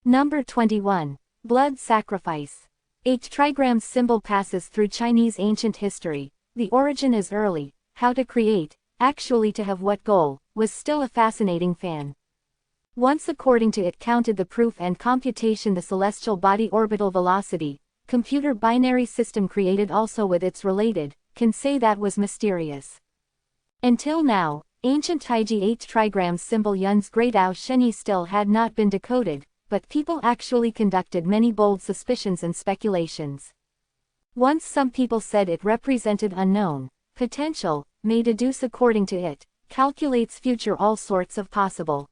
Number 21. Blood sacrifice. H-trigram symbol passes through Chinese ancient history. The origin is early. How to create, actually to have what goal, was still a fascinating fan. Once according to it counted the proof and computation the celestial body orbital velocity, computer binary system created also with its related, can say that was mysterious. Until now, ancient Taiji H-trigram symbol Yun's Great Ao Shenyi still had not been decoded, but people actually conducted many bold suspicions and speculations. Once some people said it represented unknown potential, may deduce according to it, calculates future all sorts of possible.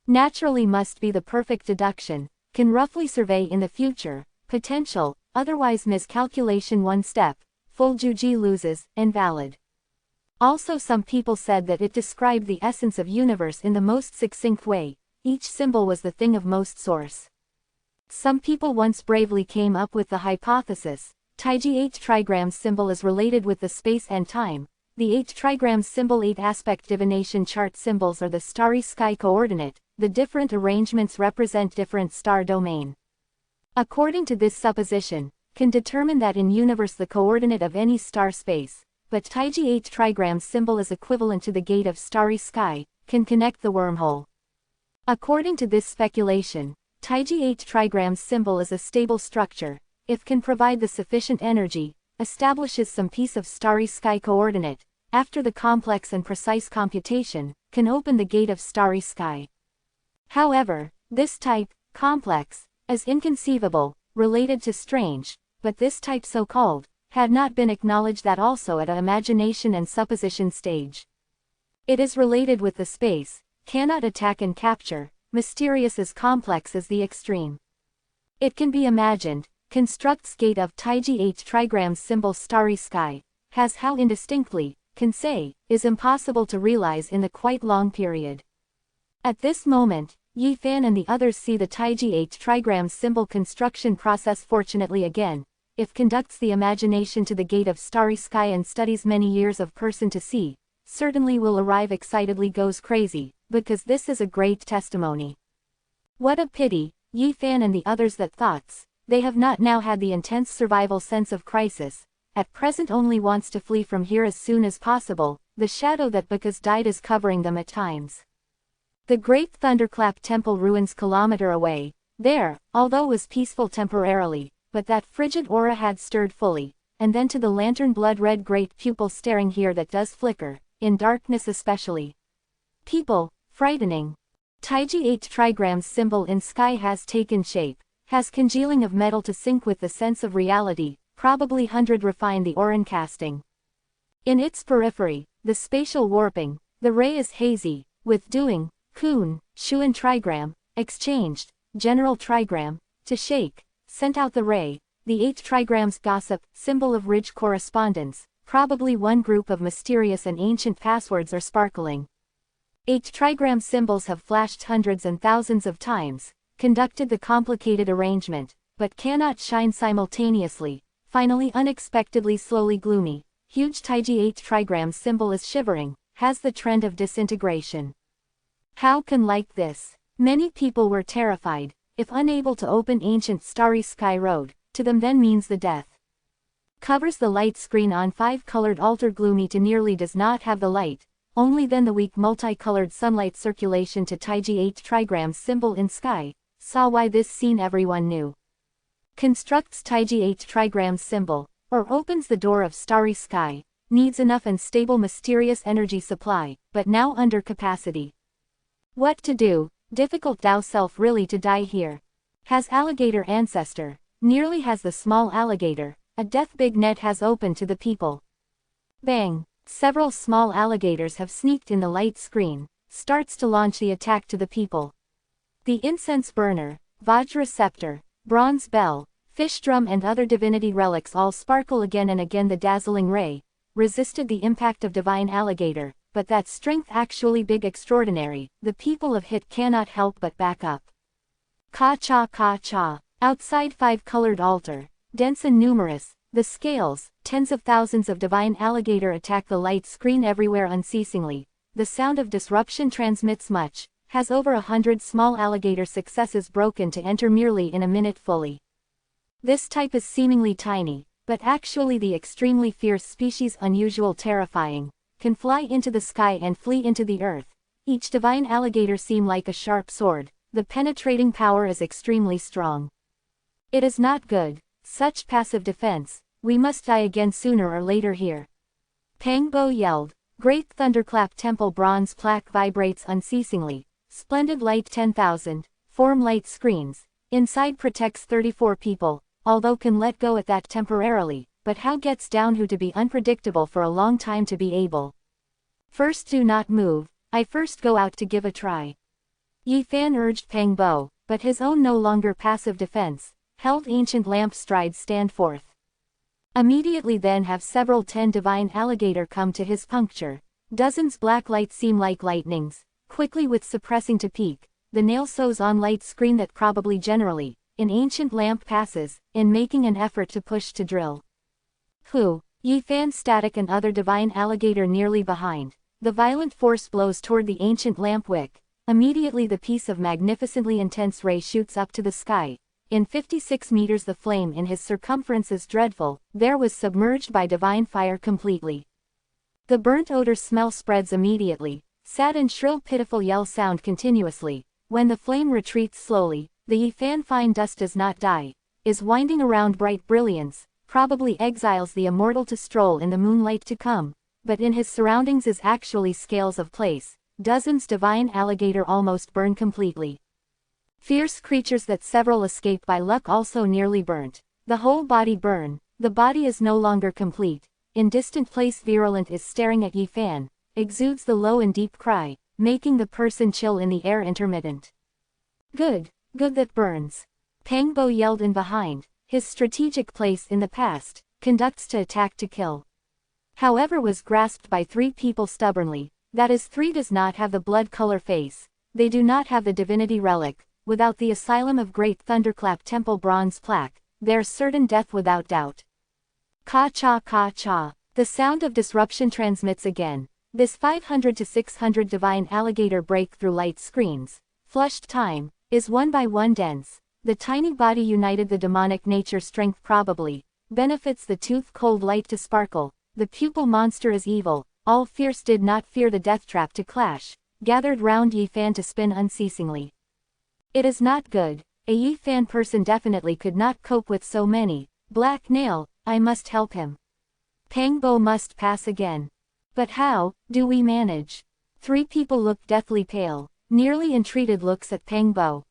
Naturally must be the perfect deduction, can roughly survey in the future, potential, otherwise miscalculation one step, full juji loses, invalid. Also some people said that it described the essence of universe in the most succinct way, each symbol was the thing of most source. Some people once bravely came up with the hypothesis, Taiji H-trigram symbol is related with the space and time. The H-trigram symbol 8-aspect divination chart symbols are the starry sky coordinate, the different arrangements represent different star domain. According to this supposition, can determine that in universe the coordinate of any star space, but Taiji H-trigram symbol is equivalent to the gate of starry sky, can connect the wormhole. According to this speculation, Taiji H-trigram symbol is a stable structure, if can provide the sufficient energy, establishes some piece of starry sky coordinate, after the complex and precise computation, can open the gate of starry sky. However, this type, complex, is inconceivable, related to strange, but this type so-called, had not been acknowledged that also at an imagination and supposition stage. It is related with the space, cannot attack and capture, mysterious as complex as the extreme. It can be imagined, constructs gate of Taiji H-trigram symbol starry sky, has how indistinctly, can say, is impossible to realize in the quite long period. At this moment, Yi Fan and the others see the Taiji H-trigram symbol construction process fortunately again, if conducts the imagination to the gate of starry sky and studies many years of person to see, certainly will arrive excitedly goes crazy, because this is a great testimony. What a pity, Yi Fan and the others that thoughts, they have not now had the intense survival sense of crisis, at present only wants to flee from here as soon as possible, the shadow that because died is covering them at times. The great thunderclap temple ruins kilometer away, there, although was peaceful temporarily, but that frigid aura had stirred fully, and then to the lantern blood-red great pupil staring here that does flicker, in darkness especially. People, frightening. Taiji H-trigram symbol in sky has taken shape, has congealing of metal to sync with the sense of reality, probably 100 refine the Oran casting. In its periphery, the spatial warping, the ray is hazy, with doing, kun, shuan trigram, exchanged, general trigram, to shake, sent out the ray, the H-trigram's gossip, symbol of ridge correspondence, probably one group of mysterious and ancient passwords are sparkling. H-trigram symbols have flashed hundreds and thousands of times, conducted the complicated arrangement, but cannot shine simultaneously, finally unexpectedly slowly gloomy, huge Taiji H-trigram symbol is shivering, has the trend of disintegration. How can like this? Many people were terrified, if unable to open ancient starry sky road, to them then means the death. Covers the light screen on 5-colored altar gloomy to nearly does not have the light, only then the weak multicolored sunlight circulation to Taiji H-trigram symbol in sky, saw why this scene everyone knew. Constructs Taiji H-trigram symbol, or opens the door of starry sky, needs enough and stable mysterious energy supply, but now under capacity. What to do? Difficult thou self really to die here. Has alligator ancestor, nearly has the small alligator, a death big net has opened to the people. Bang! Several small alligators have sneaked in the light screen, starts to launch the attack to the people. The incense burner, Vajra scepter, bronze bell, fish drum and other divinity relics all sparkle again and again the dazzling ray, resisted the impact of divine alligator, but that strength actually big extraordinary, the people of Hit cannot help but back up. Ka-cha, outside 5-colored altar, dense and numerous, the scales, tens of thousands of divine alligator attack the light screen everywhere unceasingly, the sound of disruption transmits much, has over 100 small alligator successes broken to enter merely in a minute fully. This type is seemingly tiny, but actually the extremely fierce species unusual terrifying, can fly into the sky and flee into the earth. Each divine alligator seem like a sharp sword, the penetrating power is extremely strong. It is not good, such passive defense, we must die again sooner or later here. Pang Bo yelled. Great thunderclap temple bronze plaque vibrates unceasingly. Splendid light 10,000, form light screens. Inside protects 34 people, although can let go at that temporarily, but how gets down who to be unpredictable for a long time to be able. First do not move, I first go out to give a try. Yi Fan urged Pang Bo, but his own no longer passive defense, held ancient lamp strides stand forth. Immediately then have several 10 divine alligator come to his puncture. Dozens black lights seem like lightnings, quickly with suppressing to peak, the nail sews on light screen that probably generally, in ancient lamp passes, in making an effort to push to drill. Who? Yi Fan static and other divine alligator nearly behind. The violent force blows toward the ancient lamp wick. Immediately the piece of magnificently intense ray shoots up to the sky. In 56 meters the flame in his circumference is dreadful, there was submerged by divine fire completely. The burnt odor smell spreads immediately, sad and shrill pitiful yell sound continuously. When the flame retreats slowly, the Yi Fan fine dust does not die, is winding around bright brilliance, probably exiles the immortal to stroll in the moonlight to come, but in his surroundings is actually scales of place. Dozens divine alligator almost burn completely. Fierce creatures that several escape by luck also nearly burnt. The whole body burn, the body is no longer complete. In distant place virulent is staring at Yi Fan, exudes the low and deep cry, making the person chill in the air intermittent. Good that burns. Pang Bo yelled in behind, his strategic place in the past, conducts to attack to kill. However was grasped by 3 people stubbornly, that is 3 does not have the blood color face, they do not have the divinity relic. Without the asylum of great thunderclap temple bronze plaque, there's certain death without doubt. Ka-cha ka-cha. The sound of disruption transmits again. This 500 to 600 divine alligator break through light screens, flushed time, is one by one dense. The tiny body united the demonic nature strength probably, benefits the tooth cold light to sparkle, the pupil monster is evil, all fierce did not fear the death trap to clash, gathered round Yi Fan to spin unceasingly. It is not good, a Yi Fan person definitely could not cope with so many. Black nail, I must help him. Pang Bo must pass again. But how do we manage? 3 people look deathly pale, nearly entreated looks at Pang Bo.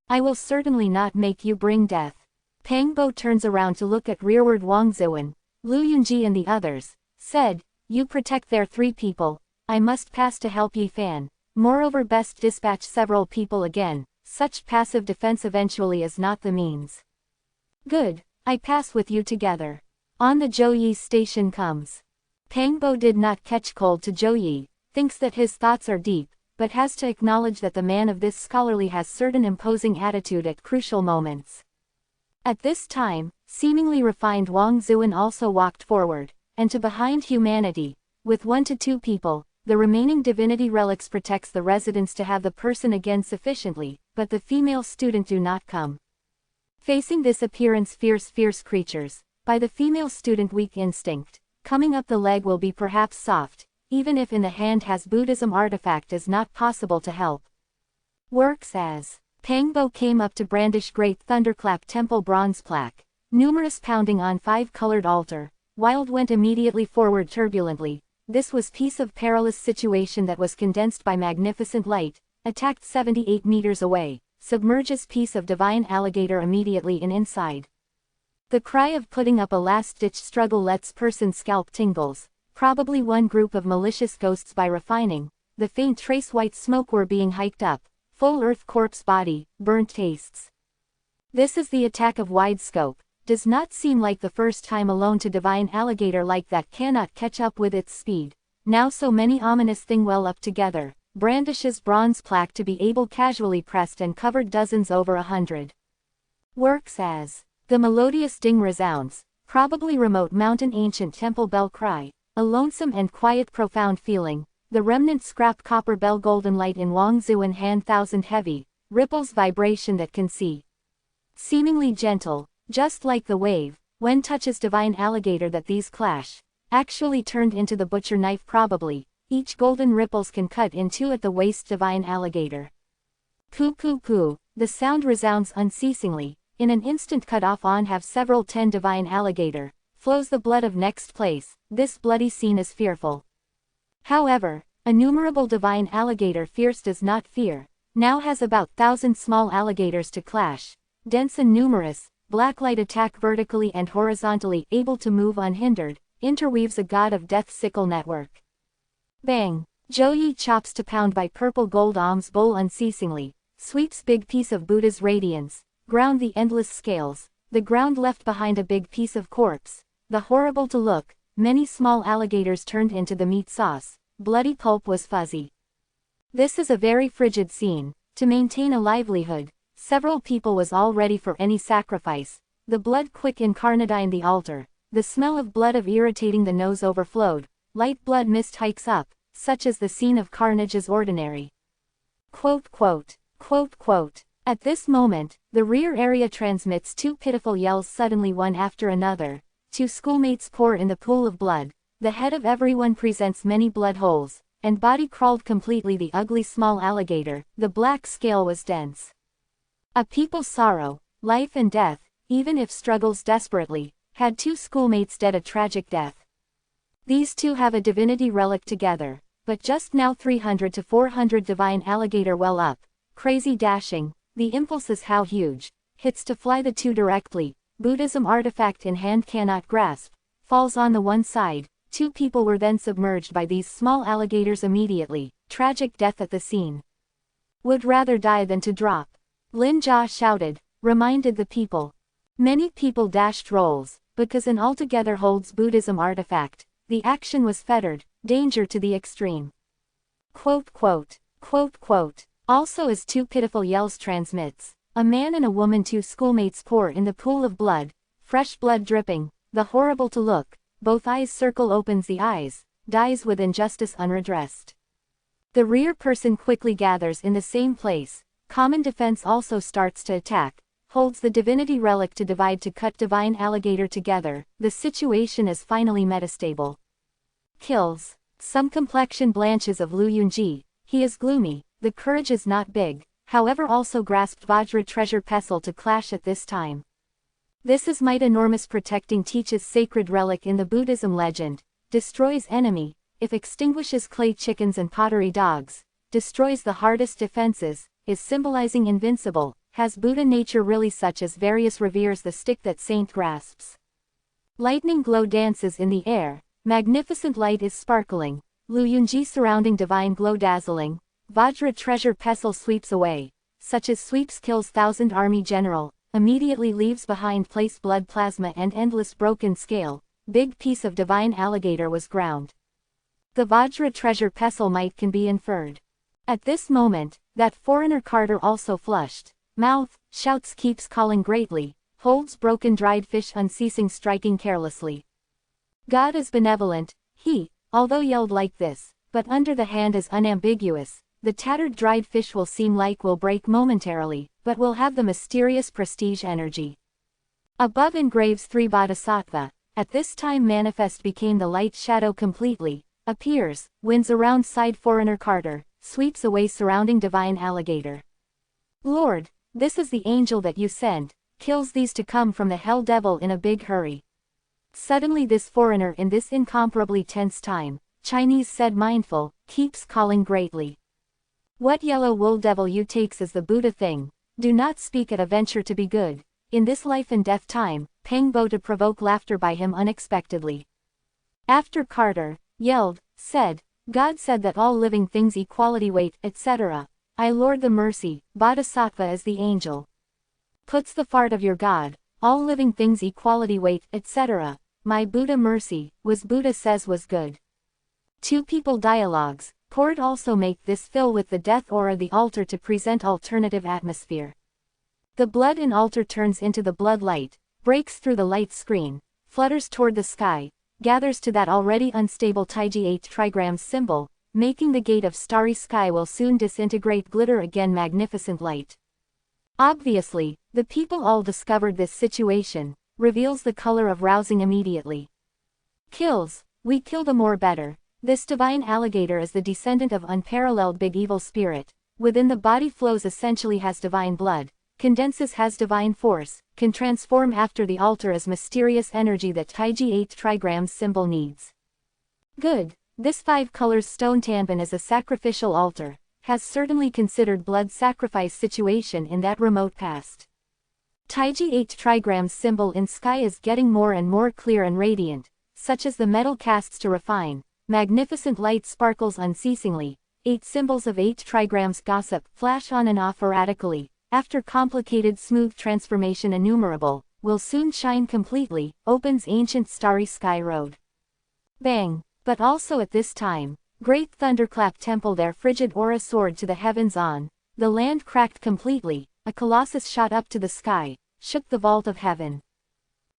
I will certainly not make you bring death. Pang Bo turns around to look at rearward Wang Zuan, Lu Yunji and the others, said, you protect their 3 people, I must pass to help Yi Fan. Moreover best dispatch several people again. Such passive defense eventually is not the means. Good, I pass with you together. On the Zhou Yi station comes. Pang Bo did not catch cold to Zhou Yi, thinks that his thoughts are deep, but has to acknowledge that the man of this scholarly has certain imposing attitude at crucial moments. At this time, seemingly refined Wang Zuan also walked forward, and to behind humanity, with 1 to 2 people. The remaining divinity relics protects the residents to have the person again sufficiently, but the female student do not come. Facing this appearance fierce creatures, by the female student weak instinct, coming up the leg will be perhaps soft, even if in the hand has Buddhism artifact is not possible to help. Works as. Pang Bo came up to brandish great thunderclap temple bronze plaque, numerous pounding on 5-colored altar, Wild went immediately forward turbulently. This was piece of perilous situation that was condensed by magnificent light, attacked 78 meters away, submerges piece of divine alligator immediately in inside. The cry of putting up a last-ditch struggle lets person scalp tingles, probably one group of malicious ghosts by refining, the faint trace white smoke were being hiked up, full earth corpse body, burnt tastes. This is the attack of wide scope. Does not seem like the first time alone to divine alligator like that cannot catch up with its speed. Now so many ominous thing well up together, brandishes bronze plaque to be able casually pressed and covered dozens over 100. Works as. The melodious ding resounds, probably remote mountain ancient temple bell cry, a lonesome and quiet profound feeling, the remnant scrap copper bell golden light in Wangzhou and Han thousand heavy, ripples vibration that can see. Seemingly gentle, just like the wave, when touches divine alligator that these clash, actually turned into the butcher knife probably, each golden ripples can cut in two at the waist divine alligator. Poo poo poo, the sound resounds unceasingly, in an instant cut off on have several 10 divine alligator, flows the blood of next place, this bloody scene is fearful. However, innumerable divine alligator fierce does not fear, now has about 1,000 small alligators to clash, dense and numerous, blacklight attack vertically and horizontally able to move unhindered, interweaves a god of death sickle network. Bang! Zhou chops to pound by purple gold alms bowl unceasingly, sweeps big piece of Buddha's radiance, ground the endless scales, the ground left behind a big piece of corpse, the horrible to look, many small alligators turned into the meat sauce, bloody pulp was fuzzy. This is a very frigid scene, to maintain a livelihood, several people was all ready for any sacrifice, the blood quick incarnadine the altar, the smell of blood of irritating the nose overflowed, light blood mist hikes up, such as the scene of carnage is ordinary. Quote quote, quote quote. At this moment, the rear area transmits two pitiful yells suddenly one after another, two schoolmates pour in the pool of blood, the head of everyone presents many blood holes, and body crawled completely the ugly small alligator, the black scale was dense. A people's sorrow, life and death, even if struggles desperately, had two schoolmates dead a tragic death. These two have a divinity relic together, but just now 300 to 400 divine alligator well up, crazy dashing, the impulse is how huge, hits to fly the two directly, Buddhism artifact in hand cannot grasp, falls on the one side, two people were then submerged by these small alligators immediately, tragic death at the scene. Would rather die than to drop. Lin Jia shouted, reminded the people. Many people dashed rolls, because an altogether holds Buddhism artifact, the action was fettered, danger to the extreme. Quote quote, quote quote. Also as two pitiful yells transmits, a man and a woman two schoolmates pour in the pool of blood, fresh blood dripping, the horrible to look, both eyes circle opens the eyes, dies with injustice unredressed. The rear person quickly gathers in the same place, common defense also starts to attack, holds the divinity relic to divide to cut divine alligator together, the situation is finally metastable. Kills. Some complexion blanches of Lu Yunji, he is gloomy, the courage is not big, however also grasped Vajra treasure pestle to clash at this time. This is might enormous protecting teaches sacred relic in the Buddhism legend, destroys enemy, if extinguishes clay chickens and pottery dogs, destroys the hardest defenses, is symbolizing invincible, has Buddha nature really such as various reveres the stick that saint grasps. Lightning glow dances in the air, magnificent light is sparkling, Lu Yunji surrounding divine glow dazzling, Vajra treasure pestle sweeps away, such as sweeps kills thousand army general, immediately leaves behind place blood plasma and endless broken scale, big piece of divine alligator was ground. The Vajra treasure pestle might can be inferred. At this moment, that foreigner Carter also flushed, mouth, shouts keeps calling greatly, holds broken dried fish unceasing striking carelessly. God is benevolent, he, although yelled like this, but under the hand is unambiguous. The tattered dried fish will seem like will break momentarily, but will have the mysterious prestige energy. Above engraves 3 Bodhisattva, at this time manifest became the light shadow completely, appears, wins around side foreigner Carter, sweeps away surrounding divine alligator. Lord, this is the angel that you sent, kills these to come from the hell devil in a big hurry. Suddenly this foreigner in this incomparably tense time, Chinese said mindful, keeps calling greatly. What yellow wool devil you takes is the Buddha thing, do not speak at a venture to be good, in this life and death time, Peng Bo to provoke laughter by him unexpectedly. After Carter, yelled, said, God said that all living things equality wait, etc. I Lord the mercy, Bodhisattva is the angel. Puts the fart of your God, all living things equality wait, etc. My Buddha mercy, was Buddha says was good. Two people dialogues. Court also make this fill with the death aura the altar to present alternative atmosphere. The blood in altar turns into the blood light, breaks through the light screen, flutters toward the sky, gathers to that already unstable Taiji 8 trigrams symbol, making the gate of starry sky will soon disintegrate glitter again magnificent light. Obviously, the people all discovered this situation, reveals the color of rousing immediately. Kills, we kill the more better. This divine alligator is the descendant of unparalleled big evil spirit, within the body flows essentially has divine blood, condenses has divine force, can transform after the altar as mysterious energy that Taiji 8 trigrams symbol needs. Good, this 5 colors stone tanban is a sacrificial altar, has certainly considered blood sacrifice situation in that remote past. Taiji 8 trigrams symbol in sky is getting more and more clear and radiant, such as the metal casts to refine, magnificent light sparkles unceasingly, 8 symbols of 8 trigrams gossip flash on and off erratically, after complicated smooth transformation innumerable, will soon shine completely, opens ancient starry sky road. Bang, but also at this time, great thunderclap temple their frigid aura soared to the heavens on, the land cracked completely, a colossus shot up to the sky, shook the vault of heaven.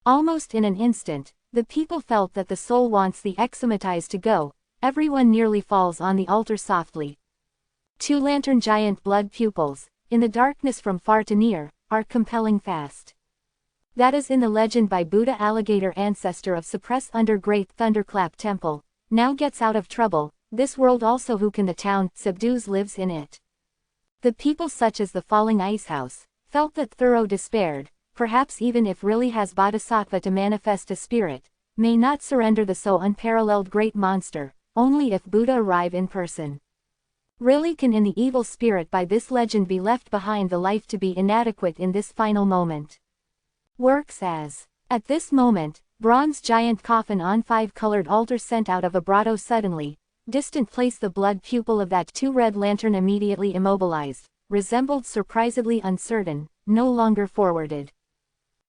Almost in an instant, the people felt that the soul wants the exematized to go, everyone nearly falls on the altar softly. 2 lantern giant blood pupils, in the darkness from far to near, are compelling fast. That is in the legend by Buddha alligator ancestor of suppress under great thunderclap temple, now gets out of trouble, this world also who can the town subdues lives in it. The people such as the falling ice house, felt that thorough despaired, perhaps even if really has bodhisattva to manifest a spirit, may not surrender the so unparalleled great monster, only if Buddha arrive in person. Really can in the evil spirit by this legend be left behind the life to be inadequate in this final moment. Works as, at this moment, bronze giant coffin on 5 colored altar sent out of a vibrato suddenly, distant place the blood pupil of that 2 red lantern immediately immobilized, resembled surprisedly uncertain, no longer forwarded.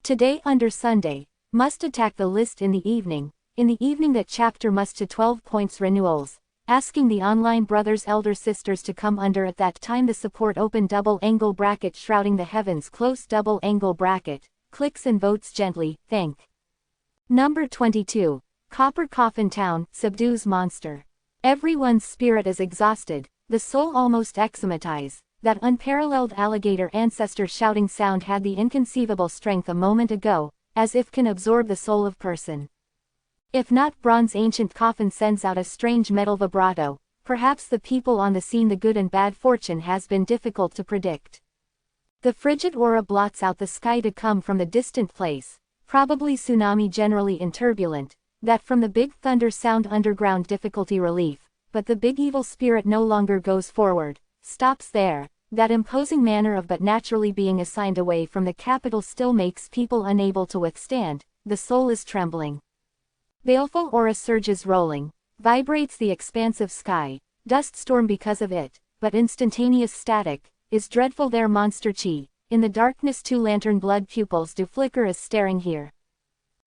Today under Sunday, must attack the list in the evening that chapter must to 12 points renewals, asking the online brothers elder sisters to come under at that time the support open double angle bracket shrouding the heavens close double angle bracket, clicks and votes gently, thank. Number 22, Copper Coffin Town, subdues monster. Everyone's spirit is exhausted, the soul almost exematized. That unparalleled alligator ancestor shouting sound had the inconceivable strength a moment ago, as if can absorb the soul of person. If not bronze ancient coffin sends out a strange metal vibrato, perhaps the people on the scene the good and bad fortune has been difficult to predict. The frigid aura blots out the sky to come from the distant place, probably tsunami generally in turbulent, that from the big thunder sound underground difficulty relief, but the big evil spirit no longer goes forward, stops there. That imposing manner of but naturally being assigned away from the capital still makes people unable to withstand, the soul is trembling. Baleful aura surges rolling, vibrates the expansive sky, dust storm because of it, but instantaneous static, is dreadful their monster chi, in the darkness 2 lantern blood pupils do flicker as staring here.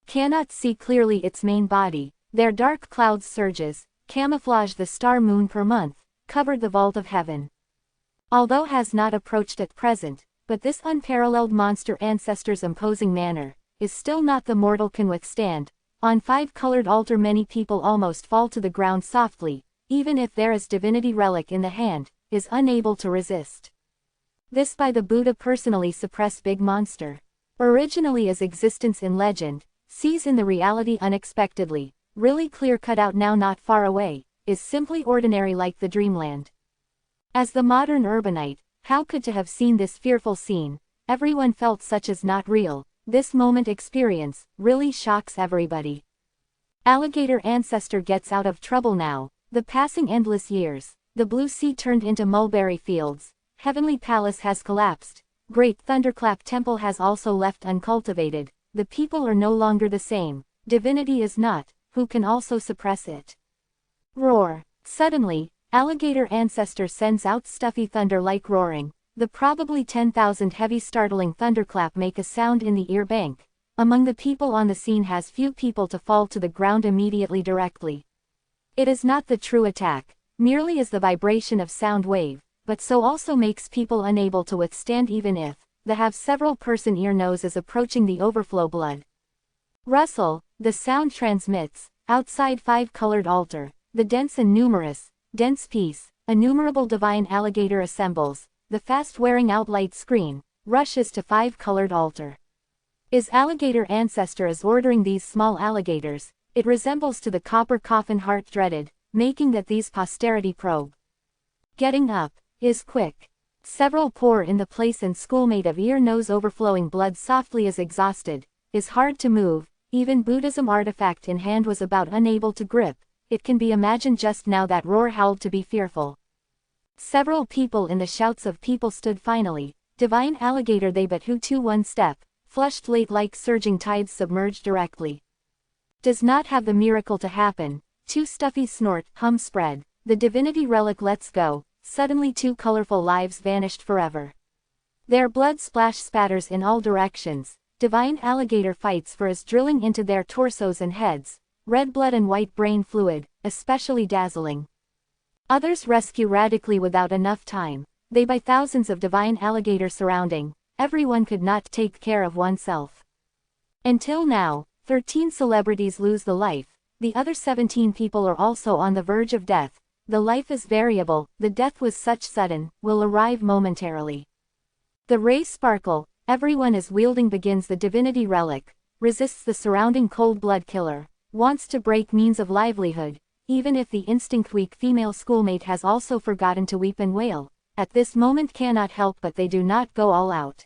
Cannot see clearly its main body, their dark clouds surges, camouflage the star moon per month, covered the vault of heaven. Although has not approached at present, but this unparalleled monster ancestor's imposing manner, is still not the mortal can withstand. On 5 colored altar many people almost fall to the ground softly, even if there is divinity relic in the hand, is unable to resist. This by the Buddha personally suppressed big monster. Originally as existence in legend, sees in the reality unexpectedly, really clear cut out now not far away, is simply ordinary like the dreamland. As the modern urbanite, how could to have seen this fearful scene, everyone felt such as not real, this moment experience, really shocks everybody. Alligator ancestor gets out of trouble now, the passing endless years, the blue sea turned into mulberry fields, heavenly palace has collapsed, great thunderclap temple has also left uncultivated, the people are no longer the same, divinity is not, who can also suppress it. Roar. Suddenly, alligator ancestor sends out stuffy thunder like roaring, the probably 10,000 heavy startling thunderclap make a sound in the ear bank. Among the people on the scene has few people to fall to the ground immediately directly. It is not the true attack, merely is the vibration of sound wave, but so also makes people unable to withstand even if, the have several person ear nose is approaching the overflow blood. Rustle, the sound transmits, outside 5 colored altar, the dense and numerous, Dense peace, innumerable divine alligator assembles, the fast wearing out light screen, rushes to 5-colored altar. Is alligator ancestor is ordering these small alligators, it resembles to the copper coffin heart dreaded, making that these posterity probe. Getting up, is quick. Several pour in the place and schoolmate of ear nose overflowing blood softly is exhausted, is hard to move, even Buddhism artifact in hand was about unable to grip, it can be imagined just now that roar howled to be fearful. Several people in the shouts of people stood finally, divine alligator they but who to one step, flushed late like surging tides submerged directly. Does not have the miracle to happen, two stuffy snort, hum spread, the divinity relic lets go, suddenly two colorful lives vanished forever. Their blood splash spatters in all directions, divine alligator fights for is drilling into their torsos and heads, red blood and white brain fluid, especially dazzling. Others rescue radically without enough time, they by thousands of divine alligator surrounding, everyone could not take care of oneself. Until now, 13 celebrities lose the life, the other 17 people are also on the verge of death. The life is variable, the death was such sudden, will arrive momentarily. The rays sparkle, everyone is wielding begins the divinity relic, resists the surrounding cold blood killer, wants to break means of livelihood, even if the instinct weak female schoolmate has also forgotten to weep and wail, at this moment cannot help but they do not go all out.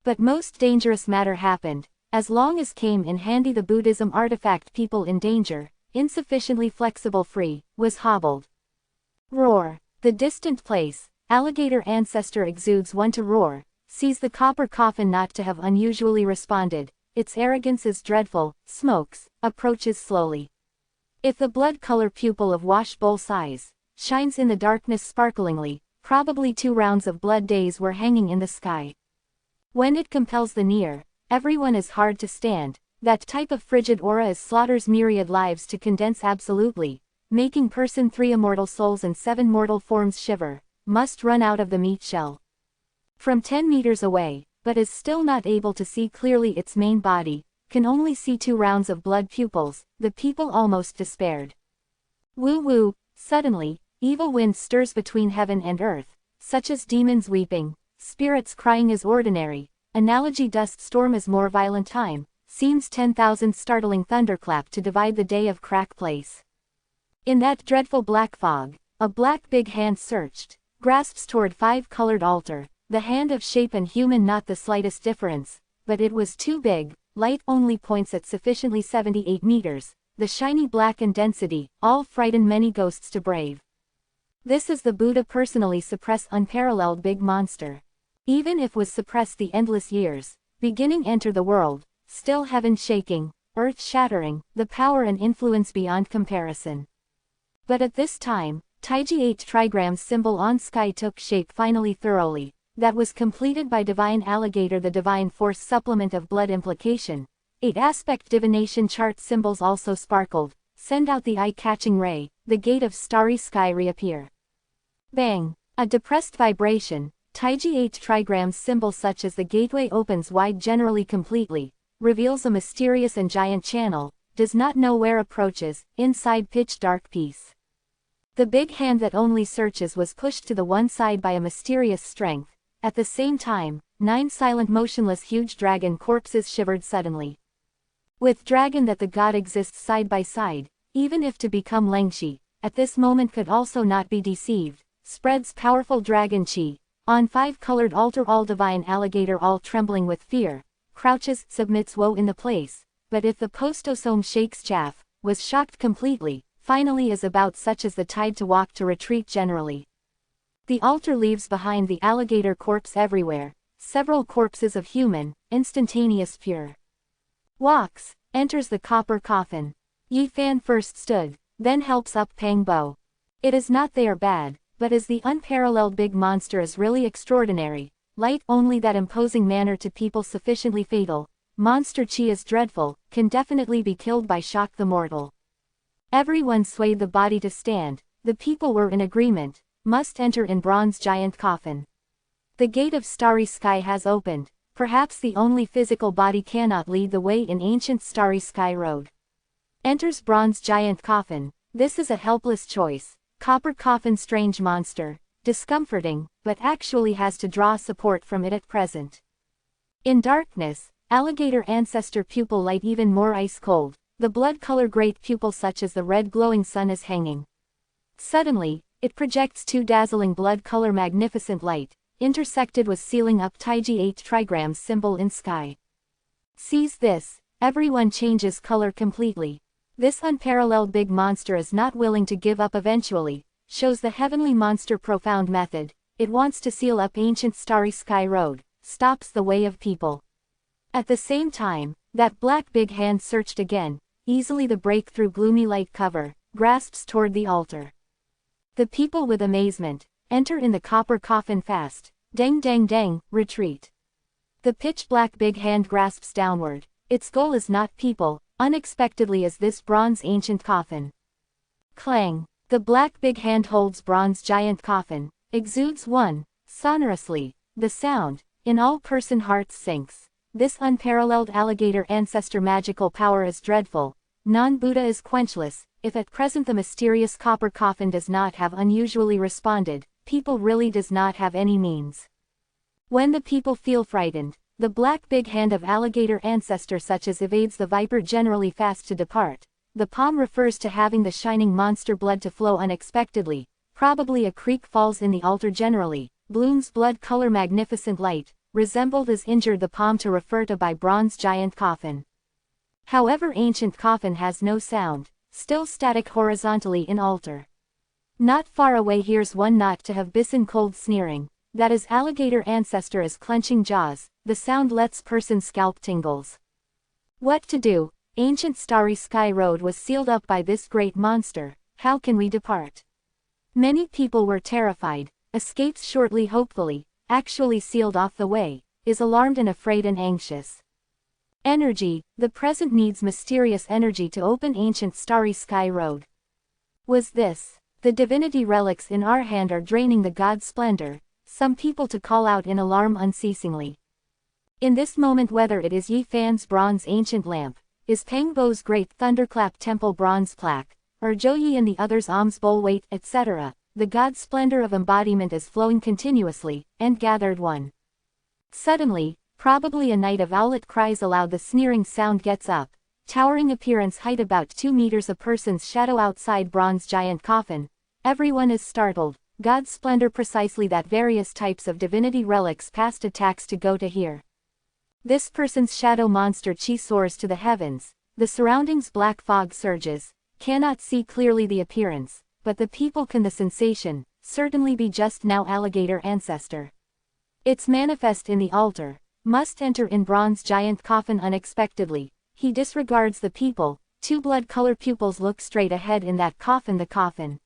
But most dangerous matter happened, as long as came in handy the Buddhism artifact people in danger, insufficiently flexible free, was hobbled. Roar. The distant place, alligator ancestor exudes one to roar, sees the copper coffin not to have unusually responded, its arrogance is dreadful, smokes, approaches slowly. If the blood color pupil of wash bowl size, shines in the darkness sparklingly, probably 2 rounds of blood days were hanging in the sky. When it compels the near, everyone is hard to stand, that type of frigid aura is slaughters myriad lives to condense absolutely, making person 3 immortal souls and 7 mortal forms shiver, must run out of the meat shell. From 10 meters away, but is still not able to see clearly its main body, can only see 2 rounds of blood pupils, the people almost despaired. Woo woo, suddenly, evil wind stirs between heaven and earth, such as demons weeping, spirits crying is ordinary, analogy dust storm is more violent time, seems 10,000 startling thunderclap to divide the day of crack place. In that dreadful black fog, a black big hand searched, grasps toward 5-colored altar, the hand of shape and human not the slightest difference, but it was too big, light only points at sufficiently 78 meters, the shiny black and density, all frighten many ghosts to brave. This is the Buddha personally suppress unparalleled big monster. Even if was suppressed the endless years, beginning enter the world, still heaven shaking, earth shattering, the power and influence beyond comparison. But at this time, Taiji 8 trigrams symbol on sky took shape finally thoroughly, that was completed by divine alligator the divine force supplement of blood implication, 8 aspect divination chart symbols also sparkled, send out the eye-catching ray, the gate of starry sky reappear. Bang! A depressed vibration, Taiji 8 trigrams symbol such as the gateway opens wide generally completely, reveals a mysterious and giant channel, does not know where approaches, inside pitch dark peace. The big hand that only searches was pushed to the one side by a mysterious strength, at the same time, 9 silent motionless huge dragon corpses shivered suddenly. With dragon that the god exists side by side, even if to become Lengshi, at this moment could also not be deceived, spreads powerful dragon chi, on 5-colored altar all divine alligator all trembling with fear, crouches, submits woe in the place, but if the postosome shakes chaff, was shocked completely, finally is about such as the tide to walk to retreat generally. The altar leaves behind the alligator corpse everywhere, several corpses of human, instantaneous pure. Walks, enters the copper coffin. Yi Fan first stood, then helps up Pang Bo. It is not they are bad, but as the unparalleled big monster is really extraordinary, light only that imposing manner to people sufficiently fatal, monster chi is dreadful, can definitely be killed by shock the mortal. Everyone swayed the body to stand, the people were in agreement, must enter in bronze giant coffin. The gate of starry sky has opened, perhaps the only physical body cannot lead the way in ancient starry sky road. Enters bronze giant coffin, this is a helpless choice, Copper coffin strange monster, discomforting, but actually has to draw support from it at present. In darkness, alligator ancestor pupil light even more ice cold, the blood color great pupil such as the red glowing sun is hanging. Suddenly, it projects two dazzling blood color magnificent light, intersected with sealing up Taiji 8 trigrams symbol in sky. Sees this, everyone changes color completely. This unparalleled big monster is not willing to give up eventually, shows the heavenly monster profound method, it wants to seal up ancient starry sky road, stops the way of people. At the same time, that black big hand searched again, easily the break through gloomy light cover, grasps toward the altar. The people with amazement, enter in the copper coffin fast, dang dang dang, retreat. The pitch-black big hand grasps downward, its goal is not people, unexpectedly is this bronze ancient coffin. Clang, the black big hand holds bronze giant coffin, exudes one, sonorously, the sound, in all person hearts sinks. This unparalleled alligator ancestor magical power is dreadful, non-Buddha is quenchless, if at present the mysterious copper coffin does not have unusually responded, people really does not have any means. When the people feel frightened, the black big hand of alligator ancestor such as evades the viper generally fast to depart. The palm refers to having the shining monster blood to flow unexpectedly, probably a creek falls in the altar generally, blooms blood color magnificent light, resembled as injured the palm to refer to by bronze giant coffin. However ancient coffin has no sound, still static horizontally in altar. Not far away hears one not to have bisen cold sneering, that is alligator ancestor is clenching jaws, the sound lets person scalp tingles. What to do? Ancient starry sky road was sealed up by this great monster, how can we depart? Many people were terrified, escapes shortly hopefully, actually sealed off the way, is alarmed and afraid and anxious. Energy, the present needs mysterious energy to open ancient starry sky road. Was this, the divinity relics in our hand are draining the God's splendor, some people to call out in alarm unceasingly. In this moment whether it is Yi Fan's bronze ancient lamp, is Peng Bo's great thunderclap temple bronze plaque, or Zhou Yi and the others' alms bowl weight, etc., the God's splendor of embodiment is flowing continuously, and gathered one. Suddenly, probably a night of owlet cries aloud the sneering sound gets up, towering appearance height about 2 meters a person's shadow outside bronze giant coffin, everyone is startled, God's splendor precisely that various types of divinity relics past attacks to go to here. This person's shadow monster chi soars to the heavens, the surroundings black fog surges, cannot see clearly the appearance, but the people can the sensation, certainly be just now alligator ancestor. It's manifest in the altar, must enter in bronze giant coffin unexpectedly, he disregards the people, 2 blood color pupils look straight ahead in that coffin the coffin.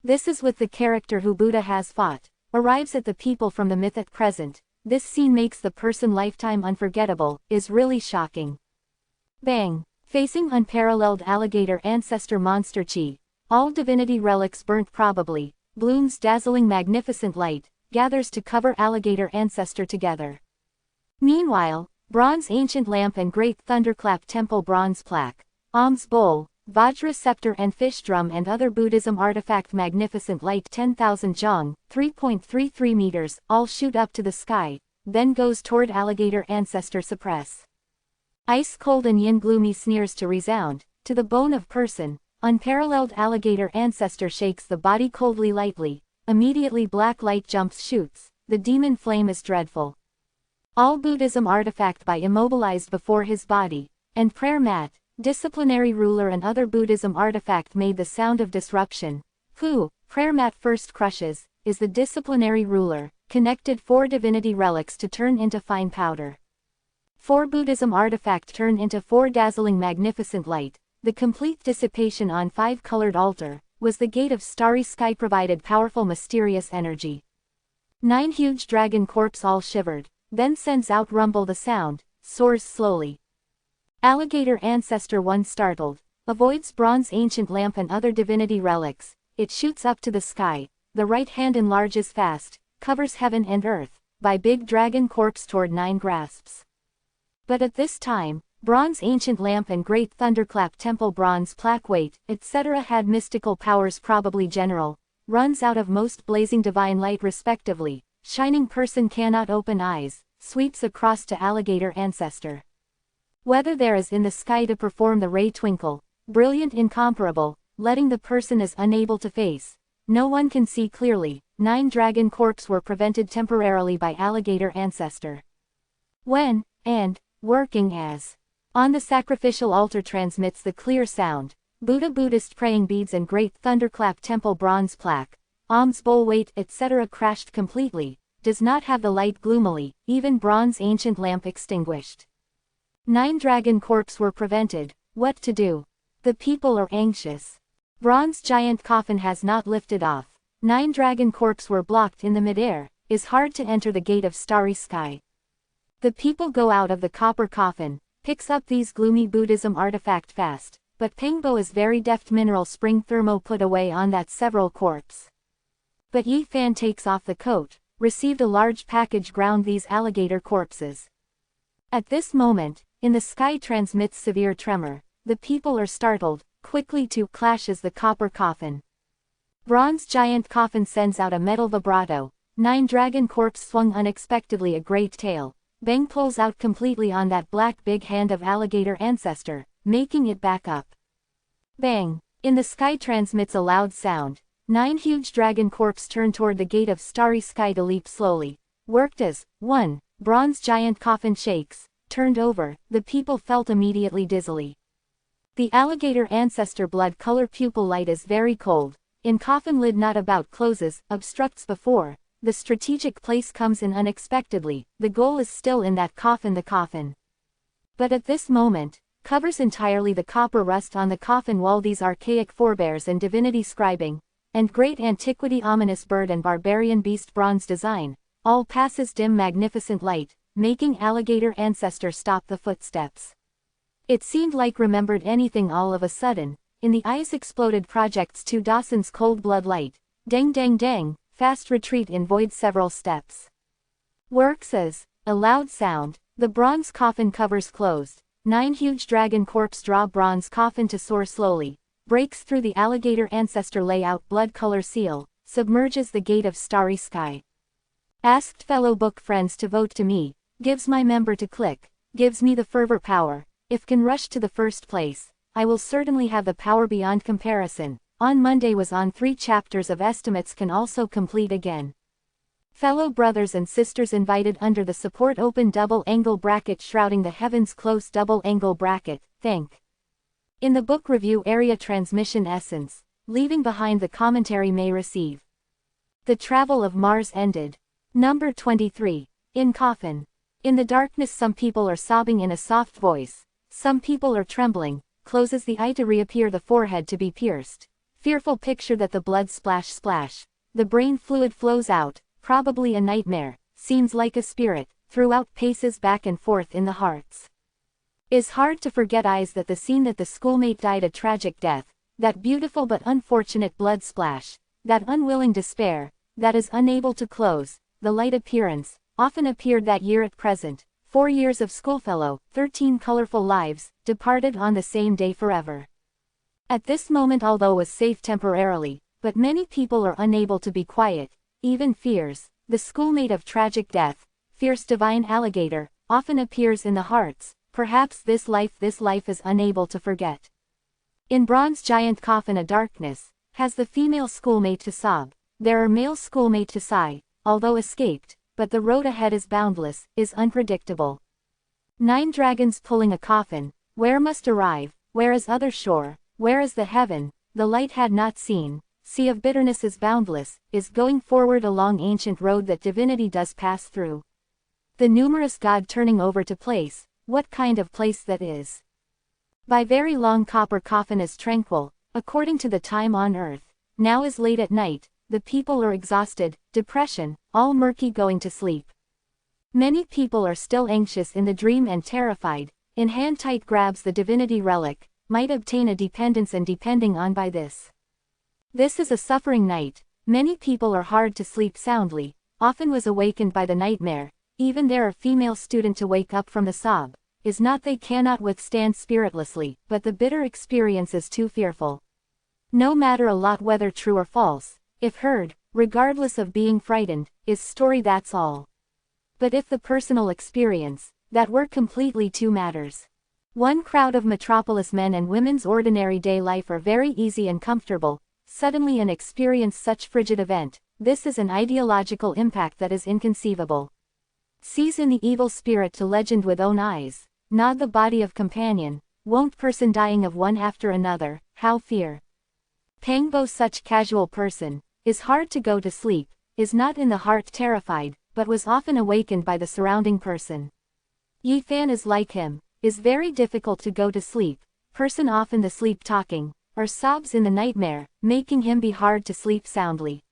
This is with the character who Buddha has fought, arrives at the people from the myth at present, this scene makes the person lifetime unforgettable, is really shocking. Bang! Facing unparalleled alligator ancestor monster chi, all divinity relics burnt probably, blooms dazzling magnificent light, gathers to cover alligator ancestor together. Meanwhile, bronze ancient lamp and great thunderclap temple bronze plaque, alms bowl, Vajra scepter and fish drum and other Buddhism artifact magnificent light 10,000 jong, 3.33 meters, all shoot up to the sky, then goes toward alligator ancestor suppress. Ice cold and yin gloomy sneers to resound, to the bone of person, unparalleled alligator ancestor shakes the body coldly lightly, immediately black light jumps shoots, the demon flame is dreadful. All Buddhism artifact by immobilized before his body, and prayer mat, disciplinary ruler and other Buddhism artifact made the sound of disruption. Who, prayer mat first crushes, is the disciplinary ruler, connected 4 divinity relics to turn into fine powder. 4 Buddhism artifact turn into 4 dazzling magnificent light, the complete dissipation on 5-colored altar, was the gate of starry sky provided powerful mysterious energy. 9 huge dragon corpse all shivered, then sends out rumble the sound, soars slowly. Alligator ancestor 1 startled, avoids bronze ancient lamp and other divinity relics, it shoots up to the sky, the right hand enlarges fast, covers heaven and earth, by big dragon corpse toward 9 grasps. But at this time, Bronze ancient lamp and great thunderclap temple bronze plaque weight, etc. had mystical powers probably general, runs out of most blazing divine light respectively, shining person cannot open eyes, sweeps across to alligator ancestor. Whether there is in the sky to perform the ray twinkle, brilliant incomparable, letting the person is unable to face. No one can see clearly, 9 dragon corpse were prevented temporarily by alligator ancestor. When, and, working as. On the sacrificial altar transmits the clear sound, Buddha Buddhist praying beads and great thunderclap temple bronze plaque, alms bowl weight etc. crashed completely, does not have the light gloomily, even bronze ancient lamp extinguished. 9 dragon corpse were prevented, what to do? The people are anxious. Bronze giant coffin has not lifted off. 9 dragon corpse were blocked in the midair, is hard to enter the gate of starry sky. The people go out of the copper coffin, picks up these gloomy Buddhism artifact fast, but Pengbo is very deft mineral spring thermo put away on that several corpse. But Yi Fan takes off the coat, received a large package ground these alligator corpses. At this moment, in the sky transmits severe tremor, the people are startled, quickly to clashes the copper coffin. Bronze giant coffin sends out a metal vibrato, 9 dragon corpse swung unexpectedly a great tail, bang pulls out completely on that black big hand of alligator ancestor, making it back up. Bang! In the sky transmits a loud sound, 9 huge dragon corpse turn toward the gate of starry sky to leap slowly, worked as, 1, bronze giant coffin shakes, turned over, the people felt immediately dizzily. The alligator ancestor blood color pupil light is very cold, in coffin lid not about closes, obstructs before, the strategic place comes in unexpectedly, the goal is still in that coffin the coffin. But at this moment, covers entirely the copper rust on the coffin wall these archaic forebears and divinity scribing, and great antiquity ominous bird and barbarian beast bronze design, all passes dim magnificent light, making alligator ancestor stop the footsteps. It seemed like remembered anything all of a sudden, in the eyes exploded projects to Dawson's cold blood light, dang dang dang, fast retreat in void several steps. Works as, a loud sound, the bronze coffin covers closed, 9 huge dragon corpse draw bronze coffin to soar slowly, breaks through the alligator ancestor layout blood color seal, submerges the gate of starry sky. Asked fellow book friends to vote to me, gives my member to click, gives me the fervor power, if can rush to the first place, I will certainly have the power beyond comparison. On Monday was on 3 chapters of estimates can also complete again. Fellow brothers and sisters invited under the support open double angle bracket shrouding the heavens close double angle bracket, thank. In the book review area transmission essence, leaving behind the commentary may receive. The travel of Mars ended. Number 23. In coffin. In the darkness some people are sobbing in a soft voice, some people are trembling, closes the eye to reappear the forehead to be pierced. Fearful picture that the blood splash splash, the brain fluid flows out, probably a nightmare, seems like a spirit, throughout paces back and forth in the hearts. Is hard to forget eyes that the scene that the schoolmate died a tragic death, that beautiful but unfortunate blood splash, that unwilling despair, that is unable to close, the light appearance, often appeared that year at present, 4 years of schoolfellow, 13 colorful lives, departed on the same day forever. At this moment although was safe temporarily, but many people are unable to be quiet, even fears, the schoolmate of tragic death, fierce divine alligator, often appears in the hearts, perhaps this life is unable to forget. In bronze giant coffin a darkness, has the female schoolmate to sob, there are male schoolmate to sigh, although escaped, but the road ahead is boundless, is unpredictable. 9 dragons pulling a coffin, where must arrive, where is other shore, where is the heaven, the light had not seen, sea of bitterness is boundless, is going forward along ancient road that divinity does pass through. The numerous God turning over to place, what kind of place that is. By very long copper coffin is tranquil, according to the time on earth, now is late at night, the people are exhausted, depression, all murky going to sleep. Many people are still anxious in the dream and terrified, in hand tight grabs the divinity relic, might obtain a dependence and depending on by this. This is a suffering night, many people are hard to sleep soundly, often was awakened by the nightmare, even there a female student to wake up from the sob, is not they cannot withstand spiritlessly, but the bitter experience is too fearful. No matter a lot whether true or false, if heard, regardless of being frightened, is story that's all. But if the personal experience, that were completely two matters. One crowd of metropolis men and women's ordinary day life are very easy and comfortable, suddenly and experience such frigid event, this is an ideological impact that is inconceivable. Sees in the evil spirit to legend with own eyes, nod the body of companion, won't person dying of one after another, how fear. Pangbo such casual person, is hard to go to sleep, is not in the heart terrified, but was often awakened by the surrounding person. Yifan is like him, is very difficult to go to sleep, person often the sleep talking, or sobs in the nightmare, making him be hard to sleep soundly.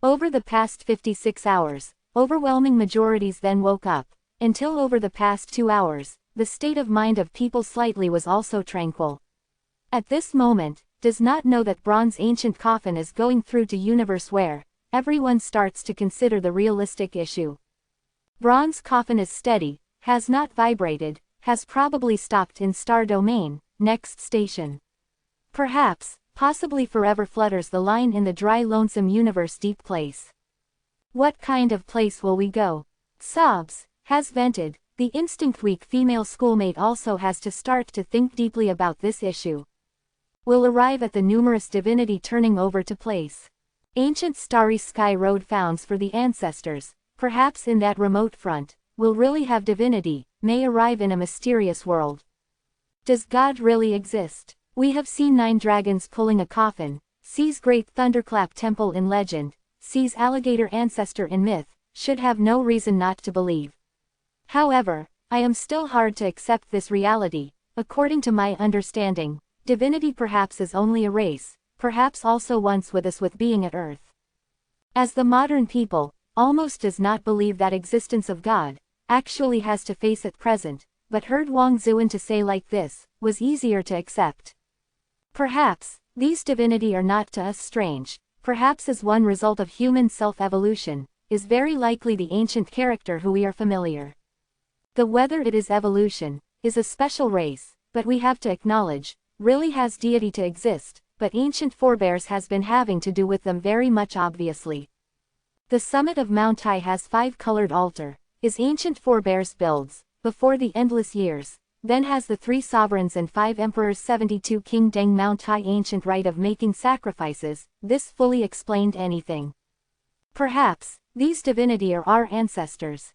Over the past 56 hours, overwhelming majorities then woke up, until over the past 2 hours, the state of mind of people slightly was also tranquil. At this moment, does not know that bronze ancient coffin is going through to universe where, everyone starts to consider the realistic issue. Bronze coffin is steady, has not vibrated, has probably stopped in star domain, next station. Perhaps, possibly forever flutters the line in the dry lonesome universe deep place. What kind of place will we go? Sobs, has vented, the instinct weak female schoolmate also has to start to think deeply about this issue. Will arrive at the numerous divinity turning over to place. Ancient starry sky road founds for the ancestors, perhaps in that remote front, will really have divinity, may arrive in a mysterious world. Does God really exist? We have seen 9 dragons pulling a coffin, sees great thunderclap temple in legend, sees alligator ancestor in myth, should have no reason not to believe. However, I am still hard to accept this reality. According to my understanding, divinity perhaps is only a race, perhaps also once with us with being at earth. As the modern people, almost does not believe that existence of God, actually has to face at present, but heard Wang Zuan to say like this, was easier to accept. Perhaps, these divinity are not to us strange, perhaps as one result of human self-evolution, is very likely the ancient character who we are familiar. The whether it is evolution, is a special race, but we have to acknowledge, really has deity to exist, but ancient forebears has been having to do with them very much obviously. The summit of Mount Tai has 5-colored altar, is ancient forebears builds, before the endless years, then has the 3 sovereigns and 5 emperors 72 King Deng Mount Tai ancient rite of making sacrifices, this fully explained anything. Perhaps, these divinity are our ancestors.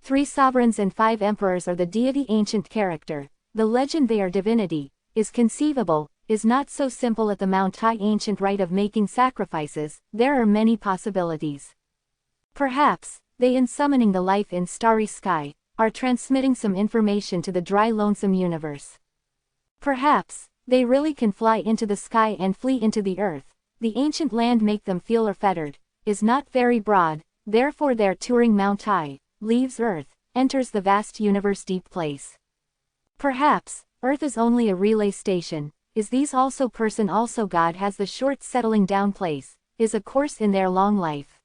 3 sovereigns and 5 emperors are the deity ancient character, the legend they are divinity, is conceivable, is not so simple at the Mount Tai ancient rite of making sacrifices, there are many possibilities. Perhaps, they in summoning the life in starry sky, are transmitting some information to the dry lonesome universe. Perhaps, they really can fly into the sky and flee into the earth, the ancient land make them feel or fettered, is not very broad, therefore their touring Mount Tai, leaves earth, enters the vast universe deep place. Perhaps, earth is only a relay station, is these also person also God has the short settling down place, is a course in their long life.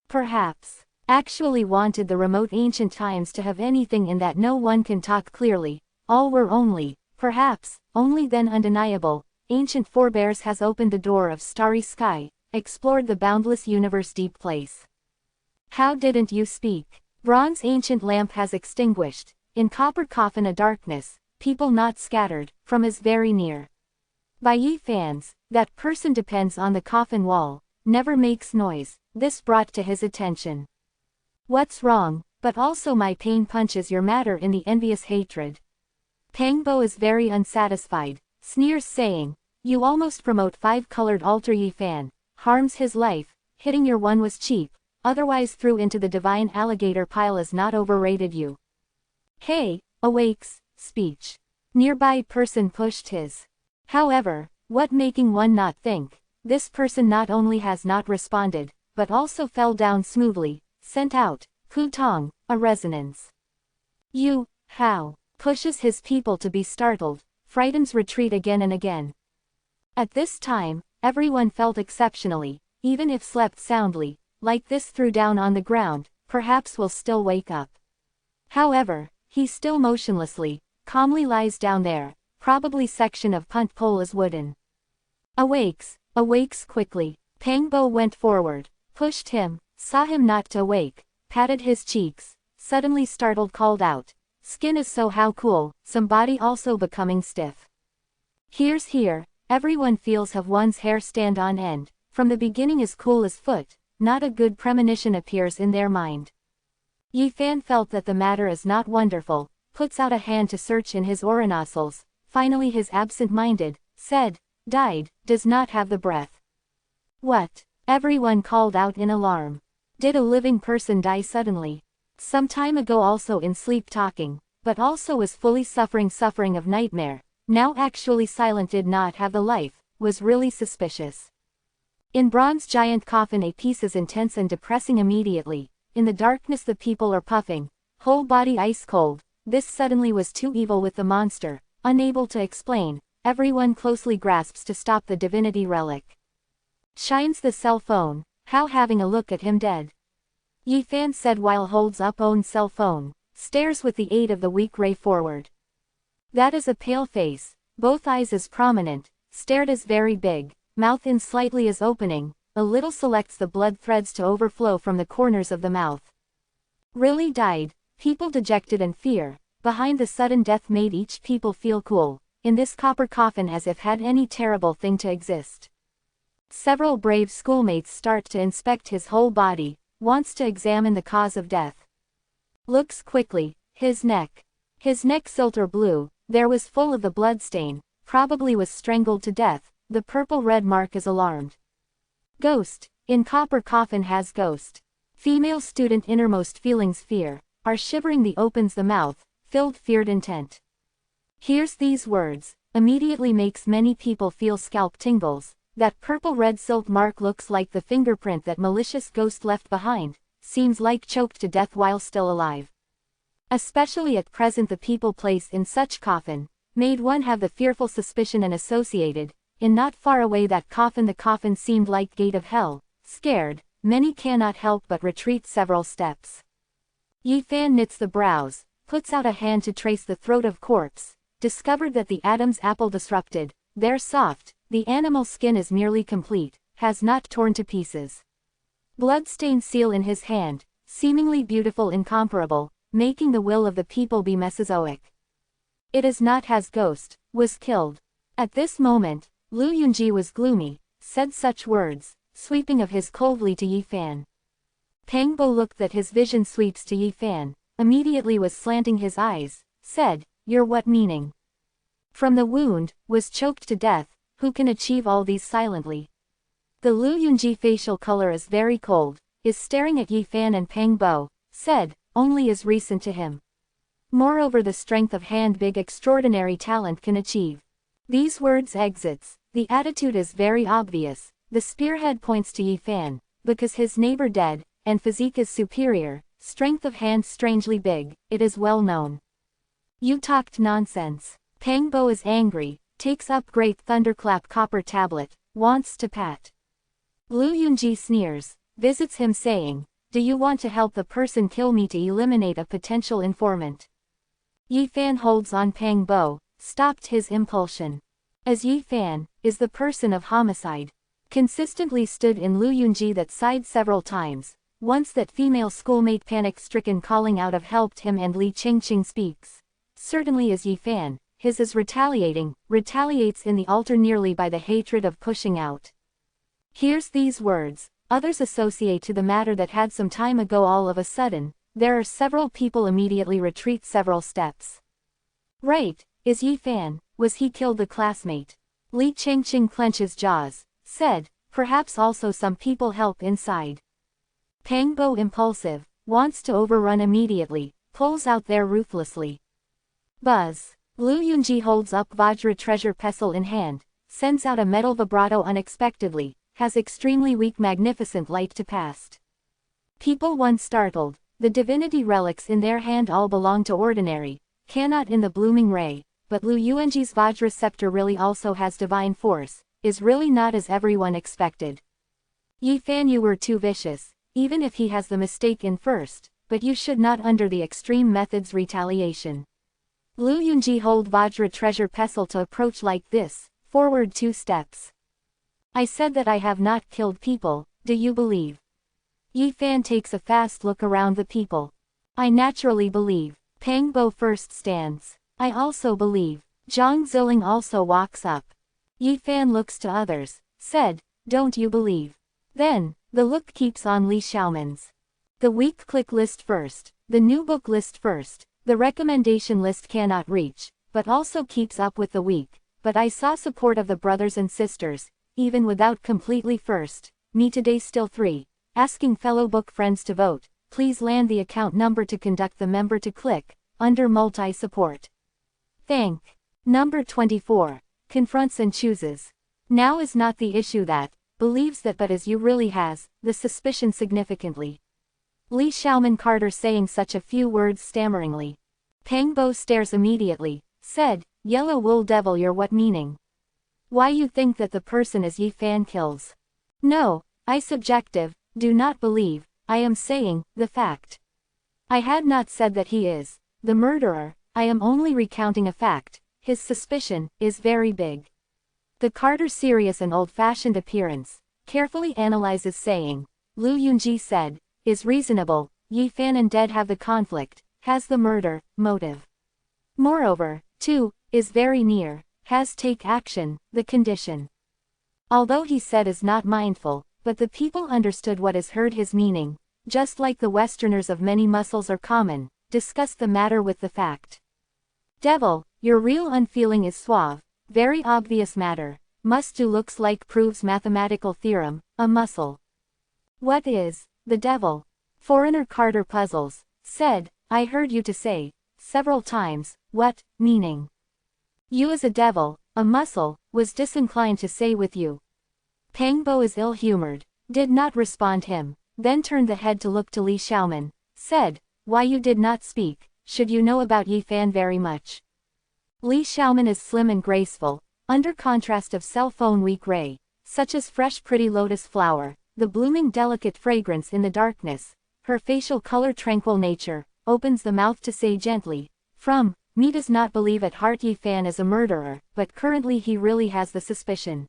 Perhaps, actually wanted the remote ancient times to have anything in that no one can talk clearly, all were only, perhaps, only then undeniable, ancient forebears has opened the door of starry sky, explored the boundless universe deep place. How didn't you speak? Bronze ancient lamp has extinguished, in copper coffin a darkness, people not scattered, from is very near. By ye fans, that person depends on the coffin wall, never makes noise, this brought to his attention. What's wrong, but also my pain punches your matter in the envious hatred. Pangbo is very unsatisfied, sneers saying, you almost promote 5-colored altar ye fan, harms his life, hitting your one was cheap, otherwise threw into the divine alligator pile is not overrated you. Hey, awakes, speech. Nearby person pushed his. However, what making one not think, this person not only has not responded, but also fell down smoothly, sent out, Putong, a resonance. You, how, pushes his people to be startled, frightens retreat again and again. At this time, everyone felt exceptionally, even if slept soundly, like this threw down on the ground, perhaps will still wake up. However, He still motionlessly, calmly lies down there, probably section of punt pole is wooden. Awakes quickly. Pangbo went forward, pushed him, saw him not to awake, patted his cheeks, suddenly startled called out. Skin is so how cool, some body also becoming stiff. Here's here, everyone feels have one's hair stand on end, from the beginning as cool as foot, not a good premonition appears in their mind. Yi Fan felt that the matter is not wonderful, puts out a hand to search in his oronasals, finally his absent-minded, said, died, does not have the breath. What? Everyone called out in alarm. Did a living person die suddenly? Some time ago also in sleep talking, but also was fully suffering of nightmare, now actually silent did not have the life, was really suspicious. In bronze giant coffin a piece is intense and depressing immediately, in the darkness the people are puffing, whole body ice cold, this suddenly was too evil with the monster, unable to explain, everyone closely grasps to stop the divinity relic. Shines the cell phone, how having a look at him dead. Yi Fan said while holds up own cell phone, stares with the aid of the weak ray forward. That is a pale face, both eyes is prominent, stared is very big, mouth in slightly is opening, a little selects the blood threads to overflow from the corners of the mouth. Really died, people dejected and fear, behind the sudden death made each people feel cool, in this copper coffin as if had any terrible thing to exist. Several brave schoolmates start to inspect his whole body, wants to examine the cause of death. Looks quickly, his neck silver blue, there was full of the blood stain, probably was strangled to death, the purple red mark is alarmed. Ghost, in copper coffin has ghost. Female student innermost feelings fear, are shivering the opens the mouth, filled feared intent. Hears these words, immediately makes many people feel scalp tingles. That purple red silk mark looks like the fingerprint that malicious ghost left behind, seems like choked to death while still alive. Especially at present the people placed in such coffin, made one have the fearful suspicion and associated, in not far away that coffin the coffin seemed like gate of hell, scared, many cannot help but retreat several steps. Yi Fan knits the brows, puts out a hand to trace the throat of corpse, discovered that the Adam's apple disrupted, they're soft. The animal skin is merely complete, has not torn to pieces. Blood-stained seal in his hand, seemingly beautiful incomparable, making the will of the people be Mesozoic. It is not has ghost, was killed. At this moment, Lu Yunji was gloomy, said such words, sweeping of his coldly to Yi Fan. Pangbo looked that his vision sweeps to Yi Fan, immediately was slanting his eyes, said, you're what meaning? From the wound, was choked to death. Who can achieve all these silently? The Lu Yunji facial color is very cold, is staring at Yi Fan and Pangbo, said, only is recent to him. Moreover the strength of hand big extraordinary talent can achieve. These words exits, the attitude is very obvious, the spearhead points to Yi Fan, because his neighbor dead, and physique is superior, strength of hand strangely big, it is well known. You talked nonsense. Pangbo is angry. Takes up great thunderclap copper tablet, wants to pat. Lu Yunji sneers, visits him saying, do you want to help the person kill me to eliminate a potential informant? Yi Fan holds on Pangbo, stopped his impulsion. As Yi Fan, is the person of homicide. Consistently stood in Lu Yunji that side several times, once that female schoolmate panic-stricken calling out of helped him and Li Qingqing speaks. Certainly is Yi Fan. His is retaliates in the altar nearly by the hatred of pushing out. Hears these words, others associate to the matter that had some time ago all of a sudden, there are several people immediately retreat several steps. Right, is Yi Fan, was he killed the classmate? Li Qingqing clenches jaws, said, perhaps also some people help inside. Pangbo impulsive, wants to overrun immediately, pulls out there ruthlessly. Buzz. Lu Yunji holds up Vajra treasure pestle in hand, sends out a metal vibrato unexpectedly, has extremely weak magnificent light to past. People once startled, the divinity relics in their hand all belong to ordinary, cannot in the blooming ray, but Lu Yunji's Vajra scepter really also has divine force, is really not as everyone expected. Yi Fan you were too vicious, even if he has the mistake in first, but you should not under the extreme methods retaliation. Lu Yunji hold Vajra treasure pestle to approach like this, forward 2 steps. I said that I have not killed people, do you believe? Yi Fan takes a fast look around the people. I naturally believe. Pang Bo first stands. I also believe. Zhang Ziling also walks up. Yi Fan looks to others, said, don't you believe? Then, the look keeps on Li Xiaoman's. The weak click list first, the new book list first, the recommendation list cannot reach, but also keeps up with the weak, but I saw support of the brothers and sisters, even without completely first, me today still 3, asking fellow book friends to vote, please land the account number to conduct the member to click, under multi-support. Thank. Number 24, confronts and chooses. Now is not the issue that, believes that but as you really has, the suspicion significantly. Li Xiaoman Carter saying such a few words stammeringly. Pang Bo stares immediately, said, yellow wool devil you're what meaning? Why you think that the person is Yi Fan kills? No, I subjective, do not believe, I am saying, the fact. I had not said that he is, the murderer, I am only recounting a fact, his suspicion, is very big. The Carter's serious and old-fashioned appearance, carefully analyzes saying, Lu Yunji said, is reasonable, Yi Fan and dead have the conflict, has the murder, motive. Moreover, too, is very near, has take action, the condition. Although he said is not mindful, but the people understood what is heard his meaning, just like the Westerners of many muscles are common, discussed the matter with the fact. Devil, your real unfeeling is suave, very obvious matter, must do looks like proves mathematical theorem, a muscle. What is, the devil? Foreigner Carter puzzles, said, I heard you to say, several times, what, meaning? You as a devil, a muscle, was disinclined to say with you. Pang Bo is ill-humored, did not respond him, then turned the head to look to Li Xiaoman, said, why you did not speak, should you know about Yi Fan very much? Li Xiaoman is slim and graceful, under contrast of cell phone weak ray, such as fresh pretty lotus flower, the blooming delicate fragrance in the darkness, her facial color tranquil nature, opens the mouth to say gently, from, me does not believe at heart Yi Fan is a murderer, but currently he really has the suspicion.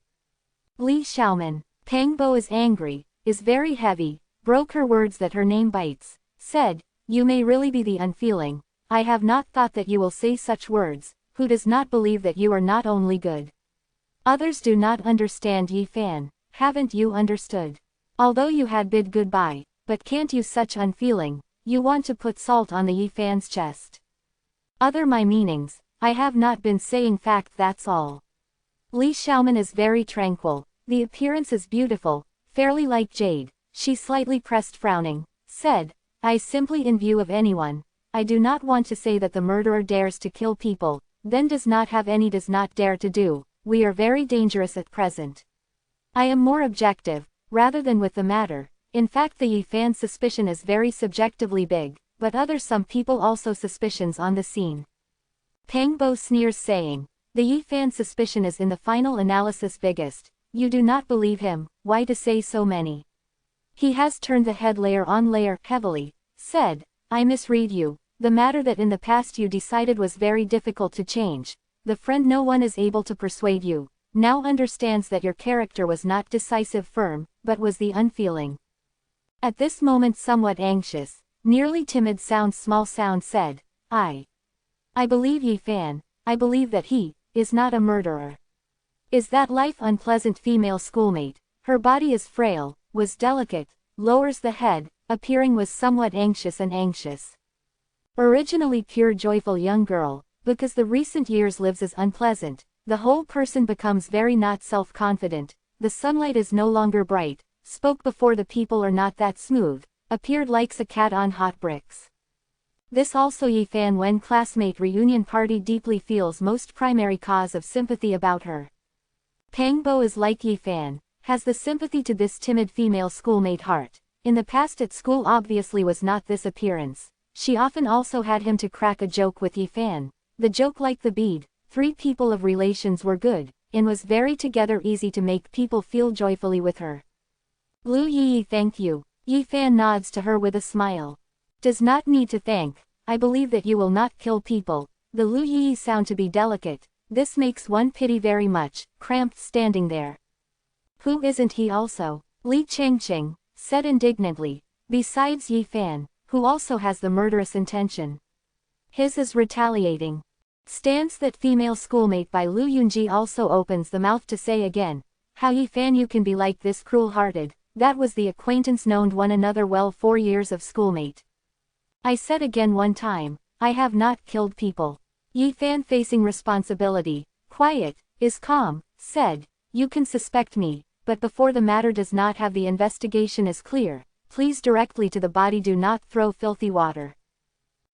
Li Xiaoman, Pang Bo is angry, is very heavy, broke her words that her name bites, said, you may really be the unfeeling, I have not thought that you will say such words, who does not believe that you are not only good. Others do not understand Yi Fan, haven't you understood? Although you had bid goodbye, but can't you such unfeeling, you want to put salt on the Yi Fan's chest. Other my meanings, I have not been saying fact that's all. Li Xiaoman is very tranquil, the appearance is beautiful, fairly like jade, she slightly pressed frowning, said, I simply in view of anyone, I do not want to say that the murderer dares to kill people, then does not have any does not dare to do, we are very dangerous at present. I am more objective, rather than with the matter, in fact the Yi Fan suspicion is very subjectively big, but others some people also suspicions on the scene. Pang Bo sneers saying, the Yi Fan suspicion is in the final analysis biggest, you do not believe him, why to say so many? He has turned the head layer on layer, heavily, said, I misread you, the matter that in the past you decided was very difficult to change, the friend no one is able to persuade you, now understands that your character was not decisive firm, but was the unfeeling. At this moment somewhat anxious, nearly timid small sound said, I believe Yi Fan, I believe that he, is not a murderer. Is that life unpleasant female schoolmate, her body is frail, was delicate, lowers the head, appearing was somewhat anxious and anxious. Originally pure joyful young girl, because the recent years lives as unpleasant, the whole person becomes very not self-confident, the sunlight is no longer bright, spoke before the people are not that smooth, appeared likes a cat on hot bricks. This also Yi Fan when classmate reunion party deeply feels most primary cause of sympathy about her. Pang Bo is like Yi Fan, has the sympathy to this timid female schoolmate heart, in the past at school obviously was not this appearance, she often also had him to crack a joke with Yi Fan, the joke like the bead, 3 people of relations were good, and was very together easy to make people feel joyfully with her. Lu Yi thank you, Yi Fan nods to her with a smile. Does not need to thank. I believe that you will not kill people. The Lu Yi sound to be delicate. This makes one pity very much, cramped standing there. Who isn't he also? Li Changqing said indignantly. Besides Yi Fan, who also has the murderous intention. His is retaliating. Stance that female schoolmate by Lu Yunji also opens the mouth to say again. How Yi Fan you can be like this cruel-hearted. That was the acquaintance known one another well 4 years of schoolmate. I said again one time, I have not killed people. Yi Fan facing responsibility, quiet, is calm, said, you can suspect me, but before the matter does not have the investigation is clear, please directly to the body do not throw filthy water.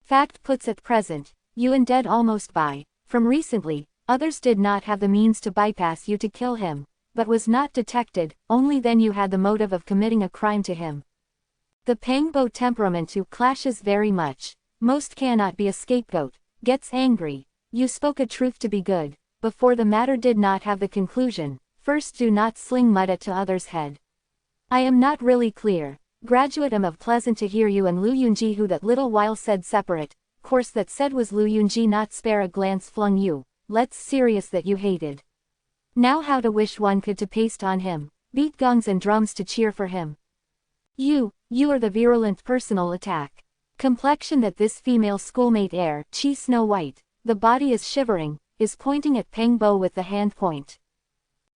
Fact puts at present, you and dead almost by, from recently, others did not have the means to bypass you to kill him, but was not detected, only then you had the motive of committing a crime to him. The Pangbo temperament too clashes very much, most cannot be a scapegoat, gets angry, you spoke a truth to be good, before the matter did not have the conclusion, first do not sling mud at to others' head. I am not really clear, graduate am of pleasant to hear you and Lu Yunji who that little while said separate, course that said was Lu Yunji not spare a glance flung you, let's serious that you hated. Now how to wish one could to paste on him, beat gongs and drums to cheer for him. You are the virulent personal attack. Complexion that this female schoolmate air, chi snow white, the body is shivering, is pointing at Pangbo with the hand point.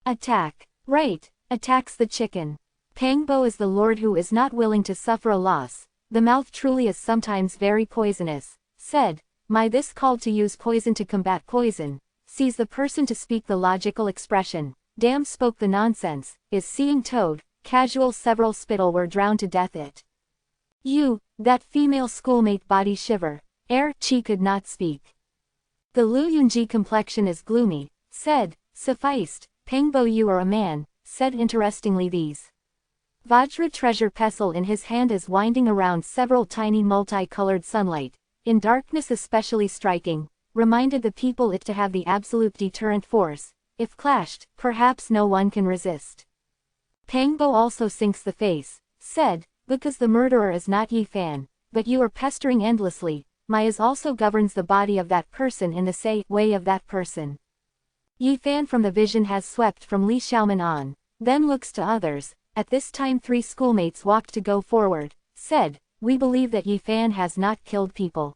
Attack, right, attacks the chicken. Pangbo is the lord who is not willing to suffer a loss, the mouth truly is sometimes very poisonous, said, my this called to use poison to combat poison, sees the person to speak the logical expression, damn spoke the nonsense, is seeing toad, casual several spittle were drowned to death it. You, that female schoolmate body shiver, ere chi could not speak. The Lu Yunji complexion is gloomy, said, sufficed, Pangbo you are a man, said interestingly these. Vajra treasure pestle in his hand is winding around several tiny multicolored sunlight, in darkness especially striking, reminded the people it to have the absolute deterrent force, if clashed, perhaps no one can resist. Pangbo also sinks the face, said, because the murderer is not Yi Fan, but you are pestering endlessly, my is also governs the body of that person in the say way of that person. Yi Fan from the vision has swept from Li Xiaoman on, then looks to others, at this time 3 schoolmates walked to go forward, said, we believe that Yi Fan has not killed people.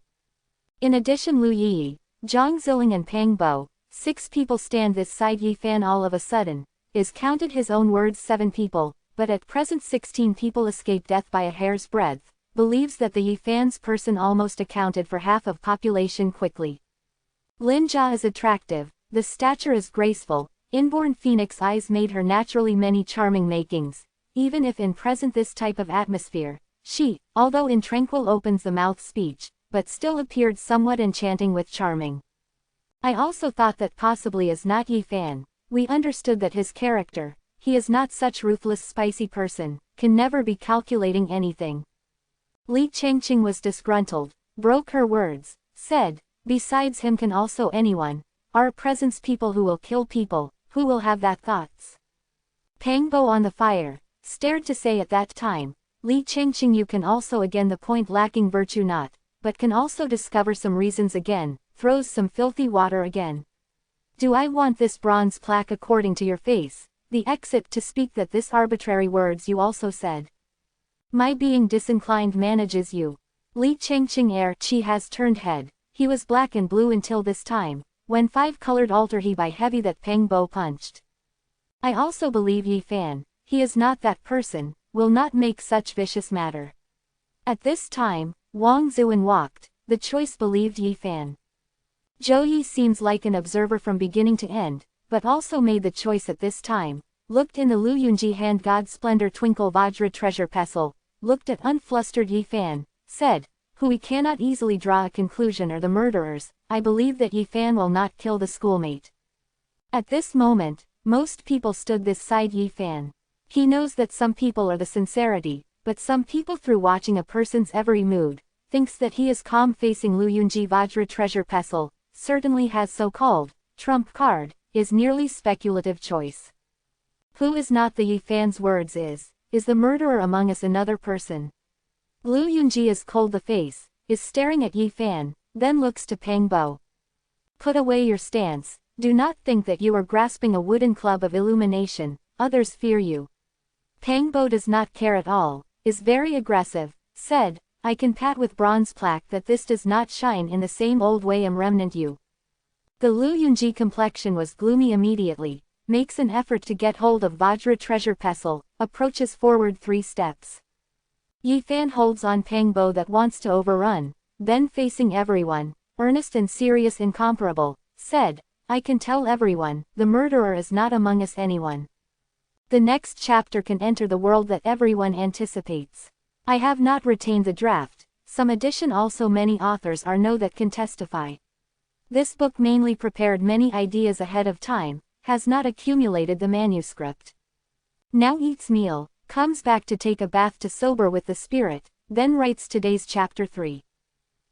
In addition Lu Yi, Zhang Ziling and Pangbo, 6 people stand this side Yi Fan all of a sudden, is counted his own words 7 people, but at present 16 people escape death by a hair's breadth, believes that the Yi Fan's person almost accounted for half of population quickly. Lin Jia is attractive, the stature is graceful, inborn phoenix eyes made her naturally many charming makings, even if in present this type of atmosphere, she, although in tranquil opens the mouth speech, but still appeared somewhat enchanting with charming. I also thought that possibly is not Yi Fan, we understood that his character, he is not such ruthless spicy person, can never be calculating anything. Li Changqing was disgruntled, broke her words, said, besides him can also anyone, our presence people who will kill people, who will have that thoughts. Pangbo on the fire, stared to say at that time, Li Changqing you can also again the point lacking virtue not, but can also discover some reasons again, throws some filthy water again. Do I want this bronze plaque according to your face, the exit to speak that this arbitrary words you also said? My being disinclined manages you. Li Changqing air chi has turned head, he was black and blue until this time, when 5-colored alter he by heavy that Pangbo punched. I also believe Yi Fan, he is not that person, will not make such vicious matter. At this time, Wang Zuan walked, the choice believed Yi Fan. Zhou Yi seems like an observer from beginning to end, but also made the choice at this time, looked in the Lu Yunji hand God's splendor twinkle Vajra treasure pestle, looked at unflustered Yi Fan, said, who we cannot easily draw a conclusion are the murderers, I believe that Yi Fan will not kill the schoolmate. At this moment, most people stood this side Yi Fan. He knows that some people are the sincerity, but some people through watching a person's every mood, thinks that he is calm facing Lu Yunji Vajra treasure pestle, certainly has so-called, trump card, is nearly speculative choice. Who is not the Yi Fan's words is the murderer among us another person? Lu Yunji is cold the face, is staring at Yi Fan, then looks to Pang Bo. Put away your stance, do not think that you are grasping a wooden club of illumination, others fear you. Pang Bo does not care at all, is very aggressive, said, I can pat with bronze plaque that this does not shine in the same old way remnant you. The Lu Yunji complexion was gloomy immediately, makes an effort to get hold of Vajra treasure pestle, approaches forward 3 steps. Yi Fan holds on Pang Bo that wants to overrun, then facing everyone, earnest and serious incomparable, said, I can tell everyone, the murderer is not among us anyone. The next chapter can enter the world that everyone anticipates. I have not retained the draft, some addition also many authors are know that can testify. This book mainly prepared many ideas ahead of time, has not accumulated the manuscript. Now eats meal, comes back to take a bath to sober with the spirit, then writes today's chapter 3.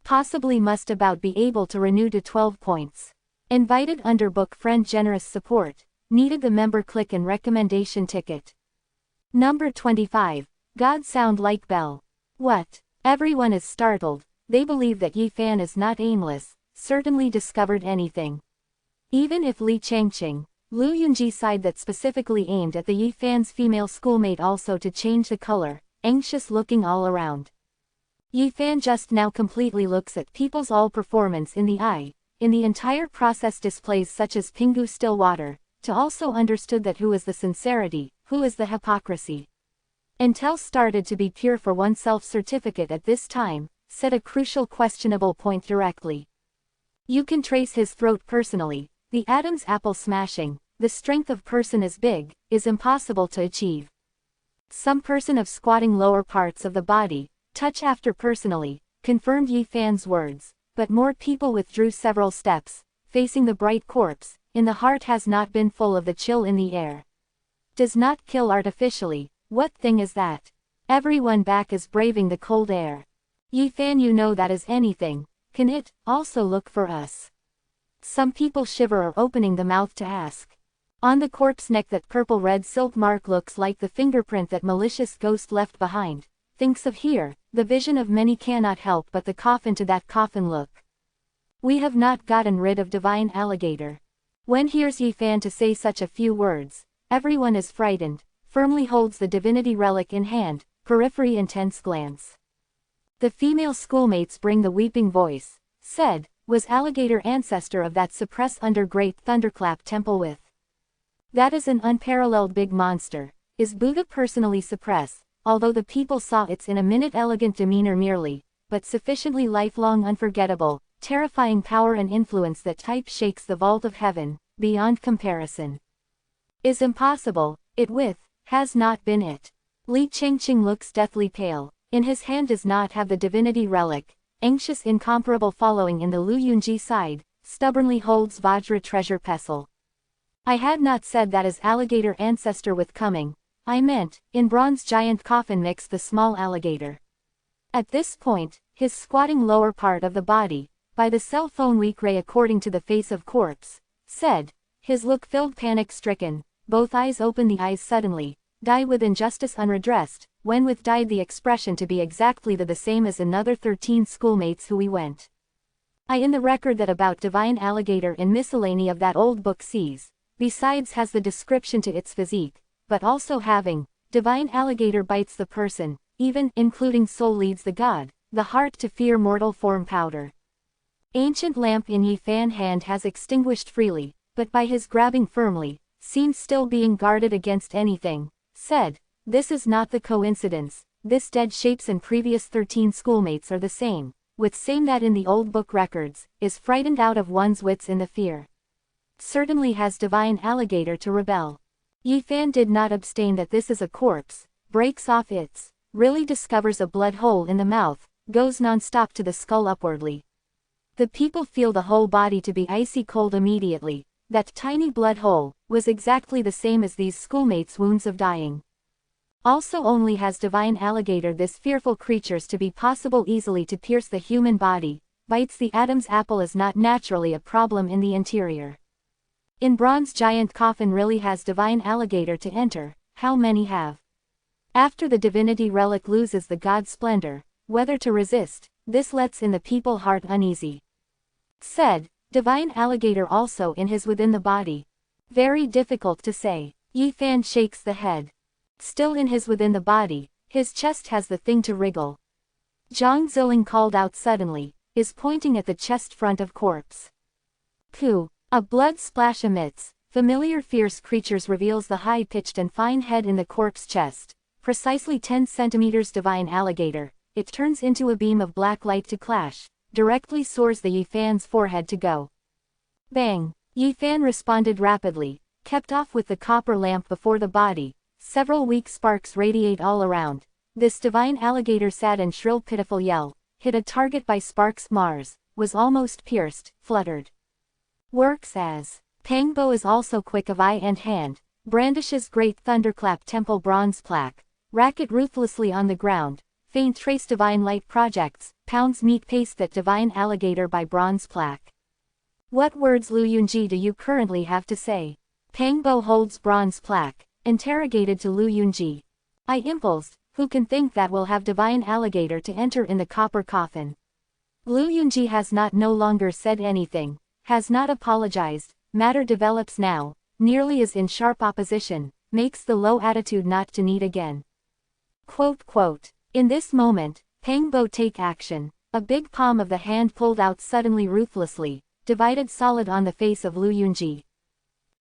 Possibly must about be able to renew to 12 points. Invited under book friend generous support, needed the member click and recommendation ticket. Number 25, God sound like bell. What? Everyone is startled, they believe that Yi Fan is not aimless, certainly discovered anything. Even if Li Changqing, Lu Yunji side that specifically aimed at the Yi Fan's female schoolmate also to change the color, anxious looking all around. Yi Fan just now completely looks at people's all performance in the eye, in the entire process displays such as Pingu still water, to also understood that who is the sincerity, who is the hypocrisy. Until started to be pure for oneself certificate at this time, said a crucial questionable point directly. You can trace his throat personally, the Adam's apple smashing, the strength of person is big, is impossible to achieve. Some person of squatting lower parts of the body, touch after personally, confirmed Yi Fan's words, but more people withdrew several steps, facing the bright corpse, in the heart has not been full of the chill in the air. Does not kill artificially, what thing is that? Everyone back is braving the cold air. Yi Fan you know that is anything, can it, also look for us? Some people shiver or opening the mouth to ask. On the corpse neck that purple-red silk mark looks like the fingerprint that malicious ghost left behind, thinks of here, the vision of many cannot help but the coffin to that coffin look. We have not gotten rid of divine alligator. When hears Yi Fan to say such a few words, everyone is frightened, firmly holds the divinity relic in hand, periphery intense glance. The female schoolmates bring the weeping voice, said, was alligator ancestor of that suppress under great thunderclap temple with. That is an unparalleled big monster, is Buddha personally suppress, although the people saw its in a minute elegant demeanor merely, but sufficiently lifelong unforgettable, terrifying power and influence that type shakes the vault of heaven, beyond comparison. Is impossible, it with, has not been it. Li Changqing looks deathly pale, in his hand does not have the divinity relic, anxious incomparable following in the Lu Yunji side, stubbornly holds Vajra treasure pestle. I had not said that as alligator ancestor with coming, I meant, in bronze giant coffin mixed the small alligator. At this point, his squatting lower part of the body, by the cell phone weak ray according to the face of corpse, said, his look filled panic-stricken, both eyes open the eyes suddenly, die with injustice unredressed, when with died the expression to be exactly the same as another 13 schoolmates who we went. I in the record that about divine alligator in miscellany of that old book sees, besides has the description to its physique, but also having, divine alligator bites the person, even, including soul leads the god, the heart to fear mortal form powder. Ancient lamp in Yi Fan hand has extinguished freely, but by his grabbing firmly, seems still being guarded against anything, said, this is not the coincidence, this dead shapes and previous 13 schoolmates are the same, with same that in the old book records, is frightened out of one's wits in the fear. Certainly has divine alligator to rebel. Yi Fan did not abstain that this is a corpse, breaks off its, really discovers a blood hole in the mouth, goes non-stop to the skull upwardly. The people feel the whole body to be icy cold immediately, that tiny blood hole, was exactly the same as these schoolmates' wounds of dying. Also only has divine alligator this fearful creatures to be possible easily to pierce the human body, bites the Adam's apple is not naturally a problem in the interior. In bronze giant coffin really has divine alligator to enter, how many have? After the divinity relic loses the god splendor, whether to resist. This lets in the people heart uneasy. Said, divine alligator also in his within the body. Very difficult to say. Yi Fan shakes the head. Still in his within the body, his chest has the thing to wriggle. Zhang Ziling called out suddenly, is pointing at the chest front of corpse. Pooh! A blood splash emits, familiar fierce creatures reveals the high-pitched and fine head in the corpse chest, precisely 10 centimeters divine alligator, it turns into a beam of black light to clash, directly soars the Yi Fan's forehead to go. Bang! Yi Fan responded rapidly, kept off with the copper lamp before the body, several weak sparks radiate all around. This divine alligator sad and shrill pitiful yell, hit a target by sparks Mars, was almost pierced, fluttered. Works as. Pangbo is also quick of eye and hand, brandishes great thunderclap temple bronze plaque, racket ruthlessly on the ground, faint trace divine light projects, pounds meat paste that divine alligator by bronze plaque. What words Lu Yunji do you currently have to say? Pangbo holds bronze plaque, interrogated to Lu Yunji. I impulsed, who can think that will have divine alligator to enter in the copper coffin? Lu Yunji has not no longer said anything, has not apologized, matter develops now, nearly is in sharp opposition, makes the low attitude not to need again. Quote. In this moment, Pangbo take action, a big palm of the hand pulled out suddenly ruthlessly, divided solid on the face of Lu Yunji.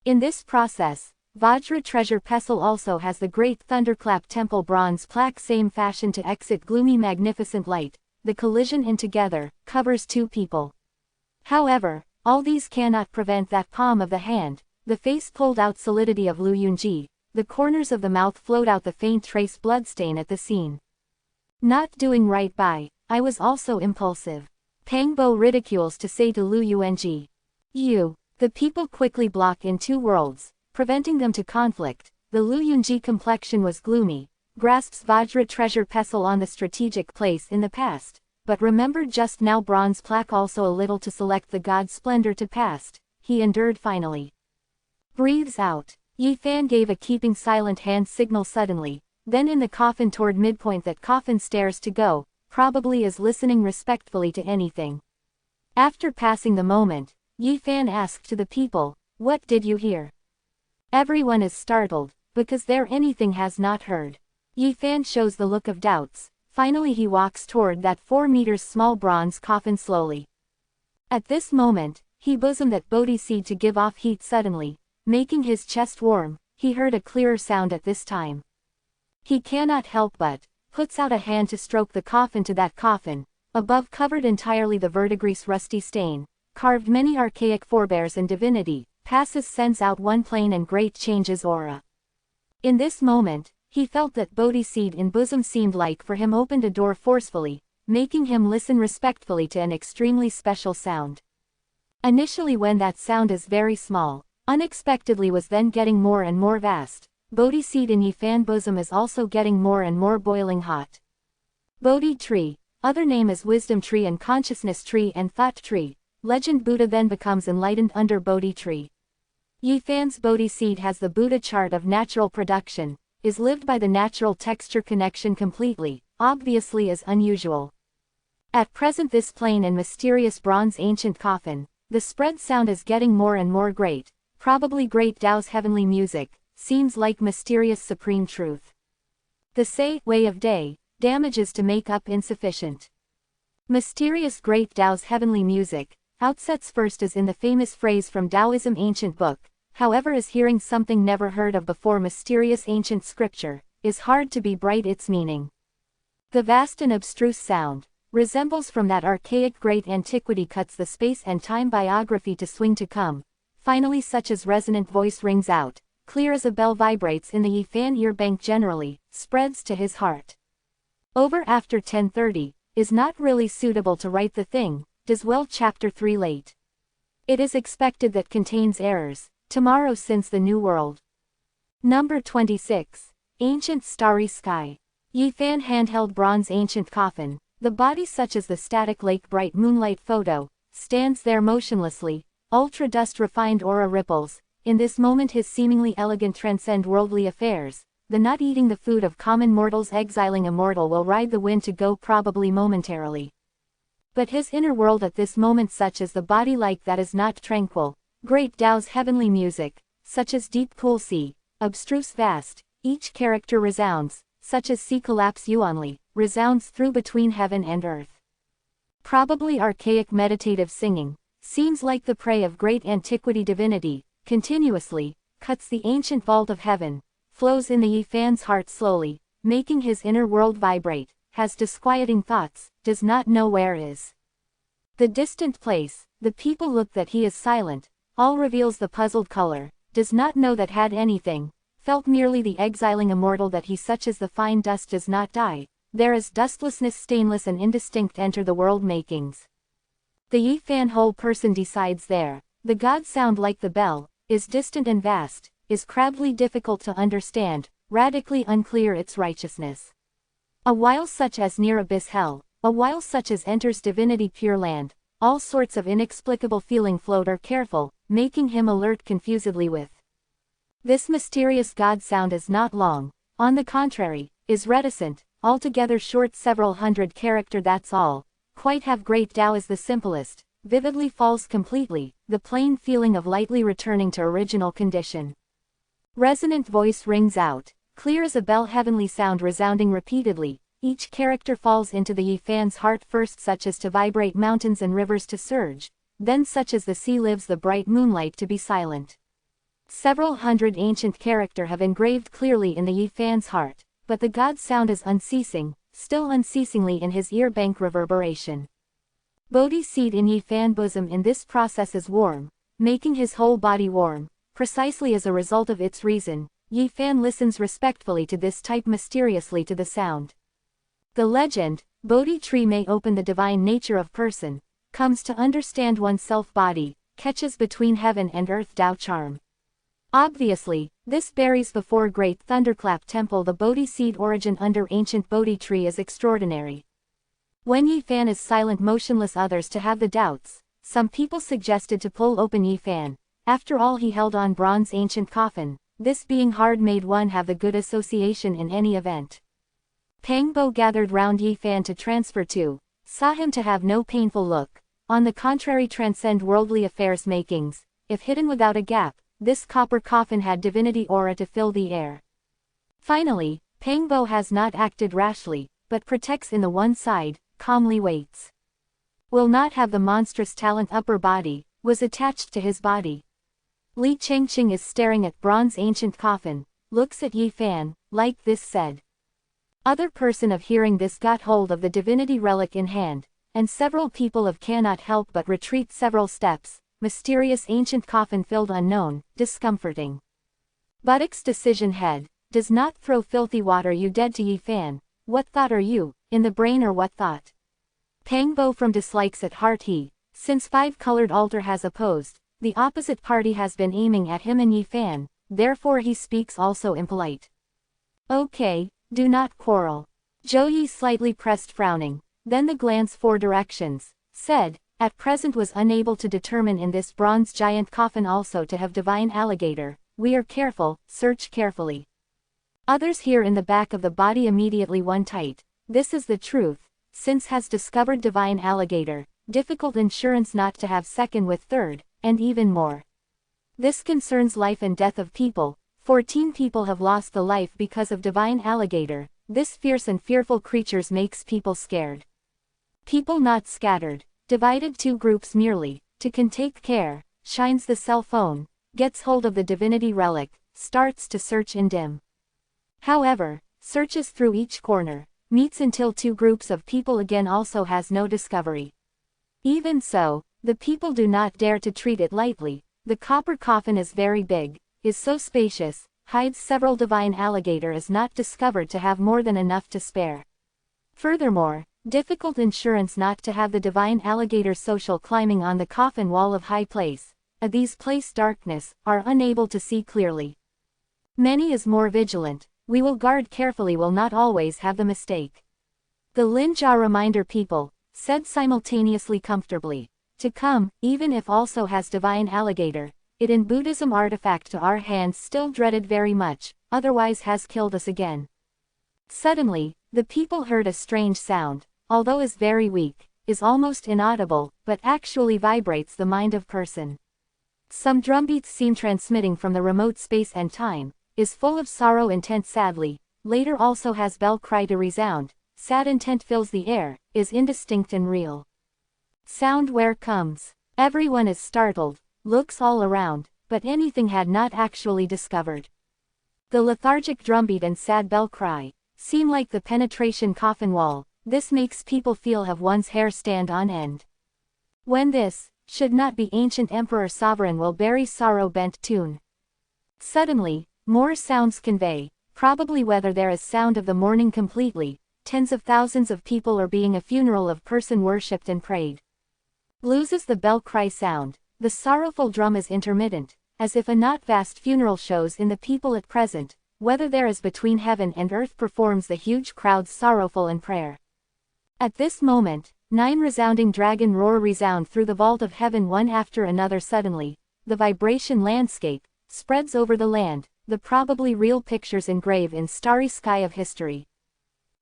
In this process, Vajra treasure pestle also has the great thunderclap temple bronze plaque same fashion to exit gloomy magnificent light, the collision in together, covers two people. However, all these cannot prevent that palm of the hand, the face pulled out solidity of Lu Yunji, the corners of the mouth flowed out the faint trace bloodstain at the scene. Not doing right by, I was also impulsive. Pangbo ridicules to say to Lu Yunji. The people quickly block in two worlds, preventing them to conflict. The Lu Yunji complexion was gloomy, grasps Vajra treasure pestle on the strategic place in the past, but remembered just now bronze plaque also a little to select the god's splendor to past, he endured finally. Breathes out. Yi Fan gave a keeping silent hand signal suddenly, then in the coffin toward midpoint that coffin stairs to go, probably is listening respectfully to anything. After passing the moment, Yi Fan asked to the people, what did you hear? Everyone is startled, because there anything has not heard. Yi Fan shows the look of doubts, finally he walks toward that 4 meters small bronze coffin slowly. At this moment, he bosomed that Bodhi seed to give off heat suddenly, making his chest warm, he heard a clearer sound at this time. He cannot help but, puts out a hand to stroke the coffin to that coffin, above covered entirely the verdigris rusty stain, carved many archaic forebears and divinity, passes sends out one plain and great changes aura. In this moment, he felt that Bodhi seed in bosom seemed like for him opened a door forcefully, making him listen respectfully to an extremely special sound. Initially when that sound is very small, unexpectedly was then getting more and more vast. Bodhi seed in Yi Fan bosom is also getting more and more boiling hot. Bodhi tree, other name is wisdom tree and consciousness tree and thought tree, legend Buddha then becomes enlightened under Bodhi tree. Yi Fan's Bodhi seed has the Buddha chart of natural production, is lived by the natural texture connection completely, obviously is unusual. At present this plain and mysterious bronze ancient coffin, the spread sound is getting more and more great, probably great Tao's heavenly music, seems like mysterious supreme truth. The say, way of day, damages to make up insufficient. Mysterious great Tao's heavenly music, outsets first as in the famous phrase from Taoism ancient book, however as hearing something never heard of before mysterious ancient scripture, is hard to be bright its meaning. The vast and abstruse sound, resembles from that archaic great antiquity cuts the space and time biography to swing to come, finally such as resonant voice rings out, clear as a bell vibrates in the Yi Fan ear bank generally, spreads to his heart. Over after 10:30, is not really suitable to write the thing, does well chapter 3 late. It is expected that contains errors, tomorrow since the new world. Number 26. Ancient starry sky. Yi Fan handheld bronze ancient coffin, the body such as the static lake bright moonlight photo, stands there motionlessly, ultra dust refined aura ripples. In this moment his seemingly elegant transcend worldly affairs, the not eating the food of common mortals exiling a mortal will ride the wind to go probably momentarily. But his inner world at this moment such as the body like that is not tranquil, great Tao's heavenly music, such as deep cool sea, abstruse vast, each character resounds, such as sea collapse yuanli, resounds through between heaven and earth. Probably archaic meditative singing, seems like the prey of great antiquity divinity, continuously, cuts the ancient vault of heaven, flows in the Yifan's heart slowly, making his inner world vibrate, has disquieting thoughts, does not know where is the distant place, the people look that he is silent, all reveals the puzzled color, does not know that had anything, felt merely the exiling immortal that he such as the fine dust does not die, there is dustlessness stainless and indistinct enter the world makings. The Yifan whole person decides there, the God sound like the bell, is distant and vast, is crabbedly difficult to understand, radically unclear its righteousness. A while such as near abyss hell, a while such as enters divinity pure land, all sorts of inexplicable feeling float are careful, making him alert confusedly with. This mysterious God sound is not long, on the contrary, is reticent, altogether short several hundred character that's all, quite have great Tao is the simplest, vividly falls completely, the plain feeling of lightly returning to original condition. Resonant voice rings out, clear as a bell heavenly sound resounding repeatedly, each character falls into the Yifan's heart first such as to vibrate mountains and rivers to surge, then such as the sea lives the bright moonlight to be silent. Several hundred ancient character have engraved clearly in the Yifan's heart, but the God sound is unceasing, still unceasingly in his ear bank reverberation. Bodhi seed in Yifan bosom in this process is warm, making his whole body warm, precisely as a result of its reason, Yifan listens respectfully to this type mysteriously to the sound. The legend, Bodhi tree may open the divine nature of person, comes to understand oneself body, catches between heaven and earth Tao charm. Obviously, this buries before great thunderclap temple the Bodhi seed origin under ancient Bodhi tree is extraordinary. When Yifan is silent motionless others to have the doubts, some people suggested to pull open Yifan, after all he held on bronze ancient coffin, this being hard made one have the good association in any event. Pangbo gathered round Yifan to transfer to, saw him to have no painful look, on the contrary transcend worldly affairs makings, if hidden without a gap, this copper coffin had divinity aura to fill the air. Finally, Pangbo has not acted rashly, but protects in the one side, calmly waits. Will not have the monstrous talent upper body, was attached to his body. Li Chengqing is staring at bronze ancient coffin, looks at Yifan, like this said. Other person of hearing this got hold of the divinity relic in hand, and several people of cannot help but retreat several steps, mysterious ancient coffin filled unknown, discomforting. Buttocks decision head, does not throw filthy water you dead to Yifan, what thought are you, in the brain or what thought? Pangbo from dislikes at heart he, since five-colored altar has opposed, the opposite party has been aiming at him and Yifan, therefore he speaks also impolite. Okay. Do not quarrel. Zhou Yi slightly pressed frowning, then the glance four directions, said, at present was unable to determine in this bronze giant coffin also to have divine alligator, we are careful, search carefully. Others here in the back of the body immediately one tight, this is the truth, since has discovered divine alligator, difficult insurance not to have second with third, and even more. This concerns life and death of people. 14 people have lost the life because of divine alligator, this fierce and fearful creatures makes people scared. People not scattered, divided two groups merely, to can take care, shines the cell phone, gets hold of the divinity relic, starts to search in dim. However, searches through each corner, meets until two groups of people again also has no discovery. Even so, the people do not dare to treat it lightly, the copper coffin is very big, is so spacious, hides several divine alligator is not discovered to have more than enough to spare. Furthermore, difficult insurance not to have the divine alligator social climbing on the coffin wall of high place, these place darkness, are unable to see clearly. Many is more vigilant, we will guard carefully will not always have the mistake. The Linjia reminder people, said simultaneously comfortably, to come, even if also has divine alligator, it in Buddhism artifact to our hands still dreaded very much, otherwise has killed us again. Suddenly, the people heard a strange sound, although is very weak, is almost inaudible, but actually vibrates the mind of person. Some drumbeats seem transmitting from the remote space and time, is full of sorrow intent sadly, later also has bell cry to resound, sad intent fills the air, is indistinct and real. Sound where comes. Everyone is startled, looks all around, but anything had not actually discovered. The lethargic drumbeat and sad bell cry seem like the penetration coffin wall, this makes people feel have one's hair stand on end. When this should not be ancient emperor sovereign will bury sorrow bent tune. Suddenly, more sounds convey, probably whether there is sound of the morning completely, tens of thousands of people are being a funeral of person worshipped and prayed. Loses the bell cry sound, the sorrowful drum is intermittent, as if a not vast funeral shows in the people at present, whether there is between heaven and earth performs the huge crowds sorrowful in prayer. At this moment, 9 resounding dragon roar resound through the vault of heaven one after another suddenly, the vibration landscape spreads over the land, the probably real pictures engrave in starry sky of history.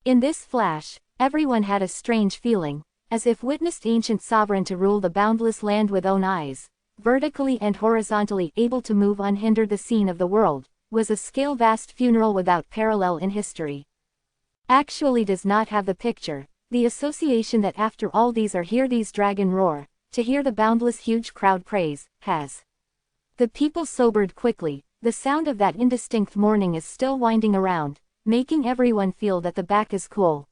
In this flash, everyone had a strange feeling, as if witnessed ancient sovereign to rule the boundless land with own eyes, vertically and horizontally able to move unhindered the scene of the world, was a scale vast funeral without parallel in history. Actually does not have the picture, the association that after all these are hear these dragon roar, to hear the boundless huge crowd praise, has. The people sobered quickly, the sound of that indistinct mourning is still winding around, making everyone feel that the back is cool.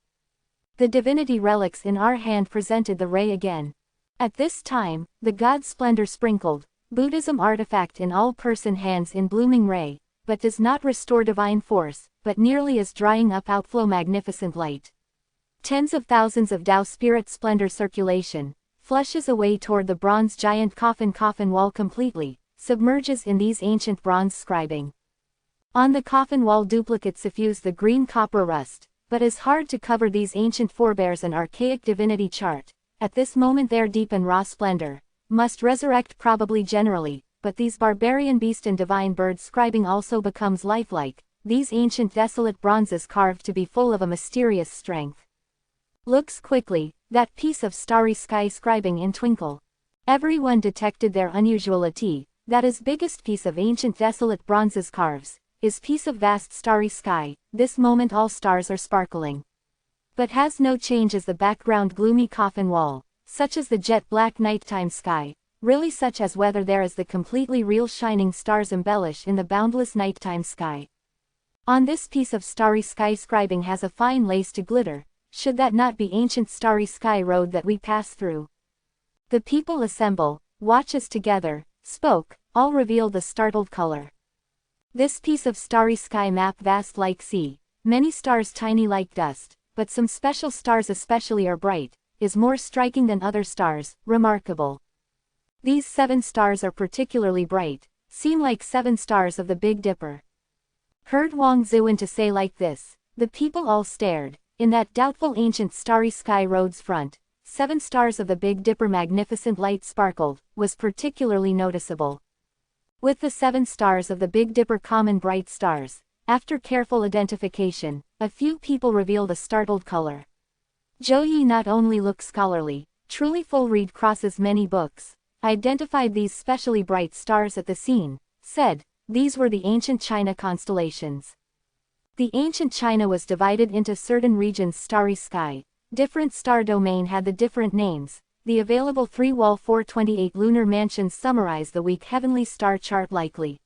The divinity relics in our hand presented the ray again. At this time, the God splendor sprinkled, Buddhism artifact in all person hands in blooming ray, but does not restore divine force, but nearly is drying up outflow magnificent light. Tens of thousands of Tao spirit splendor circulation, flushes away toward the bronze giant coffin wall completely, submerges in these ancient bronze scribing. On the coffin wall duplicates suffuse the green copper rust, but is hard to cover these ancient forebears an archaic divinity chart, at this moment their deep and raw splendor, must resurrect probably generally, but these barbarian beast and divine bird scribing also becomes lifelike, these ancient desolate bronzes carved to be full of a mysterious strength. Looks quickly, that piece of starry sky scribing in twinkle. Everyone detected their unusuality, that is biggest piece of ancient desolate bronzes carves, is piece of vast starry sky, this moment all stars are sparkling. But has no change as the background gloomy coffin wall, such as the jet black nighttime sky, really such as whether there is the completely real shining stars embellish in the boundless nighttime sky. On this piece of starry sky scribing has a fine lace to glitter, should that not be ancient starry sky road that we pass through? The people assemble, watch us together, spoke, all reveal the startled color. This piece of starry sky map vast like sea, many stars tiny like dust, but some special stars especially are bright, is more striking than other stars, remarkable. These 7 stars are particularly bright, seem like 7 stars of the Big Dipper. Heard Wang Zuan to say like this, the people all stared, in that doubtful ancient starry sky road's front, 7 stars of the Big Dipper magnificent light sparkled, was particularly noticeable. With the 7 stars of the Big Dipper common bright stars, after careful identification, a few people reveal the startled color. Zhou Yi not only looked scholarly, truly full read crosses many books, identified these specially bright stars at the scene, said, these were the ancient China constellations. The ancient China was divided into certain regions starry sky, different star domain had the different names, the available 3-wall 428 lunar mansions summarize the weak heavenly star chart likely.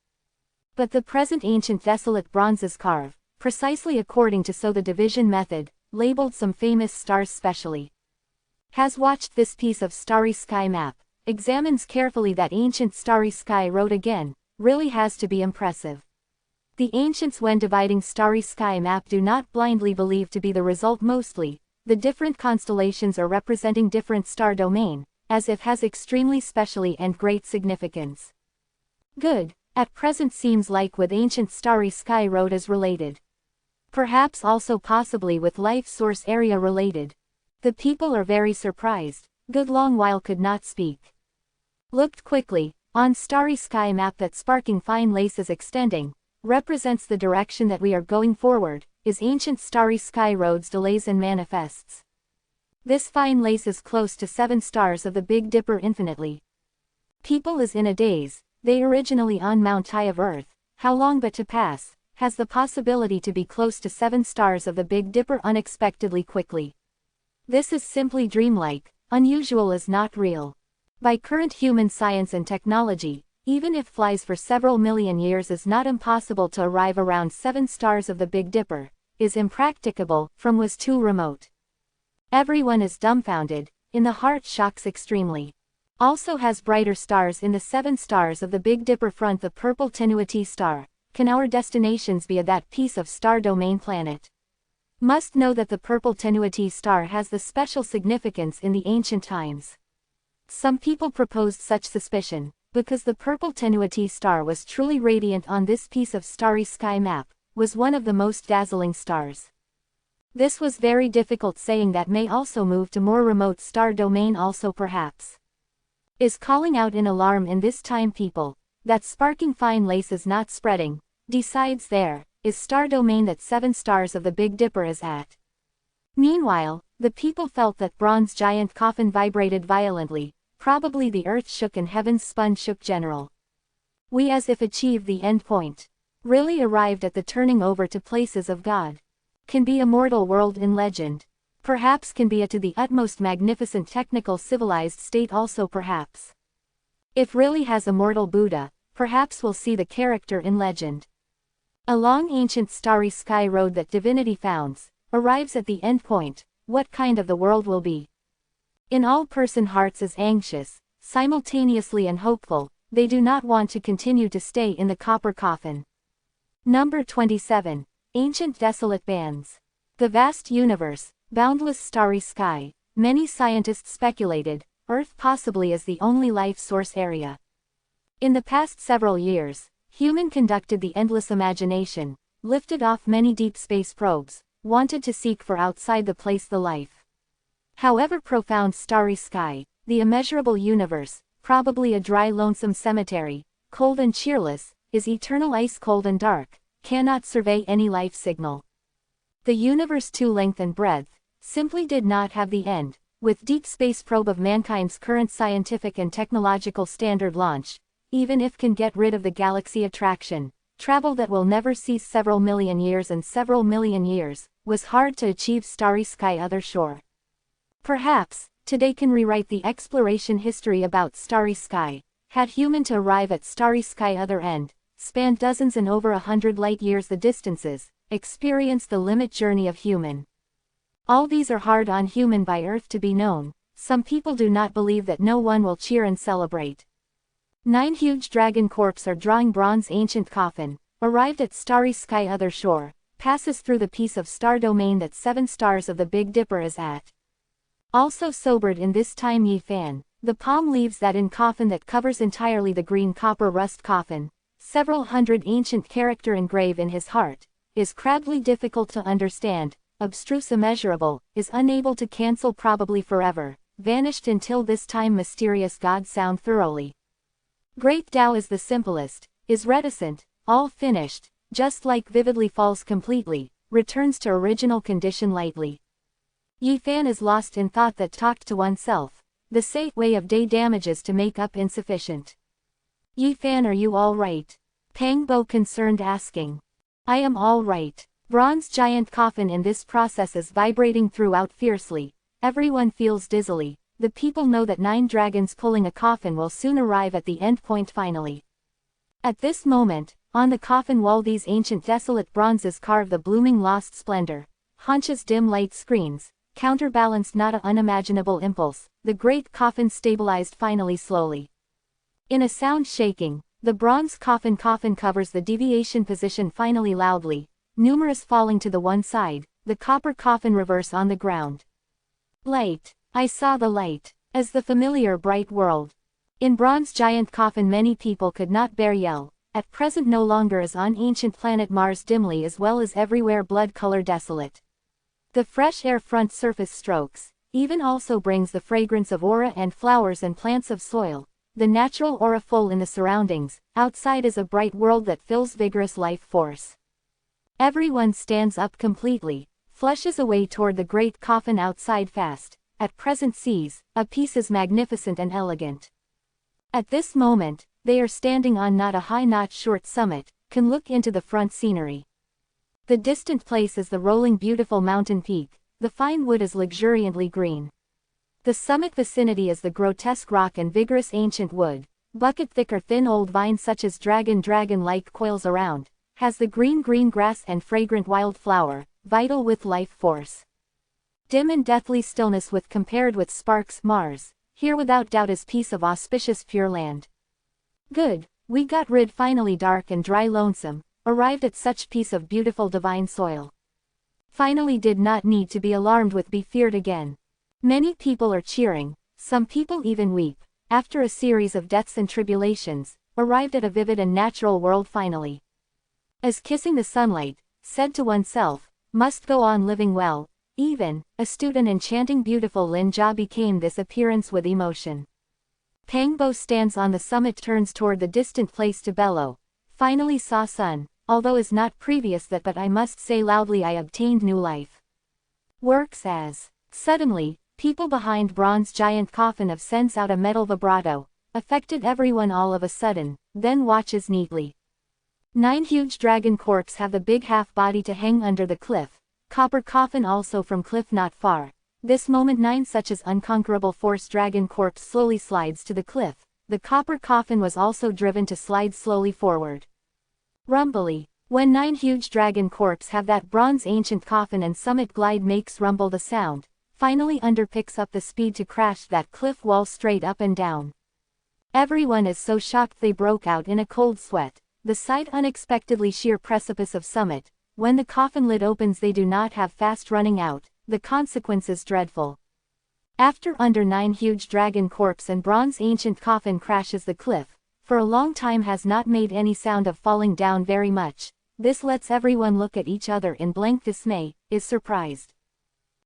But the present ancient desolate bronzes carve, precisely according to so the division method, labeled some famous stars specially. Has watched this piece of starry sky map, examines carefully that ancient starry sky road again, really has to be impressive. The ancients when dividing starry sky map do not blindly believe to be the result mostly, the different constellations are representing different star domain, as if has extremely specially and great significance. Good, at present seems like with ancient starry sky road is related. Perhaps also possibly with life source area related. The people are very surprised, good long while could not speak. Looked quickly, On starry sky map that sparking fine laces extending, represents the direction that we are going forward, is ancient starry sky roads delays and manifests. This fine lace is close to 7 stars of the Big Dipper infinitely. People is in a daze, they originally on Mount High of Earth, how long but to pass, has the possibility to be close to 7 stars of the Big Dipper unexpectedly quickly. This is simply dreamlike, unusual is not real. By current human science and technology, even if flies for several million years is not impossible to arrive around 7 stars of the Big Dipper, is impracticable, from was too remote. Everyone is dumbfounded, in the heart shocks extremely. Also has brighter stars in the 7 stars of the Big Dipper front the purple tenuity star. Can our destinations be that piece of star domain planet? Must know that the purple tenuity star has the special significance in the ancient times. Some people proposed such suspicion, because the purple tenuity star was truly radiant on this piece of starry sky map, was one of the most dazzling stars. This was very difficult saying that may also move to more remote star domain also perhaps. Is calling out in alarm in this time people, that sparking fine lace is not spreading, decides there, is star domain that 7 stars of the Big Dipper is at. Meanwhile, the people felt that bronze giant coffin vibrated violently, probably the earth shook and heaven's sponge shook general. We as if achieved the end point. Really arrived at the turning over to places of God. Can be a mortal world in legend. Perhaps can be a to the utmost magnificent technical civilized state also perhaps. If really has a mortal Buddha, perhaps we'll see the character in legend. A long ancient starry sky road that divinity founds, arrives at the end point, what kind of the world will be. In all person hearts is anxious, simultaneously and hopeful, they do not want to continue to stay in the copper coffin. Number 27. Ancient desolate bands. The vast universe, boundless starry sky, many scientists speculated, Earth possibly is the only life source area. In the past several years, human conducted the endless imagination, lifted off many deep space probes, wanted to seek for outside the place the life. However profound starry sky, the immeasurable universe, probably a dry lonesome cemetery, cold and cheerless, is eternal ice cold and dark, cannot survey any life signal. The universe to length and breadth, simply did not have the end, with deep space probe of mankind's current scientific and technological standard launch, even if can get rid of the galaxy attraction, travel that will never cease several million years and several million years, was hard to achieve starry sky other shore. Perhaps, today can rewrite the exploration history about starry sky, had human to arrive at starry sky other end, spanned dozens and over 100 light years the distances, experience the limit journey of human. All these are hard on human by earth to be known, some people do not believe that no one will cheer and celebrate. 9 huge dragon corpse are drawing bronze ancient coffin, arrived at starry sky other shore, passes through the piece of star domain that 7 stars of the Big Dipper is at. Also sobered in this time ye fan, the palm leaves that in coffin that covers entirely the green copper rust coffin, several hundred ancient character engrave in his heart, is crabbedly difficult to understand, abstruse immeasurable, is unable to cancel probably forever, vanished until this time mysterious God sound thoroughly. Great Tao is the simplest, is reticent, all finished, just like vividly falls completely, returns to original condition lightly. Ye fan is lost in thought that talked to oneself, the sate way of day damages to make up insufficient. Ye fan are you all right? Pang Bo concerned asking. I am all right. Bronze giant coffin in this process is vibrating throughout fiercely, everyone feels dizzily, the people know that 9 dragons pulling a coffin will soon arrive at the end point finally. At this moment, on the coffin wall these ancient desolate bronzes carve the blooming lost splendor, haunches dim light screens, counterbalanced not a unimaginable impulse, the great coffin stabilized finally slowly. In a sound shaking, the bronze coffin covers the deviation position finally loudly, numerous falling to the one side, the copper coffin reverse on the ground. Light, I saw the light, as the familiar bright world. In bronze giant coffin many people could not bear yell, at present no longer is on ancient planet Mars dimly as well as everywhere blood color desolate. The fresh air front surface strokes, even also brings the fragrance of aura and flowers and plants of soil, the natural aura full in the surroundings, outside is a bright world that fills vigorous life force. Everyone stands up completely, flushes away toward the great coffin outside fast, at present sees, a piece is magnificent and elegant. At this moment, they are standing on not a high not short summit, can look into the front scenery. The distant place is the rolling beautiful mountain peak, the fine wood is luxuriantly green. The summit vicinity is the grotesque rock and vigorous ancient wood, bucket thick or thin old vines such as dragon-like coils around, has the green grass and fragrant wild flower, vital with life force. Dim and deathly stillness with compared with sparks Mars, here without doubt is piece of auspicious pure land. Good, we got rid finally dark and dry lonesome, arrived at such piece of beautiful divine soil. Finally did not need to be alarmed with be feared again. Many people are cheering, some people even weep, after a series of deaths and tribulations, arrived at a vivid and natural world finally. As kissing the sunlight, said to oneself, must go on living well, even, astute and enchanting beautiful Lin Jia became this appearance with emotion. Pangbo stands on the summit turns toward the distant place to bellow, finally saw sun, although is not previous that but I must say loudly I obtained new life. Works as. Suddenly, people behind bronze giant coffin of sends out a metal vibrato, affected everyone all of a sudden, then watches neatly. 9 huge dragon corpse have the big half body to hang under the cliff, copper coffin also from cliff not far. This moment 9 such as unconquerable force dragon corpse slowly slides to the cliff, the copper coffin was also driven to slide slowly forward. Rumbly, when 9 huge dragon corpse have that bronze ancient coffin and summit glide makes rumble the sound, finally under picks up the speed to crash that cliff wall straight up and down. Everyone is so shocked they broke out in a cold sweat, the sight unexpectedly sheer precipice of summit, when the coffin lid opens they do not have fast running out, the consequences dreadful. After under 9 huge dragon corpse and bronze ancient coffin crashes the cliff, for a long time has not made any sound of falling down very much, this lets everyone look at each other in blank dismay, is surprised.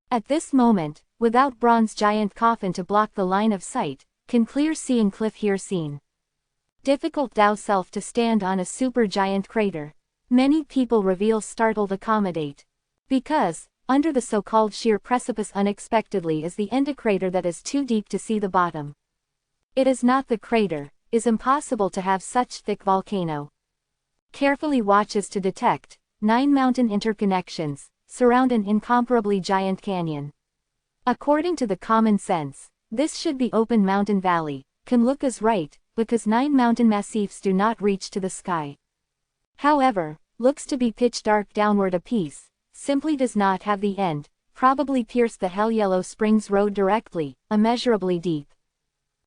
At this moment, without bronze giant coffin to block the line of sight, can clear seeing cliff here seen. Difficult thou self to stand on a super giant crater. Many people reveal startled accommodate. Because, under the so-called sheer precipice unexpectedly is the end a crater that is too deep to see the bottom. It is not the crater, is impossible to have such thick volcano. Carefully watches to detect, 9 mountain interconnections, surround an incomparably giant canyon. According to the common sense, this should be open mountain valley, can look as right, because 9 mountain massifs do not reach to the sky. However, looks to be pitch dark downward a piece, simply does not have the end, probably pierced the Hell Yellow Springs road directly, immeasurably deep.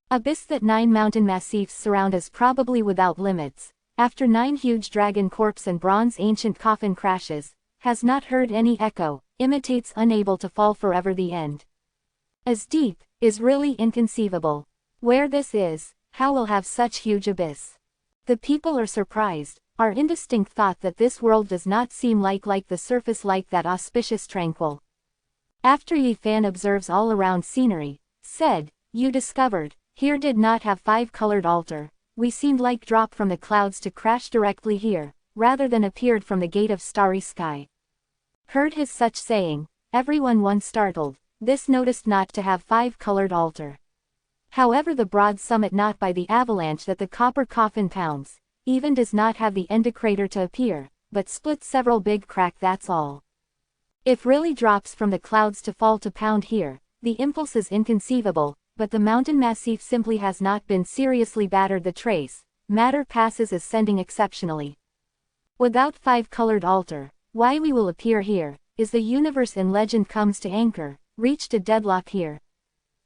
Abyss that 9 mountain massifs surround is probably without limits, after 9 huge dragon corpse and bronze ancient coffin crashes, has not heard any echo, imitates unable to fall forever the end. As deep, is really inconceivable. Where this is, how will have such huge abyss? The people are surprised, our indistinct thought that this world does not seem like the surface like that auspicious tranquil. After Yi Fan observes all around scenery, said, you discovered, here did not have 5-colored altar, we seemed like drop from the clouds to crash directly here, rather than appeared from the gate of starry sky. Heard his such saying, everyone one startled, this noticed not to have 5-colored altar. However the broad summit not by the avalanche that the copper coffin pounds, even does not have the end a crater to appear, but split several big crack that's all. If really drops from the clouds to fall to pound here, the impulse is inconceivable, but the mountain massif simply has not been seriously battered the trace, matter passes as sending exceptionally. Without 5-colored altar, why we will appear here, is the universe in legend comes to anchor, reached a deadlock here.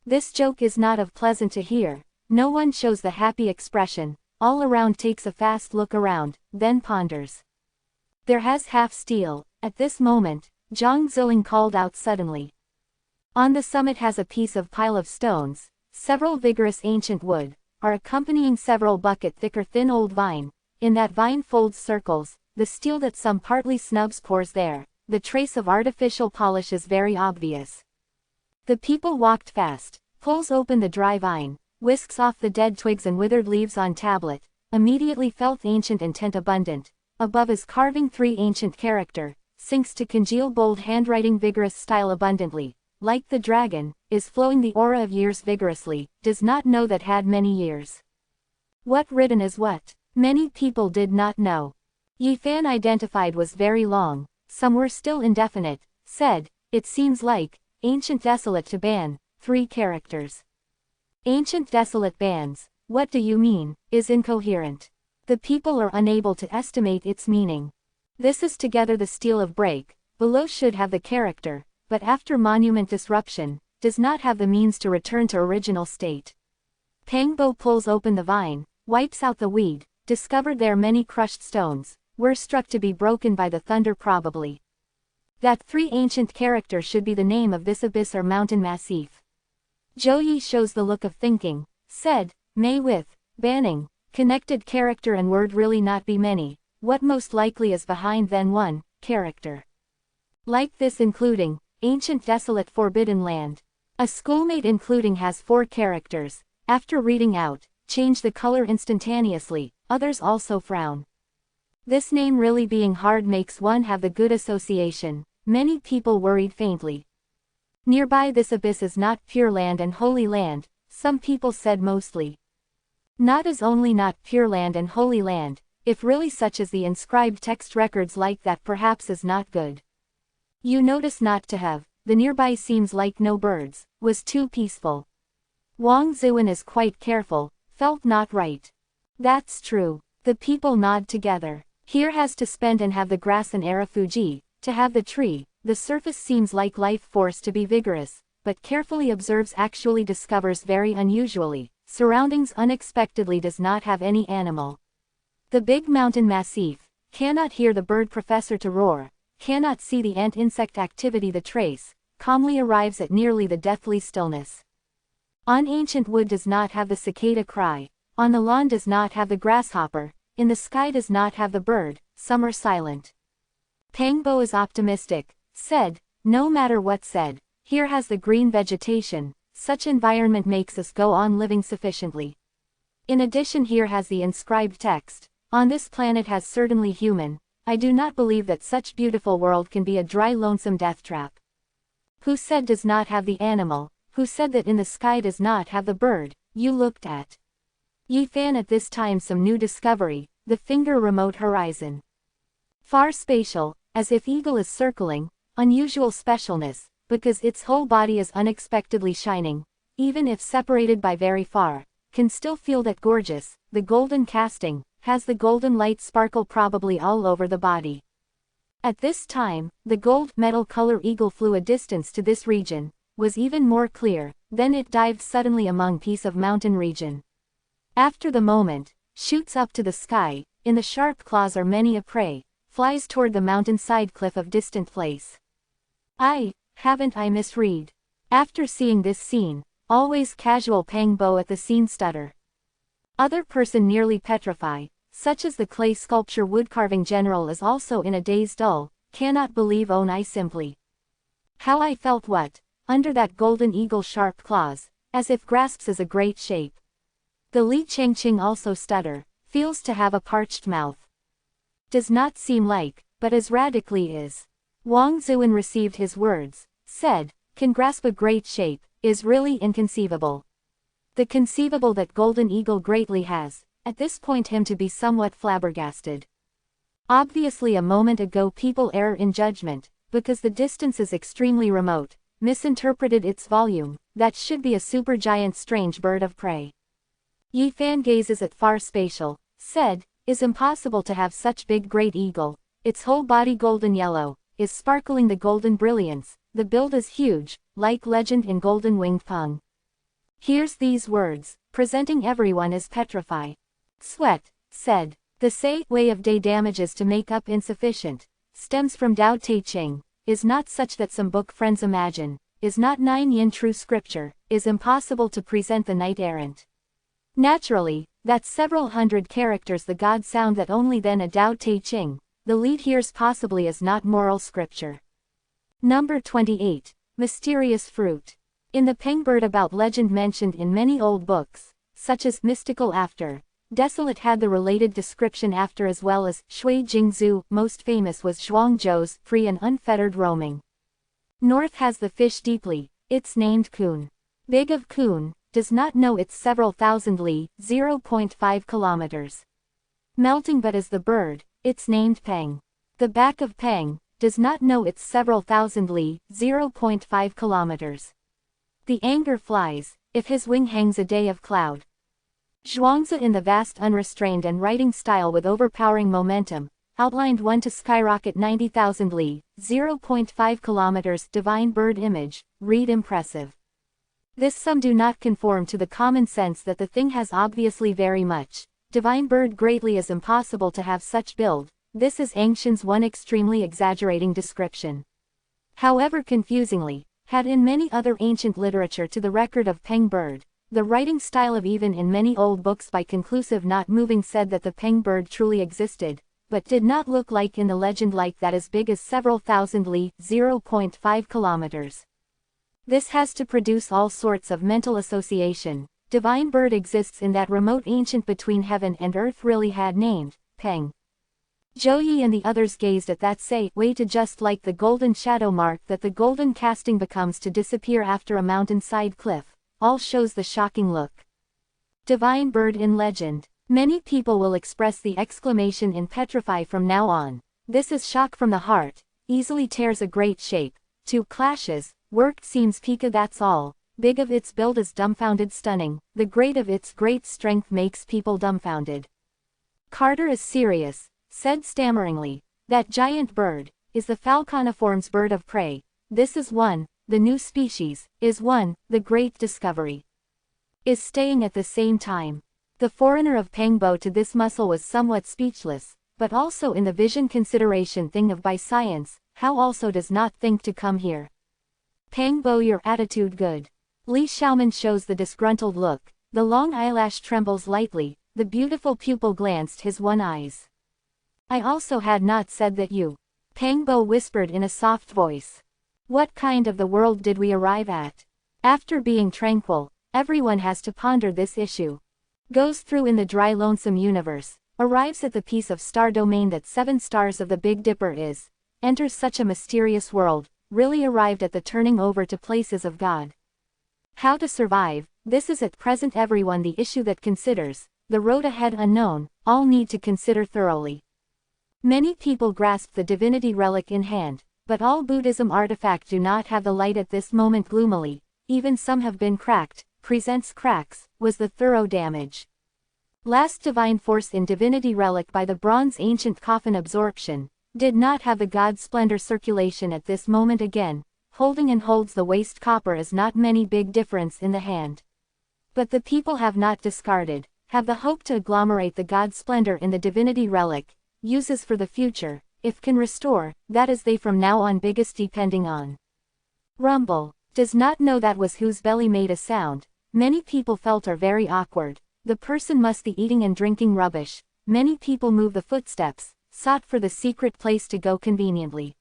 This joke is not of pleasant to hear, no one shows the happy expression, all around takes a fast look around, then ponders. There has half steel, at this moment, Zhang Ziling called out suddenly. On the summit has a piece of pile of stones, several vigorous ancient wood, are accompanying several bucket thick or thin old vine, in that vine folds circles, the steel that some partly snubs pores there, the trace of artificial polish is very obvious. The people walked fast, pulls open the dry vine, whisks off the dead twigs and withered leaves on tablet, immediately felt ancient intent abundant, above is carving 3 ancient character, sinks to congeal bold handwriting vigorous style abundantly, like the dragon, is flowing the aura of years vigorously, does not know that had many years. What written is what? Many people did not know. Yi Fan identified was very long, some were still indefinite, said, it seems like, ancient desolate to ban, 3 characters. Ancient desolate bans, what do you mean, is incoherent. The people are unable to estimate its meaning. This is together the steel of break, below should have the character, but after monument disruption, does not have the means to return to original state. Pangbo pulls open the vine, wipes out the weed, discovered there many crushed stones, were struck to be broken by the thunder probably. That 3 ancient character should be the name of this abyss or mountain massif. Zhou Yi shows the look of thinking, said, may with, banning, connected character and word really not be many, what most likely is behind then 1, character. Like this including, ancient desolate forbidden land. A schoolmate including has 4 characters, after reading out, change the color instantaneously, others also frown. This name really being hard makes one have the good association, many people worried faintly. Nearby this abyss is not pure land and holy land, some people said mostly. Not is only not pure land and holy land, if really such as the inscribed text records like that perhaps is not good. You notice not to have, the nearby seems like no birds, was too peaceful. Wang Zuan is quite careful, felt not right. That's true, the people nod together. Here has to spend and have the grass and Arafuji, to have the tree, the surface seems like life force to be vigorous, but carefully observes actually discovers very unusually, surroundings unexpectedly does not have any animal. The big mountain massif, cannot hear the bird professor to roar, cannot see the ant insect activity the trace, calmly arrives at nearly the deathly stillness. On ancient wood does not have the cicada cry, on the lawn does not have the grasshopper, in the sky does not have the bird, some are silent. Pangbo is optimistic, said, no matter what said, here has the green vegetation, such environment makes us go on living sufficiently. In addition here has the inscribed text, on this planet has certainly human, I do not believe that such beautiful world can be a dry lonesome death trap. Who said does not have the animal, who said that in the sky does not have the bird, you looked at. Yi Fan at this time some new discovery, the finger remote horizon. Far spatial, as if eagle is circling, unusual specialness, because its whole body is unexpectedly shining, even if separated by very far, can still feel that gorgeous, the golden casting, has the golden light sparkle probably all over the body. At this time, the gold metal color eagle flew a distance to this region, was even more clear, then it dived suddenly among piece of mountain region. After the moment, shoots up to the sky, in the sharp claws are many a prey, flies toward the mountainside cliff of distant place. Haven't I misread? After seeing this scene, always casual Pangbo at the scene stutter. Other person nearly petrify, such as the clay sculpture woodcarving general is also in a daze dull, cannot believe own eye simply. How I felt what, under that golden eagle sharp claws, as if grasps as a great shape. The Li Chengqing also stutter, feels to have a parched mouth. Does not seem like, but as radically is. Wang Zuan received his words, said, can grasp a great shape, is really inconceivable. The conceivable that golden eagle greatly has, at this point him to be somewhat flabbergasted. Obviously a moment ago people err in judgment, because the distance is extremely remote, misinterpreted its volume, that should be a supergiant strange bird of prey. Yi Fan gazes at far spatial, said, is impossible to have such big great eagle, its whole body golden yellow, is sparkling the golden brilliance, the build is huge, like legend in golden winged pung. Hears these words, presenting everyone as petrify. Sweat, said, the say way of day damages to make up insufficient, stems from Tao Te Ching, is not such that some book friends imagine, is not 9 yin true scripture, is impossible to present the knight errant. Naturally, that several hundred characters the god sound that only then a Tao Te Ching, the lead hears possibly is not moral scripture. Number 28, Mysterious Fruit. In the pengbird about legend mentioned in many old books, such as mystical after. Desolate had the related description after as well as shui jingzhu. Most famous was zhuangzhou's free and unfettered roaming. North has the fish deeply, it's named kun. Big of kun, does not know it's several thousand li, 0.5 kilometers. Melting but is the bird, it's named peng. The back of peng, does not know it's several thousand li, 0.5 kilometers. The anger flies, if his wing hangs a day of cloud. Zhuangzi in the vast unrestrained and writing style with overpowering momentum, outlined one to skyrocket 90,000 li, 0.5 kilometers. Divine bird image, read impressive. This some do not conform to the common sense that the thing has obviously very much. Divine bird greatly is impossible to have such build. This is Angshan's one extremely exaggerating description. However confusingly, had in many other ancient literature to the record of peng bird, the writing style of even in many old books by conclusive not moving said that the peng bird truly existed, but did not look like in the legend like that as big as several thousand li, 0.5 kilometers. This has to produce all sorts of mental association. Divine bird exists in that remote ancient between heaven and earth really had named, peng. Zhou Yi and the others gazed at that say way to just like the golden shadow mark that the golden casting becomes to disappear after a mountainside cliff, all shows the shocking look. Divine bird in legend. Many people will express the exclamation in petrify from now on. This is shock from the heart, easily tears a great shape. Two clashes, worked seems pika that's all. Big of its build is dumbfounded stunning, the great of its great strength makes people dumbfounded. Carter is serious, said stammeringly, that giant bird, is the falconiform's bird of prey. This is one, the new species, is one, the great discovery. Is staying at the same time. The foreigner of Pengbo to this muscle was somewhat speechless, but also in the vision consideration thing of by science, how also does not think to come here. Pengbo your attitude good. Li Xiaoman shows the disgruntled look, the long eyelash trembles lightly, the beautiful pupil glanced his one eyes. I also had not said that you. Pengbo whispered in a soft voice. What kind of the world did we arrive at? After being tranquil, everyone has to ponder this issue. Goes through in the dry lonesome universe, arrives at the piece of star domain that 7 stars of the Big Dipper is, enters such a mysterious world, really arrived at the turning over to places of God. How to survive, this is at present everyone the issue that considers, the road ahead unknown, all need to consider thoroughly. Many people grasp the divinity relic in hand, but all Buddhism artifacts do not have the light at this moment gloomily, even some have been cracked, presents cracks, was the thorough damage. Last divine force in divinity relic by the bronze ancient coffin absorption, did not have the God splendor circulation at this moment again. Holding and holds the waste copper is not many big difference in the hand. But the people have not discarded, have the hope to agglomerate the God splendor in the divinity relic, uses for the future, if can restore, that is they from now on biggest depending on. Rumble, does not know that was whose belly made a sound, many people felt are very awkward, the person must be eating and drinking rubbish, many people move the footsteps, sought for the secret place to go conveniently.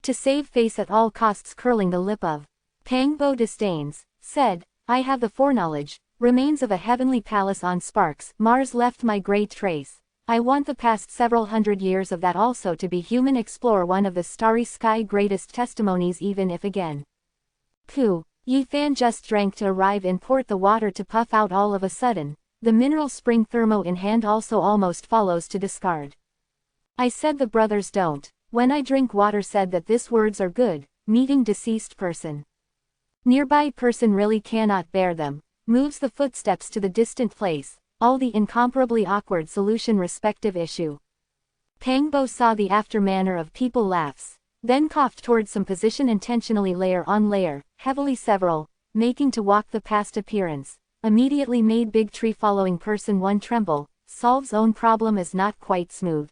To save face at all costs curling the lip of Pengbo disdains, said, I have the foreknowledge, remains of a heavenly palace on Sparks, Mars left my great trace, I want the past several hundred years of that also to be human explore one of the starry sky greatest testimonies even if again. Ku, Yi Fan just drank to arrive in port the water to puff out all of a sudden, the mineral spring thermo in hand also almost follows to discard. I said the brothers don't. When I drink water said that this words are good, meeting deceased person. Nearby person really cannot bear them, moves the footsteps to the distant place, all the incomparably awkward solution respective issue. Pengbo saw the after manner of people laughs, then coughed towards some position intentionally layer on layer, heavily several, making to walk the past appearance, immediately made big tree following person one tremble, solves own problem is not quite smooth.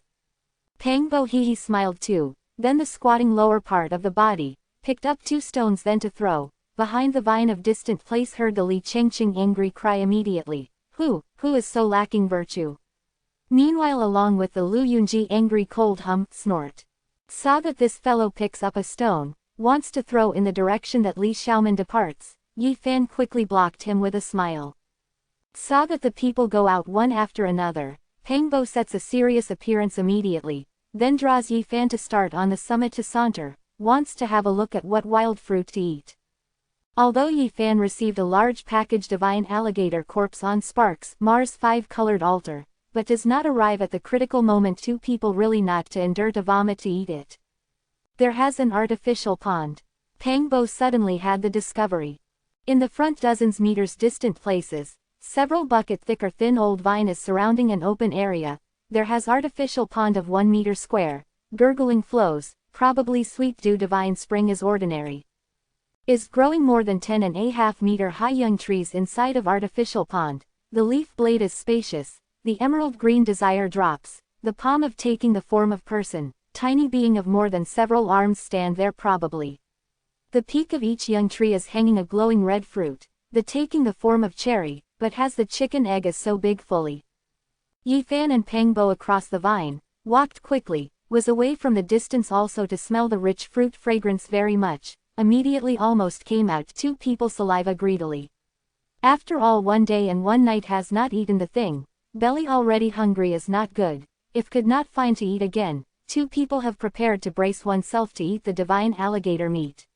Pengbo he smiled too, then the squatting lower part of the body, picked up 2 stones then to throw, behind the vine of distant place heard the Li Chengqing angry cry immediately, who is so lacking virtue? Meanwhile along with the Lu Yunji angry cold snort. Saw that this fellow picks up a stone, wants to throw in the direction that Li Xiaoman departs, Yi Fan quickly blocked him with a smile. Saw that the people go out one after another. Pangbo sets a serious appearance immediately, then draws Yi Fan to start on the summit to saunter, wants to have a look at what wild fruit to eat. Although Yi Fan received a large package divine alligator corpse on Sparks, Mars 5 colored altar, but does not arrive at the critical moment two people really not to endure to vomit to eat it. There has an artificial pond. Pangbo suddenly had the discovery. In the front dozens meters distant places, several bucket thick or thin old vine is surrounding an open area. There has artificial pond of 1 meter square, gurgling flows, probably sweet dew divine spring is ordinary. Is growing more than 10.5 meter high young trees inside of artificial pond, the leaf blade is spacious, the emerald green desire drops, the palm of taking the form of person, tiny being of more than several arms stand there probably. The peak of each young tree is hanging a glowing red fruit, the taking the form of cherry, but has the chicken egg is so big fully. Yi Fan and Pangbo across the vine, walked quickly, was away from the distance also to smell the rich fruit fragrance very much, immediately almost came out two people saliva greedily. After all 1 day and 1 night has not eaten the thing, belly already hungry is not good, if could not find to eat again, two people have prepared to brace oneself to eat the divine alligator meat.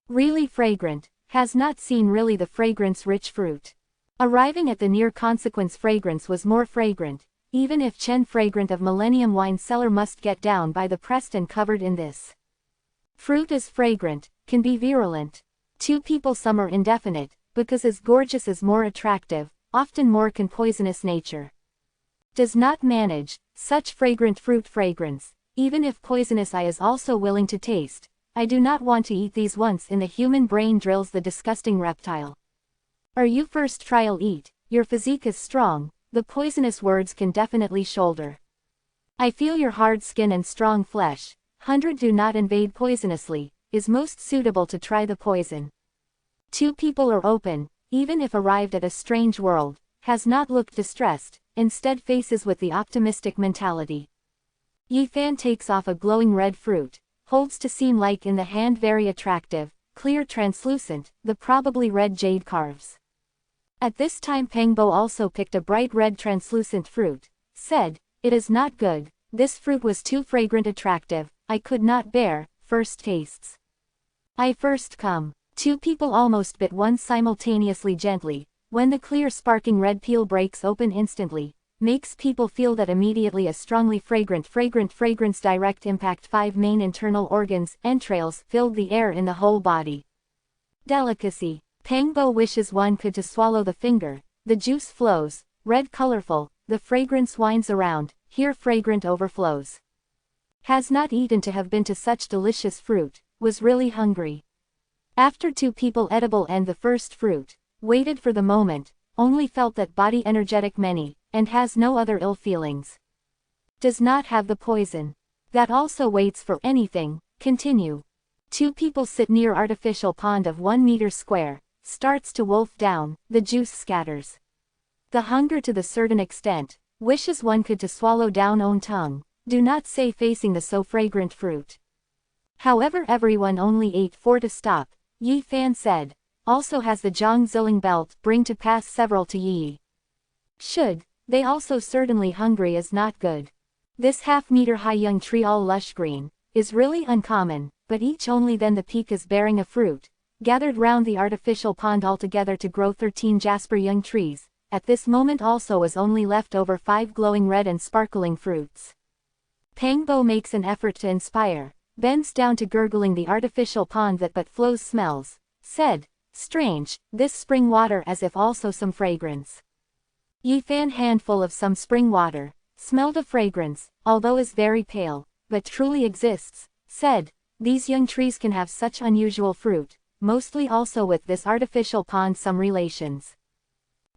Really fragrant, has not seen really the fragrance rich fruit. Arriving at the near consequence fragrance was more fragrant, even if Chen fragrant of Millennium wine cellar must get down by the pressed and covered in this. Fruit is fragrant, can be virulent. Two people some are indefinite, because as gorgeous as more attractive, often more can poisonous nature. Does not manage, such fragrant fruit fragrance, even if poisonous I is also willing to taste, I do not want to eat these once in the human brain drills the disgusting reptile. Are you first trial eat, your physique is strong, the poisonous words can definitely shoulder. I feel your hard skin and strong flesh, 100 do not invade poisonously, is most suitable to try the poison. Two people are open, even if arrived at a strange world, has not looked distressed, instead faces with the optimistic mentality. Yi Fan takes off a glowing red fruit, holds to seem like in the hand very attractive, clear translucent, the probably red jade carves. At this time Pangbo also picked a bright red translucent fruit, said, it is not good, this fruit was too fragrant attractive, I could not bear, first tastes. I first come. Two people almost bit one simultaneously gently, when the clear sparking red peel breaks open instantly, makes people feel that immediately a strongly fragrant fragrance direct impact 5 main internal organs, entrails, filled the air in the whole body. Delicacy. Pangbo wishes one could to swallow the finger, the juice flows, red colorful, the fragrance winds around, here fragrant overflows. Has not eaten to have been to such delicious fruit, was really hungry. After two people edible and the first fruit, waited for the moment, only felt that body energetic many, and has no other ill feelings. Does not have the poison. That also waits for anything, continue. Two people sit near artificial pond of 1 meter square, starts to wolf down, the juice scatters. The hunger to the certain extent, wishes one could to swallow down own tongue, do not say facing the so fragrant fruit. However everyone only ate 4 to stop, Yi Fan said, also has the Zhang Ziling belt bring to pass several to Yi. Should, they also certainly hungry is not good. This half-meter high young tree all lush green, is really uncommon, but each only then the peak is bearing a fruit, gathered round the artificial pond altogether to grow 13 jasper young trees, at this moment also is only left over 5 glowing red and sparkling fruits. Pangbo makes an effort to inspire, bends down to gurgling the artificial pond that but flows smells, said, strange, this spring water as if also some fragrance. Yi Fan handful of some spring water, smelled of fragrance, although is very pale, but truly exists, said, these young trees can have such unusual fruit, mostly also with this artificial pond some relations.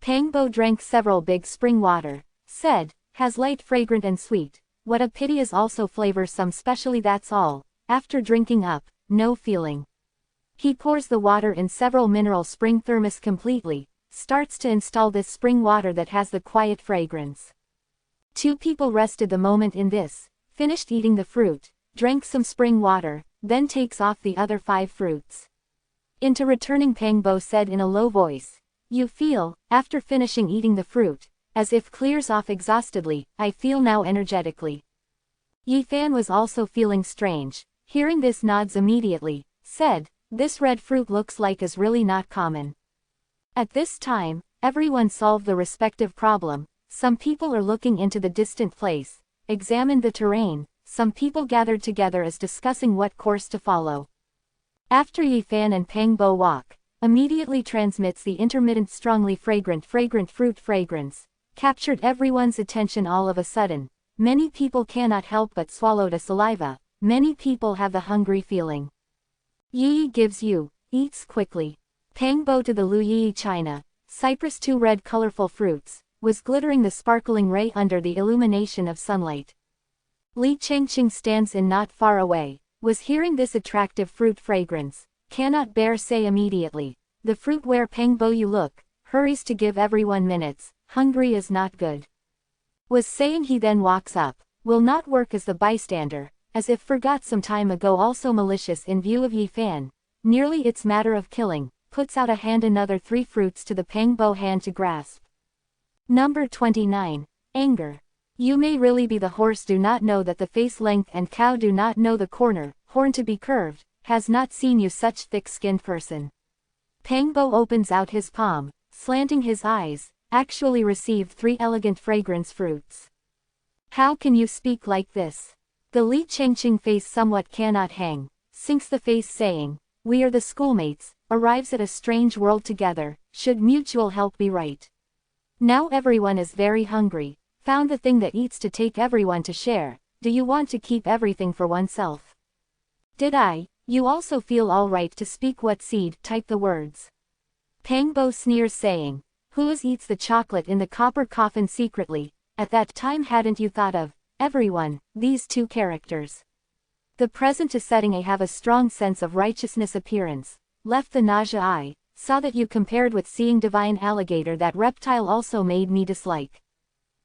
Pangbo drank several big spring water, said, has light fragrant and sweet, what a pity is also flavor some specially that's all, after drinking up, no feeling. He pours the water in several mineral spring thermos completely, starts to install this spring water that has the quiet fragrance. Two people rested the moment in this, finished eating the fruit, drank some spring water, then takes off the other 5 fruits. Into returning Pangbo said in a low voice, You feel, after finishing eating the fruit, as if clears off exhaustedly. I feel now energetically. Yi Fan was also feeling strange. Hearing this nods immediately, said, this red fruit looks like is really not common. At this time, everyone solved the respective problem. Some people are looking into the distant place, examined the terrain, some people gathered together as discussing what course to follow. After Yi Fan and Peng Bo walk, immediately transmits the intermittent strongly fragrant fruit fragrance, captured everyone's attention all of a sudden. Many people cannot help but swallow the saliva, many people have the hungry feeling. Yi gives you, eats quickly. Peng Bo to the Lu Yi China, cypress two red colorful fruits, was glittering the sparkling ray under the illumination of sunlight. Li Chengqing stands in not far away, was hearing this attractive fruit fragrance, cannot bear say immediately, the fruit where Peng Bo you look, hurries to give everyone minutes, hungry is not good. Was saying he then walks up, will not work as the bystander, as if forgot some time ago also malicious in view of Yi Fan, nearly it's matter of killing, puts out a hand another three fruits to the Peng Bo hand to grasp. Number 29. Anger. You may really be the horse do not know that the face length and cow do not know the corner, horn to be curved, has not seen you such thick-skinned person. Peng Bo opens out his palm, slanting his eyes, actually received three elegant fragrance fruits. How can you speak like this? The Li Chengqing face somewhat cannot hang, sinks the face saying, we are the schoolmates, arrives at a strange world together, should mutual help be right. Now everyone is very hungry, found the thing that eats to take everyone to share, do you want to keep everything for oneself? Did I, you also feel all right to speak what seed, type the words. Peng Bo sneers saying, who's eats the chocolate in the copper coffin secretly, at that time hadn't you thought of, everyone, these two characters. The present to setting a have a strong sense of righteousness appearance, left the nausea I, saw that you compared with seeing divine alligator that reptile also made me dislike.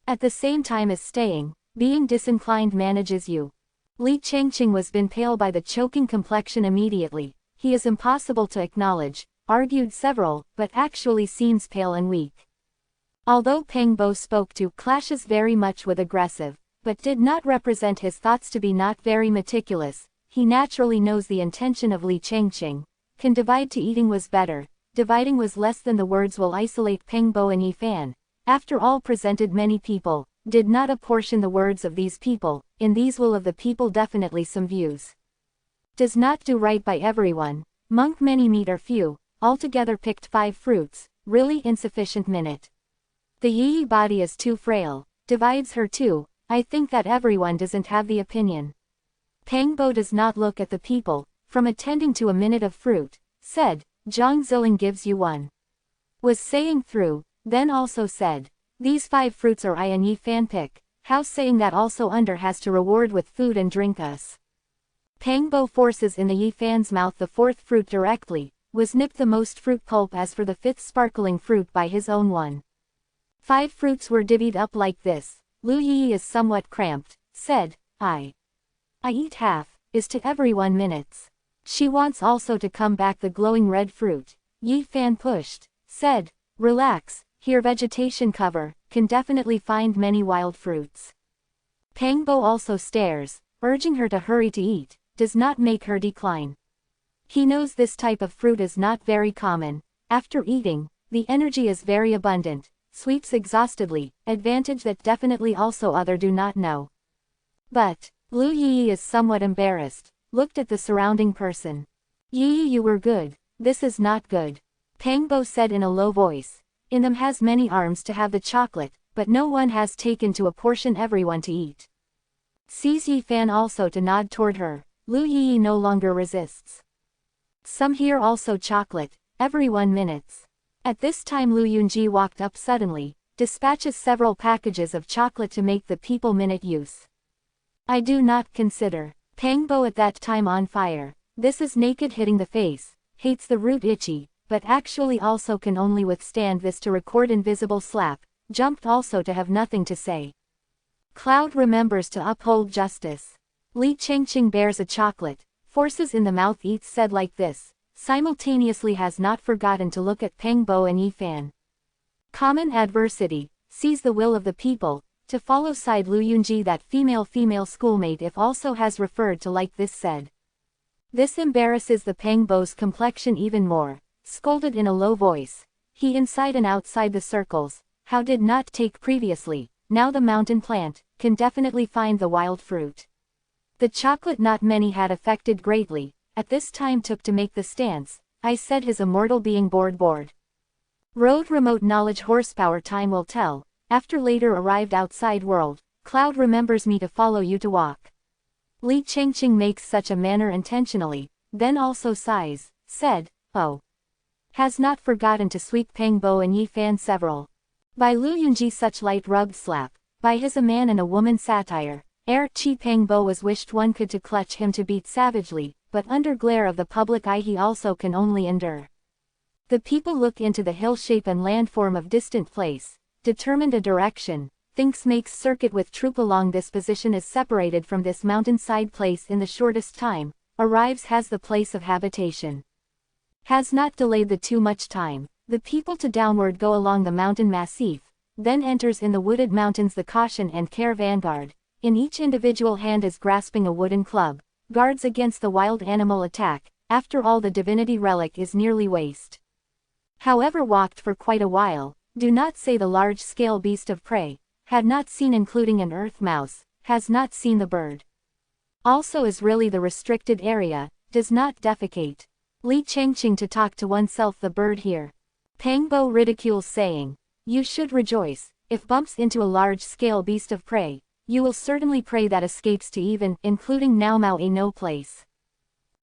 At the same time as staying, being disinclined manages you. Li Chengqing was been pale by the choking complexion immediately, he is impossible to acknowledge, argued several, but actually seems pale and weak. Although Peng Bo spoke to clashes very much with aggressive, but did not represent his thoughts to be not very meticulous, he naturally knows the intention of Li Chengqing, can divide to eating was better, dividing was less than the words will isolate Peng Bo and Yi Fan, after all presented many people, did not apportion the words of these people, in these will of the people definitely some views. Does not do right by everyone, monk many meat or few, altogether picked 5 fruits, really insufficient minute. The Yi body is too frail, divides her too, I think that everyone doesn't have the opinion. Peng Bo does not look at the people, from attending to a minute of fruit, said, Zhang Ziling gives you one. Was saying through, then also said, these 5 fruits are I and Yi Fan pick, how saying that also under has to reward with food and drink us. Peng Bo forces in the Yi Fan's mouth the 4th fruit directly, was nipped the most fruit pulp as for the 5th sparkling fruit by his own one. 5 fruits were divvied up like this. Lu Yi is somewhat cramped, said, I eat half, is to everyone minutes. She wants also to come back the glowing red fruit. Yi Fan pushed, said, relax, here vegetation cover, can definitely find many wild fruits. Peng Bo also stares, urging her to hurry to eat, does not make her decline. He knows this type of fruit is not very common, after eating, the energy is very abundant. Sweeps exhaustedly, advantage that definitely also other do not know. But, Lu Yi is somewhat embarrassed, looked at the surrounding person. Yi you were good, this is not good. Peng Bo said in a low voice, in them has many arms to have the chocolate, but no one has taken to apportion everyone to eat. Sees Yi Fan also to nod toward her, Lu Yi no longer resists. Some here also chocolate, everyone minutes. At this time Lu Yunji walked up suddenly, dispatches several packages of chocolate to make the people minute use. I do not consider. Peng Bo at that time on fire, this is naked hitting the face, hates the root itchy, but actually also can only withstand this to record invisible slap, jumped also to have nothing to say. Cloud remembers to uphold justice. Li Chengqing bears a chocolate, forces in the mouth eats said like this. Simultaneously has not forgotten to look at Peng Bo and Yi Fan. Common adversity, sees the will of the people, to follow side Lu Yunji that female schoolmate if also has referred to like this said. This embarrasses the Pangbo's complexion even more, scolded in a low voice. He inside and outside the circles, how did not take previously, now the mountain plant, can definitely find the wild fruit. The chocolate not many had affected greatly, at this time took to make the stance, I said his immortal being bored. Road remote knowledge horsepower time will tell, after later arrived outside world, cloud remembers me to follow you to walk. Li Chengqing makes such a manner intentionally, then also sighs, said, oh. Has not forgotten to sweep Pangbo and Yi Fan several. By Lu Yunji such light rubbed slap, by his a man and a woman satire, ere Chi Pangbo was wished one could to clutch him to beat savagely, but under glare of the public eye he also can only endure. The people look into the hill shape and landform of distant place, determined a direction, thinks makes circuit with troop along this position is separated from this mountainside place in the shortest time, arrives has the place of habitation. Has not delayed the too much time, the people to downward go along the mountain massif, then enters in the wooded mountains the caution and care vanguard, in each individual hand is grasping a wooden club, guards against the wild animal attack, after all the divinity relic is nearly waste. However walked for quite a while, do not say the large-scale beast of prey, had not seen including an earth mouse, has not seen the bird. Also is really the restricted area, does not defecate. Li Chengqing to talk to oneself the bird here. Pangbo ridicules saying, you should rejoice, if bumps into a large-scale beast of prey, you will certainly pray that escapes to even, including now Mao a no place.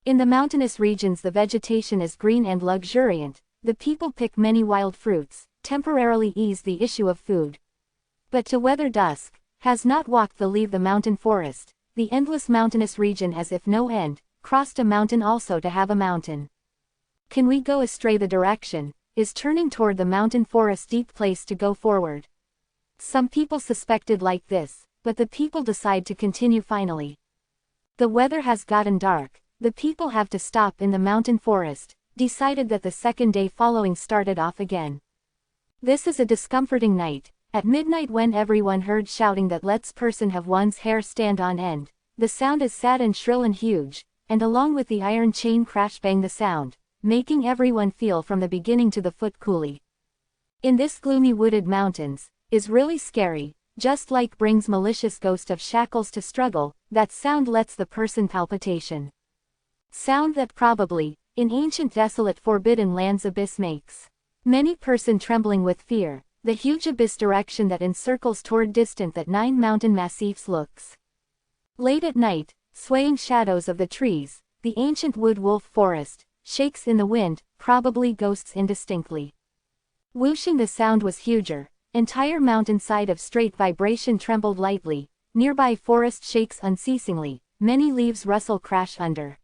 In the mountainous regions the vegetation is green and luxuriant, the people pick many wild fruits, temporarily ease the issue of food. But to weather dusk, has not walked the leave the mountain forest, the endless mountainous region as if no end, crossed a mountain also to have a mountain. Can we go astray the direction, is turning toward the mountain forest deep place to go forward. Some people suspected like this, but the people decide to continue finally. The weather has gotten dark, the people have to stop in the mountain forest, decided that the second day following started off again. This is a discomforting night, at midnight when everyone heard shouting that lets person have one's hair stand on end, the sound is sad and shrill and huge, and along with the iron chain crash bang the sound, making everyone feel from the beginning to the foot coolly. In this gloomy wooded mountains, is really scary, just like brings malicious ghost of shackles to struggle, that sound lets the person palpitation. Sound that probably, in ancient desolate forbidden lands abyss makes. Many person trembling with fear, the huge abyss direction that encircles toward distant that 9 mountain massifs looks. Late at night, swaying shadows of the trees, the ancient wood wolf forest, shakes in the wind, probably ghosts indistinctly. Whooshing the sound was huger, entire mountainside of straight vibration trembled lightly, nearby forest shakes unceasingly, many leaves rustle crash under.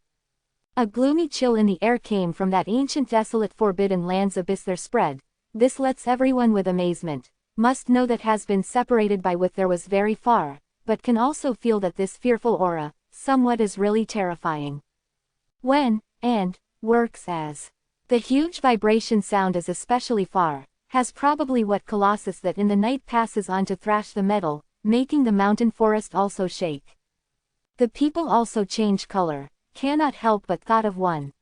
A gloomy chill in the air came from that ancient desolate forbidden lands abyss there spread, this lets everyone with amazement, must know that has been separated by what there was very far, but can also feel that this fearful aura, somewhat is really terrifying. When, and, works as. The huge vibration sound is especially far, has probably what colossus that in the night passes on to thrash the metal, making the mountain forest also shake. The people also change color, cannot help but thought of one.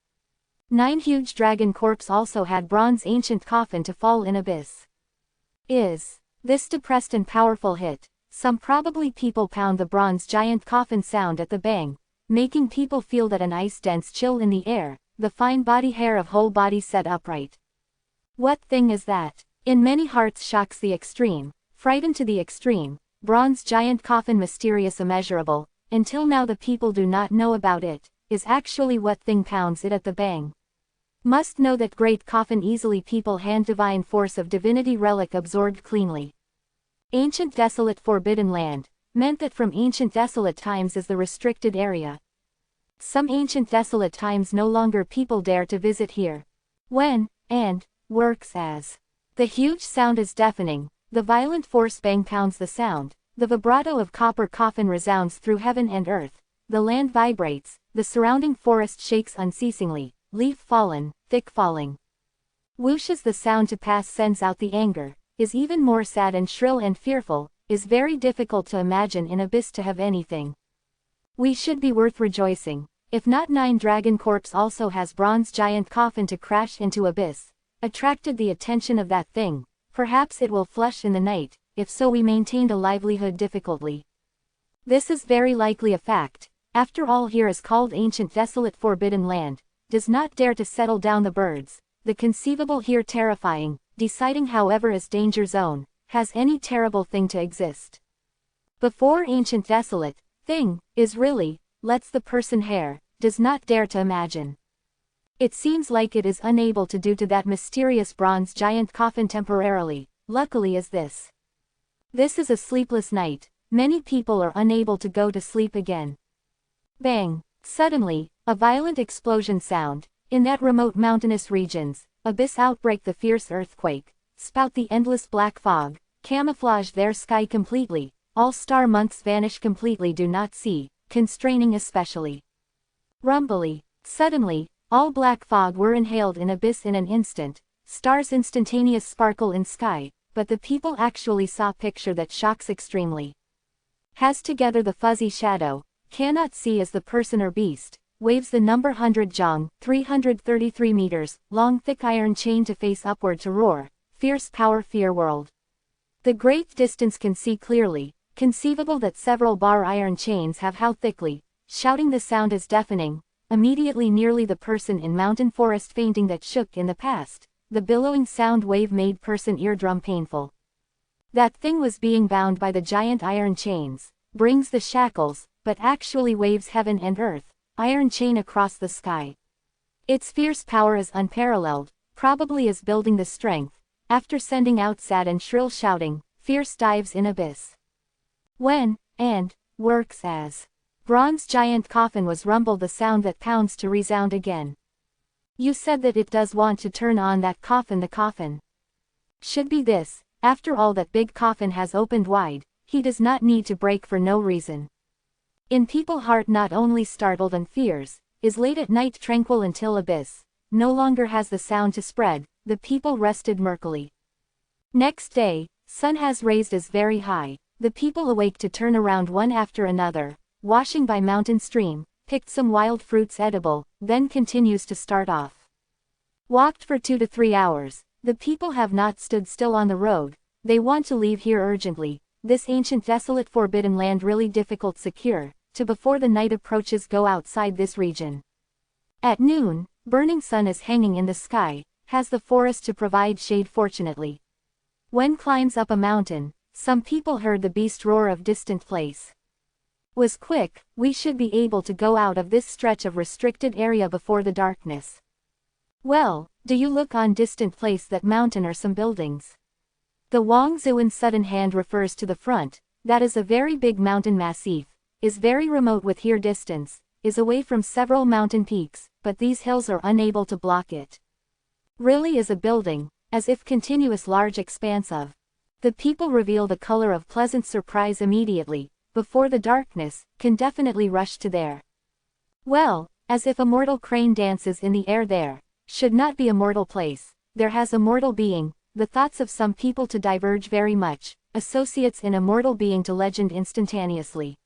9 huge dragon corpse also had bronze ancient coffin to fall in abyss. Is this depressed and powerful hit, some probably people pound the bronze giant coffin sound at the bang, making people feel that an ice dense chill in the air, the fine body hair of whole body set upright. What thing is that? In many hearts shocks the extreme, frightened to the extreme, bronze giant coffin mysterious immeasurable, until now the people do not know about it, is actually what thing pounds it at the bang. Must know that great coffin easily people hand divine force of divinity relic absorbed cleanly. Ancient desolate forbidden land, meant that from ancient desolate times is the restricted area. Some ancient desolate times no longer people dare to visit here. When, and, works as. The huge sound is deafening, the violent force bang pounds the sound, the vibrato of copper coffin resounds through heaven and earth, the land vibrates, the surrounding forest shakes unceasingly, leaf fallen, thick falling. Whooshes the sound to pass sends out the anger, is even more sad and shrill and fearful, is very difficult to imagine in abyss to have anything. We should be worth rejoicing. If not, 9 Dragon Corpse also has bronze giant coffin to crash into abyss, attracted the attention of that thing, perhaps it will flush in the night, if so we maintained a livelihood difficultly. This is very likely a fact, after all here is called ancient desolate forbidden land, does not dare to settle down the birds, the conceivable here terrifying, deciding however is danger zone, has any terrible thing to exist. Before ancient desolate, thing, is really, lets the person hair, does not dare to imagine. It seems like it is unable to do to that mysterious bronze giant coffin temporarily, luckily is this. This is a sleepless night, many people are unable to go to sleep again. Bang! Suddenly, a violent explosion sound, in that remote mountainous regions, abyss outbreak the fierce earthquake, spout the endless black fog, camouflage their sky completely, all star months vanish completely do not see, constraining especially. Rumbly, suddenly, all black fog were inhaled in abyss in an instant, stars instantaneous sparkle in sky, but the people actually saw picture that shocks extremely. Has together the fuzzy shadow, cannot see as the person or beast, waves the number 100 jong, 333 meters, long thick iron chain to face upward to roar, fierce power fear world. The great distance can see clearly, conceivable that several bar iron chains have how thickly, shouting the sound is deafening, immediately nearly the person in mountain forest fainting that shook in the past, the billowing sound wave made person eardrum painful. That thing was being bound by the giant iron chains, brings the shackles, but actually waves heaven and earth, iron chain across the sky. Its fierce power is unparalleled, probably is building the strength, after sending out sad and shrill shouting, fierce dives in abyss. When, and, works as. Bronze giant coffin was rumbled the sound that pounds to resound again. You said that it does want to turn on that coffin the coffin. Should be this, after all that big coffin has opened wide, he does not need to break for no reason. In people heart not only startled and fears, is late at night tranquil until abyss, no longer has the sound to spread, the people rested murkily. Next day, sun has raised as very high, the people awake to turn around one after another, washing by mountain stream, picked some wild fruits edible, then continues to start off. Walked for 2 to 3 hours, the people have not stood still on the road, they want to leave here urgently, this ancient desolate forbidden land really difficult secure, to before the night approaches go outside this region. At noon, burning sun is hanging in the sky, has the forest to provide shade fortunately. When climbs up a mountain, some people heard the beast roar of distant place. Was quick, we should be able to go out of this stretch of restricted area before the darkness. Well, do you look on distant place that mountain or some buildings? The Wang Zuan sudden hand refers to the front, that is a very big mountain massif, is very remote with here distance, is away from several mountain peaks, but these hills are unable to block it. Really is a building, as if continuous large expanse of. The people reveal the color of pleasant surprise immediately, before the darkness, can definitely rush to there. Well, as if a mortal crane dances in the air there, should not be a mortal place, there has a mortal being, the thoughts of some people to diverge very much, associates in a mortal being to legend instantaneously.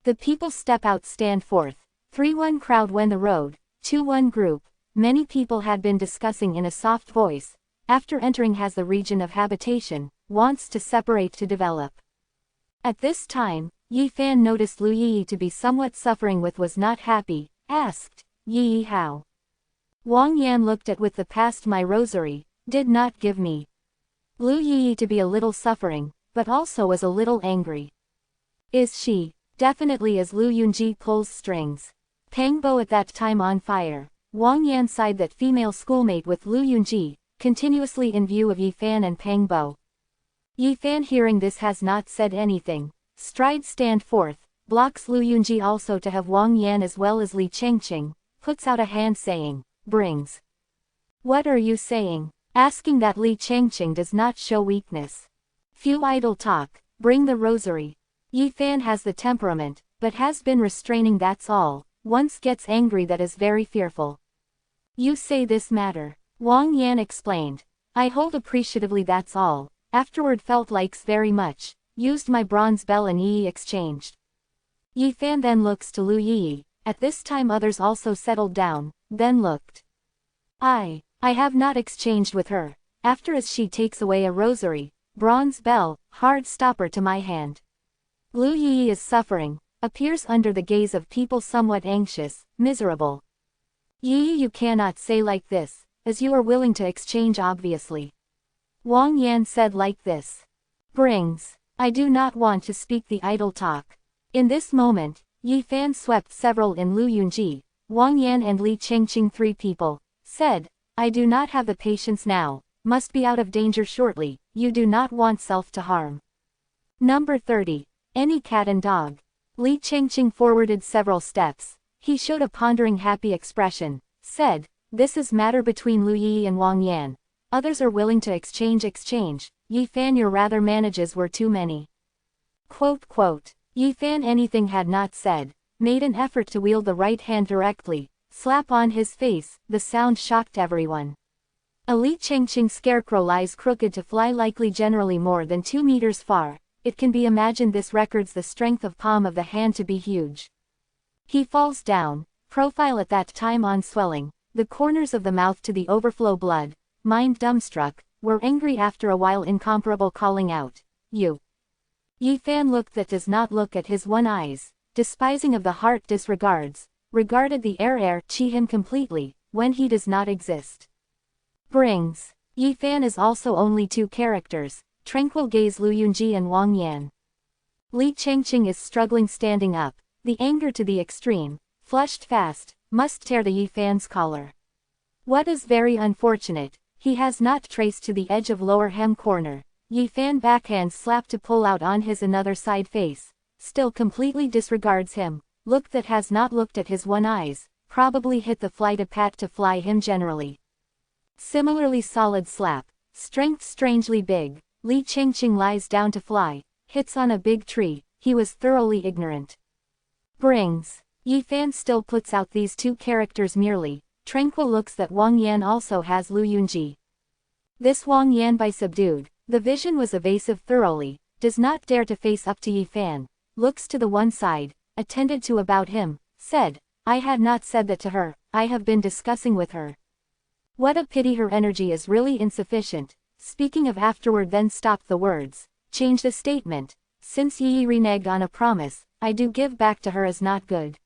The people step out stand forth, 3-1 crowd when the road, 2-1 group, many people had been discussing in a soft voice, after entering has the region of habitation, wants to separate to develop. At this time, Yi Fan noticed Lu Yi to be somewhat suffering with was not happy, asked, Yi how? Wang Yan looked at with the past my rosary, did not give me. Lu Yi to be a little suffering, but also was a little angry. Is she? Definitely as Lu Yunji pulls strings. Pang Bo at that time on fire. Wang Yan sighed that female schoolmate with Lu Yunji, continuously in view of Yi Fan and Pang Bo. Yi Fan hearing this has not said anything, strides stand forth, blocks Lu Yunji also to have Wang Yan as well as Li Chengqing, puts out a hand saying, brings. What are you saying? Asking that Li Chengqing does not show weakness. Few idle talk, bring the rosary. Yi Fan has the temperament, but has been restraining that's all, once gets angry that is very fearful. You say this matter. Wang Yan explained. I hold appreciatively that's all, afterward felt likes very much, used my bronze bell and Yi exchanged. Yi Fan then looks to Lu Yi, at this time others also settled down, then looked. I have not exchanged with her, after as she takes away a rosary, bronze bell, hard stopper to my hand. Lu Yi is suffering, appears under the gaze of people somewhat anxious, miserable. Yi, you cannot say like this, as you are willing to exchange obviously. Wang Yan said like this. Brings. I do not want to speak the idle talk. In this moment, Yi Fan swept several in Lu Yunji, Wang Yan and Li Chengqing, three people, said, I do not have the patience now, must be out of danger shortly, you do not want self to harm. Number 30. Any cat and dog. Li Chengqing forwarded several steps, he showed a pondering happy expression, said, this is matter between Lu Yi and Wang Yan. Others are willing to exchange. Yi Fan, your rather manages were too many. Yi Fan anything had not said, made an effort to wield the right hand directly, slap on his face, the sound shocked everyone. A Li Chengqing scarecrow lies crooked to fly likely generally more than 2 meters far, it can be imagined this records the strength of palm of the hand to be huge. He falls down, profile at that time on swelling, the corners of the mouth to the overflow blood, mind dumbstruck, were angry after a while incomparable calling out, you. Yi Fan looked that does not look at his one eyes, despising of the heart disregards, regarded the air chi him completely, when he does not exist. Brings. Yi Fan is also only 2 characters, tranquil gaze Lu Yunji and Wang Yan. Li Chengqing is struggling standing up, the anger to the extreme, flushed fast, must tear the Yi Fan's collar. What is very unfortunate, he has not traced to the edge of lower hem corner, Yi Fan backhand slap to pull out on his another side face, still completely disregards him, look that has not looked at his one eyes, probably hit the fly to pat to fly him generally. Similarly solid slap, strength strangely big, Li Chengqing lies down to fly, hits on a big tree, he was thoroughly ignorant. Brings. Yi Fan still puts out these 2 characters merely, tranquil looks that Wang Yan also has Lu Yunji. This Wang Yan by subdued, the vision was evasive thoroughly, does not dare to face up to Yi Fan, looks to the one side, attended to about him, said, I had not said that to her, I have been discussing with her. What a pity her energy is really insufficient, speaking of afterward then stopped the words, change the statement, since Yi reneged on a promise, I do give back to her as not good.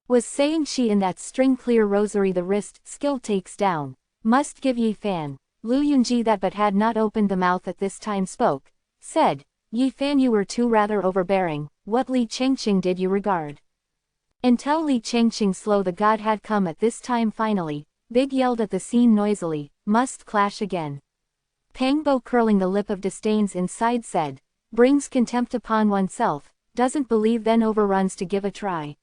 Was saying she in that string clear rosary the wrist skill takes down, must give Yi Fan. Lu Yunji that but had not opened the mouth at this time spoke, said, Yi Fan you were too rather overbearing, what Li Chengqing did you regard? Until Li Chengqing slow the god had come at this time finally, Big yelled at the scene noisily, must clash again. Pangbo curling the lip of disdains inside said, brings contempt upon oneself, doesn't believe then overruns to give a try.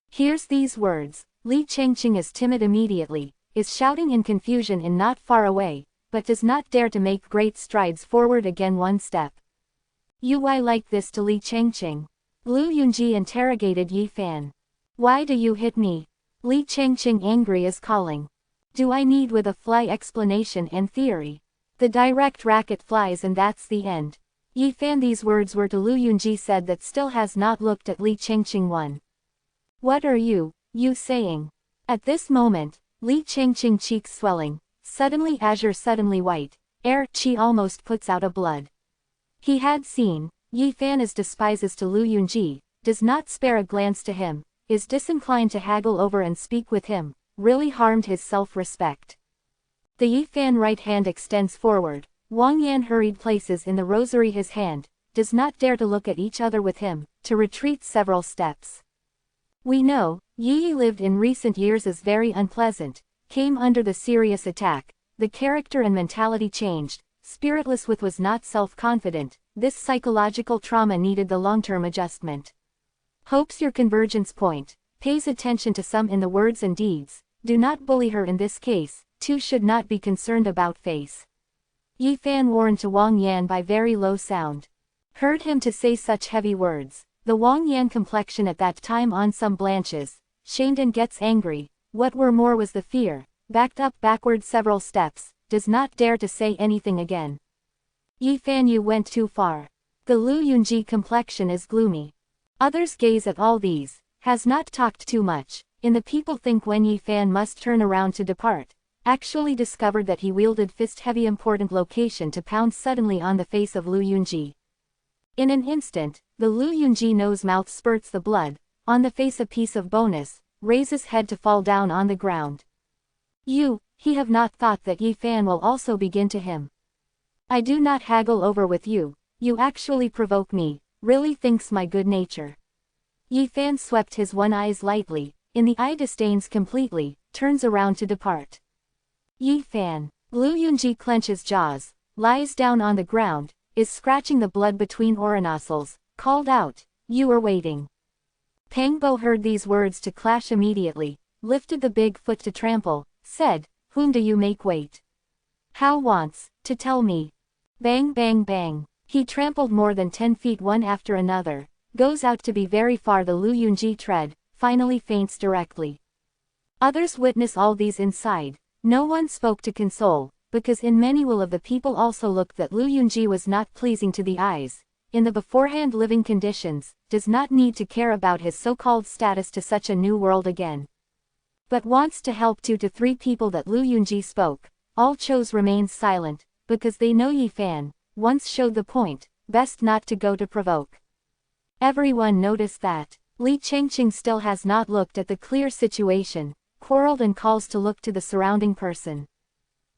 Hears these words, Li Chengqing is timid immediately, is shouting in confusion and not far away, but does not dare to make great strides forward again one step. You why like this to Li Chengqing? Lu Yunji interrogated Yi Fan. Why do you hit me? Li Chengqing angry is calling. Do I need with a fly explanation and theory? The direct racket flies and that's the end. Yi Fan these words were to Lu Yunji said that still has not looked at Li Chengqing one. What are you saying? At this moment, Li Chengqing cheeks swelling, suddenly azure suddenly white, air chi almost puts out a blood. He had seen, Yi Fan is despises to Lu Yunji, does not spare a glance to him, is disinclined to haggle over and speak with him, really harmed his self-respect. The Yi Fan right hand extends forward, Wang Yan hurried places in the rosary his hand, does not dare to look at each other with him, to retreat several steps. We know, Yi lived in recent years as very unpleasant, came under the serious attack, the character and mentality changed, spiritless with was not self-confident, this psychological trauma needed the long-term adjustment. Hopes your convergence point, pays attention to some in the words and deeds, do not bully her in this case, 2 should not be concerned about face. Yi Fan warned to Wang Yan by very low sound. Heard him to say such heavy words. The Wang Yan complexion at that time on some blanches, shamed and gets angry, what were more was the fear, backed up backward several steps, does not dare to say anything again. Yi Fan, you went too far. The Lu Yunji complexion is gloomy. Others gaze at all these, has not talked too much, and the people think when Yi Fan must turn around to depart, actually discovered that he wielded fist-heavy important location to pound suddenly on the face of Lu Yunji. In an instant, the Lu Yunji nose mouth spurts the blood, on the face a piece of bonus, raises head to fall down on the ground. He have not thought that Yi Fan will also begin to him. I do not haggle over with you actually provoke me, really thinks my good nature. Yi Fan swept his one eyes lightly, in the eye disdains completely, turns around to depart. Yi Fan. Lu Yunji clenches jaws, lies down on the ground, is scratching the blood between oronasals, called out, you are waiting. Pang Bo heard these words to clash immediately, lifted the big foot to trample, said, whom do you make wait? How wants, to tell me. Bang bang bang. He trampled more than 10 feet one after another, goes out to be very far the Lu Yunji tread, finally faints directly. Others witness all these inside, no one spoke to console, because in many will of the people also looked that Lu Yunji was not pleasing to the eyes, in the beforehand living conditions, does not need to care about his so-called status to such a new world again. But wants to help 2 to 3 people that Lu Yunji spoke, all chose remains silent, because they know Yi Fan, once showed the point, best not to go to provoke. Everyone noticed that. Li Chengqing still has not looked at the clear situation, quarreled and calls to look to the surrounding person.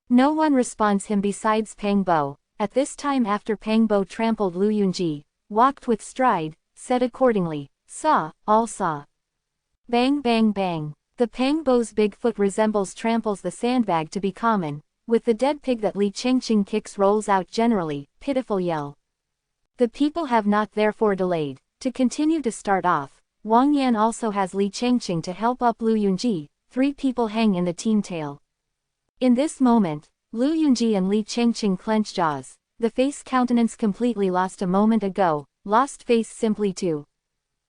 No one responds him besides Pang Bo, at this time after Pang Bo trampled Lu Yunji, walked with stride, said accordingly, all saw. Bang bang bang. The Pang Bo's big foot resembles tramples the sandbag to be common, with the dead pig that Li Chengqing kicks rolls out generally, pitiful yell. The people have not therefore delayed, to continue to start off. Wang Yan also has Li Chengqing to help up Lu Yunji, 3 people hang in the team tail. In this moment, Lu Yunji and Li Chengqing clench jaws, the face countenance completely lost a moment ago, lost face simply too.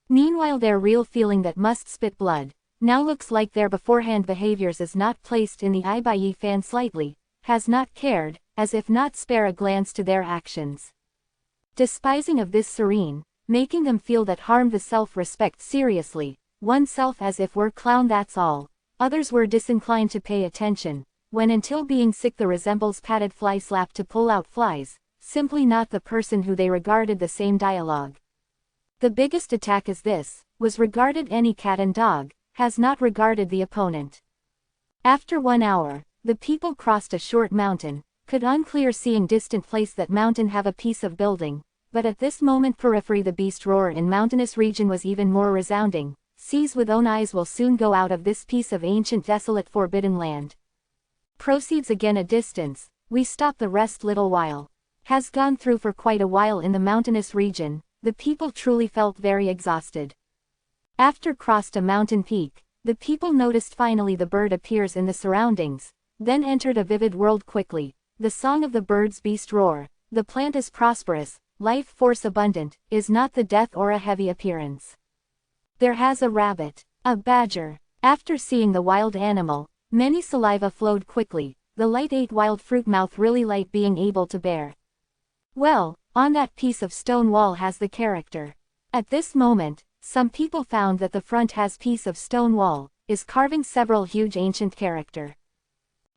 Meanwhile their real feeling that must spit blood, now looks like their beforehand behaviors is not placed in the eye by Yi Fan slightly, has not cared, as if not spare a glance to their actions. Despising of this serene, making them feel that harmed the self-respect seriously, oneself as if were clown that's all, others were disinclined to pay attention, when until being sick the resembles padded fly slap to pull out flies, simply not the person who they regarded the same dialogue. The biggest attack is this, was regarded any cat and dog, has not regarded the opponent. After 1 hour, the people crossed a short mountain, could unclear seeing distant place that mountain have a piece of building, but at this moment periphery the beast roar in mountainous region was even more resounding, sees with own eyes will soon go out of this piece of ancient desolate forbidden land. Proceeds again a distance, we stop the rest little while. Has gone through for quite a while in the mountainous region, the people truly felt very exhausted. After crossed a mountain peak, the people noticed finally the bird appears in the surroundings, then entered a vivid world quickly, the song of the bird's beast roar, the plant is prosperous, life force abundant, is not the death or a heavy appearance. There has a rabbit, a badger. After seeing the wild animal, many saliva flowed quickly, the light ate wild fruit mouth really light being able to bear. Well, on that piece of stone wall has the character. At this moment, some people found that the front has piece of stone wall, is carving several huge ancient character.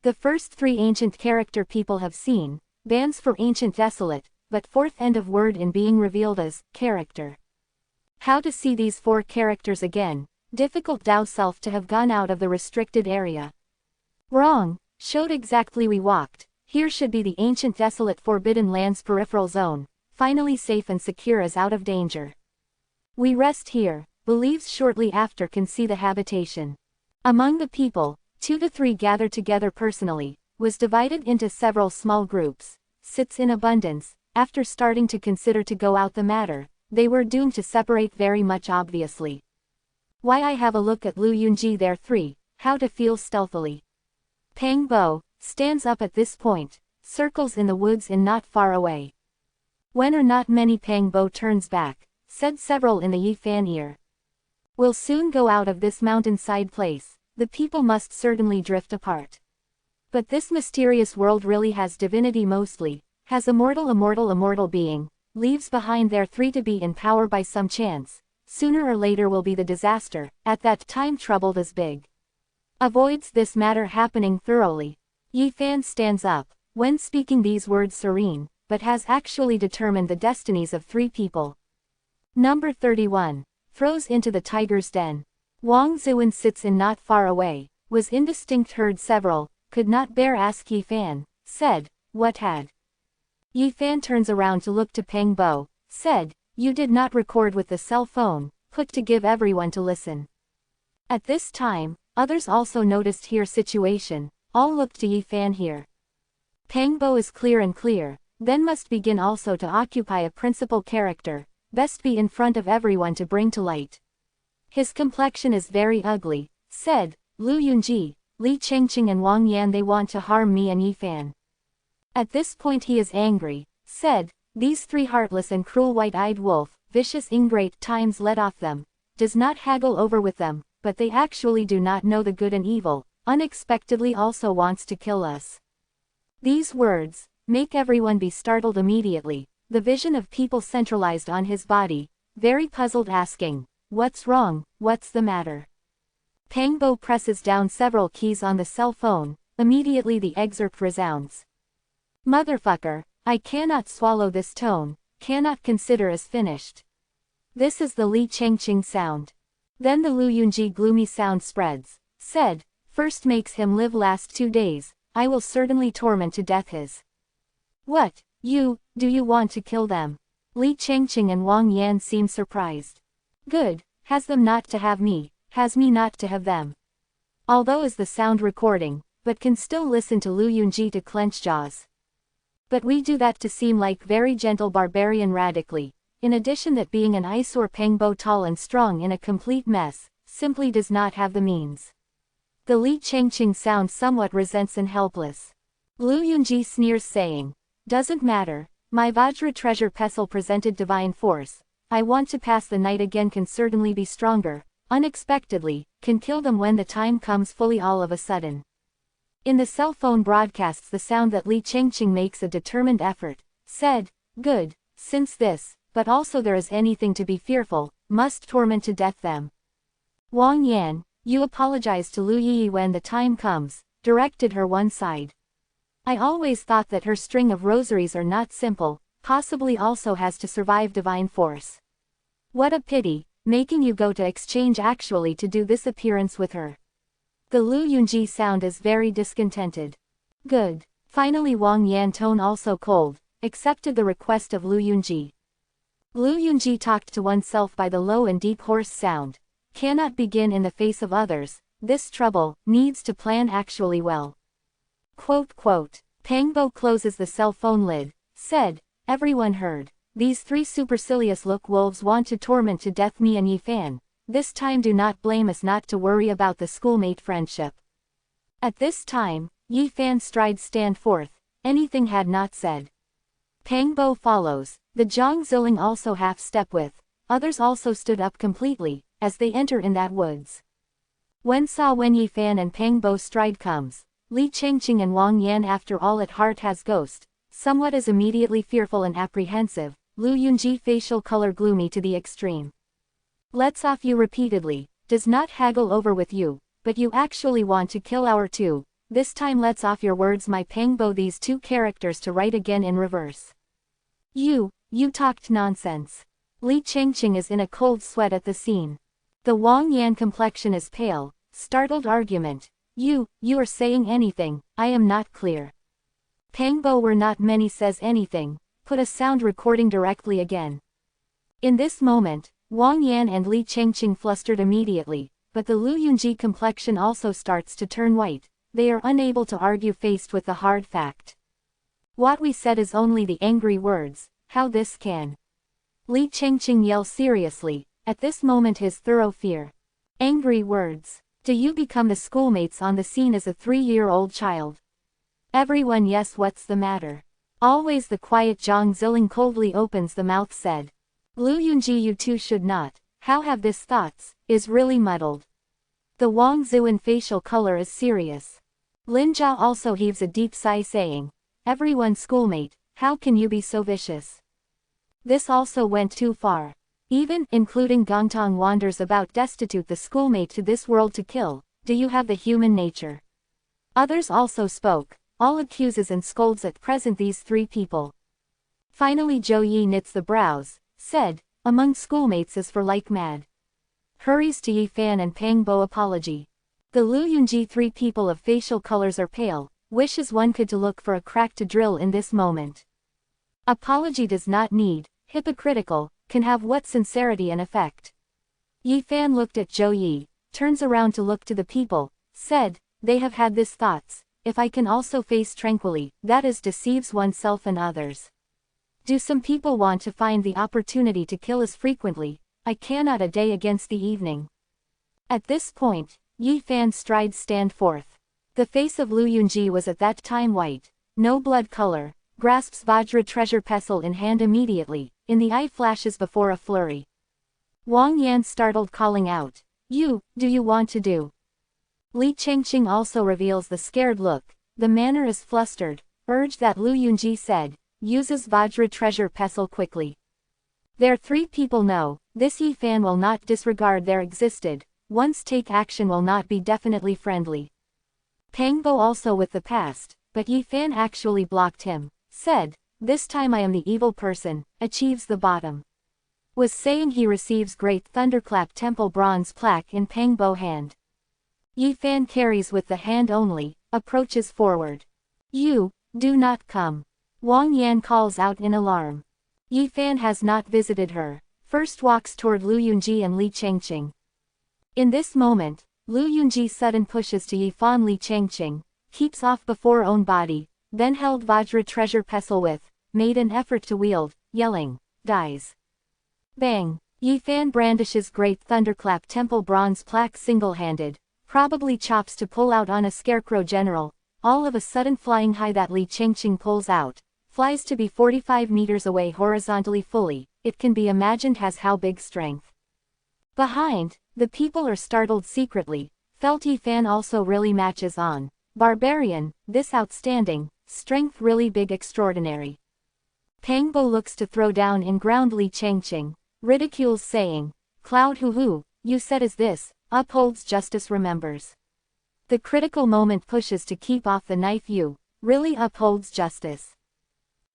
The first 3 ancient character people have seen, bands for ancient desolate, but 4th end of word in being revealed as, character. How to see these 4 characters again, difficult doubt self to have gone out of the restricted area. Wrong, showed exactly we walked, here should be the ancient desolate forbidden lands peripheral zone, finally safe and secure as out of danger. We rest here, believes shortly after can see the habitation. Among the people, 2 to 3 gathered together personally, was divided into several small groups, sits in abundance, after starting to consider to go out the matter, they were doomed to separate very much obviously. Why I have a look at Lu Yunji there 3, how to feel stealthily. Pang Bo, stands up at this point, circles in the woods and not far away. When or not many Pang Bo turns back, said several in the Yi Fan ear. We'll soon go out of this mountainside place, the people must certainly drift apart. But this mysterious world really has divinity mostly, Has immortal being, leaves behind their three to be in power by some chance, sooner or later will be the disaster, at that time troubled as big. Avoids this matter happening thoroughly. Yi Fan stands up, when speaking these words serene, but has actually determined the destinies of three people. Number 31. Throws into the tiger's den. Wang Zuan sits in not far away, was indistinct heard several, could not bear ask Yi Fan, said, what had? Yi Fan turns around to look to Peng Bo, said, you did not record with the cell phone, put to give everyone to listen. At this time, others also noticed here situation, all looked to Yi Fan here. Peng Bo is clear, then must begin also to occupy a principal character, best be in front of everyone to bring to light. His complexion is very ugly, said, Lu Yunji, Li Chengqing and Wang Yan they want to harm me and Yi Fan. At this point he is angry, said, these three heartless and cruel white-eyed wolf, vicious ingrate times let off them, does not haggle over with them, but they actually do not know the good and evil, unexpectedly also wants to kill us. These words make everyone be startled immediately, the vision of people centralized on his body, very puzzled asking, what's wrong, what's the matter? Peng Bo presses down several keys on the cell phone, immediately the excerpt resounds. Motherfucker, I cannot swallow this tone, cannot consider as finished. This is the Li Chengqing sound. Then the Lu Yunji gloomy sound spreads, said, first makes him live last 2 days, I will certainly torment to death his. What, do you want to kill them? Li Chengqing and Wang Yan seem surprised. Good, has them not to have me, has me not to have them. Although is the sound recording, but can still listen to Lu Yunji to clench jaws. But we do that to seem like very gentle barbarian radically, in addition that being an eyesore Peng Bo tall and strong in a complete mess, simply does not have the means. The Li Chengqing sound somewhat resents and helpless. Lu Yunji sneers saying, doesn't matter, my Vajra treasure pestle presented divine force, I want to pass the night again can certainly be stronger, unexpectedly, can kill them when the time comes fully all of a sudden. In the cell phone broadcasts the sound that Li Chengqing makes a determined effort, said, good, since this, but also there is anything to be fearful, must torment to death them. Wang Yan, you apologize to Lu Yi when the time comes, directed her one side. I always thought that her string of rosaries are not simple, possibly also has to survive divine force. What a pity, making you go to exchange actually to do this appearance with her. The Lu Yunji sound is very discontented. Good. Finally Wang Yan tone also cold, accepted the request of Lu Yunji. Lu Yunji talked to oneself by the low and deep hoarse sound, cannot begin in the face of others, this trouble, needs to plan actually well. Quote, Peng Bo closes the cell phone lid, said, everyone heard, these three supercilious look wolves want to torment to death me and Yi Fan, this time do not blame us not to worry about the schoolmate friendship. At this time, Yi Fan strides stand forth, anything had not said. Peng Bo follows, the Zhang Ziling also half step with, others also stood up completely, as they enter in that woods. When Yi Fan and Peng Bo stride comes, Li Chengqing and Wang Yan after all at heart has ghost, somewhat is immediately fearful and apprehensive, Lu Yunji facial color gloomy to the extreme. Lets off you repeatedly, does not haggle over with you, but you actually want to kill our two, this time lets off your words my Peng Bo these two characters to write again in reverse. You talked nonsense. Li Chengqing is in a cold sweat at the scene. The Wang Yan complexion is pale, startled argument. You are saying anything, I am not clear. Peng Bo were not many says anything, put a sound recording directly again. In this moment, Wang Yan and Li Chengqing flustered immediately, but the Lu Yunji complexion also starts to turn white, they are unable to argue faced with the hard fact. What we said is only the angry words, how this can. Li Chengqing yells seriously, at this moment his thorough fear. Angry words. Do you become the schoolmates on the scene as a 3-year-old child? Everyone yes what's the matter? Always the quiet Zhang Ziling coldly opens the mouth said. Lu Yunji you two should not, how have this thoughts, is really muddled. The Wang Zuan facial color is serious. Lin Jia also heaves a deep sigh saying, everyone schoolmate, How can you be so vicious? This also went too far. Even, including Gongtong wanders about destitute the schoolmate to this world to kill. Do you have the human nature? Others also spoke. All accuses and scolds at present these three people. Finally Zhou Yi knits the brows, said, among schoolmates is for like mad. Hurries to Yi Fan and Pang Bo apology. The Lu Yunji three people of facial colors are pale, wishes one could to look for a crack to drill in this moment. Apology does not need, hypocritical, can have what sincerity and effect. Yi Fan looked at Zhou Yi, turns around to look to the people, said, they have had this thoughts, if I can also face tranquilly, that is deceives oneself and others. Do some people want to find the opportunity to kill as frequently? I cannot a day against the evening. At this point, Yi Fan's strides stand forth. The face of Lu Yunji was at that time white, no blood color, grasps Vajra treasure pestle in hand immediately, in the eye flashes before a flurry. Wang Yan startled calling out, do you want to do? Li Chengqing also reveals the scared look, the manner is flustered, urged that Lu Yunji said, uses Vajra treasure pestle quickly. There three people know, this Yi Fan will not disregard their existed, once take action will not be definitely friendly. Pang Bo also with the past, but Yi Fan actually blocked him, said, this time I am the evil person, achieves the bottom. Was saying he receives great thunderclap temple bronze plaque in Pang Bo hand. Yi Fan carries with the hand only, approaches forward. You, do not come. Wang Yan calls out in alarm. Yi Fan has not visited her, first walks toward Lu Yunji and Li Chengqing. In this moment, Lu Yunji sudden pushes to Yi Fan Li Chengqing, keeps off before own body, then held Vajra treasure pestle with, made an effort to wield, yelling, dies. Bang! Yi Fan brandishes great thunderclap temple bronze plaque single-handed, probably chops to pull out on a scarecrow general, all of a sudden flying high that Li Chengqing pulls out, flies to be 45 meters away horizontally fully, it can be imagined has how big strength. Behind, the people are startled secretly, felt Yi Fan also really matches on. Barbarian, this outstanding, strength really big extraordinary. Pang Bo looks to throw down in ground Li Chengqing, ridicules saying, Cloud hoo, you said is this, upholds justice remembers. The critical moment pushes to keep off the knife you, really upholds justice.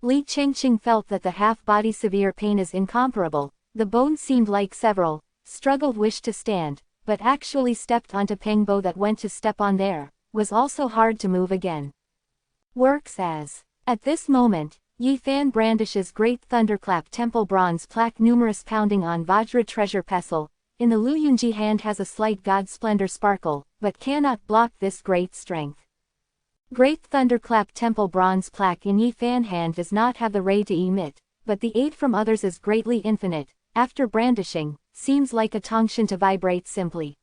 Li Chengqing felt that the half-body severe pain is incomparable, the bones seemed like several, struggled wished to stand, but actually stepped onto Pang Bo that went to step on there, was also hard to move again. Works as. At this moment, Yi Fan brandishes great thunderclap temple bronze plaque numerous pounding on Vajra treasure pestle, in the Lu Yunji hand has a slight god splendor sparkle, but cannot block this great strength. Great thunderclap temple bronze plaque in Yi Fan hand does not have the ray to emit, but the aid from others is greatly infinite, after brandishing, seems like a tongshan to vibrate simply.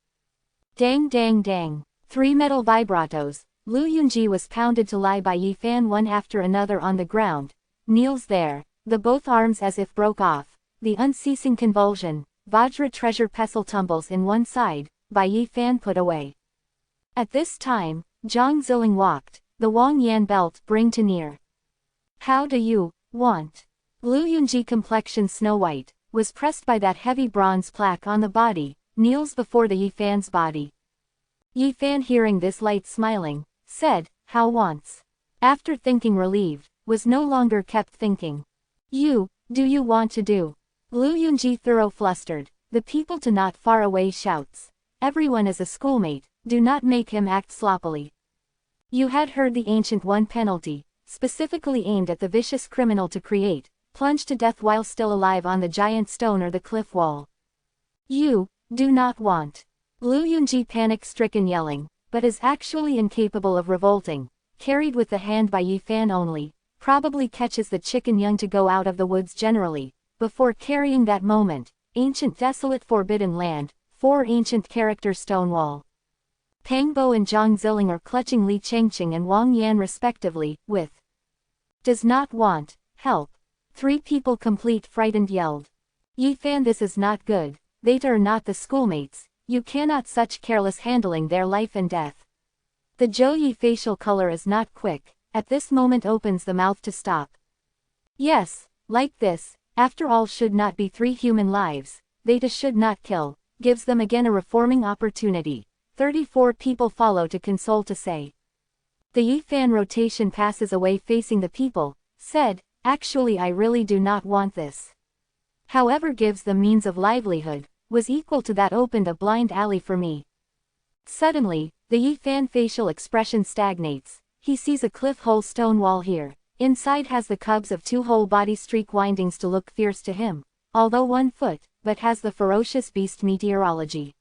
Dang dang dang. 3 metal vibratos, Lu Yunji was pounded to lie by Yi Fan one after another on the ground, kneels there, the both arms as if broke off, the unceasing convulsion, Vajra treasure pestle tumbles in one side, by Yi Fan put away. At this time, Zhang Ziling walked, the Wang Yan belt bring to near. How do you want? Lu Yunji complexion snow white, was pressed by that heavy bronze plaque on the body, kneels before the Yi Fan's body. Yi Fan hearing this light smiling, said, how wants? After thinking relieved, was no longer kept thinking. Do you want to do? Lu Yunji thorough flustered, the people to not far away shouts. Everyone is a schoolmate, do not make him act sloppily. You had heard the ancient one penalty, specifically aimed at the vicious criminal to create, plunge to death while still alive on the giant stone or the cliff wall. You do not want. Lu Yunji panic-stricken yelling, but is actually incapable of revolting, carried with the hand by Yi Fan only, probably catches the chicken young to go out of the woods generally, before carrying that moment, ancient desolate forbidden land, 4 ancient character stone wall. Pang Bo and Zhang Ziling are clutching Li Chengqing and Wang Yan respectively, with does not want, help. 3 people complete frightened yelled. Yi Fan this is not good, they are not the schoolmates, you cannot such careless handling their life and death. The Zhou Yi facial color is not quick, at this moment opens the mouth to stop. Yes, like this, after all should not be 3 human lives, they too should not kill, gives them again a reforming opportunity. 34 people follow to console to say. The Yifan rotation passes away facing the people, said, actually I really do not want this. However gives them means of livelihood, was equal to that opened a blind alley for me. Suddenly, the Yifan facial expression stagnates, he sees a cliff-hole stone wall here, inside has the cubs of 2 whole body streak windings to look fierce to him, although 1 foot, but has the ferocious beast meteorology.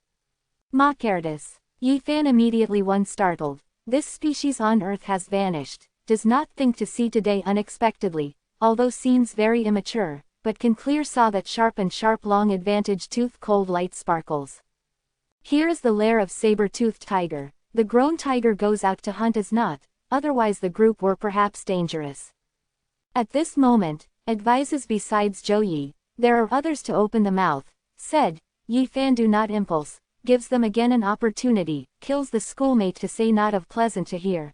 Makerdis. Yifan immediately one startled, this species on earth has vanished, does not think to see today unexpectedly, although seems very immature, but can clear saw that sharp long advantage tooth cold light sparkles. Here is the lair of saber-toothed tiger, the grown tiger goes out to hunt as not, otherwise the group were perhaps dangerous. At this moment, advises besides Zhou Yi, there are others to open the mouth, said, Yifan do not impulse, gives them again an opportunity, kills the schoolmate to say not of pleasant to hear.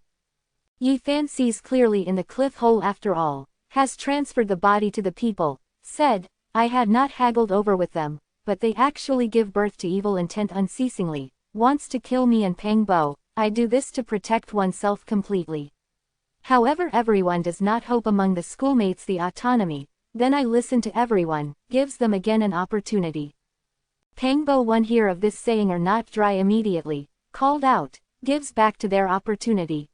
Yifan sees clearly in the cliff hole after all, has transferred the body to the people, said, I had not haggled over with them, but they actually give birth to evil intent unceasingly, wants to kill me and Peng Bo, I do this to protect oneself completely. However everyone does not hope among the schoolmates the autonomy, then I listen to everyone, gives them again an opportunity. Peng Bo one hear of this saying or not dry immediately, called out, gives back to their opportunity.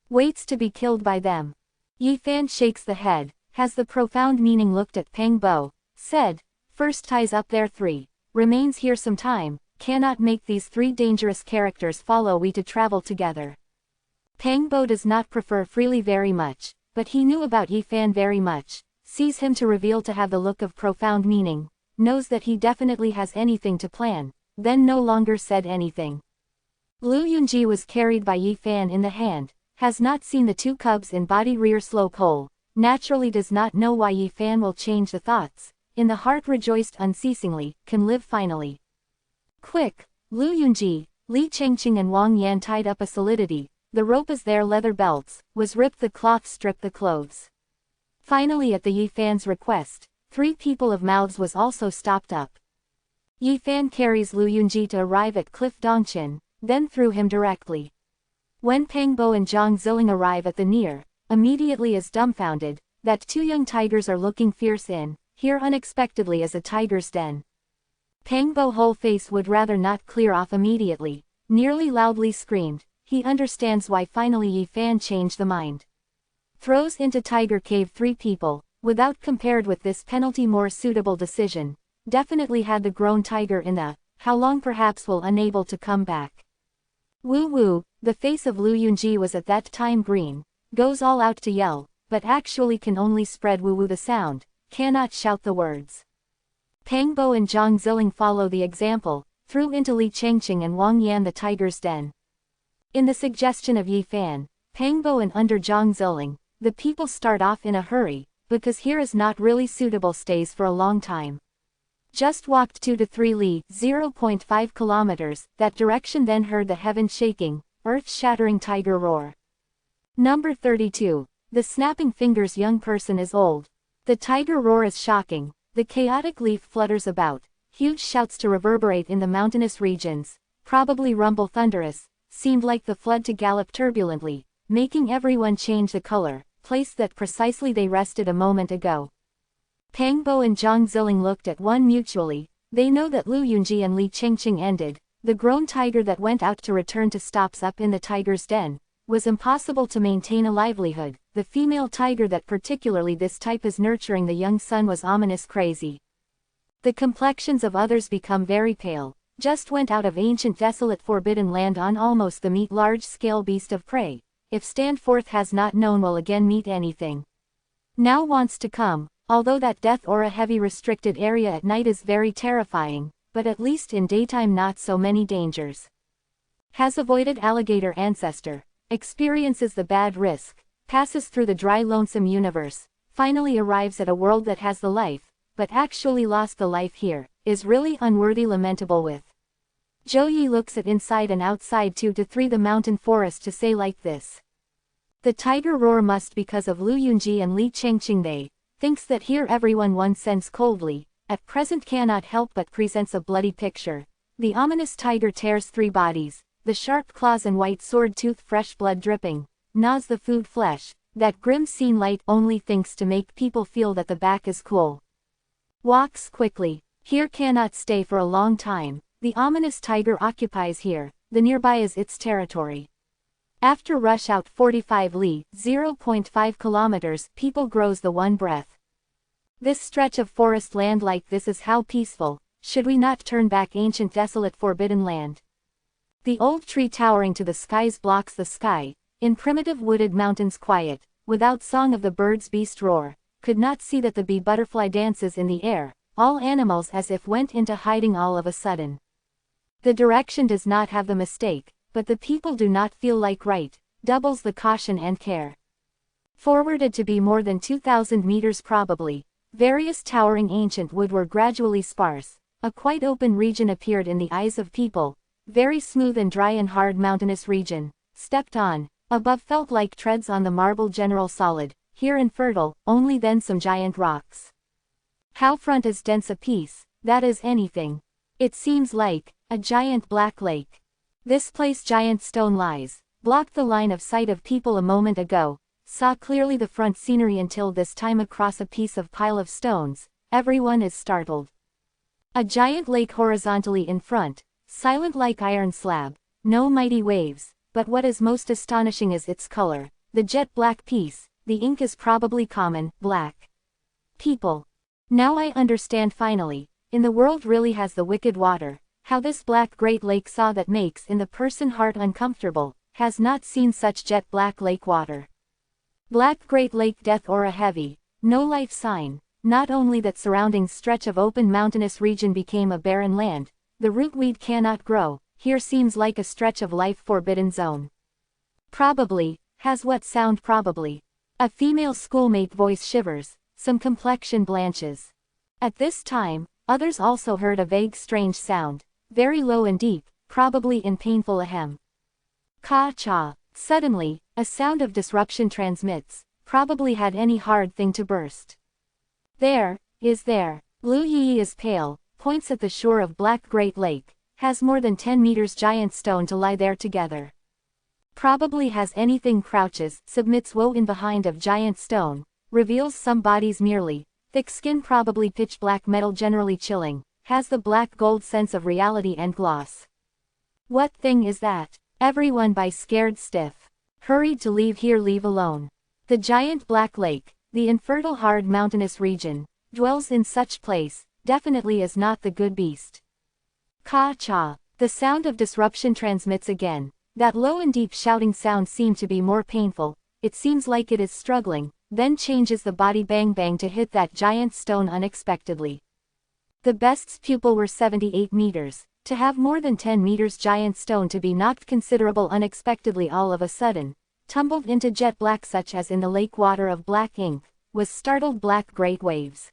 Waits to be killed by them. Yifan shakes the head, has the profound meaning looked at Peng Bo, said, first ties up their 3, remains here some time, cannot make these 3 dangerous characters follow we to travel together. Peng Bo does not prefer freely very much, but he knew about Yifan very much, sees him to reveal to have the look of profound meaning, knows that he definitely has anything to plan, then no longer said anything. Lu Yunji was carried by Yifan in the hand, has not seen the 2 cubs in body rear slope hole, naturally does not know why Yifan will change the thoughts, in the heart rejoiced unceasingly, can live finally. Quick, Lu Yunji, Li Chengqing and Wang Yan tied up a solidity, the rope is their leather belts, was ripped the cloth stripped the clothes. Finally at the Yifan's request, 3 people of mouths was also stopped up. Yifan carries Lu Yunji to arrive at Cliff Dongqin, then through him directly. When Peng Bo and Zhang Ziling arrive at the near, immediately is dumbfounded, that 2 young tigers are looking fierce in, here unexpectedly as a tiger's den. Peng Bo whole face would rather not clear off immediately, nearly loudly screamed, he understands why finally Yifan changed the mind. Throws into tiger cave 3 people, without compared with this penalty more suitable decision, definitely had the grown tiger in the, how long perhaps will unable to come back. Woo woo, the face of Lu Yunji was at that time green, goes all out to yell, but actually can only spread woo woo the sound, cannot shout the words. Peng Bo and Zhang Ziling follow the example, threw into Li Chengqing and Wang Yan the tiger's den. In the suggestion of Yifan, Peng Bo and under Zhang Ziling, the people start off in a hurry, because here is not really suitable stays for a long time. Just walked 2 to 3 li, 0.5 kilometers, that direction then heard the heaven shaking, earth-shattering tiger roar. Number 32. The snapping fingers young person is old. The tiger roar is shocking, the chaotic leaf flutters about, huge shouts to reverberate in the mountainous regions, probably rumble thunderous, seemed like the flood to gallop turbulently, making everyone change the color, place that precisely they rested a moment ago. Peng Bo and Zhang Ziling looked at one mutually, they know that Lu Yunji and Li Chengqing ended, the grown tiger that went out to return to stops up in the tiger's den, was impossible to maintain a livelihood, the female tiger that particularly this type is nurturing the young son was ominous crazy. The complexions of others become very pale, just went out of ancient desolate forbidden land on almost the meet large-scale beast of prey, if stand forth has not known will again meet anything. Now wants to come, although that death or a heavy restricted area at night is very terrifying, but at least in daytime not so many dangers. Has avoided alligator ancestor, experiences the bad risk, passes through the dry lonesome universe, finally arrives at a world that has the life, but actually lost the life here, is really unworthy lamentable with. Zhou Yi looks at inside and outside 2 to 3 the mountain forest to say like this. The tiger roar must because of Lu Yunji and Li Chengqing they, thinks that here everyone one sends coldly, at present cannot help but presents a bloody picture. The ominous tiger tears 3 bodies, the sharp claws and white sword tooth fresh blood dripping, gnaws the food flesh, that grim scene light only thinks to make people feel that the back is cool. Walks quickly, here cannot stay for a long time, the ominous tiger occupies here, the nearby is its territory. After rush out 45 li, 0.5 kilometers, people grows the one breath. This stretch of forest land like this is how peaceful, should we not turn back ancient desolate forbidden land? The old tree towering to the skies blocks the sky, in primitive wooded mountains quiet, without song of the bird's beast roar, could not see that the bee butterfly dances in the air, all animals as if went into hiding all of a sudden. The direction does not have the mistake, but the people do not feel like right, doubles the caution and care. Forwarded to be more than 2,000 meters probably, various towering ancient wood were gradually sparse, a quite open region appeared in the eyes of people, very smooth and dry and hard mountainous region, stepped on, above felt like treads on the marble general solid, here infertile, only then some giant rocks. How front is dense a piece, that is anything. It seems like a giant black lake. This place giant stone lies, blocked the line of sight of people a moment ago, saw clearly the front scenery until this time across a piece of pile of stones, everyone is startled. A giant lake horizontally in front, silent like iron slab, no mighty waves, but what is most astonishing is its color, the jet black piece, the ink is probably common, black. People. Now I understand finally, in the world really has the wicked water, how this black great lake saw that makes in the person heart uncomfortable, has not seen such jet black lake water. Black great lake death aura heavy, no life sign, not only that surrounding stretch of open mountainous region became a barren land, the rootweed cannot grow, here seems like a stretch of life forbidden zone. Probably, has what sound probably? A female schoolmate voice shivers, some complexion blanches. At this time, others also heard a vague strange sound, very low and deep, probably in painful ahem. Ka-cha. Suddenly, a sound of disruption transmits, probably had any hard thing to burst. There. Lu Yi is pale, points at the shore of Black Great Lake, has more than 10 meters giant stone to lie there together. Probably has anything crouches, submits woe in behind of giant stone, reveals some bodies merely, thick skin probably pitch black metal generally chilling, has the black gold sense of reality and gloss. What thing is that? Everyone by scared stiff. Hurried to leave here leave alone. The giant black lake, the infertile hard mountainous region, dwells in such place, definitely is not the good beast. Ka-cha. The sound of disruption transmits again, that low and deep shouting sound seemed to be more painful, it seems like it is struggling, then changes the body bang bang to hit that giant stone unexpectedly. The best's pupil were 78 meters, to have more than 10 meters giant stone to be knocked considerable unexpectedly all of a sudden, tumbled into jet black such as in the lake water of black ink, was startled black great waves.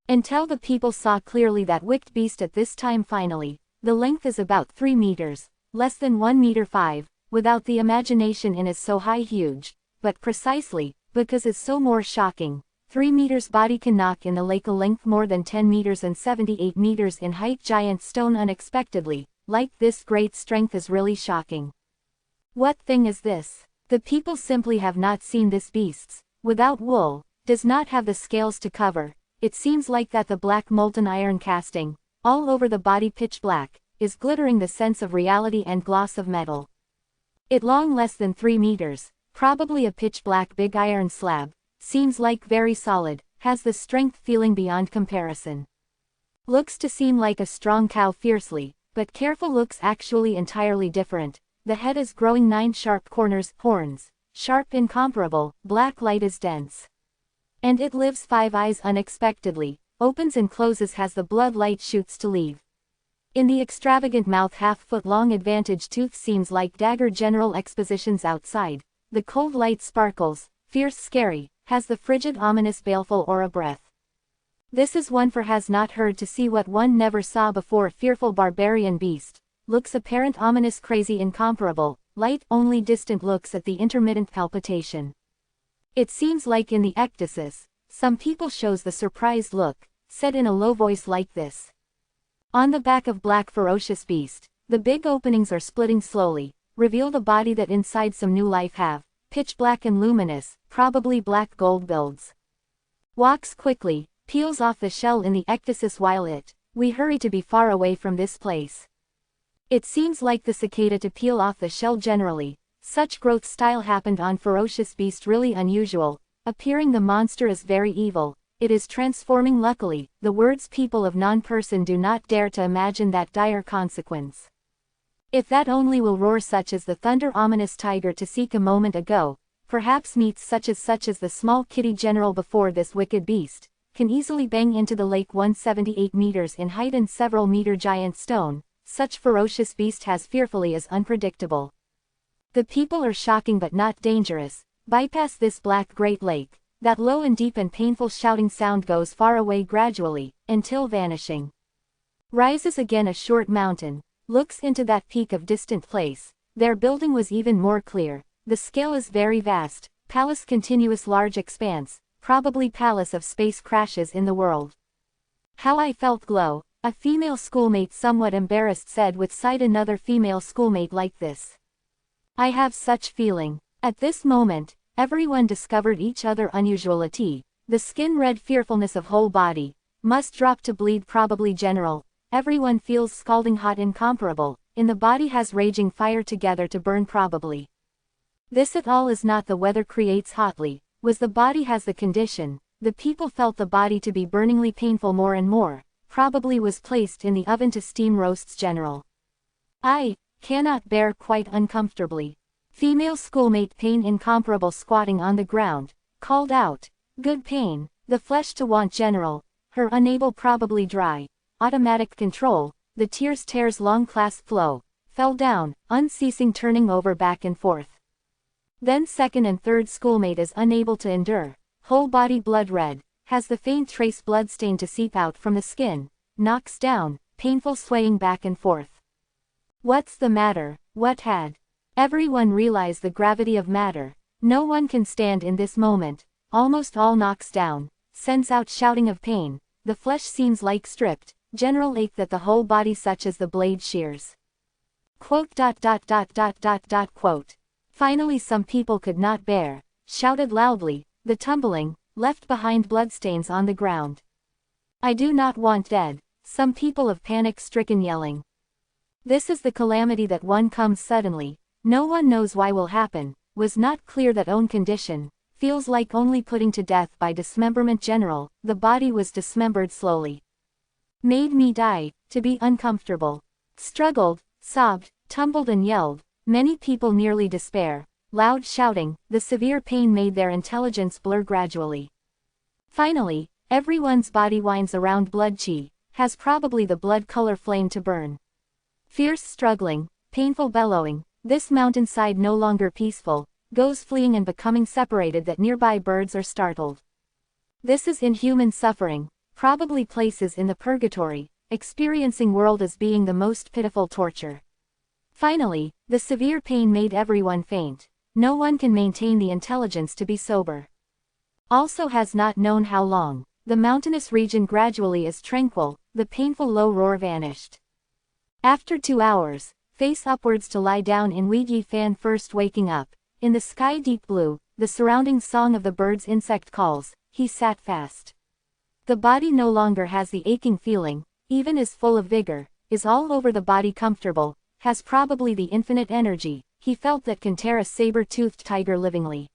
Until the people saw clearly that wicked beast at this time finally, the length is about 3 meters, less than 1 meter 5, without the imagination in is so high huge, but precisely, because is so more shocking. 3 meters body can knock in the lake a length more than 10 meters and 78 meters in height giant stone unexpectedly, like this great strength is really shocking. What thing is this? The people simply have not seen this beast's, without wool, does not have the scales to cover, it seems like that the black molten iron casting, all over the body pitch black, is glittering the sense of reality and gloss of metal. It long less than 3 meters, probably a pitch black big iron slab, seems like very solid, has the strength feeling beyond comparison. Looks to seem like a strong cow fiercely, but careful looks actually entirely different, the head is growing 9 sharp corners, horns, sharp incomparable, black light is dense. And it lives 5 eyes unexpectedly, opens and closes has the blood light shoots to leave. In the extravagant mouth half-foot long advantage tooth seems like dagger general expositions outside, the cold light sparkles, fierce scary, has the frigid ominous baleful aura breath. This is one for has not heard to see what one never saw before fearful barbarian beast, looks apparent ominous crazy incomparable, light only distant looks at the intermittent palpitation. It seems like in the ectasis, Some people shows the surprised look, said in a low voice like this. On the back of black ferocious beast, the big openings are splitting slowly, reveal the body that inside some new life have, pitch black and luminous, probably black gold builds. Walks quickly, peels off the shell in the ecdysis while we hurry to be far away from this place. It seems like the cicada to peel off the shell generally, such growth style happened on ferocious beast really unusual, appearing the monster is very evil, it is transforming luckily, the words people of non-person do not dare to imagine that dire consequence. If that only will roar such as the thunder ominous tiger to seek a moment ago, perhaps meets such as the small kitty general before this wicked beast, can easily bang into the lake 178 meters in height and several meter giant stone, such ferocious beast has fearfully is unpredictable. The people are shocking but not dangerous, bypass this black great lake, that low and deep and painful shouting sound goes far away gradually, until vanishing. Rises again a short mountain, looks into that peak of distant place, their building was even more clear, the scale is very vast, palace continuous large expanse, probably palace of space crashes in the world. How I felt glow, a female schoolmate somewhat embarrassed said with sight another female schoolmate like this. I have such feeling. At this moment, everyone discovered each other unusuality, the skin red fearfulness of whole body, must drop to bleed probably general, everyone feels scalding hot incomparable, in the body has raging fire together to burn probably. This at all is not the weather creates hotly, was the body has the condition, the people felt the body to be burningly painful more and more, probably was placed in the oven to steam roasts general. I cannot bear quite uncomfortably. Female schoolmate pain incomparable squatting on the ground, called out, good pain, the flesh to want general, her unable probably dry, automatic control, the tears tears long class flow, fell down, unceasing turning over back and forth. Then second and third schoolmate is unable to endure, whole body blood red, has the faint trace blood stain to seep out from the skin, knocks down, painful swaying back and forth. What's the matter, what had? Everyone realize the gravity of matter, no one can stand in this moment, almost all knocks down, sends out shouting of pain, the flesh seems like stripped, general ache that the whole body such as the blade shears. Quote. Finally some people could not bear, shouted loudly, the tumbling, left behind bloodstains on the ground. I do not want dead, some people of panic-stricken yelling. This is the calamity that one comes suddenly, no one knows why will happen, was not clear that own condition, feels like only putting to death by dismemberment general, the body was dismembered slowly. Made me die, to be uncomfortable. Struggled, sobbed, tumbled and yelled, many people nearly despair, loud shouting, the severe pain made their intelligence blur gradually. Finally, everyone's body winds around blood chi, has probably the blood color flame to burn. Fierce struggling, painful bellowing, this mountainside no longer peaceful, goes fleeing and becoming separated that nearby birds are startled. This is inhuman suffering, probably places in the purgatory, experiencing world as being the most pitiful torture. Finally, the severe pain made everyone faint, no one can maintain the intelligence to be sober. Also has not known how long, the mountainous region gradually is tranquil, the painful low roar vanished. After 2 hours, face upwards to lie down in Ouija fan first waking up, in the sky deep blue, the surrounding song of the birds insect calls, he sat fast. The body no longer has the aching feeling, even is full of vigor, is all over the body comfortable, has probably the infinite energy, he felt that can tear a saber-toothed tiger livingly.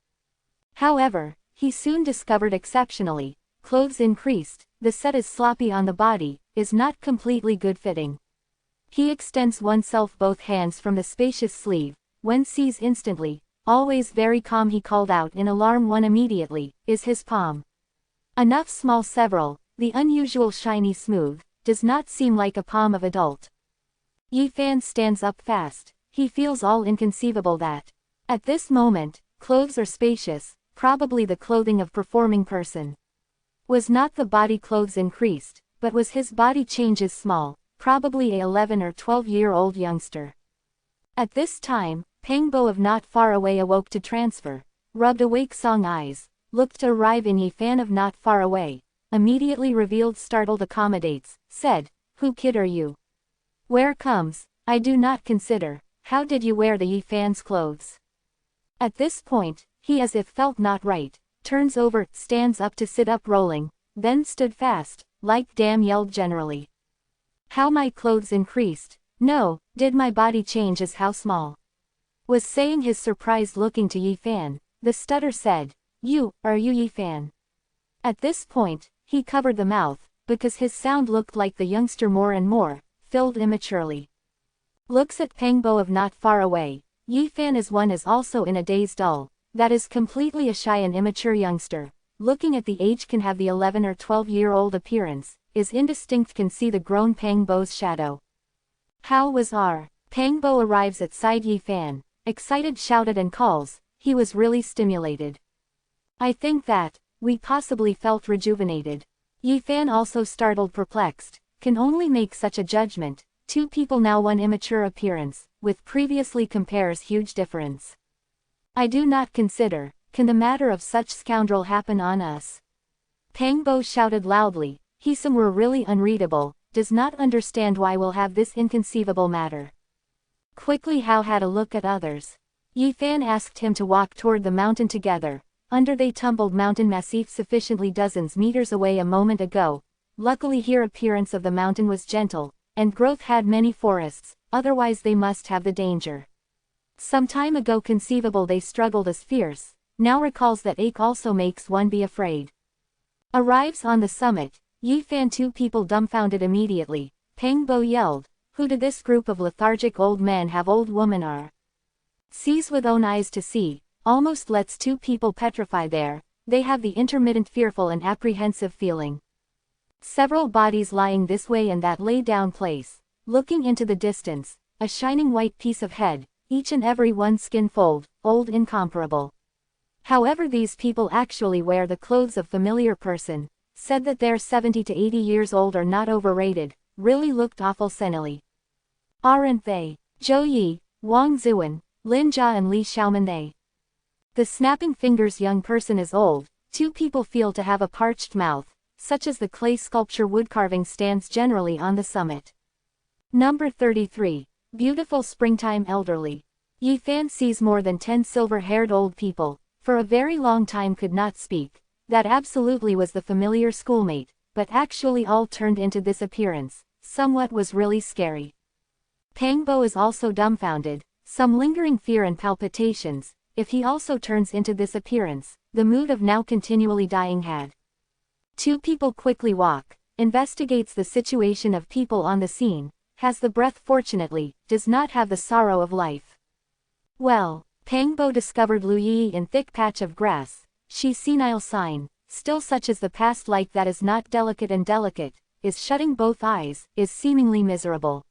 However, he soon discovered exceptionally, clothes increased, the set is sloppy on the body, is not completely good-fitting. He extends oneself both hands from the spacious sleeve, when sees instantly, always very calm he called out in alarm one immediately, is his palm. Enough small several, the unusual shiny smooth, does not seem like a palm of adult. Yi Fan stands up fast, he feels all inconceivable that, at this moment, clothes are spacious, probably the clothing of performing person. Was not the body clothes increased, but was his body changes small, probably a 11 or 12-year-old youngster. At this time, Pangbo of not far away awoke to transfer, rubbed awake song eyes, looked to arrive in Yi Fan of not far away, immediately revealed startled accommodates, said, "Who kid are you? Where comes? I do not consider. How did you wear the Yi Fan's clothes?" At this point, he as if felt not right, turns over, stands up to sit up rolling, then stood fast, like damn yelled generally. How my clothes increased. No, did my body change as how small? Was saying his surprised looking to Yi Fan, the stutter said, are you Yi Fan? At this point, he covered the mouth, because his sound looked like the youngster more and more, filled immaturely. Looks at Pangbo of not far away, Yi Fan is also in a daze dull, that is completely a shy and immature youngster, looking at the age can have the 11 or 12-year-old appearance, is indistinct can see the grown Pangbo's shadow. How was Pangbo arrives at side Yi Fan, excited shouted and calls, he was really stimulated. I think that, we possibly felt rejuvenated. Yi Fan also startled perplexed, can only make such a judgment, two people now one immature appearance, with previously compares huge difference. I do not consider, can the matter of such scoundrel happen on us? Pangbo shouted loudly, he some were really unreadable, does not understand why we'll have this inconceivable matter. Quickly Hao had a look at others. Yi Fan asked him to walk toward the mountain together. Under they tumbled mountain massif sufficiently dozens meters away a moment ago. Luckily here appearance of the mountain was gentle, and growth had many forests, otherwise they must have the danger. Some time ago conceivable they struggled as fierce, now recalls that ache also makes one be afraid. Arrives on the summit, Yi Fan two people dumbfounded immediately, Pangbo yelled, who did this group of lethargic old men have old woman are? Sees with own eyes to see. Almost lets two people petrify there, they have the intermittent fearful and apprehensive feeling. Several bodies lying this way and that lay down place, looking into the distance, a shining white piece of head, each and every one skin fold, old incomparable. However these people actually wear the clothes of familiar person, said that they're 70 to 80 years old are not overrated, really looked awful senily. Aren't they? Zhou Yi, Wang Zuan, Lin Jia and Li Xiaoman they. The snapping fingers young person is old, two people feel to have a parched mouth, such as the clay sculpture woodcarving stands generally on the summit. Number 33. Beautiful springtime elderly. Yi Fan sees more than 10 silver-haired old people, for a very long time could not speak, that absolutely was the familiar schoolmate, but actually all turned into this appearance, somewhat was really scary. Pangbo is also dumbfounded, some lingering fear and palpitations. If he also turns into this appearance, the mood of now continually dying had. Two people quickly walk, investigates the situation of people on the scene, has the breath fortunately, does not have the sorrow of life. Well, Pangbo discovered Lu Yi in thick patch of grass, she senile sign, still such as the past light that is not delicate and delicate, is shutting both eyes, is seemingly miserable.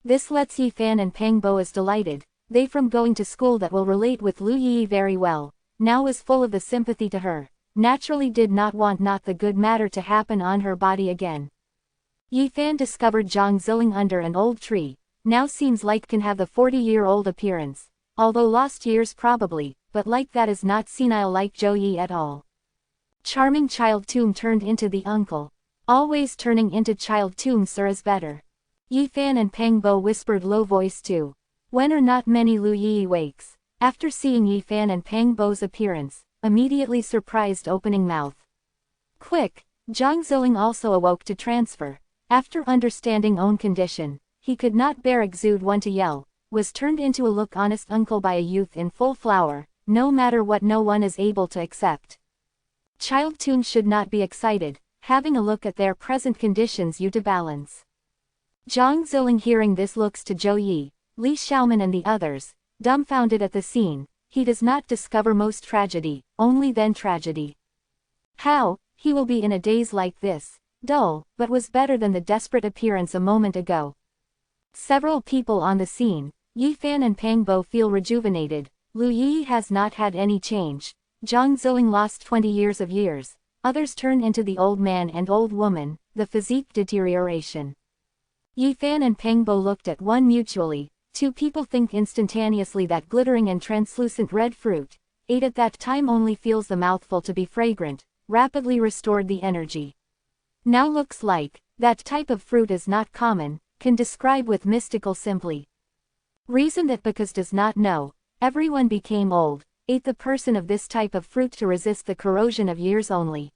This lets Yi Fan and Pangbo is delighted. They from going to school that will relate with Lu Yi very well, now is full of the sympathy to her, naturally did not want not the good matter to happen on her body again. Yi Fan discovered Zhang Ziling under an old tree, now seems like can have the 40-year-old appearance, although lost years probably, but like that is not senile like Zhou Yi at all. Charming child tomb turned into the uncle. Always turning into child tomb sir is better. Yi Fan and Pangbo whispered low voice too. When are not many Lu Yi wakes, after seeing Yi Fan and Pangbo's appearance, immediately surprised opening mouth. Quick, Zhang Ziling also awoke to transfer, after understanding own condition, he could not bear exude one to yell, was turned into a look honest uncle by a youth in full flower, no matter what no one is able to accept. Child tunes should not be excited, having a look at their present conditions you to balance. Zhang Ziling hearing this looks to Zhou Yi, Li Xiaoman and the others, dumbfounded at the scene, he does not discover most tragedy, only then tragedy. How, he will be in a daze like this, dull, but was better than the desperate appearance a moment ago. Several people on the scene, Yi Fan and Pangbo feel rejuvenated, Lu Yi has not had any change, Zhang Ziling lost 20 years of years, others turn into the old man and old woman, the physique deterioration. Yi Fan and Pangbo looked at one mutually. Two people think instantaneously that glittering and translucent red fruit, ate at that time only feels the mouthful to be fragrant, rapidly restored the energy. Now looks like, that type of fruit is not common, can describe with mystical simply. Reason that because does not know, everyone became old, ate the person of this type of fruit to resist the corrosion of years only.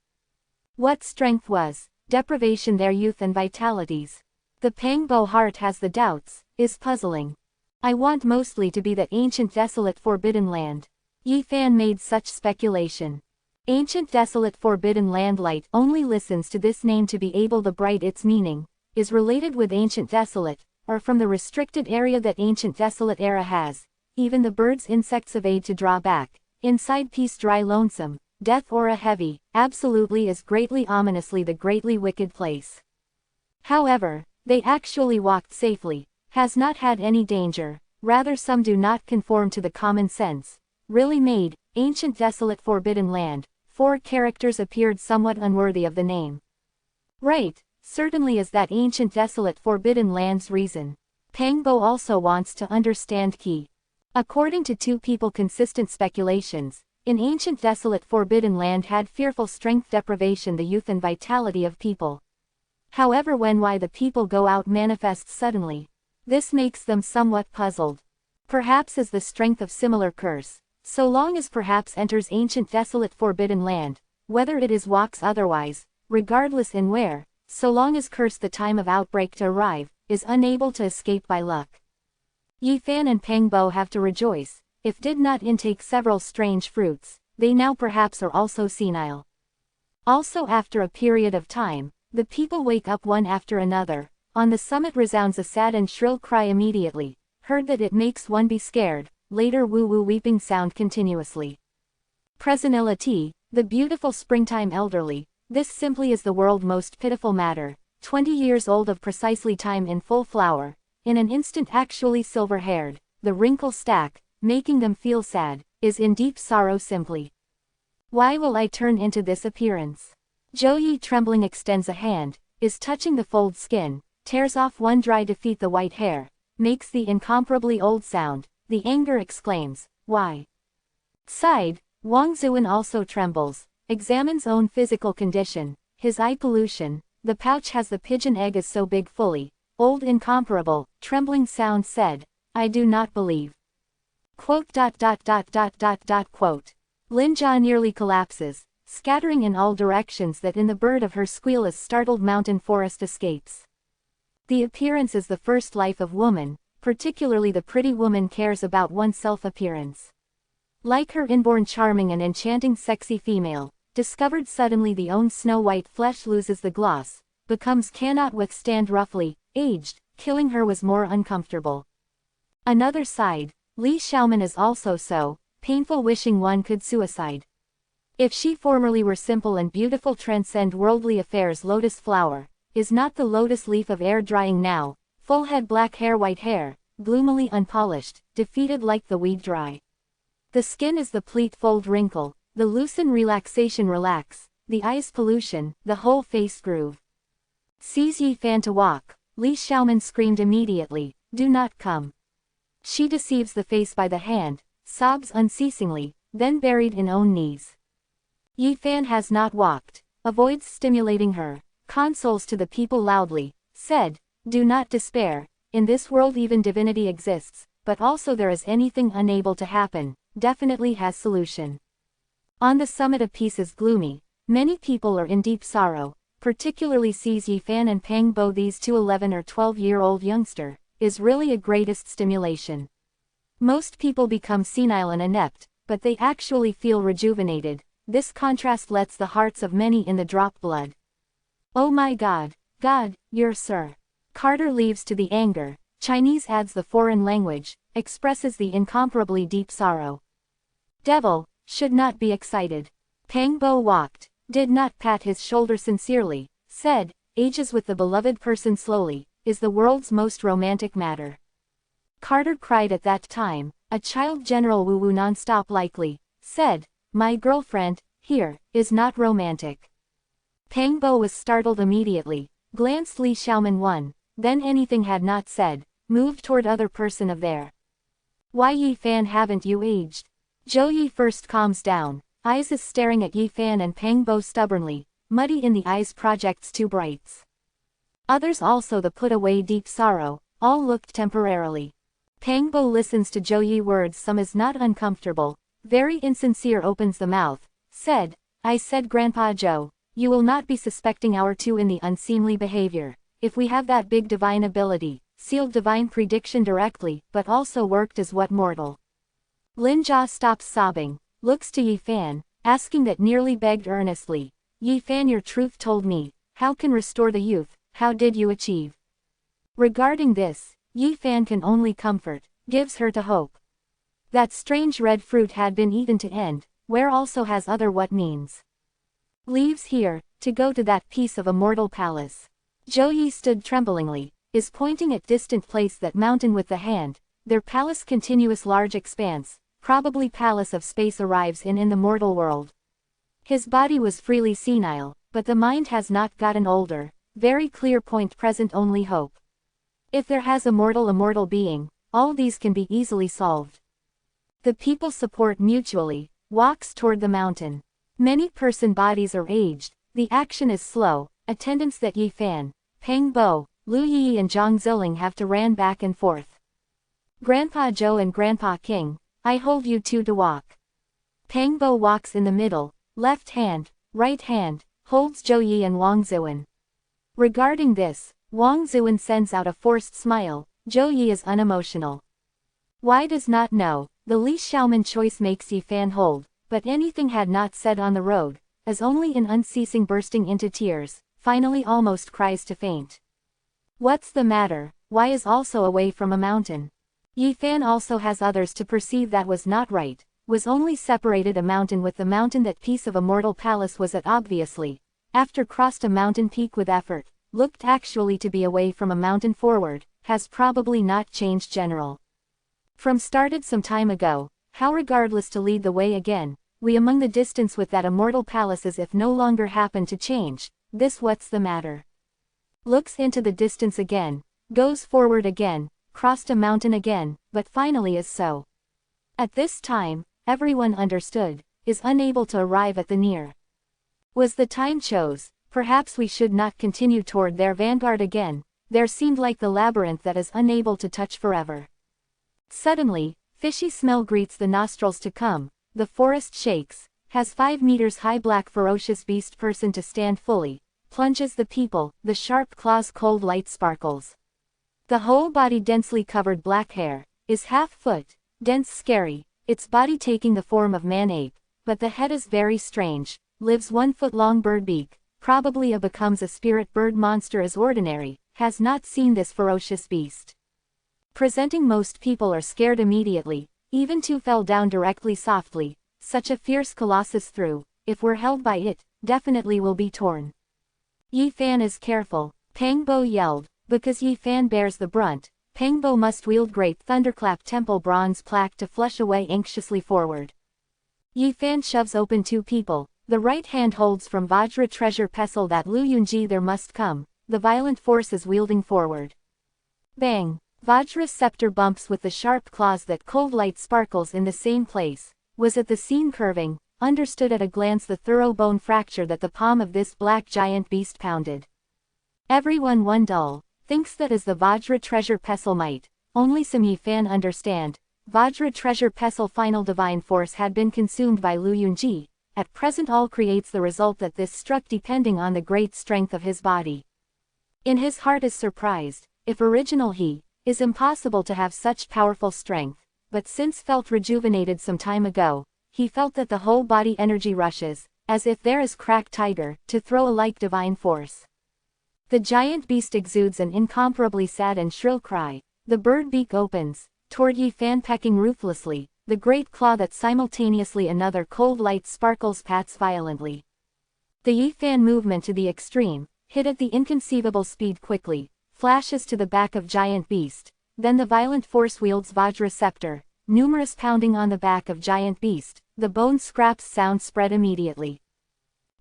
What strength was, deprivation their youth and vitalities. The Pangbo heart has the doubts, is puzzling. I want mostly to be the ancient desolate forbidden land. Yi Fan made such speculation. Ancient desolate forbidden land light only listens to this name to be able to bright its meaning, is related with ancient desolate, or from the restricted area that ancient desolate era has, even the birds insects of aid to draw back, inside peace dry lonesome, death aura heavy, absolutely is greatly ominously the greatly wicked place. However, they actually walked safely, has not had any danger, rather some do not conform to the common sense, really made, ancient desolate forbidden land, 4 characters appeared somewhat unworthy of the name. Right, certainly is that ancient desolate forbidden land's reason. Pangbo also wants to understand key. According to 2 people consistent speculations, in ancient desolate forbidden land had fearful strength deprivation the youth and vitality of people. However why the people go out manifests suddenly. This makes them somewhat puzzled. Perhaps as the strength of similar curse, so long as perhaps enters ancient desolate forbidden land, whether it is walks otherwise, regardless in where, so long as curse the time of outbreak to arrive, is unable to escape by luck. Yi Fan and Pangbo have to rejoice, if did not intake several strange fruits, they now perhaps are also senile. Also after a period of time, the people wake up one after another, on the summit resounds a sad and shrill cry immediately, heard that it makes one be scared, later woo-woo weeping sound continuously. Presentity, the beautiful springtime elderly, this simply is the world most pitiful matter, 20 years old of precisely time in full flower, in an instant actually silver-haired, the wrinkle stack, making them feel sad, is in deep sorrow simply. Why will I turn into this appearance? Zhou Yi trembling extends a hand, is touching the fold skin, tears off one dry defeat the white hair, makes the incomparably old sound, the anger exclaims, why? Sighed, Wang Zuan also trembles, examines own physical condition, his eye pollution, the pouch has the pigeon egg is so big fully, old incomparable, trembling sound said, I do not believe. Quote. Lin Jia nearly collapses, scattering in all directions that in the bird of her squeal as startled mountain forest escapes. The appearance is the first life of woman, particularly the pretty woman cares about one's self-appearance. Like her inborn charming and enchanting sexy female, discovered suddenly the own snow-white flesh loses the gloss, becomes cannot withstand roughly, aged, killing her was more uncomfortable. Another side, Li Xiaoman is also so, painful wishing one could suicide. If she formerly were simple and beautiful transcend worldly affairs lotus flower, is not the lotus leaf of air drying now, full head black hair white hair, gloomily unpolished, defeated like the weed dry. The skin is the pleat fold wrinkle, the loosen relaxation relax, the eyes pollution, the whole face groove. Sees Yi Fan to walk, Li Xiaoman screamed immediately, do not come. She deceives the face by the hand, sobs unceasingly, then buried in own knees. Yi Fan has not walked, avoids stimulating her, consoles to the people loudly, said, do not despair, in this world even divinity exists, but also there is anything unable to happen, definitely has solution. On the summit of peace is gloomy, many people are in deep sorrow, particularly sees Yi Fan and Pangbo these 2 11 or 12-year-old youngster, is really a greatest stimulation. Most people become senile and inept, but they actually feel rejuvenated, this contrast lets the hearts of many in the drop blood. Oh my God, your sir. Carter leaves to the anger, Chinese adds the foreign language, expresses the incomparably deep sorrow. Devil, should not be excited. Pangbo walked, did not pat his shoulder sincerely, said, ages with the beloved person slowly, is the world's most romantic matter. Carter cried at that time, a child general woo-woo non-stop likely, said, my girlfriend, here, is not romantic. Pangbo was startled immediately, glanced Li Xiaoman one, then anything had not said, moved toward other person of there. Why Yi Fan haven't you aged? Zhou Yi first calms down, eyes is staring at Yi Fan and Peng Bo stubbornly, muddy in the eyes projects two brights. Others also the put away deep sorrow, all looked temporarily. Peng Bo listens to Zhou Yi words, some is not uncomfortable, very insincere, opens the mouth, said, I said Grandpa Zhou, you will not be suspecting our two in the unseemly behavior, if we have that big divine ability, sealed divine prediction directly, but also worked as what mortal. Lin Jia stops sobbing, looks to Yi Fan, asking that nearly begged earnestly, Yi Fan, your truth told me, how can restore the youth, how did you achieve? Regarding this, Yi Fan can only comfort, gives her to hope. That strange red fruit had been eaten to end, where also has other what means. Leaves here, to go to that piece of immortal palace. Zhou Yi stood tremblingly, is pointing at distant place that mountain with the hand, their palace continuous large expanse, probably palace of space arrives in the mortal world. His body was freely senile, but the mind has not gotten older, very clear point present only hope. If there has immortal being, all these can be easily solved. The people support mutually, walks toward the mountain. Many person bodies are aged, the action is slow, attendants that Yi Fan, Peng Bo, Lu Yi and Zhang Ziling have to ran back and forth. Grandpa Zhou and Grandpa King, I hold you two to walk. Peng Bo walks in the middle, left hand, right hand, holds Zhou Yi and Wang Zuan. Regarding this, Wang Zuan sends out a forced smile, Zhou Yi is unemotional. Why does not know, the Li Xiaoman choice makes Yi Fan hold, but anything had not said on the road, as only in unceasing bursting into tears, finally almost cries to faint. What's the matter, why is also away from a mountain? Yi Fan also has others to perceive that was not right, was only separated a mountain with the mountain that piece of immortal palace was at obviously, after crossed a mountain peak with effort, looked actually to be away from a mountain forward, has probably not changed general. From started some time ago, how regardless to lead the way again, we among the distance with that immortal palace as if no longer happen to change, this what's the matter? Looks into the distance again, goes forward again, crossed a mountain again, but finally is so. At this time, everyone understood, is unable to arrive at the near. Was the time chose, perhaps we should not continue toward their vanguard again, there seemed like the labyrinth that is unable to touch forever. Suddenly, fishy smell greets the nostrils to come, the forest shakes, has 5 meters high black ferocious beast person to stand fully, plunges the people, the sharp claws cold light sparkles. The whole body densely covered black hair, is half-foot, dense scary, its body taking the form of man-ape, but the head is very strange, lives 1-foot-long bird beak, probably becomes a spirit bird monster as ordinary, has not seen this ferocious beast. Presenting most people are scared immediately, even two fell down directly softly, such a fierce colossus through, if we're held by it, definitely will be torn. Yi Fan is careful, Peng Bo yelled, because Yi Fan bears the brunt, Peng Bo must wield great thunderclap temple bronze plaque to flush away anxiously forward. Yi Fan shoves open two people, the right hand holds from Vajra treasure pestle that Lu Yunji there must come, the violent force is wielding forward. Bang! Vajra's scepter bumps with the sharp claws that cold light sparkles in the same place, was at the scene curving, understood at a glance the thorough bone fracture that the palm of this black giant beast pounded. Everyone one dull, thinks that as the Vajra treasure pestle might, only some Yi Fan understand, Vajra treasure pestle final divine force had been consumed by Lu Yunji, at present all creates the result that this struck depending on the great strength of his body. In his heart is surprised, if original he, is impossible to have such powerful strength, but since felt rejuvenated some time ago, he felt that the whole body energy rushes, as if there is cracked tiger, to throw a like divine force. The giant beast exudes an incomparably sad and shrill cry, the bird beak opens, toward Yi Fan pecking ruthlessly, the great claw that simultaneously another cold light sparkles pats violently. The Yi Fan movement to the extreme, hit at the inconceivable speed quickly, flashes to the back of giant beast, then the violent force wields Vajra scepter, numerous pounding on the back of giant beast, the bone scraps sound spread immediately.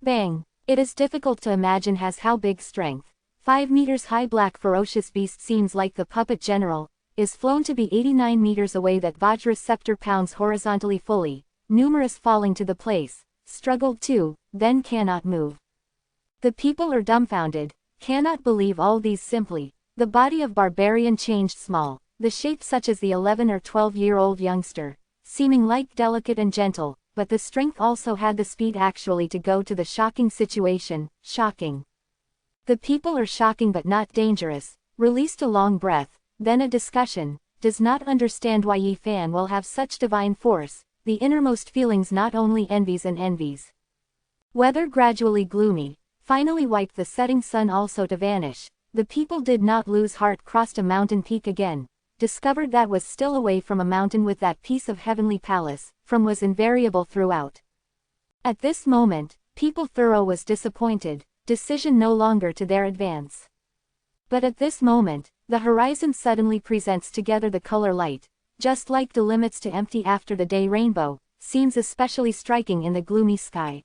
Bang! It is difficult to imagine has how big strength. 5 meters high black ferocious beast seems like the puppet general, is flown to be 89 meters away that Vajra's scepter pounds horizontally fully, numerous falling to the place, struggled to, then cannot move. The people are dumbfounded, cannot believe all these simply. The body of barbarian changed small, the shape such as the 11 or 12-year-old youngster, seeming like delicate and gentle, but the strength also had the speed actually to go to the shocking situation, shocking. The people are shocking but not dangerous, released a long breath, then a discussion, does not understand why Yi Fan will have such divine force, the innermost feelings not only envies and envies. Weather gradually gloomy, finally wiped the setting sun also to vanish, the people did not lose heart crossed a mountain peak again, discovered that was still away from a mountain with that piece of heavenly palace, from was invariable throughout. At this moment, people thorough was disappointed, decision no longer to their advance. But at this moment, the horizon suddenly presents together the color light, just like the limits to empty after the day rainbow, seems especially striking in the gloomy sky.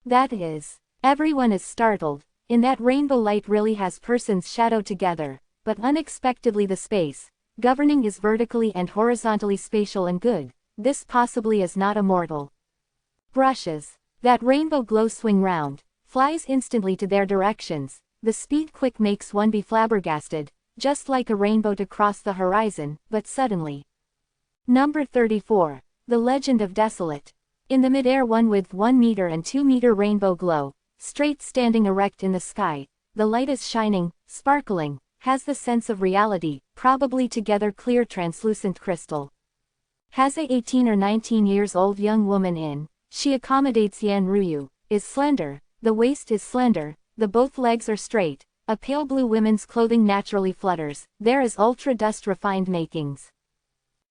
That is, everyone is startled, in that rainbow light really has persons shadowed together, but unexpectedly the space, governing is vertically and horizontally spatial and good, this possibly is not a mortal. Brushes, that rainbow glow swing round, flies instantly to their directions, the speed quick makes one be flabbergasted, just like a rainbow to cross the horizon, but suddenly. Number 34, The Legend of Desolate. In the mid-air one with 1 meter and 2 meter rainbow glow, straight standing erect in the sky, the light is shining, sparkling, has the sense of reality, probably together clear translucent crystal. Has a 18 or 19 years old young woman in, she accommodates Yan Ruyu, is slender, the waist is slender, the both legs are straight, a pale blue women's clothing naturally flutters, there is ultra dust refined makings.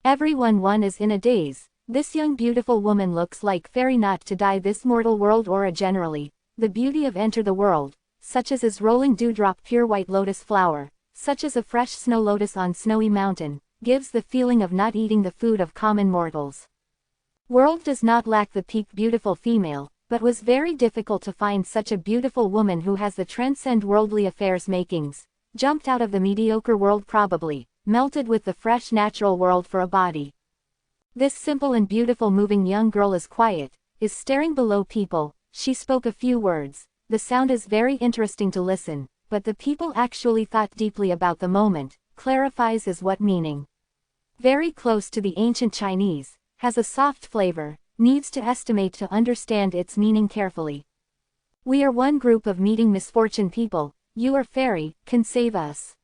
Everyone is in a daze, this young beautiful woman looks like fairy not to die this mortal world or a generally, the beauty of enter the world, such as is rolling dewdrop pure white lotus flower, such as a fresh snow lotus on snowy mountain, gives the feeling of not eating the food of common mortals. World does not lack the peak beautiful female, but was very difficult to find such a beautiful woman who has the transcend worldly affairs makings, jumped out of the mediocre world probably, melted with the fresh natural world for a body. This simple and beautiful moving young girl is quiet, is staring below people, she spoke a few words, the sound is very interesting to listen, but the people actually thought deeply about the moment, clarifies as what meaning. Very close to the ancient Chinese, has a soft flavor, needs to estimate to understand its meaning carefully. We are one group of meeting misfortune people, you are fairy, can save us.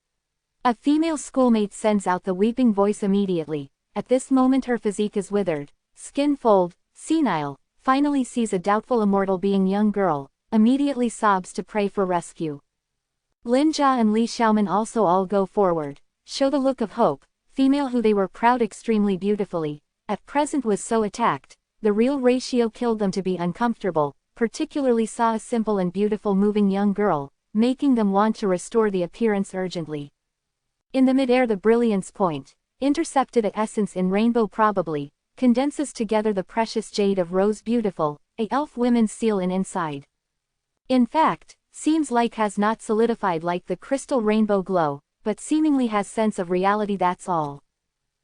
A female schoolmate sends out the weeping voice immediately, at this moment her physique is withered, skin fold, senile, finally sees a doubtful immortal being young girl, immediately sobs to pray for rescue. Lin Jia and Li Xiaoman also all go forward, show the look of hope, female who they were proud extremely beautifully, at present was so attacked, the real ratio killed them to be uncomfortable, particularly saw a simple and beautiful moving young girl, making them want to restore the appearance urgently. In the mid-air the brilliance point, intercepted a essence in rainbow probably, condenses together the precious jade of rose beautiful, a elf women's seal in inside. In fact, seems like has not solidified like the crystal rainbow glow, but seemingly has sense of reality that's all.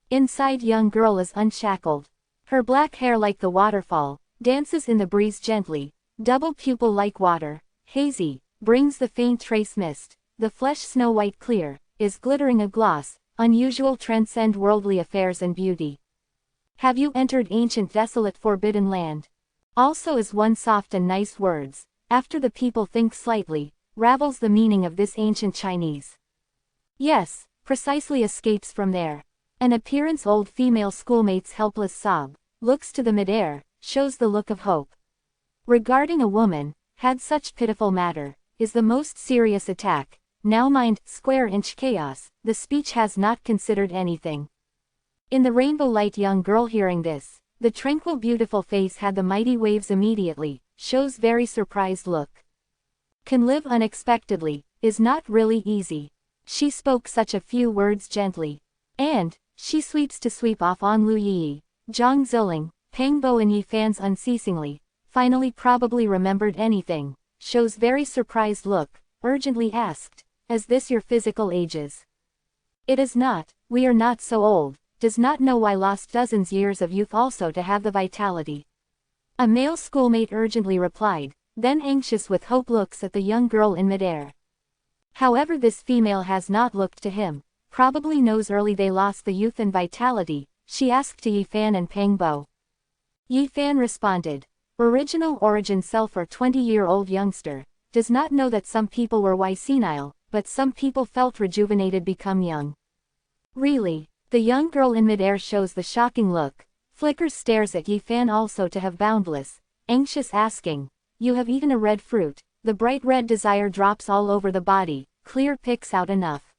Inside young girl is unshackled. Her black hair like the waterfall, dances in the breeze gently, double pupil like water, hazy, brings the faint trace mist, the flesh snow white clear, is glittering a gloss, unusual transcend worldly affairs and beauty. Have you entered ancient desolate forbidden land? Also is one soft and nice words, after the people think slightly, ravels the meaning of this ancient Chinese. Yes, precisely escapes from there. An appearance old female schoolmate's helpless sob, looks to the mid-air, shows the look of hope. Regarding a woman, had such pitiful matter, is the most serious attack, now mind, square inch chaos, the speech has not considered anything. In the rainbow light young girl hearing this, the tranquil beautiful face had the mighty waves immediately, shows very surprised look. Can live unexpectedly, is not really easy. She spoke such a few words gently. And, she sweeps to sweep off on Lu Yi, Zhang Ziling, Peng Bo and Yi Fans unceasingly, finally probably remembered anything, shows very surprised look, urgently asked, is this your physical ages? It is not, we are not so old, does not know why lost dozens years of youth also to have the vitality. A male schoolmate urgently replied, then anxious with hope looks at the young girl in midair. However, this female has not looked to him, probably knows early they lost the youth and vitality. She asked to Yifan and Pangbo. Yifan responded, original origin self or 20-year-old youngster, does not know that some people were senile, but some people felt rejuvenated become young. Really? The young girl in midair shows the shocking look, flickers stares at Yifan also to have boundless, anxious asking, you have eaten a red fruit, the bright red desire drops all over the body, clear picks out enough.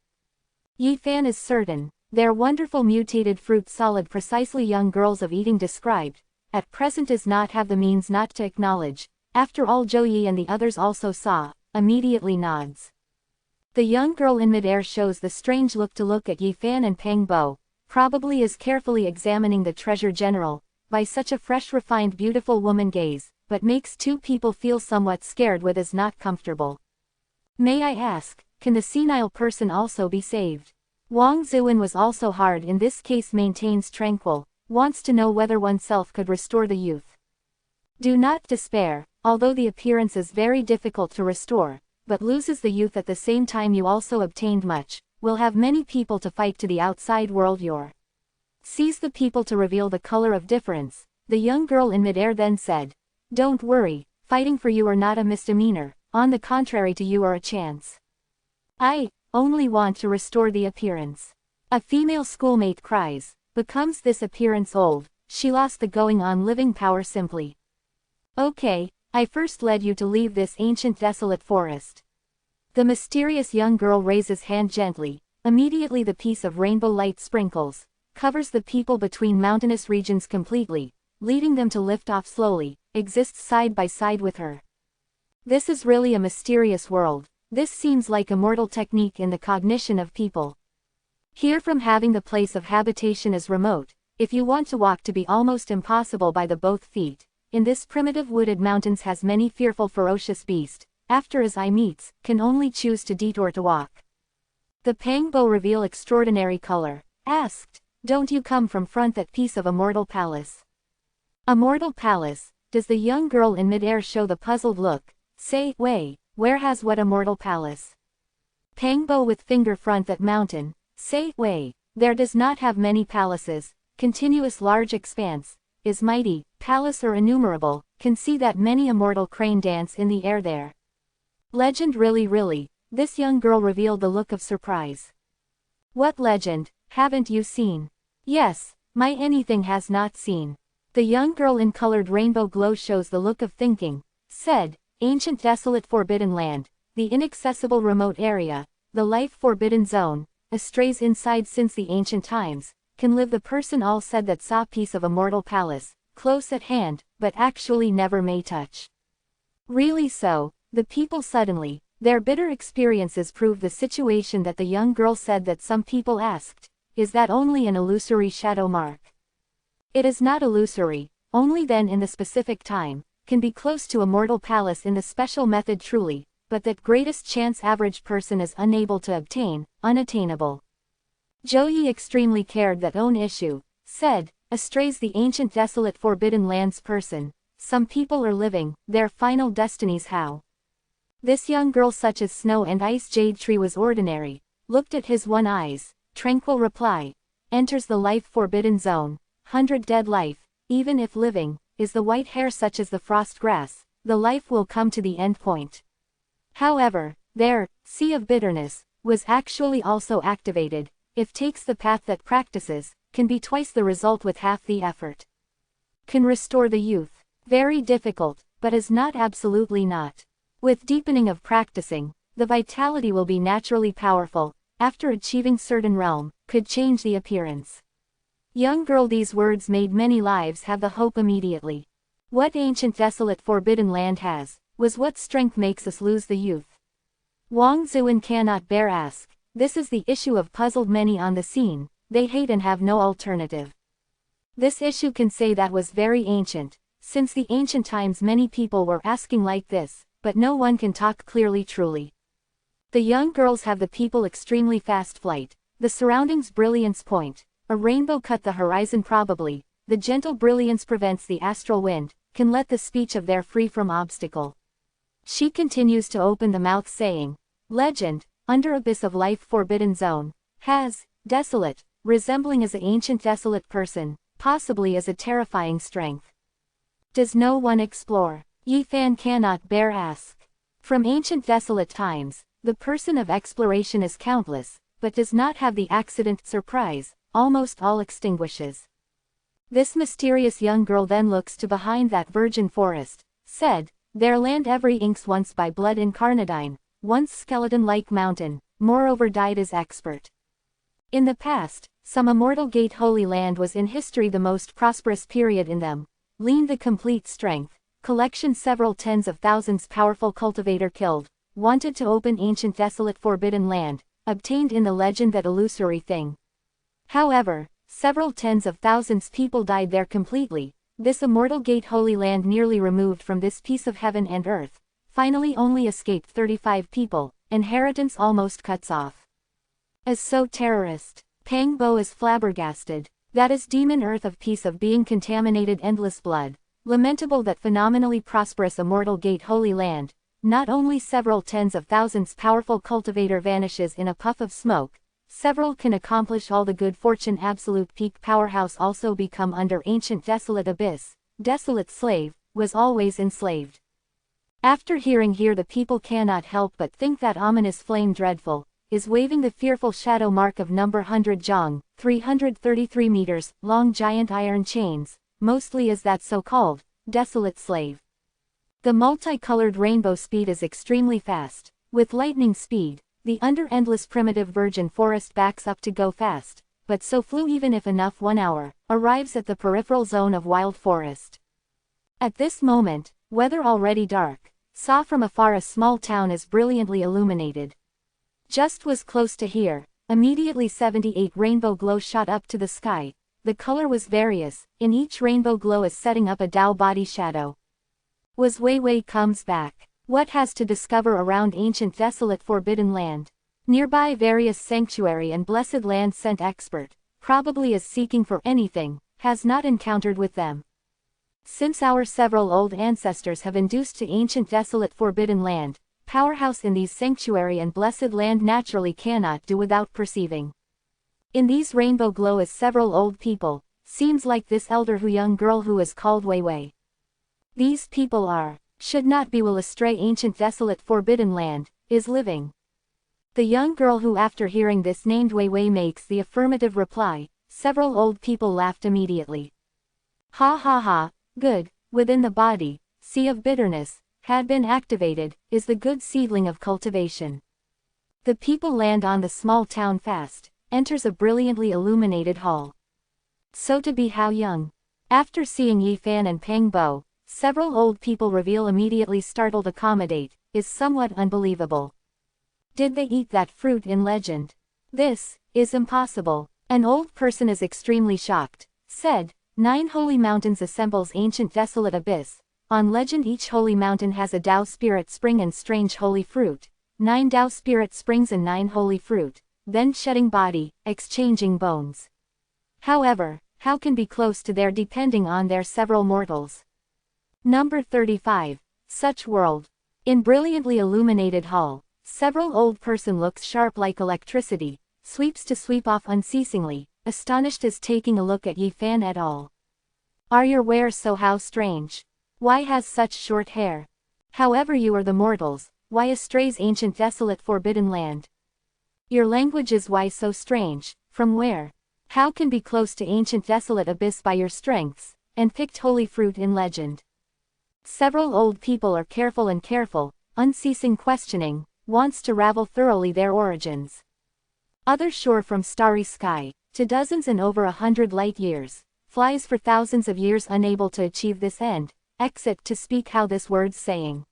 Yifan is certain, their wonderful mutated fruit solid precisely young girls of eating described, at present does not have the means not to acknowledge, after all Zhou Yi and the others also saw, immediately nods. The young girl in midair shows the strange look to look at Yifan and Pangbo, probably is carefully examining the treasure general, by such a fresh refined beautiful woman gaze, but makes two people feel somewhat scared with is not comfortable. May I ask, can the senile person also be saved? Wang Zuan was also hard in this case maintains tranquil, wants to know whether oneself could restore the youth. Do not despair, although the appearance is very difficult to restore, but loses the youth at the same time you also obtained much, will have many people to fight to the outside world seize the people to reveal the color of difference, the young girl in midair then said. Don't worry, fighting for you are not a misdemeanor, on the contrary to you are a chance. I only want to restore the appearance. A female schoolmate cries, becomes this appearance old, she lost the going on living power simply. Okay, I first led you to leave this ancient desolate forest. The mysterious young girl raises hand gently, immediately the piece of rainbow light sprinkles, covers the people between mountainous regions completely, leading them to lift off slowly, exists side by side with her. This is really a mysterious world, this seems like a mortal technique in the cognition of people. Here from having the place of habitation is remote, if you want to walk to be almost impossible by the both feet, in this primitive wooded mountains has many fearful ferocious beast, after as eye meets, can only choose to detour to walk. The Pangbo reveal extraordinary color, asked, don't you come from front that piece of a mortal palace? A mortal palace, does the young girl in midair show the puzzled look, say, way, where has what a mortal palace? Pangbo with finger front that mountain, say, way, there does not have many palaces, continuous large expanse, is mighty, palace or innumerable, can see that many immortal crane dance in the air there. Legend really, this young girl revealed the look of surprise. What legend, haven't you seen? Yes, my anything has not seen. The young girl in colored rainbow glow shows the look of thinking, said, ancient desolate forbidden land, the inaccessible remote area, the life forbidden zone, strays inside since the ancient times, can live the person all said that saw piece of a mortal palace, close at hand, but actually never may touch. Really so, the people suddenly, their bitter experiences prove the situation that the young girl said that some people asked, is that only an illusory shadow mark? It is not illusory, only then in the specific time, can be close to a mortal palace in the special method truly, but that greatest chance average person is unable to obtain, unattainable. Zhou Yi extremely cared that own issue, said, astrays the ancient desolate forbidden lands person, some people are living, their final destinies how? This young girl such as snow and ice jade tree was ordinary, looked at his one eyes, tranquil reply, enters the life forbidden zone, 100 dead life, even if living, is the white hair such as the frost grass, the life will come to the end point. However, their sea of bitterness was actually also activated, if takes the path that practices, can be twice the result with half the effort. Can restore the youth, very difficult, but is not absolutely not. With deepening of practicing, the vitality will be naturally powerful, after achieving certain realm, could change the appearance. Young girl, these words made many lives have the hope immediately. What ancient desolate forbidden land has, was what strength makes us lose the youth. Wang Zuan cannot bear ask, this is the issue of puzzled many on the scene, they hate and have no alternative. This issue can say that was very ancient, since the ancient times many people were asking like this, but no one can talk clearly truly. The young girls have the people extremely fast flight, the surroundings brilliance point, a rainbow cut the horizon probably, the gentle brilliance prevents the astral wind, can let the speech of there free from obstacle. She continues to open the mouth saying, legend, under abyss of life forbidden zone, has, desolate, resembling as an ancient desolate person, possibly as a terrifying strength. Does no one explore? Yifan cannot bear ask. From ancient desolate times, the person of exploration is countless, but does not have the accident surprise, almost all extinguishes. This mysterious young girl then looks to behind that virgin forest, said, their land every inks once by blood incarnadine, once skeleton-like mountain, moreover died as expert. In the past, some immortal gate holy land was in history the most prosperous period in them, leaned the complete strength, collection several tens of thousands powerful cultivator killed, wanted to open ancient desolate forbidden land, obtained in the legend that illusory thing. However, several tens of thousands people died there completely, this immortal gate holy land nearly removed from this piece of heaven and earth, finally only escaped 35 people, inheritance almost cuts off. As so terrorist, Pang Bo is flabbergasted, that is demon earth of peace of being contaminated endless blood, lamentable that phenomenally prosperous immortal gate holy land, not only several tens of thousands powerful cultivator vanishes in a puff of smoke, several can accomplish all the good fortune absolute peak powerhouse also become under ancient desolate abyss, desolate slave, was always enslaved. After hearing here the people cannot help but think that ominous flame dreadful, is waving the fearful shadow mark of number 100 jong, 333 meters, long giant iron chains, mostly as that so-called, desolate slave. The multicolored rainbow speed is extremely fast, with lightning speed, the under endless primitive virgin forest backs up to go fast, but so flew even if enough 1 hour, arrives at the peripheral zone of wild forest. At this moment, weather already dark, saw from afar a small town is brilliantly illuminated. Just was close to here, immediately 78 rainbow glow shot up to the sky, the color was various, in each rainbow glow is setting up a Dao body shadow. Was Wei Wei comes back. What has to discover around ancient desolate forbidden land? Nearby various sanctuary and blessed land sent expert, probably is seeking for anything, has not encountered with them. Since our several old ancestors have induced to ancient desolate forbidden land, powerhouse in these sanctuary and blessed land naturally cannot do without perceiving. In these rainbow glow is several old people, seems like this elder young girl who is called Wei Wei. These people are, should not be will astray ancient desolate forbidden land, is living. The young girl who after hearing this named Wei Wei makes the affirmative reply, several old people laughed immediately. Ha ha ha, good, within the body, sea of bitterness, had been activated, is the good seedling of cultivation. The people land on the small town fast, enters a brilliantly illuminated hall. So to be how young. After seeing Yifan and Pang Bo, several old people reveal immediately startled accommodate, is somewhat unbelievable. Did they eat that fruit in legend? This, is impossible. An old person is extremely shocked, said, 9 holy mountains assembles ancient desolate abyss, on legend each holy mountain has a Tao spirit spring and strange holy fruit, 9 Tao spirit springs and 9 holy fruit, then shedding body, exchanging bones. However, how can be close to there depending on their several mortals? Number 35, such world. In brilliantly illuminated hall, several old person looks sharp like electricity, sweeps to sweep off unceasingly, astonished as taking a look at Yifan et al. Are your wares so how strange? Why has such short hair? However you are the mortals, why astrays ancient desolate forbidden land? Your language is why so strange, from where? How can be close to ancient desolate abyss by your strengths, and picked holy fruit in legend? Several old people are careful and careful, unceasing questioning, wants to ravel thoroughly their origins. Others sure from starry sky, to dozens and over 100 light years, flies for thousands of years unable to achieve this end, exit to speak how this word's saying.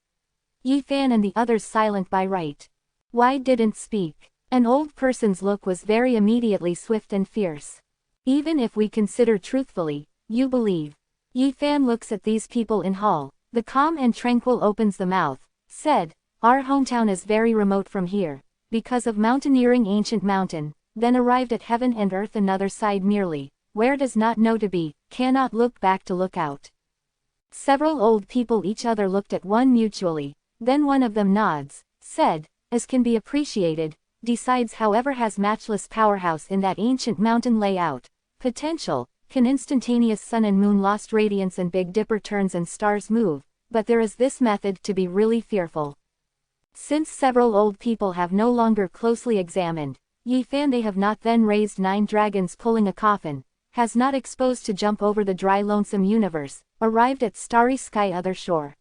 Yifan and the others silent by right. Why didn't speak? An old person's look was very immediately swift and fierce. Even if we consider truthfully, you believe. Yifan looks at these people in hall, the calm and tranquil opens the mouth, said, our hometown is very remote from here, because of mountaineering ancient mountain, then arrived at heaven and earth another side merely, where does not know to be, cannot look back to look out. Several old people each other looked at one mutually, then one of them nods, said, as can be appreciated, decides however has matchless powerhouse in that ancient mountain layout, potential, can instantaneous sun and moon lost radiance and Big Dipper turns and stars move, but there is this method to be really fearful. Since several old people have no longer closely examined, ye fan they have not then raised 9 dragons pulling a coffin, has not exposed to jump over the dry lonesome universe, arrived at starry sky other shore.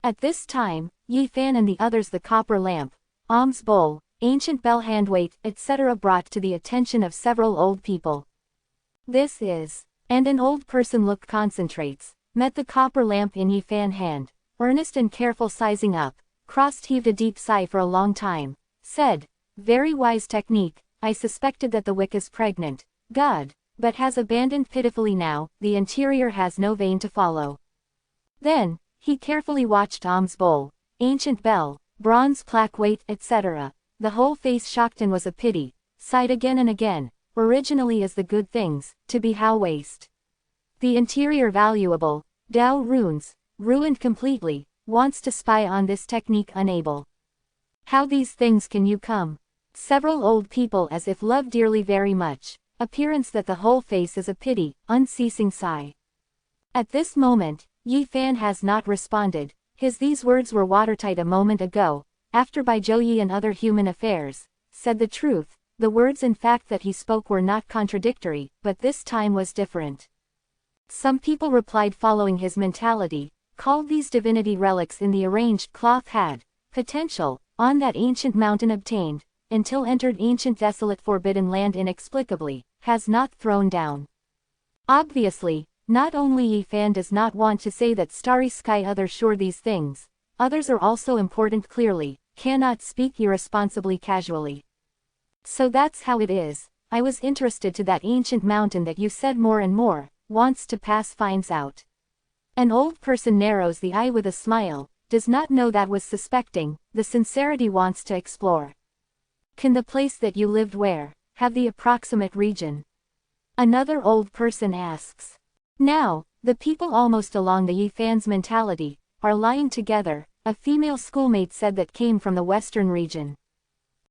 At this time, ye fan and the others the copper lamp, alms bowl, ancient bell handweight, etc. brought to the attention of several old people. This is, and an old person look concentrates, met the copper lamp in ye fan hand, earnest and careful sizing up, crossed heaved a deep sigh for a long time, said, very wise technique, I suspected that the wick is pregnant, God, but has abandoned pitifully now, the interior has no vein to follow. Then, he carefully watched alms bowl, ancient bell, bronze plaque weight, etc. The whole face shocked and was a pity, sighed again and again, originally as the good things, to be how waste. The interior valuable, Tao runes, ruined completely, wants to spy on this technique unable. How these things can you come? Several old people as if love dearly very much, appearance that the whole face is a pity, unceasing sigh. At this moment, Yi Fan has not responded, these words were watertight a moment ago, after by Zhou Yi and other human affairs, said the truth, the words in fact that he spoke were not contradictory, but this time was different. Some people replied following his mentality, called these divinity relics in the arranged cloth had, potential, on that ancient mountain obtained, until entered ancient desolate forbidden land inexplicably, has not thrown down. Obviously, not only Yi Fan does not want to say that starry sky other sure these things, others are also important clearly, cannot speak irresponsibly casually. So that's how it is, I was interested to that ancient mountain that you said more and more, wants to pass finds out. An old person narrows the eye with a smile, does not know that was suspecting, the sincerity wants to explore. Can the place that you lived where, have the approximate region? Another old person asks. Now, the people almost along the Yi Fan's mentality, are lying together, a female schoolmate said that came from the western region.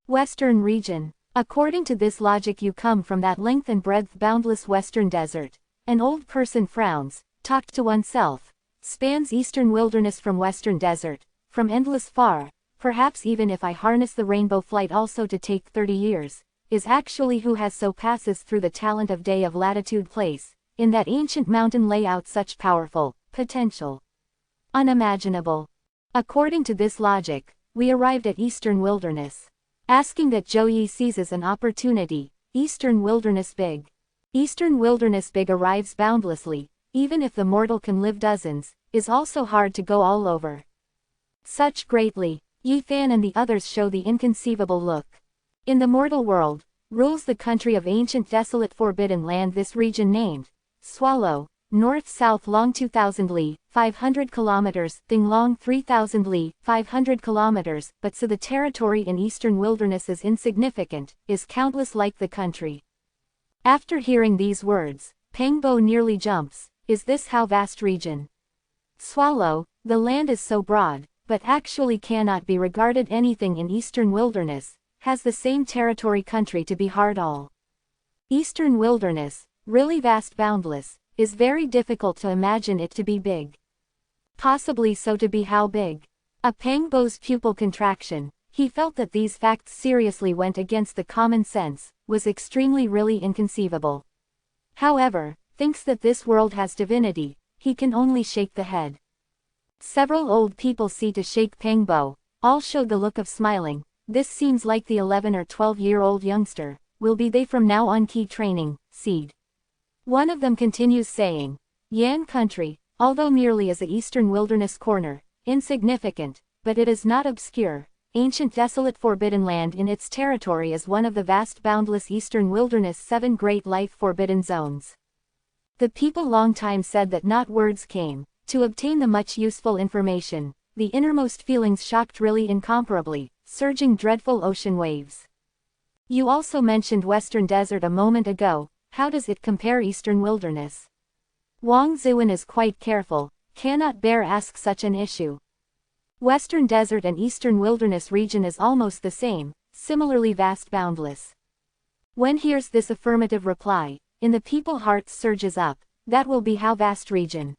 Western region. According to this logic you come from that length and breadth boundless western desert. An old person frowns, talked to oneself, spans eastern wilderness from western desert, from endless far, perhaps even if I harness the rainbow flight also to take 30 years, is actually who has so passes through the talent of day of latitude place, in that ancient mountain layout such powerful, potential. Unimaginable. According to this logic, we arrived at eastern wilderness. Asking that Zhou Yi seizes an opportunity, eastern wilderness big. Eastern wilderness big arrives boundlessly, even if the mortal can live dozens, is also hard to go all over. Such greatly, Yi Fan and the others show the inconceivable look. In the mortal world, rules the country of ancient desolate forbidden land this region named, Swallow, north-south long 2000 li, 500 kilometers, thing long 3000 li, 500 kilometers, but so the territory in eastern wilderness is insignificant, is countless like the country. After hearing these words, Pengbo nearly jumps, is this how vast region? Swallow, the land is so broad, but actually cannot be regarded anything in eastern wilderness, has the same territory country to be hard all. Eastern wilderness, really vast boundless, is very difficult to imagine it to be big. Possibly so to be how big? A Pengbo's pupil contraction, he felt that these facts seriously went against the common sense, was extremely really inconceivable. However, thinks that this world has divinity, he can only shake the head. Several old people see to shake Pengbo, all showed the look of smiling, this seems like the 11 or 12-year-old youngster, will be they from now on key training, seed. One of them continues saying, Yan country, although merely as a eastern wilderness corner, insignificant, but it is not obscure, ancient desolate forbidden land in its territory is one of the vast boundless eastern wilderness 7 great life forbidden zones. The people long time said that not words came, to obtain the much useful information, the innermost feelings shocked really incomparably, surging dreadful ocean waves. You also mentioned Western Desert a moment ago, how does it compare Eastern Wilderness? Wang Zuan is quite careful, cannot bear ask such an issue. Western Desert and Eastern Wilderness region is almost the same, similarly vast boundless. When hears this affirmative reply, in the people hearts surges up, that will be how vast region.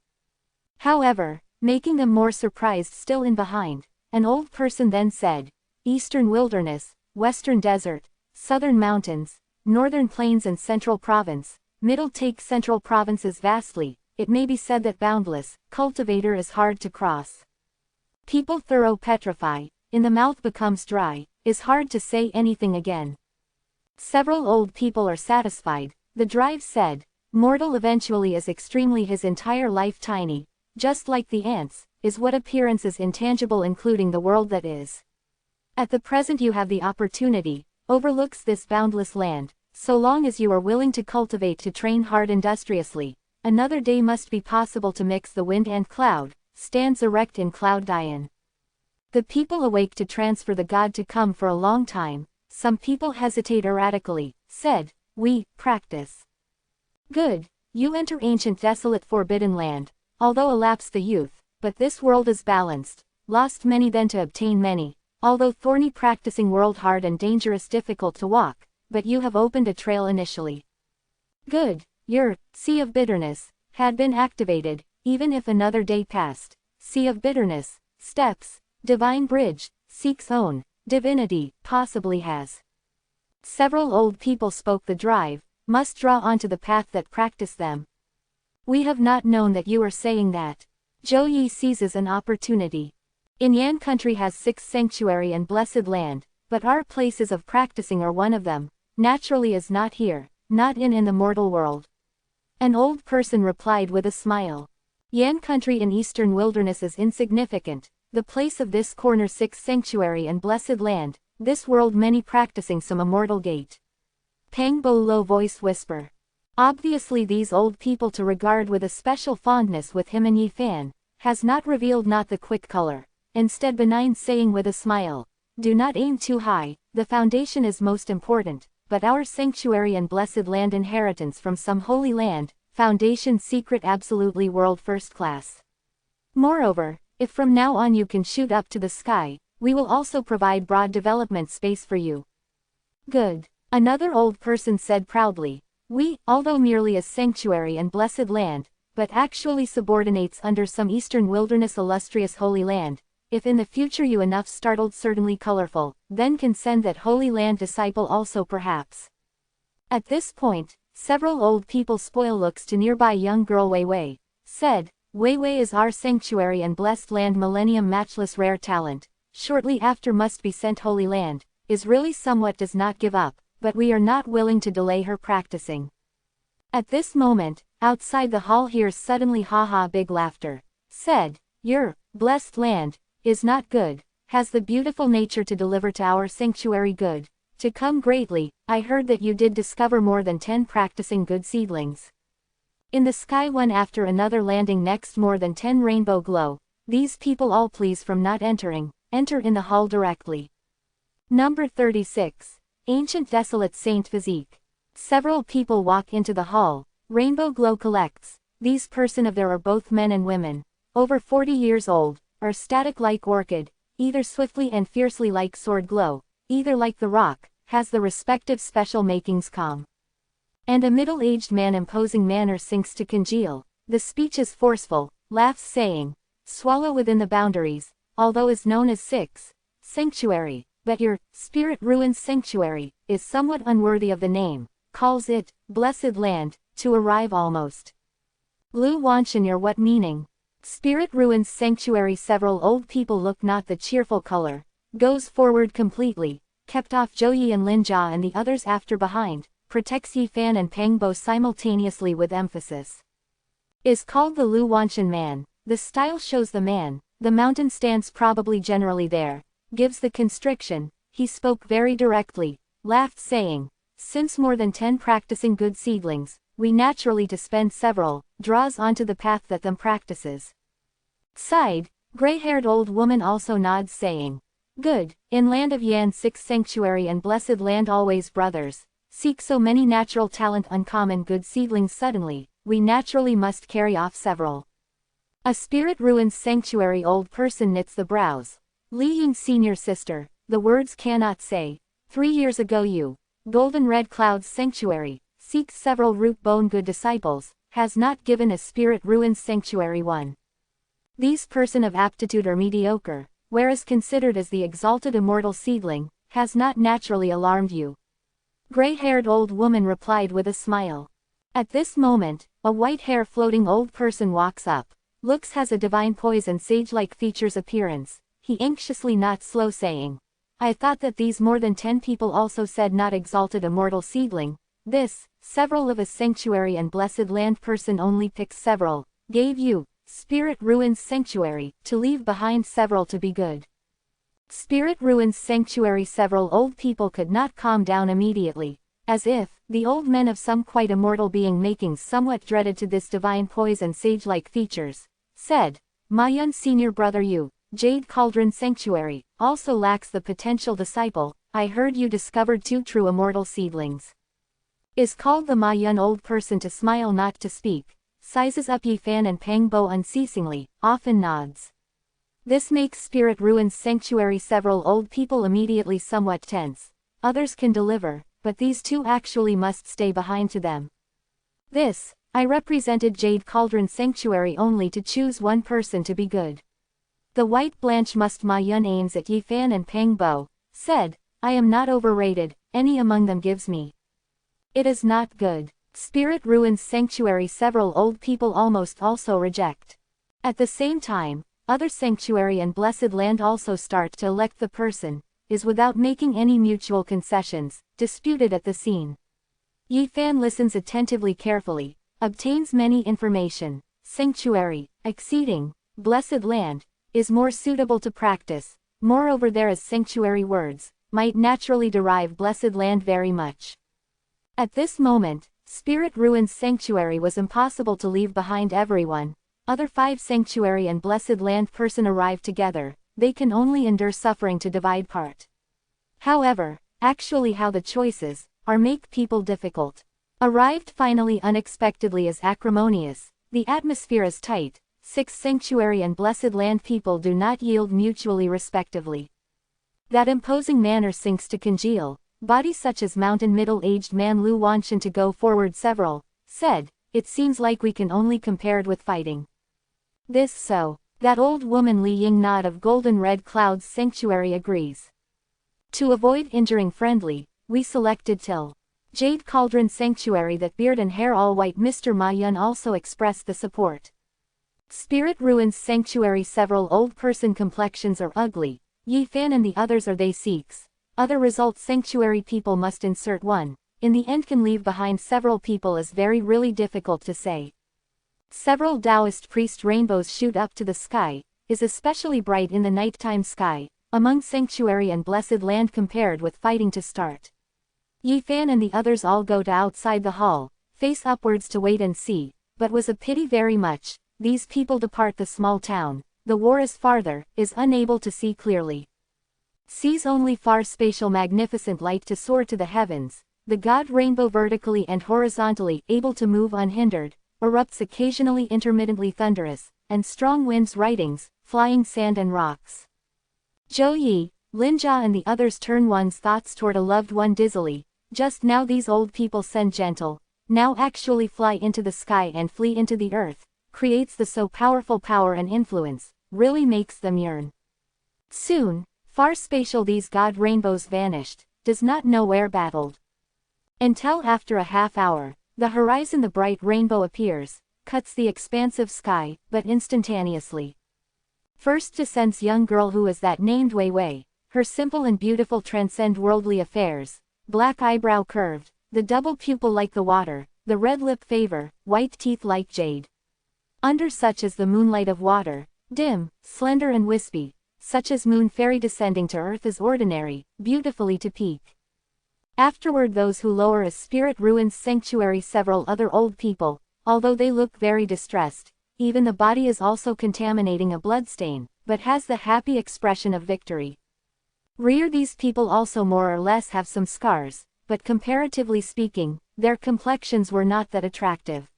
However, making them more surprised still in behind, an old person then said, Eastern Wilderness, Western Desert, Southern Mountains, Northern Plains and Central Province, Middle take Central Provinces vastly, it may be said that boundless, cultivator is hard to cross. People thorough petrify, in the mouth becomes dry, is hard to say anything again. Several old people are satisfied, the drive said, mortal eventually is extremely his entire life tiny, just like the ants, is what appearance is intangible including the world that is. At the present you have the opportunity, overlooks this boundless land, so long as you are willing to cultivate to train hard industriously, another day must be possible to mix the wind and cloud, stands erect in cloud Dian. The people awake to transfer the God to come for a long time, some people hesitate erratically, said, we, practice. Good, you enter ancient desolate forbidden land, although elapsed the youth, but this world is balanced, lost many then to obtain many, although thorny practicing world hard and dangerous difficult to walk, but you have opened a trail initially. Good, your sea of bitterness had been activated, even if another day passed, sea of bitterness, steps, divine bridge, seeks own, divinity, possibly has. Several old people spoke the drive, must draw onto the path that practice them. We have not known that you are saying that. Zhou Yi seizes an opportunity. In Yan country has 6 sanctuary and blessed land, but our places of practicing are one of them, naturally is not here, not in the mortal world. An old person replied with a smile. Yan country in eastern wilderness is insignificant, the place of this corner 6 sanctuary and blessed land, this world many practicing some immortal gate. Pang Bo low voice whisper. Obviously these old people to regard with a special fondness with him and Yi Fan, has not revealed not the quick color, instead benign saying with a smile, do not aim too high, the foundation is most important, but our sanctuary and blessed land inheritance from some holy land, foundation secret absolutely world first class. Moreover, if from now on you can shoot up to the sky, we will also provide broad development space for you. Good. Another old person said proudly, we, although merely a sanctuary and blessed land, but actually subordinates under some eastern wilderness illustrious holy land, if in the future you enough startled certainly colorful, then can send that holy land disciple also perhaps. At this point, several old people spoil looks to nearby young girl Wei Wei, said, Wei Wei is our sanctuary and blessed land millennium matchless rare talent, shortly after must be sent holy land, is really somewhat does not give up, but we are not willing to delay her practicing. At this moment, outside the hall hears suddenly ha big laughter, said, your blessed land is not good, has the beautiful nature to deliver to our sanctuary good, to come greatly, I heard that you did discover more than 10 practicing good seedlings. In the sky one after another landing next more than 10 rainbow glow, these people all please from not entering, enter in the hall directly. Number 36. Ancient desolate saint physique. Several people walk into the hall, rainbow glow collects, these person of there are both men and women, over 40 years old, are static like orchid, either swiftly and fiercely like sword glow, either like the rock, has the respective special makings calm. And a middle-aged man imposing manner sinks to congeal, the speech is forceful, laughs saying, swallow within the boundaries, although is known as 6 sanctuary, but your spirit ruins sanctuary, is somewhat unworthy of the name, calls it blessed land, to arrive almost. Lu Wanshan your what meaning? Spirit ruins sanctuary several old people look not the cheerful color, goes forward completely, kept off Zhou Yi and Lin Jia and the others after behind, protects Yi Fan and Pang Bo simultaneously with emphasis. Is called the Lu Wanshan man, the style shows the man, the mountain stands probably generally there, gives the constriction, he spoke very directly, laughed saying, since more than 10 practicing good seedlings, we naturally to spend several, draws onto the path that them practices. Sighed, gray-haired old woman also nods saying, Good, in land of Yan 6 sanctuary and blessed land always brothers, seek so many natural talent uncommon good seedlings suddenly, we naturally must carry off several. A spirit ruins sanctuary old person knits the brows. Li Ying senior sister, the words cannot say. 3 years ago you, golden red clouds sanctuary, seeks several root bone good disciples, has not given a spirit ruins sanctuary one. These person of aptitude are mediocre, whereas considered as the exalted immortal seedling, has not naturally alarmed you. Gray-haired old woman replied with a smile. At this moment, a white-hair floating old person walks up. Looks has a divine poise and sage-like features appearance. He anxiously not slow saying. I thought that these more than 10 people also said not exalted immortal seedling. This, several of a sanctuary and blessed land person only picks several, gave you, spirit ruins sanctuary, to leave behind several to be good. Spirit ruins sanctuary several old people could not calm down immediately, as if, the old men of some quite immortal being making somewhat dreaded to this divine poise and sage-like features, said, Mayun senior brother you, Jade Cauldron Sanctuary, also lacks the potential disciple, I heard you discovered 2 true immortal seedlings. Is called the Mayun old person to smile not to speak, sizes up Yi Fan and Pang Bo unceasingly, often nods. This makes spirit ruins sanctuary several old people immediately somewhat tense. Others can deliver, but these 2 actually must stay behind to them. This, I represented Jade Cauldron Sanctuary only to choose one person to be good. The white Blanche must Mayun aims at Yi Fan and Pang Bo, said, I am not overrated, any among them gives me. It is not good. Spirit ruins sanctuary several old people almost also reject. At the same time, other sanctuary and blessed land also start to elect the person, is without making any mutual concessions, disputed at the scene. Yi Fan listens attentively carefully, obtains many information, sanctuary, exceeding, blessed land, is more suitable to practice, moreover there is sanctuary words, might naturally derive blessed land very much. At this moment, spirit ruins sanctuary was impossible to leave behind everyone, other 5 sanctuary and blessed land person arrive together, they can only endure suffering to divide part. However, actually how the choices, are make people difficult. Arrived finally unexpectedly is acrimonious, the atmosphere is tight, 6 sanctuary and blessed land people do not yield mutually respectively. That imposing manner sinks to congeal, body such as mountain middle-aged man Lu Wanshan to go forward several, said, it seems like we can only compared with fighting. This so, that old woman Li Ying nod of golden red clouds sanctuary agrees. To avoid injuring friendly, we selected till. Jade Cauldron Sanctuary that beard and hair all white Mr. Ma Yun also expressed the support. Spirit Ruins Sanctuary several old person complexions are ugly, Yi Fan and the others are they Sikhs. Other results sanctuary people must insert one, in the end can leave behind several people is very really difficult to say. Several Taoist priest rainbows shoot up to the sky, is especially bright in the nighttime sky, among sanctuary and blessed land compared with fighting to start. Yi Fan and the others all go to outside the hall, face upwards to wait and see, but was a pity very much, these people depart the small town, the war is farther, is unable to see clearly. Sees only far spatial magnificent light to soar to the heavens, the god rainbow vertically and horizontally able to move unhindered, erupts occasionally intermittently thunderous, and strong winds writings, flying sand and rocks. Zhou Yi, Lin Jia and the others turn one's thoughts toward a loved one dizzily, just now these old people send gentle, now actually fly into the sky and flee into the earth, creates the so powerful power and influence, really makes them yearn. Soon, far spatial these god rainbows vanished, does not know where battled. Until after a half hour, the horizon the bright rainbow appears, cuts the expansive sky, but instantaneously. First descends young girl who is that named Wei Wei, her simple and beautiful transcend worldly affairs, black eyebrow curved, the double pupil like the water, the red lip favor, white teeth like jade. Under such as the moonlight of water, dim, slender and wispy, such as moon fairy descending to earth is ordinary, beautifully to peak. Afterward those who lower a spirit ruins sanctuary several other old people, although they look very distressed, even the body is also contaminating a bloodstain, but has the happy expression of victory. Rear these people also more or less have some scars, but comparatively speaking, their complexions were not that attractive.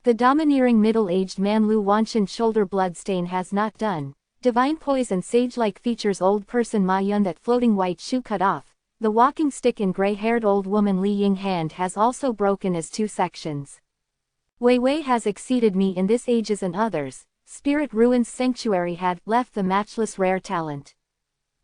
The domineering middle-aged man Lu Wanshan shoulder bloodstain has not done. Divine poise and sage-like features old person Ma Yun that floating white shoe cut off. The walking stick in gray-haired old woman Li Ying hand has also broken as two sections. Wei Wei has exceeded me in this ages and others. Spirit Ruins Sanctuary had left the matchless rare talent.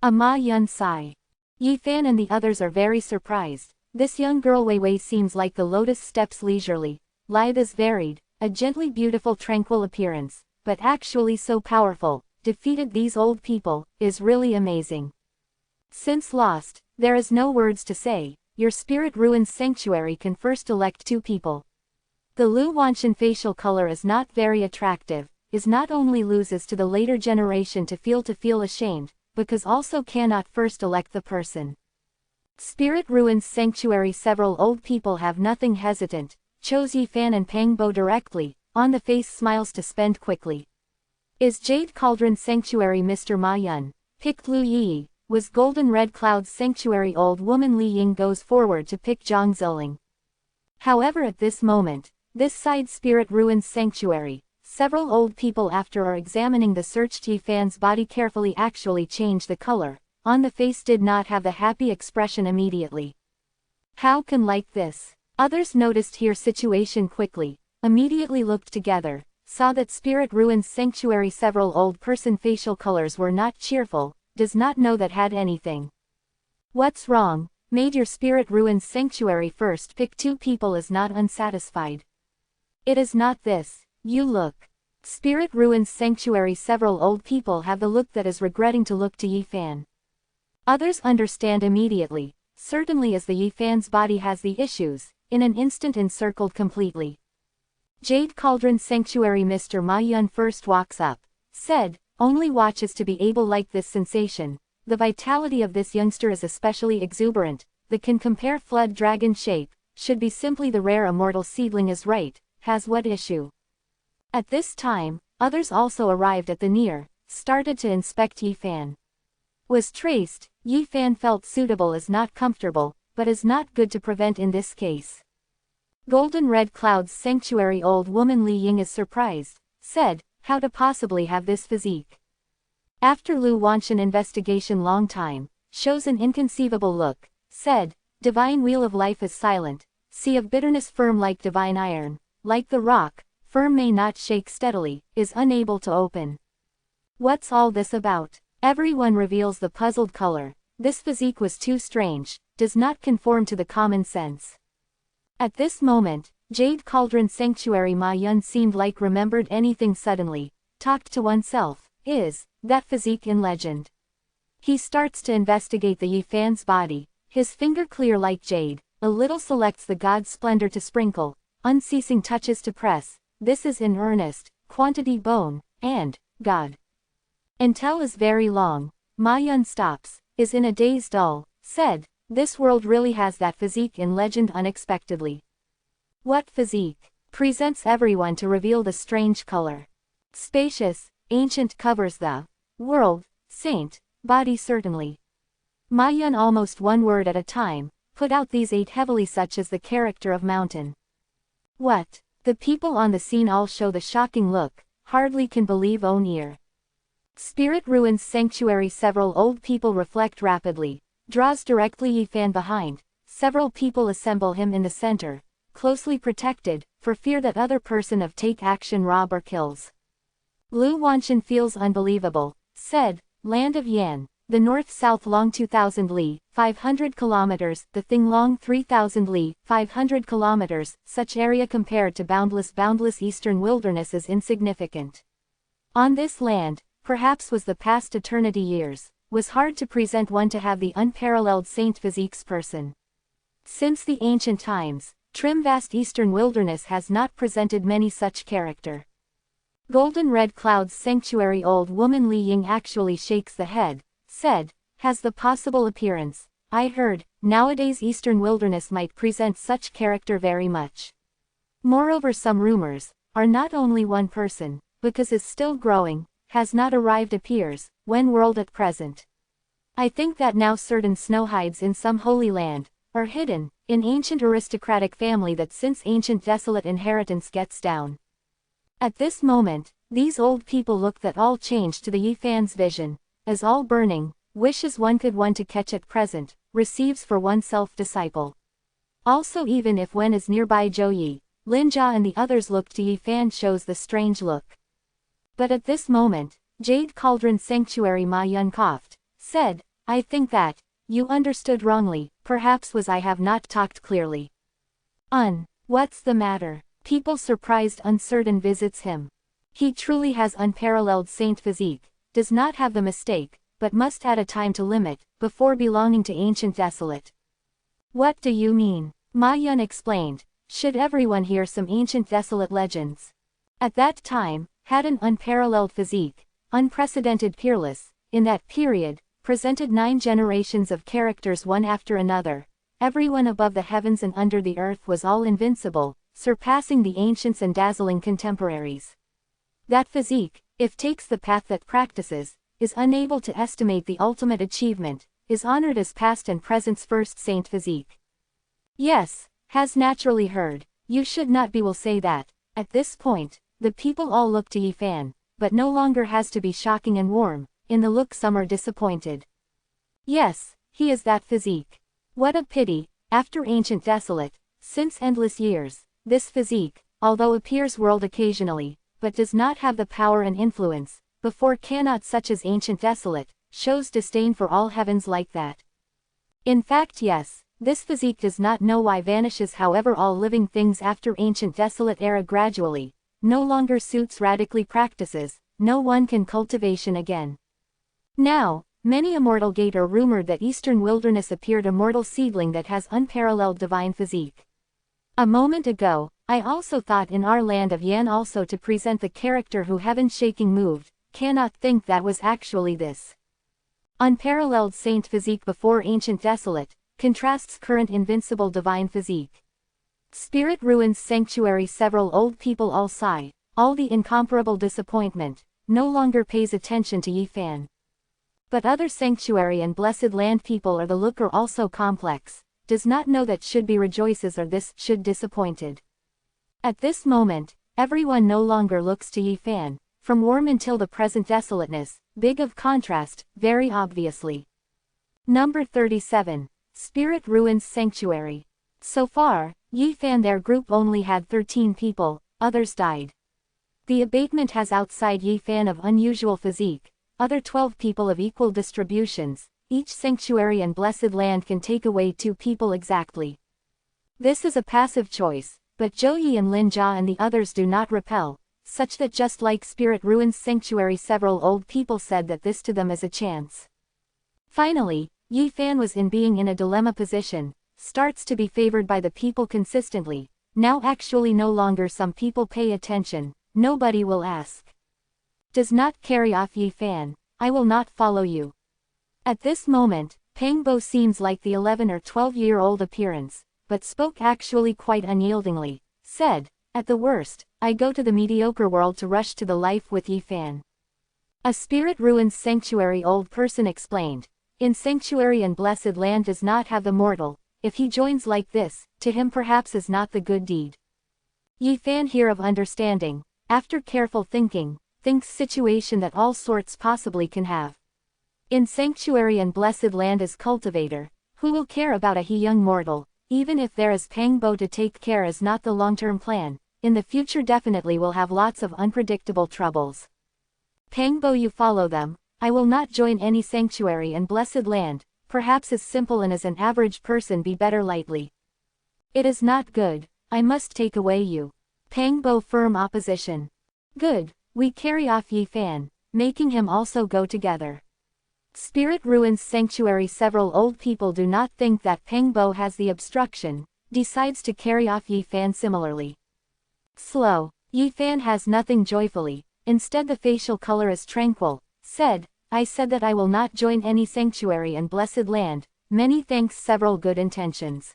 A Ma Yun sigh. Yi Fan and the others are very surprised. This young girl Wei Wei seems like the lotus steps leisurely, lithe as varied, a gently beautiful tranquil appearance, but actually so powerful, defeated these old people, is really amazing. Since lost, there is no words to say. Your Spirit Ruins Sanctuary can first elect 2 people. The Lu Wanshan facial color is not very attractive, is not only loses to the later generation to feel ashamed, because also cannot first elect the person. Spirit Ruins Sanctuary several old people have nothing hesitant, chose Yi Fan and Pang Bo directly, on the face smiles to spend quickly. Is Jade Cauldron Sanctuary Mr. Ma Yun, picked Lu Yi, was Golden Red Clouds Sanctuary old woman Li Ying goes forward to pick Zhang Ziling. However at this moment, this side Spirit Ruins Sanctuary, several old people after are examining the searched Yi Fan's body carefully actually change the color, on the face did not have the happy expression immediately. How can like this? Others noticed here situation quickly, immediately looked together, saw that Spirit Ruins Sanctuary several old person facial colors were not cheerful, does not know that had anything. What's wrong? Made your Spirit Ruins Sanctuary first pick 2 people is not unsatisfied. It is not this, you look. Spirit Ruins Sanctuary several old people have the look that is regretting to look to Yi Fan. Others understand immediately, certainly as the Yi Fan's body has the issues, in an instant encircled completely. Jade Cauldron Sanctuary Mr. Ma Yun first walks up, said, only watches to be able like this sensation. The vitality of this youngster is especially exuberant, that can compare flood dragon shape, should be simply the rare immortal seedling is right, has what issue. At this time, others also arrived at the near, started to inspect Yi Fan. Was traced, Yi Fan felt suitable is not comfortable, but is not good to prevent in this case. Golden Red Clouds Sanctuary old woman Li Ying is surprised, said, how to possibly have this physique. After Lu Wanshan investigation long time, shows an inconceivable look, said, divine wheel of life is silent, sea of bitterness firm like divine iron, like the rock, firm may not shake steadily, is unable to open. What's all this about? Everyone reveals the puzzled color, this physique was too strange, does not conform to the common sense. At this moment, Jade Cauldron Sanctuary Ma Yun seemed like remembered anything suddenly, talked to oneself, is that physique in legend? He starts to investigate the Yi Fan's body, his finger clear like jade, a little selects the god's splendor to sprinkle, unceasing touches to press, this is in earnest, quantity bone, and, God. Until is very long, Ma Yun stops, is in a daze dull, said, this world really has that physique in legend unexpectedly. What physique? Presents everyone to reveal the strange color. Spacious, ancient covers the world, saint, body certainly. Ma Yun almost one word at a time, put out these 8 heavily such as the character of mountain. What? The people on the scene all show the shocking look, hardly can believe own ear. Spirit Ruins Sanctuary several old people reflect rapidly, draws directly Yi Fan behind, several people assemble him in the center, closely protected, for fear that other person of take action rob or kills. Lu Wanshan feels unbelievable, said, land of Yan, the north-south long 2,000 li, 500 kilometers, the thing long 3,000 li, 500 kilometers, such area compared to boundless eastern wilderness is insignificant. On this land, perhaps was the past eternity years, was hard to present one to have the unparalleled saint physique's person. Since the ancient times, trim vast eastern wilderness has not presented many such character. Golden Red Clouds Sanctuary old woman Li Ying actually shakes the head, said, has the possible appearance, I heard, nowadays eastern wilderness might present such character very much. Moreover some rumors, are not only one person, because is still growing, has not arrived appears, when world at present. I think that now certain snow hides in some holy land, are hidden, in ancient aristocratic family that since ancient desolate inheritance gets down. At this moment, these old people look that all change to the Yifan's vision, as all burning, wishes one could one to catch at present, receives for oneself disciple. Also even if when is nearby Zhou Yi, Lin Jia and the others look to Yifan shows the strange look. But at this moment, Jade Cauldron Sanctuary Ma Yun coughed, said, I think that, you understood wrongly, perhaps was I have not talked clearly. What's the matter? People surprised uncertain visits him. He truly has unparalleled saint physique, does not have the mistake, but must add a time to limit, before belonging to ancient desolate. What do you mean? Ma Yun explained, should everyone hear some ancient desolate legends. At that time, had an unparalleled physique, unprecedented peerless, in that period, presented 9 generations of characters one after another, everyone above the heavens and under the earth was all invincible, surpassing the ancients and dazzling contemporaries. That physique, if takes the path that practices, is unable to estimate the ultimate achievement, is honored as past and present's first saint physique. Yes, has naturally heard, you should not be will say that, at this point, the people all look to Yifan, but no longer has to be shocking and warm, in the look some are disappointed. Yes, he is that physique. What a pity, after ancient desolate, since endless years, this physique, although appears world occasionally, but does not have the power and influence, before cannot such as ancient desolate, shows disdain for all heavens like that. In fact yes, this physique does not know why vanishes however all living things after ancient desolate era gradually, no longer suits radically practices, no one can cultivation again. Now, many a mortal gate are rumored that eastern wilderness appeared a mortal seedling that has unparalleled divine physique. A moment ago, I also thought in our land of Yan also to present the character who heaven-shaking moved, cannot think that was actually this. Unparalleled saint physique before ancient desolate, contrasts current invincible divine physique. Spirit ruins sanctuary several old people all sigh, all the incomparable disappointment, no longer pays attention to Yifan. But other sanctuary and blessed land people are the looker also complex, does not know that should be rejoices or this should disappointed. At this moment, everyone no longer looks to Yifan, from warm until the present desolateness, big of contrast, very obviously. Number 37, Spirit Ruins Sanctuary. So far, Yifan their group only had 13 people, others died. The abatement has outside Yifan of unusual physique, other 12 people of equal distributions, each sanctuary and blessed land can take away 2 people exactly. This is a passive choice, but Zhou Yi and Lin Jia and the others do not repel, such that just like Spirit Ruins Sanctuary several old people said that this to them is a chance. Finally, Yifan was in being in a dilemma position, starts to be favored by the people consistently, now actually no longer some people pay attention, nobody will ask. Does not carry off Yifan, I will not follow you. At this moment, Pang Bo seems like the 11 or 12-year-old appearance, but spoke actually quite unyieldingly, said, at the worst, I go to the mediocre world to rush to the life with Yifan. A Spirit Ruins Sanctuary old person explained, in sanctuary and blessed land does not have the mortal, if he joins like this, to him perhaps is not the good deed. Yifan here of understanding, after careful thinking, thinks situation that all sorts possibly can have. In sanctuary and blessed land as cultivator, who will care about a he young mortal, even if there is Pang Bo to take care is not the long-term plan, in the future definitely will have lots of unpredictable troubles. Pang Bo you follow them, I will not join any sanctuary and blessed land, perhaps as simple and as an average person be better lightly. It is not good, I must take away you. Pang Bo firm opposition. Good. We carry off Yifan, making him also go together. Spirit Ruins Sanctuary several old people do not think that Pang Bo has the obstruction, decides to carry off Yifan similarly. Slow, Yifan has nothing joyfully, instead the facial color is tranquil, said, I said that I will not join any sanctuary and blessed land, many thanks several good intentions.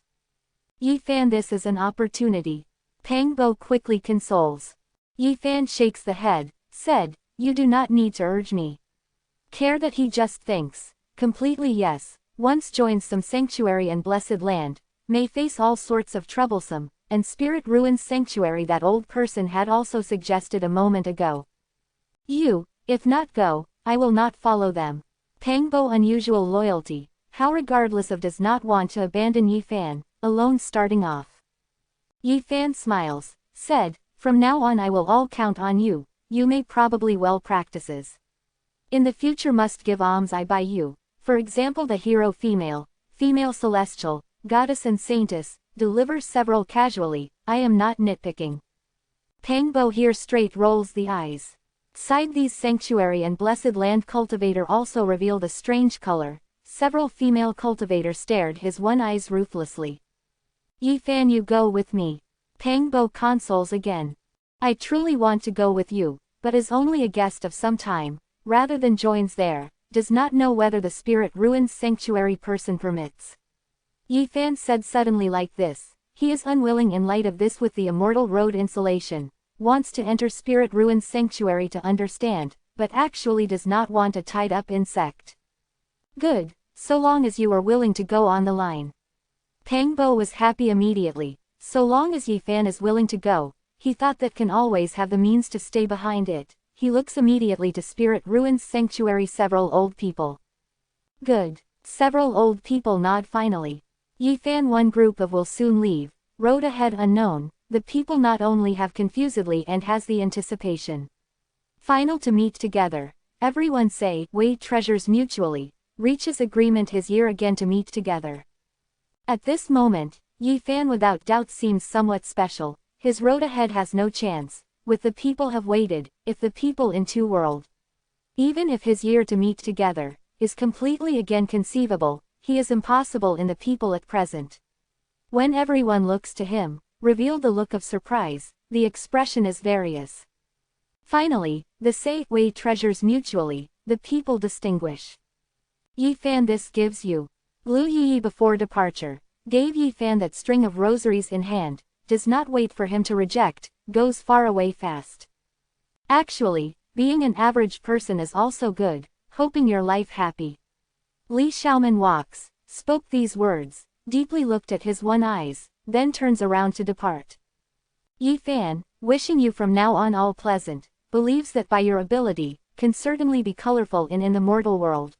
Yifan this is an opportunity. Pang Bo quickly consoles. Yifan shakes the head, said, you do not need to urge me. Care that he just thinks, Completely yes. Once joins some sanctuary and blessed land, may face all sorts of troublesome, and spirit ruins sanctuary that old person had also suggested a moment ago. You, if not go, I will not follow them. Pangbo unusual loyalty, how regardless of does not want to abandon Yi Fan, alone starting off. Yi Fan smiles, said, from now on I will all count on you, you may probably well practices. In the future must give alms I by you, for example the hero female celestial, goddess and saintess, delivers several casually, I am not nitpicking. Pangbo here straight rolls the eyes. Side these sanctuary and blessed land cultivator also revealed a strange color, several female cultivator stared his one eyes ruthlessly. Yi Fan you go with me. Pangbo consoles again. I truly want to go with you, but is only a guest of some time, rather than joins there, does not know whether the spirit ruins sanctuary person permits. Yi Fan said suddenly like this, he is unwilling in light of this with the immortal road insulation, wants to enter spirit ruins sanctuary to understand, but actually does not want a tied up insect. Good, so long as you are willing to go on the line. Pangbo was happy immediately, so long as Yi Fan is willing to go, he thought that can always have the means to stay behind it. He looks immediately to Spirit Ruins Sanctuary several old people. Good. Several old people nod finally. Yi Fan one group of will soon leave, road ahead unknown, the people not only have confusedly and has the anticipation. Final to meet together, everyone say, wait treasures mutually, reaches agreement his year again to meet together. At this moment, Yi Fan without doubt seems somewhat special, his road ahead has no chance. With the people have waited, if the people in two world. Even if his year to meet together, is completely again conceivable, he is impossible in the people at present. When everyone looks to him, revealed the look of surprise, the expression is various. Finally, the say, weigh treasures mutually, the people distinguish. Yi Fan this gives you. Lu Yi before departure, gave Yi Fan that string of rosaries in hand, does not wait for him to reject, goes far away fast. Actually, being an average person is also good, hoping your life happy. Li Xiaoman walks, spoke these words, deeply looked at his one eyes, then turns around to depart. Yi Fan, wishing you from now on all pleasant, believes that by your ability, can certainly be colorful in the mortal world.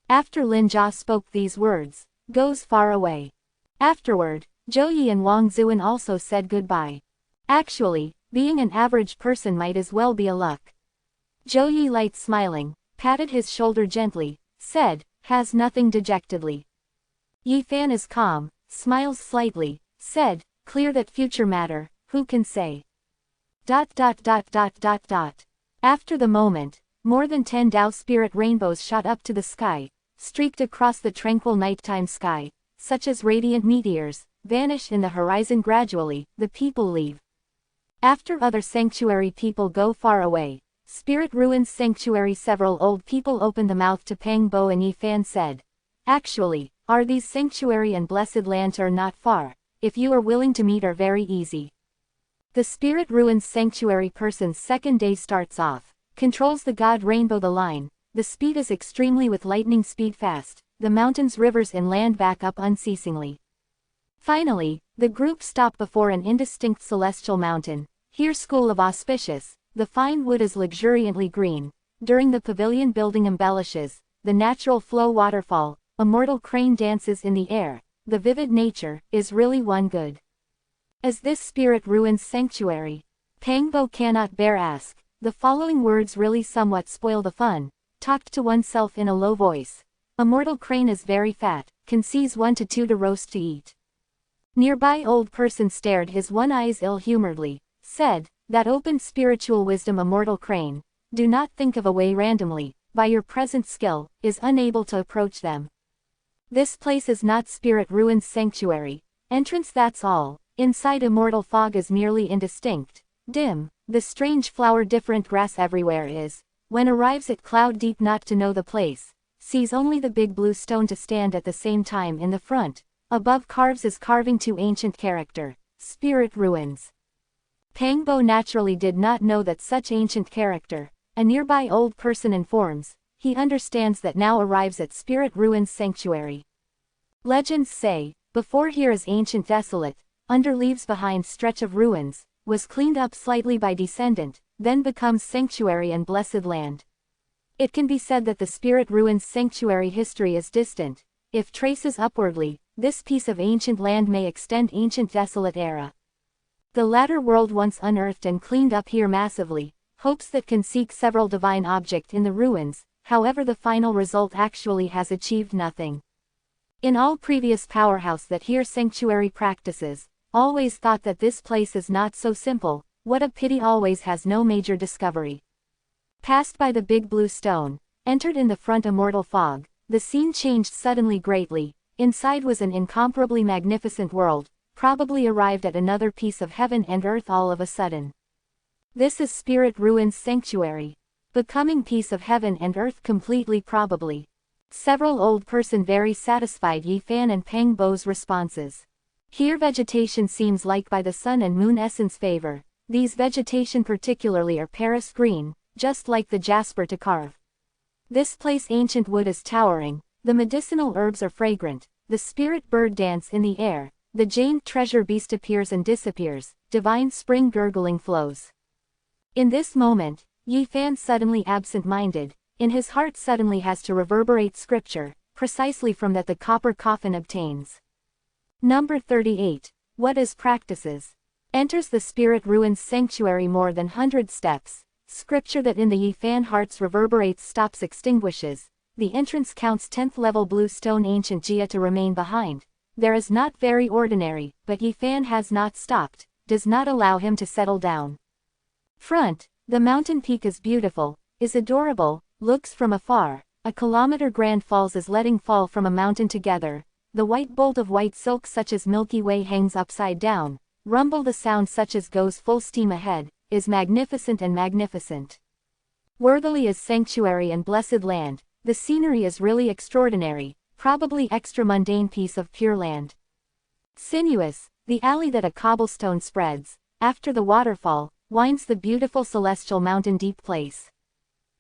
After Lin Jia spoke these words, goes far away. Afterward, Zhou Yi and Wang Zuan also said goodbye. Actually, being an average person might as well be a luck. Zhou Yi light smiling, patted his shoulder gently, said, has nothing dejectedly. Yi Fan is calm, smiles slightly, said, clear that future matter, who can say. ... After the moment, more than 10 Tao spirit rainbows shot up to the sky, streaked across the tranquil nighttime sky, such as radiant meteors, vanish in the horizon gradually, the people leave. After other sanctuary people go far away, Spirit Ruins Sanctuary several old people opened the mouth to Pangbo and Yi Fan said, actually, are these sanctuary and blessed lands are not far, if you are willing to meet are very easy. The Spirit Ruins Sanctuary person's second day starts off, controls the God Rainbow the line, the speed is extremely with lightning speed fast, the mountains rivers and land back up unceasingly. Finally, the group stop before an indistinct celestial mountain, here school of auspicious, the fine wood is luxuriantly green, during the pavilion building embellishes, the natural flow waterfall, a mortal crane dances in the air, the vivid nature, is really one good. As this Spirit Ruins Sanctuary, Pangbo cannot bear ask, the following words really somewhat spoil the fun, talked to oneself in a low voice. A mortal crane is very fat, can seize 1 to 2 to roast to eat. Nearby old person stared his one eyes ill-humoredly, said, that open spiritual wisdom a mortal crane, do not think of a way randomly, by your present skill, is unable to approach them. This place is not Spirit Ruins Sanctuary, entrance that's all, inside immortal fog is merely indistinct, dim, the strange flower different grass everywhere is, when arrives at cloud deep not to know the place, sees only the big blue stone to stand at the same time in the front, above carves is carving to ancient character, Spirit Ruins. Pangbo naturally did not know that such ancient character, a nearby old person informs, he understands that now arrives at Spirit Ruins Sanctuary. Legends say, before here is ancient desolate, under leaves behind stretch of ruins, was cleaned up slightly by descendant, then becomes sanctuary and blessed land. It can be said that the Spirit Ruins Sanctuary history is distant. If traces upwardly, this piece of ancient land may extend ancient desolate era. The latter world once unearthed and cleaned up here massively, hopes that can seek several divine object in the ruins, however the final result actually has achieved nothing. In all previous powerhouse that here sanctuary practices, always thought that this place is not so simple, what a pity always has no major discovery. Passed by the big blue stone, entered in the front immortal fog, the scene changed suddenly greatly, inside was an incomparably magnificent world, probably arrived at another piece of heaven and earth all of a sudden. This is Spirit Ruins Sanctuary. Becoming piece of heaven and earth completely probably. Several old person very satisfied Yi Fan and Peng Bo's responses. Here vegetation seems like by the sun and moon essence favor, these vegetation particularly are Paris green, just like the jasper to carve. This place ancient wood is towering, the medicinal herbs are fragrant, the spirit bird dance in the air, the jade treasure beast appears and disappears, divine spring gurgling flows. In this moment, Yi Fan suddenly absent-minded, in his heart suddenly has to reverberate scripture, precisely from that the copper coffin obtains. Number 38. What is practices? Enters the Spirit Ruins Sanctuary more than 100 steps. Scripture that in the Yi Fan hearts reverberates stops extinguishes. The entrance counts 10th level blue stone ancient Jia to remain behind. There is not very ordinary, but Yi Fan has not stopped, does not allow him to settle down. Front, the mountain peak is beautiful, is adorable, looks from afar, a kilometer grand falls is letting fall from a mountain together. The white bolt of white silk such as Milky Way hangs upside down, rumble the sound such as goes full steam ahead, is magnificent and magnificent. Worthily is sanctuary and blessed land, the scenery is really extraordinary, probably extra mundane piece of pure land. Sinuous, the alley that a cobblestone spreads, after the waterfall, winds the beautiful celestial mountain deep place.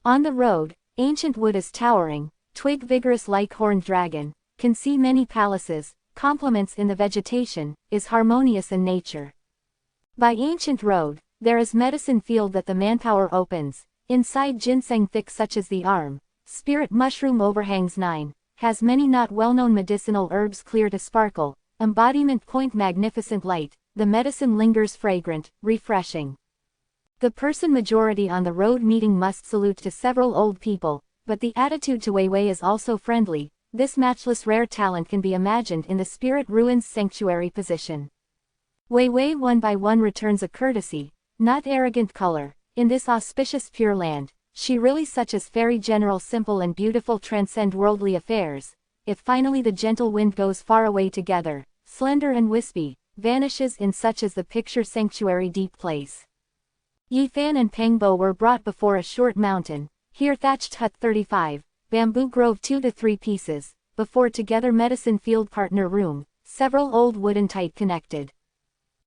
On the road, ancient wood is towering, twig vigorous like horned dragon, can see many palaces, complements in the vegetation, is harmonious in nature. By ancient road, there is medicine field that the manpower opens, inside ginseng thick such as the arm, spirit mushroom overhangs 9, has many not well-known medicinal herbs clear to sparkle, embodiment point magnificent light, the medicine lingers fragrant, refreshing. The person majority on the road meeting must salute to several old people, but the attitude to Wei Wei is also friendly. This matchless rare talent can be imagined in the Spirit Ruins Sanctuary position. Wei Wei one by one returns a courtesy, not arrogant color, in this auspicious pure land, she really such as fairy general simple and beautiful transcend worldly affairs, if finally the gentle wind goes far away together, slender and wispy, vanishes in such as the picture sanctuary deep place. Yi Fan and Peng Bo were brought before a short mountain, here thatched hut 35, bamboo grove 2 to 3 pieces, before together medicine field partner room, several old wooden tight connected.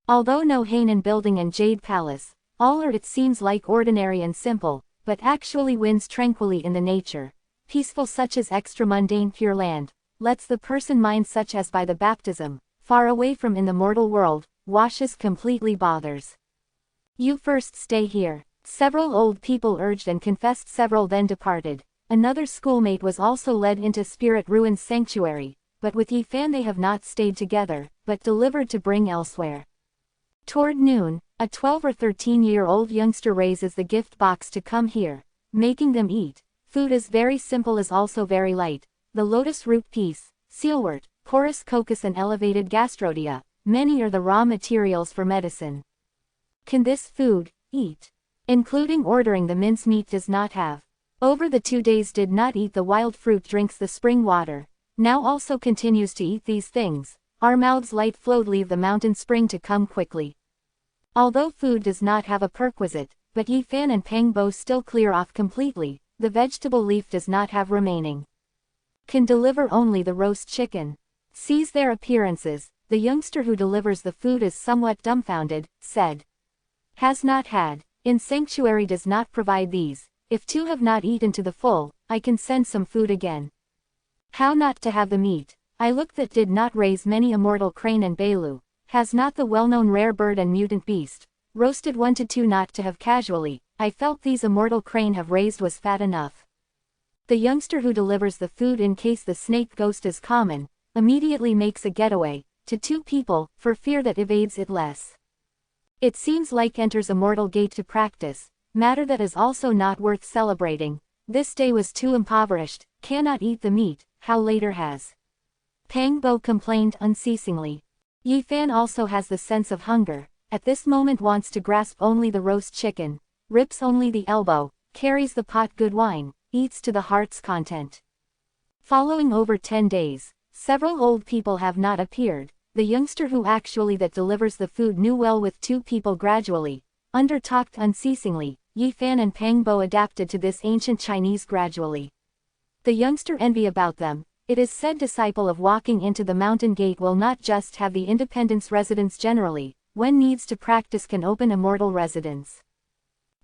Although no Hainan building and jade palace, all are it seems like ordinary and simple, but actually wins tranquilly in the nature, peaceful such as extra mundane pure land, lets the person mind such as by the baptism, far away from in the mortal world, washes completely bothers. You first stay here, several old people urged and confessed several then departed. Another schoolmate was also led into Spirit Ruins Sanctuary, but with Yi Fan they have not stayed together, but delivered to bring elsewhere. Toward noon, a 12 or 13-year-old youngster raises the gift box to come here, making them eat. Food is very simple is also very light, the lotus root piece, sealwort, porous cocos and elevated gastrodia, many are the raw materials for medicine. Can this food, eat? Including ordering the mince meat does not have. Over the 2 days did not eat the wild fruit drinks the spring water, now also continues to eat these things, our mouths light flowed leave the mountain spring to come quickly. Although food does not have a perquisite, but Yi Fan and Peng Bo still clear off completely, the vegetable leaf does not have remaining. Can deliver only the roast chicken. Sees their appearances, the youngster who delivers the food is somewhat dumbfounded, said. Has not had, in sanctuary does not provide these. If 2 have not eaten to the full, I can send some food again. How not to have the meat? I look that did not raise many immortal crane and balu, has not the well-known rare bird and mutant beast, roasted 1 to 2 not to have casually, I felt these immortal crane have raised was fat enough. The youngster who delivers the food in case the snake ghost is common, immediately makes a getaway, to 2 people, for fear that evades it less. It seems like enters immortal gate to practice, matter that is also not worth celebrating, this day was too impoverished, cannot eat the meat, how later has. Pang Bo complained unceasingly. Yi Fan also has the sense of hunger, at this moment wants to grasp only the roast chicken, rips only the elbow, carries the pot good wine, eats to the heart's content. Following over 10 days, several old people have not appeared, the youngster who actually that delivers the food knew well with 2 people gradually, under-talked unceasingly, Yi Fan and Pang Bo adapted to this ancient Chinese gradually. The youngster envy about them, it is said disciple of walking into the mountain gate will not just have the independence residence generally, when needs to practice can open immortal residence.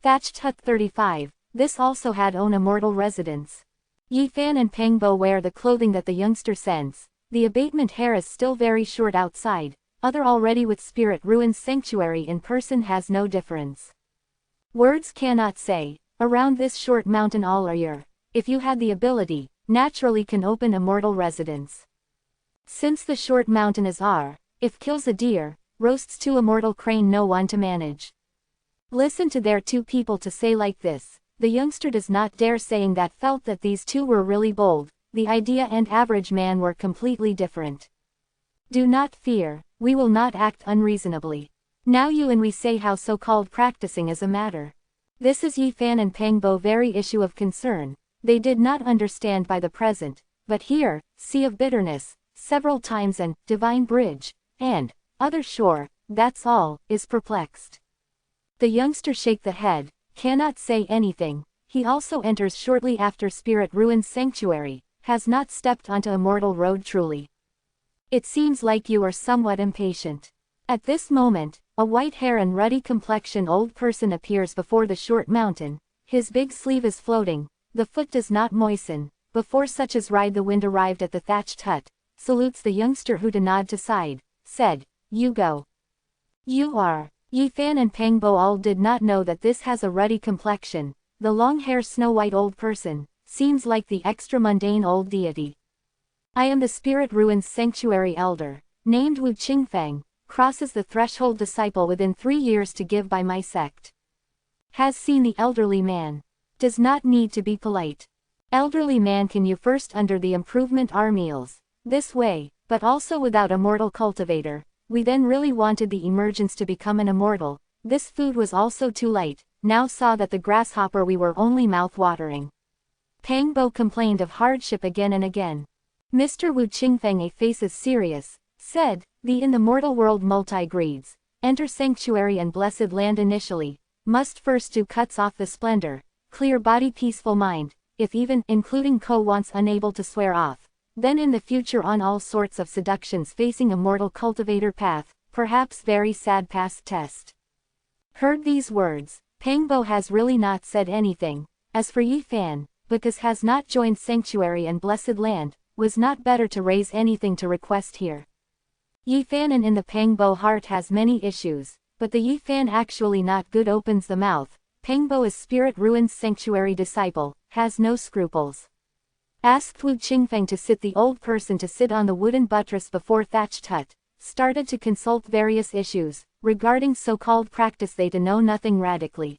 Thatched hut 35, this also had own immortal residence. Yi Fan and Pang Bo wear the clothing that the youngster sends, the abatement hair is still very short outside, other already with spirit ruins sanctuary in person has no difference. Words cannot say, around this short mountain all a year, if you had the ability, naturally can open immortal residence. Since the short mountain is if kills a deer, roasts 2 immortal crane no one to manage. Listen to their 2 people to say like this, the youngster does not dare saying that felt that these 2 were really bold, the idea and average man were completely different. Do not fear, we will not act unreasonably. Now you and we say how so-called practicing is a matter. This is Yi Fan and Pang Bo very issue of concern, they did not understand by the present, but here, sea of bitterness, several times and, divine bridge, and, other shore, that's all, is perplexed. The youngster shake the head, cannot say anything, he also enters shortly after spirit ruins sanctuary, has not stepped onto immortal road truly. It seems like you are somewhat impatient. At this moment, a white hair and ruddy complexion old person appears before the short mountain, his big sleeve is floating, the foot does not moisten, before such as ride the wind arrived at the thatched hut, salutes the youngster who to nod to side, said, you go. You are. Yi Fan and Pang Bo all did not know that this has a ruddy complexion, the long hair snow-white old person, seems like the extra mundane old deity. I am the spirit ruins sanctuary elder, named Wu Qingfeng, crosses the threshold disciple within 3 years to give by my sect. Has seen the elderly man. Does not need to be polite. Elderly man can you first under the improvement our meals, this way, but also without immortal cultivator, we then really wanted the emergence to become an immortal, this food was also too light, now saw that the grasshopper we were only mouth-watering. Pang Bo complained of hardship again and again. Mr. Wu Qingfeng a face is serious, said, the in the mortal world multi-greeds, enter sanctuary and blessed land initially, must first do cuts off the splendor, clear body peaceful mind, if even, including co-wants unable to swear off, then in the future on all sorts of seductions facing a mortal cultivator path, perhaps very sad past test. Heard these words, Pang Bo has really not said anything, as for Yi Fan, because has not joined sanctuary and blessed land, was not better to raise anything to request here. Yi Fan and in the Pang Bo heart has many issues, but the Yi Fan actually not good opens the mouth, Pang Bo is spirit ruins sanctuary disciple, has no scruples. Asked Wu Qingfeng to sit the old person to sit on the wooden buttress before thatched hut, started to consult various issues, regarding so-called practice they to know nothing radically.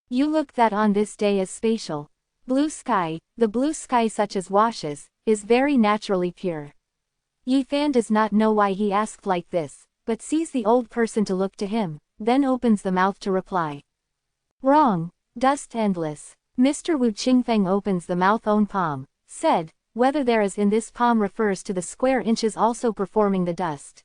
You look that on this day is spatial. Blue sky, the blue sky such as washes, is very naturally pure. Yi Fan does not know why he asked like this, but sees the old person to look to him, then opens the mouth to reply. Wrong, dust endless. Mr. Wu Qingfeng opens the mouth own palm, said, whether there is in this palm refers to the square inches also performing the dust.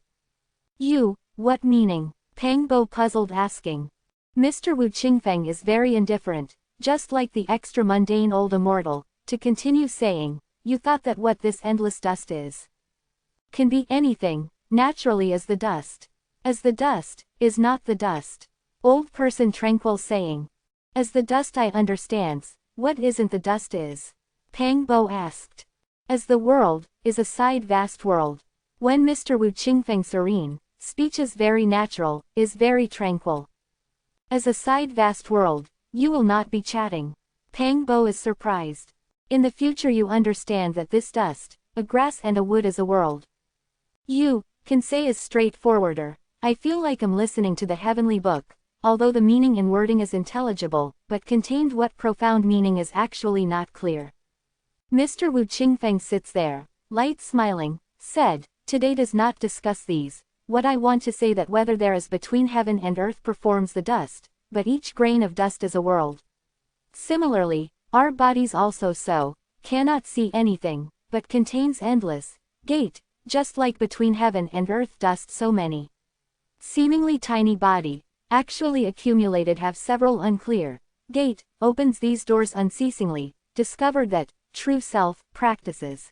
You, what meaning? Pang Bo puzzled asking. Mr. Wu Qingfeng is very indifferent, just like the extra mundane old immortal, to continue saying, you thought that what this endless dust is? Can be anything, naturally as the dust. As the dust, is not the dust. Old person tranquil saying. As the dust I understands, what isn't the dust is. Pang Bo asked. As the world, is a side vast world. When Mr. Wu Qingfeng serene, speech is very natural, is very tranquil. As a side vast world, you will not be chatting. Pang Bo is surprised. In the future you understand that this dust, a grass and a wood is a world. You, can say is straightforwarder. I feel like I'm listening to the heavenly book, although the meaning in wording is intelligible, but contained what profound meaning is actually not clear. Mr. Wu Qingfeng sits there, light smiling, said, today does not discuss these. What I want to say that whether there is between heaven and earth performs the dust, but each grain of dust is a world. Similarly, our bodies also so, cannot see anything, but contains endless, gate, just like between heaven and earth dust so many seemingly tiny body, actually accumulated have several unclear, gate, opens these doors unceasingly, discovered that, true self, practices.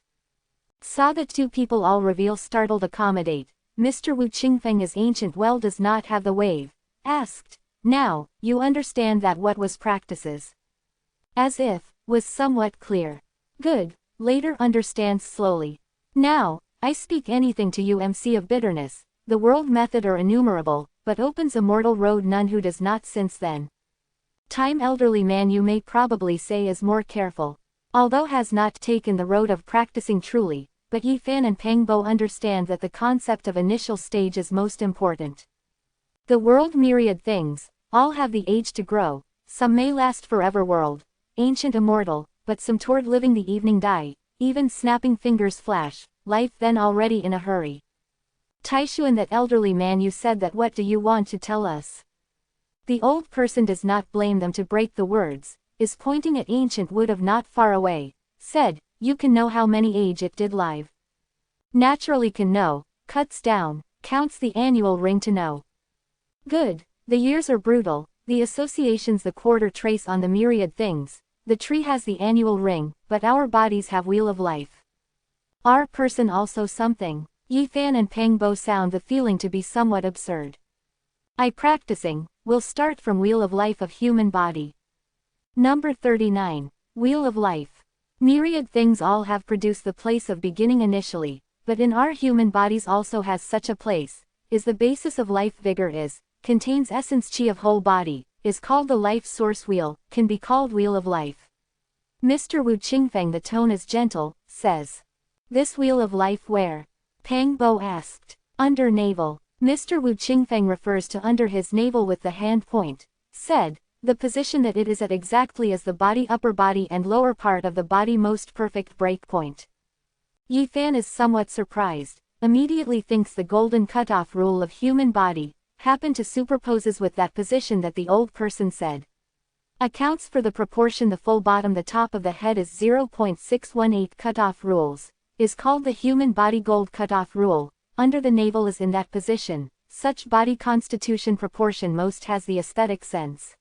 Saw the two people all reveal startled accommodate, Mr. Wu Qingfeng is ancient well does not have the wave, asked, now, you understand that what was practices. As if, was somewhat clear. Good, later understands slowly. Now, I speak anything to you MC of bitterness, the world method are innumerable, but opens a mortal road none who does not since then. Time elderly man you may probably say is more careful, although has not taken the road of practicing truly, but Yi Fan and Pang Bo understand that the concept of initial stage is most important. The world myriad things, all have the age to grow, some may last forever world, ancient immortal, but some toward living the evening die, even snapping fingers flash, life then already in a hurry. Taishuan that elderly man you said that what do you want to tell us? The old person does not blame them to break the words, is pointing at ancient wood of not far away, said, you can know how many age it did live. Naturally can know, cuts down, counts the annual ring to know. Good, the years are brutal, the associations the quarter trace on the myriad things, the tree has the annual ring, but our bodies have wheel of life. Our person also something. Yi Fan and Pang Bo sound the feeling to be somewhat absurd. I practicing, will start from wheel of life of human body. Number 39, wheel of life. Myriad things all have produced the place of beginning initially, but in our human bodies also has such a place, is the basis of life vigor is, contains essence chi of whole body, is called the life source wheel, can be called wheel of life. Mr. Wu Qingfeng the tone is gentle, says. This wheel of life where? Pang Bo asked. Under navel. Mr. Wu Qingfeng refers to under his navel with the hand point, said, the position that it is at exactly as the body upper body and lower part of the body most perfect break point. Yi Fan is somewhat surprised, immediately thinks the golden cutoff rule of human body, happened to superposes with that position that the old person said. Accounts for the proportion the full bottom the top of the head is 0.618 cutoff rules. Is called the human body gold cutoff rule, under the navel is in that position, such body constitution proportion most has the aesthetic sense.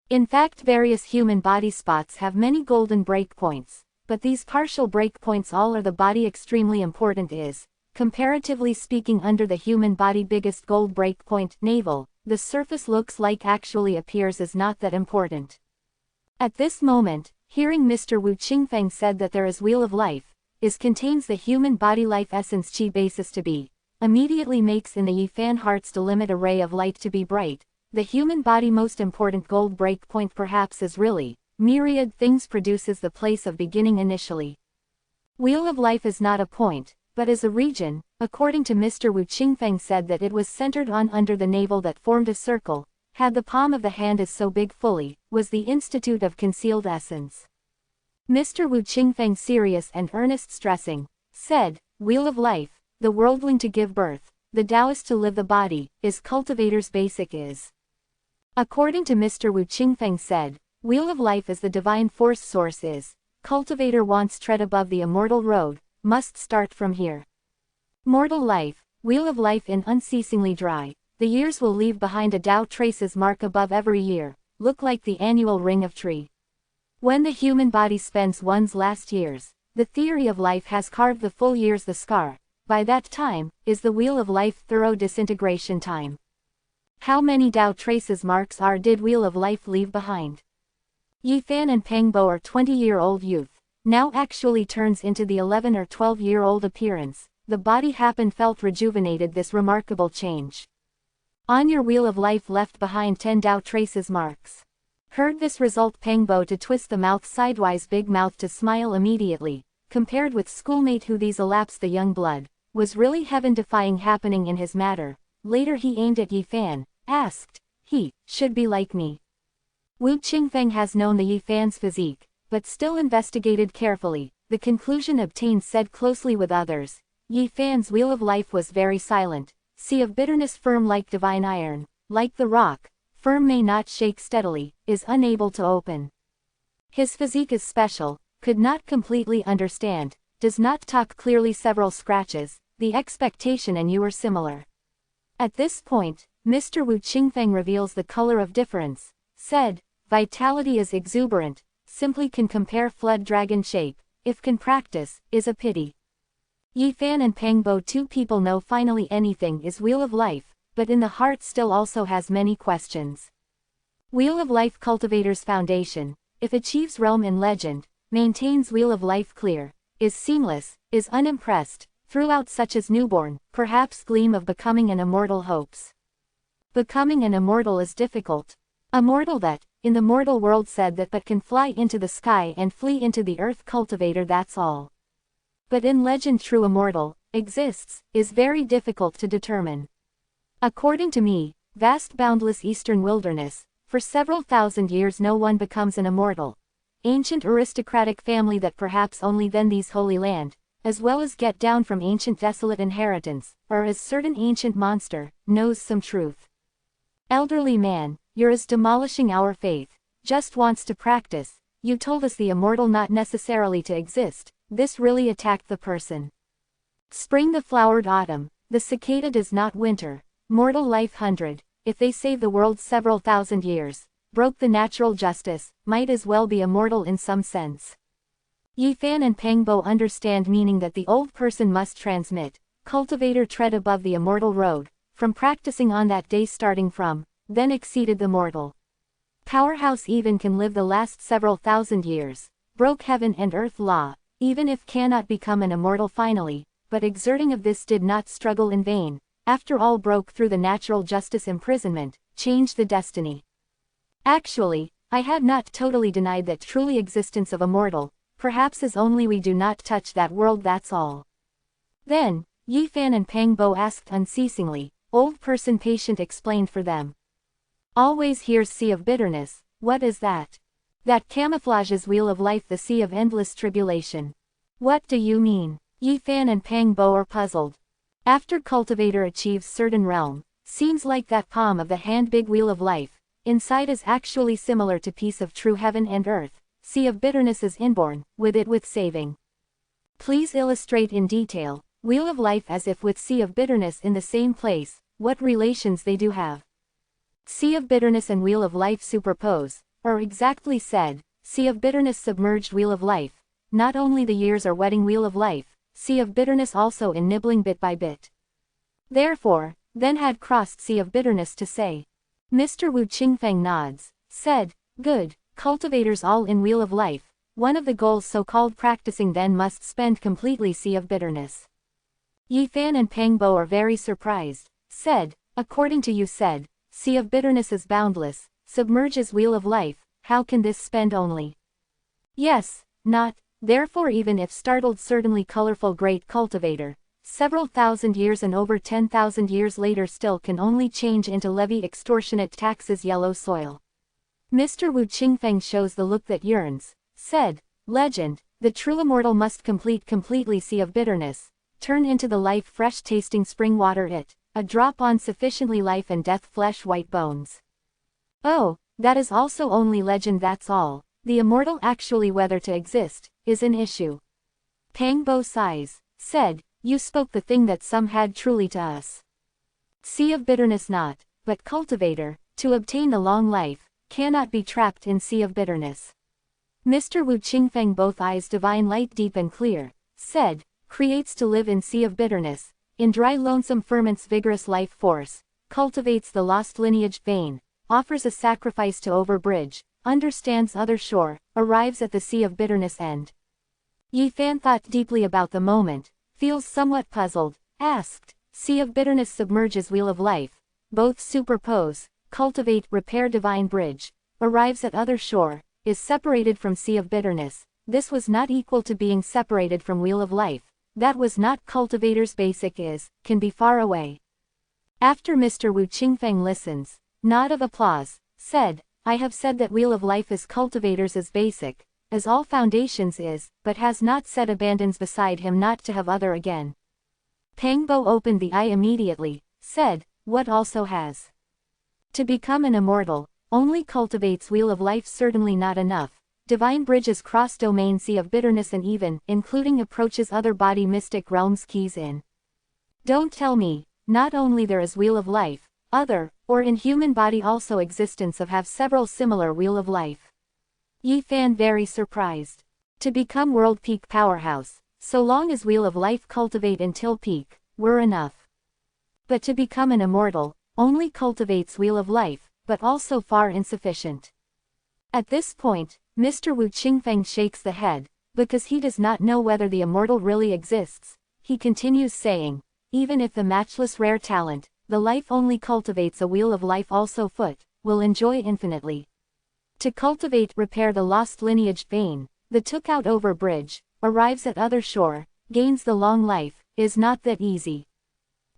In fact various human body spots have many golden breakpoints, but these partial breakpoints all are the body extremely important is, comparatively speaking under the human body biggest gold breakpoint, navel, the surface looks like actually appears as not that important. At this moment, hearing Mr. Wu Qingfeng said that there is wheel of life, is contains the human body life essence chi basis to be, immediately makes in the Yi Fan heart's delimit array of light to be bright, the human body most important gold break point perhaps is really, myriad things produces the place of beginning initially. Wheel of life is not a point, but is a region, according to Mr. Wu Qingfeng said that it was centered on under the navel that formed a circle, had the palm of the hand is so big fully, was the institute of concealed essence. Mr. Wu Qingfeng serious and earnest stressing, said, wheel of life, the worldling to give birth, the Taoist to live the body, is cultivator's basic is. According to Mr. Wu Qingfeng said, wheel of life is the divine force source is, cultivator wants tread above the immortal road, must start from here. Mortal life, wheel of life in unceasingly dry, the years will leave behind a Tao traces mark above every year, look like the annual ring of tree. When the human body spends one's last years, the theory of life has carved the full years the scar, by that time, is the wheel of life thorough disintegration time. How many Tao traces marks did wheel of life leave behind? Yi Fan and Pang Bo are 20-year-old youth, now actually turns into the 11 or 12-year-old appearance. The body felt rejuvenated. This remarkable change. On your wheel of life left behind 10 Dao traces marks. Heard this result Pengbo to twist the mouth sidewise, big mouth to smile immediately. Compared with schoolmate who these elapsed, the young blood was really heaven-defying happening in his matter. Later he aimed at Yi Fan, asked, he should be like me. Wu Qingfeng has known the Yi Fan's physique, but still investigated carefully. The conclusion obtained said closely with others. Yi Fan's wheel of life was very silent, sea of bitterness, firm like divine iron, like the rock, firm may not shake steadily, is unable to open. His physique is special, could not completely understand, does not talk clearly, several scratches, the expectation and you are similar. At this point, Mr. Wu Qingfeng reveals the color of difference, said, vitality is exuberant, simply can compare flood dragon shape, if can practice, is a pity. Yi Fan and Pengbo, two people know finally anything is wheel of life, but in the heart still also has many questions. Wheel of life cultivator's foundation, if achieves realm in legend, maintains wheel of life clear, is seamless, is unimpressed, throughout such as newborn, perhaps gleam of becoming an immortal hopes. Becoming an immortal is difficult. A mortal that, in the mortal world said that but can fly into the sky and flee into the earth, cultivator, that's all. But in legend true immortal, exists, is very difficult to determine. According to me, vast boundless eastern wilderness, for several thousand years no one becomes an immortal. Ancient aristocratic family that perhaps only then these holy land, as well as get down from ancient desolate inheritance, or as certain ancient monster, knows some truth. Elderly man, you're as demolishing our faith, just wants to practice, you told us the immortal not necessarily to exist, this really attacked the person. Spring the flowered autumn, the cicada does not winter, mortal life 100, if they save the world several thousand years, broke the natural justice, might as well be immortal in some sense. Yi Fan and Pengbo understand meaning that the old person must transmit, cultivator tread above the immortal road, from practicing on that day starting from, then exceeded the mortal. Powerhouse even can live the last several thousand years, broke heaven and earth law, even if cannot become an immortal finally, but exerting of this did not struggle in vain, after all broke through the natural justice imprisonment, changed the destiny. Actually, I had not totally denied that truly existence of immortal, perhaps is only we do not touch that world, that's all. Then, Yi Fan and Pengbo asked unceasingly, old person patient explained for them. Always hears sea of bitterness, what is that? That camouflages wheel of life, the sea of endless tribulation. What do you mean? Yi Fan and Pengbo are puzzled. After cultivator achieves certain realm, seems like that palm of the hand big wheel of life, inside is actually similar to piece of true heaven and earth, sea of bitterness is inborn, with it with saving. Please illustrate in detail, wheel of life as if with sea of bitterness in the same place, what relations they do have. Sea of bitterness and wheel of life superpose, or exactly said, sea of bitterness submerged wheel of life, not only the years are wetting wheel of life, sea of bitterness also in nibbling bit by bit. Therefore, then had crossed sea of bitterness to say. Mr. Wu Qingfeng nods, said, good, cultivators all in wheel of life, one of the goals so-called practicing then must spend completely sea of bitterness. Yi Fan and Pengbo are very surprised, said, according to you said, sea of bitterness is boundless, submerges wheel of life, how can this spend only? Yes, not, therefore even if startled certainly colorful great cultivator, several thousand years and over 10,000 years later still can only change into levy extortionate taxes yellow soil. Mr. Wu Qingfeng shows the look that yearns, said, legend, the true immortal must completely sea of bitterness, turn into the life fresh tasting spring water it, a drop on sufficiently life and death flesh white bones. Oh, that is also only legend, that's all, the immortal actually whether to exist, is an issue. Pengbo sighs, said, you spoke the thing that some had truly to us. Sea of bitterness not, but cultivator, to obtain the long life, cannot be trapped in sea of bitterness. Mr. Wu Qingfeng both eyes divine light deep and clear, said, creates to live in sea of bitterness, in dry lonesome ferments vigorous life force, cultivates the lost lineage vein, offers a sacrifice to overbridge, understands other shore, arrives at the sea of bitterness end. Yi Fan thought deeply about the moment, feels somewhat puzzled, asked, Sea of Bitterness submerges Wheel of Life, both superpose, cultivate, repair divine bridge, arrives at other shore, is separated from Sea of Bitterness. This was not equal to being separated from Wheel of Life. That was not cultivator's basic is, can be far away. After Mr. Wu Qingfeng listens, nod of applause, said, I have said that Wheel of Life is cultivator's is basic, as all foundations is, but has not said abandons beside him not to have other again. Pangbo opened the eye immediately, said, what also has? To become an immortal, only cultivates Wheel of Life certainly not enough. Divine bridges cross-domain Sea of Bitterness and even, including approaches other body mystic realms keys in. Don't tell me, not only there is Wheel of Life, other, or in human body also existence of have several similar Wheel of Life. Yi Fan very surprised. To become world peak powerhouse, so long as Wheel of Life cultivate until peak, were enough. But to become an immortal, only cultivates Wheel of Life, but also far insufficient. At this point, Mr. Wu Qingfeng shakes the head, because he does not know whether the immortal really exists. He continues saying, even if the matchless rare talent, the life only cultivates a Wheel of Life also foot, will enjoy infinitely. To cultivate, repair the lost lineage vein, the took out over bridge, arrives at other shore, gains the long life, is not that easy.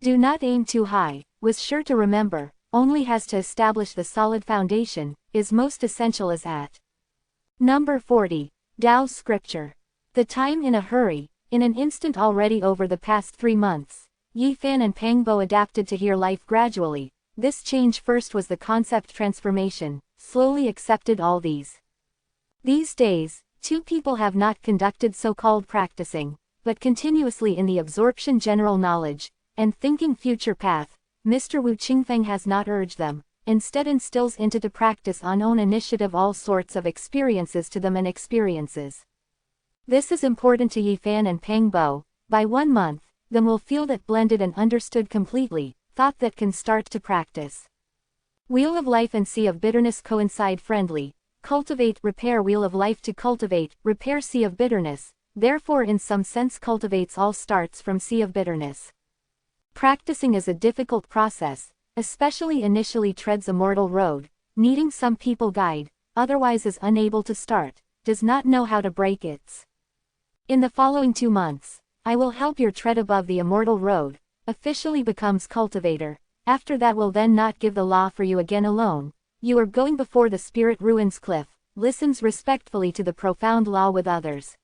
Do not aim too high, was sure to remember, only has to establish the solid foundation, is most essential as at. Number 40, Tao Scripture. The time in a hurry, in an instant already over the past 3 months, Yi Fan and Pangbo adapted to hear life gradually. This change first was the concept transformation, slowly accepted all these. These days, two people have not conducted so-called practicing, but continuously in the absorption general knowledge, and thinking future path. Mr. Wu Qingfeng has not urged them, instead instills into the practice on own initiative all sorts of experiences to them and experiences. This is important to Yi Fan and Pangbo. By 1 month, them will feel that blended and understood completely, thought that can start to practice. Wheel of Life and Sea of Bitterness coincide friendly, cultivate, repair Wheel of Life to cultivate, repair Sea of Bitterness, therefore in some sense cultivates all starts from Sea of Bitterness. Practicing is a difficult process, especially initially treads a mortal road, needing some people guide, otherwise is unable to start, does not know how to break its. In the following 2 months, I will help your tread above the immortal road, officially becomes cultivator, after that will then not give the law for you again alone, you are going before the spirit ruins cliff, listens respectfully to the profound law with others.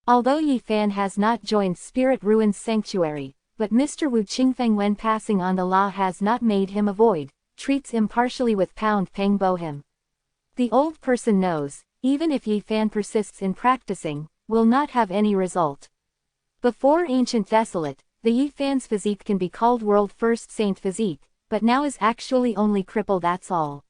Although Yi Fan has not joined spirit ruins sanctuary, but Mr. Wu Qingfeng when passing on the law has not made him avoid, treats impartially with Pangbo him. The old person knows, even if Yi Fan persists in practicing, will not have any result. Before ancient desolate, the Yi Fan's physique can be called world first saint physique, but now is actually only crippled that's all.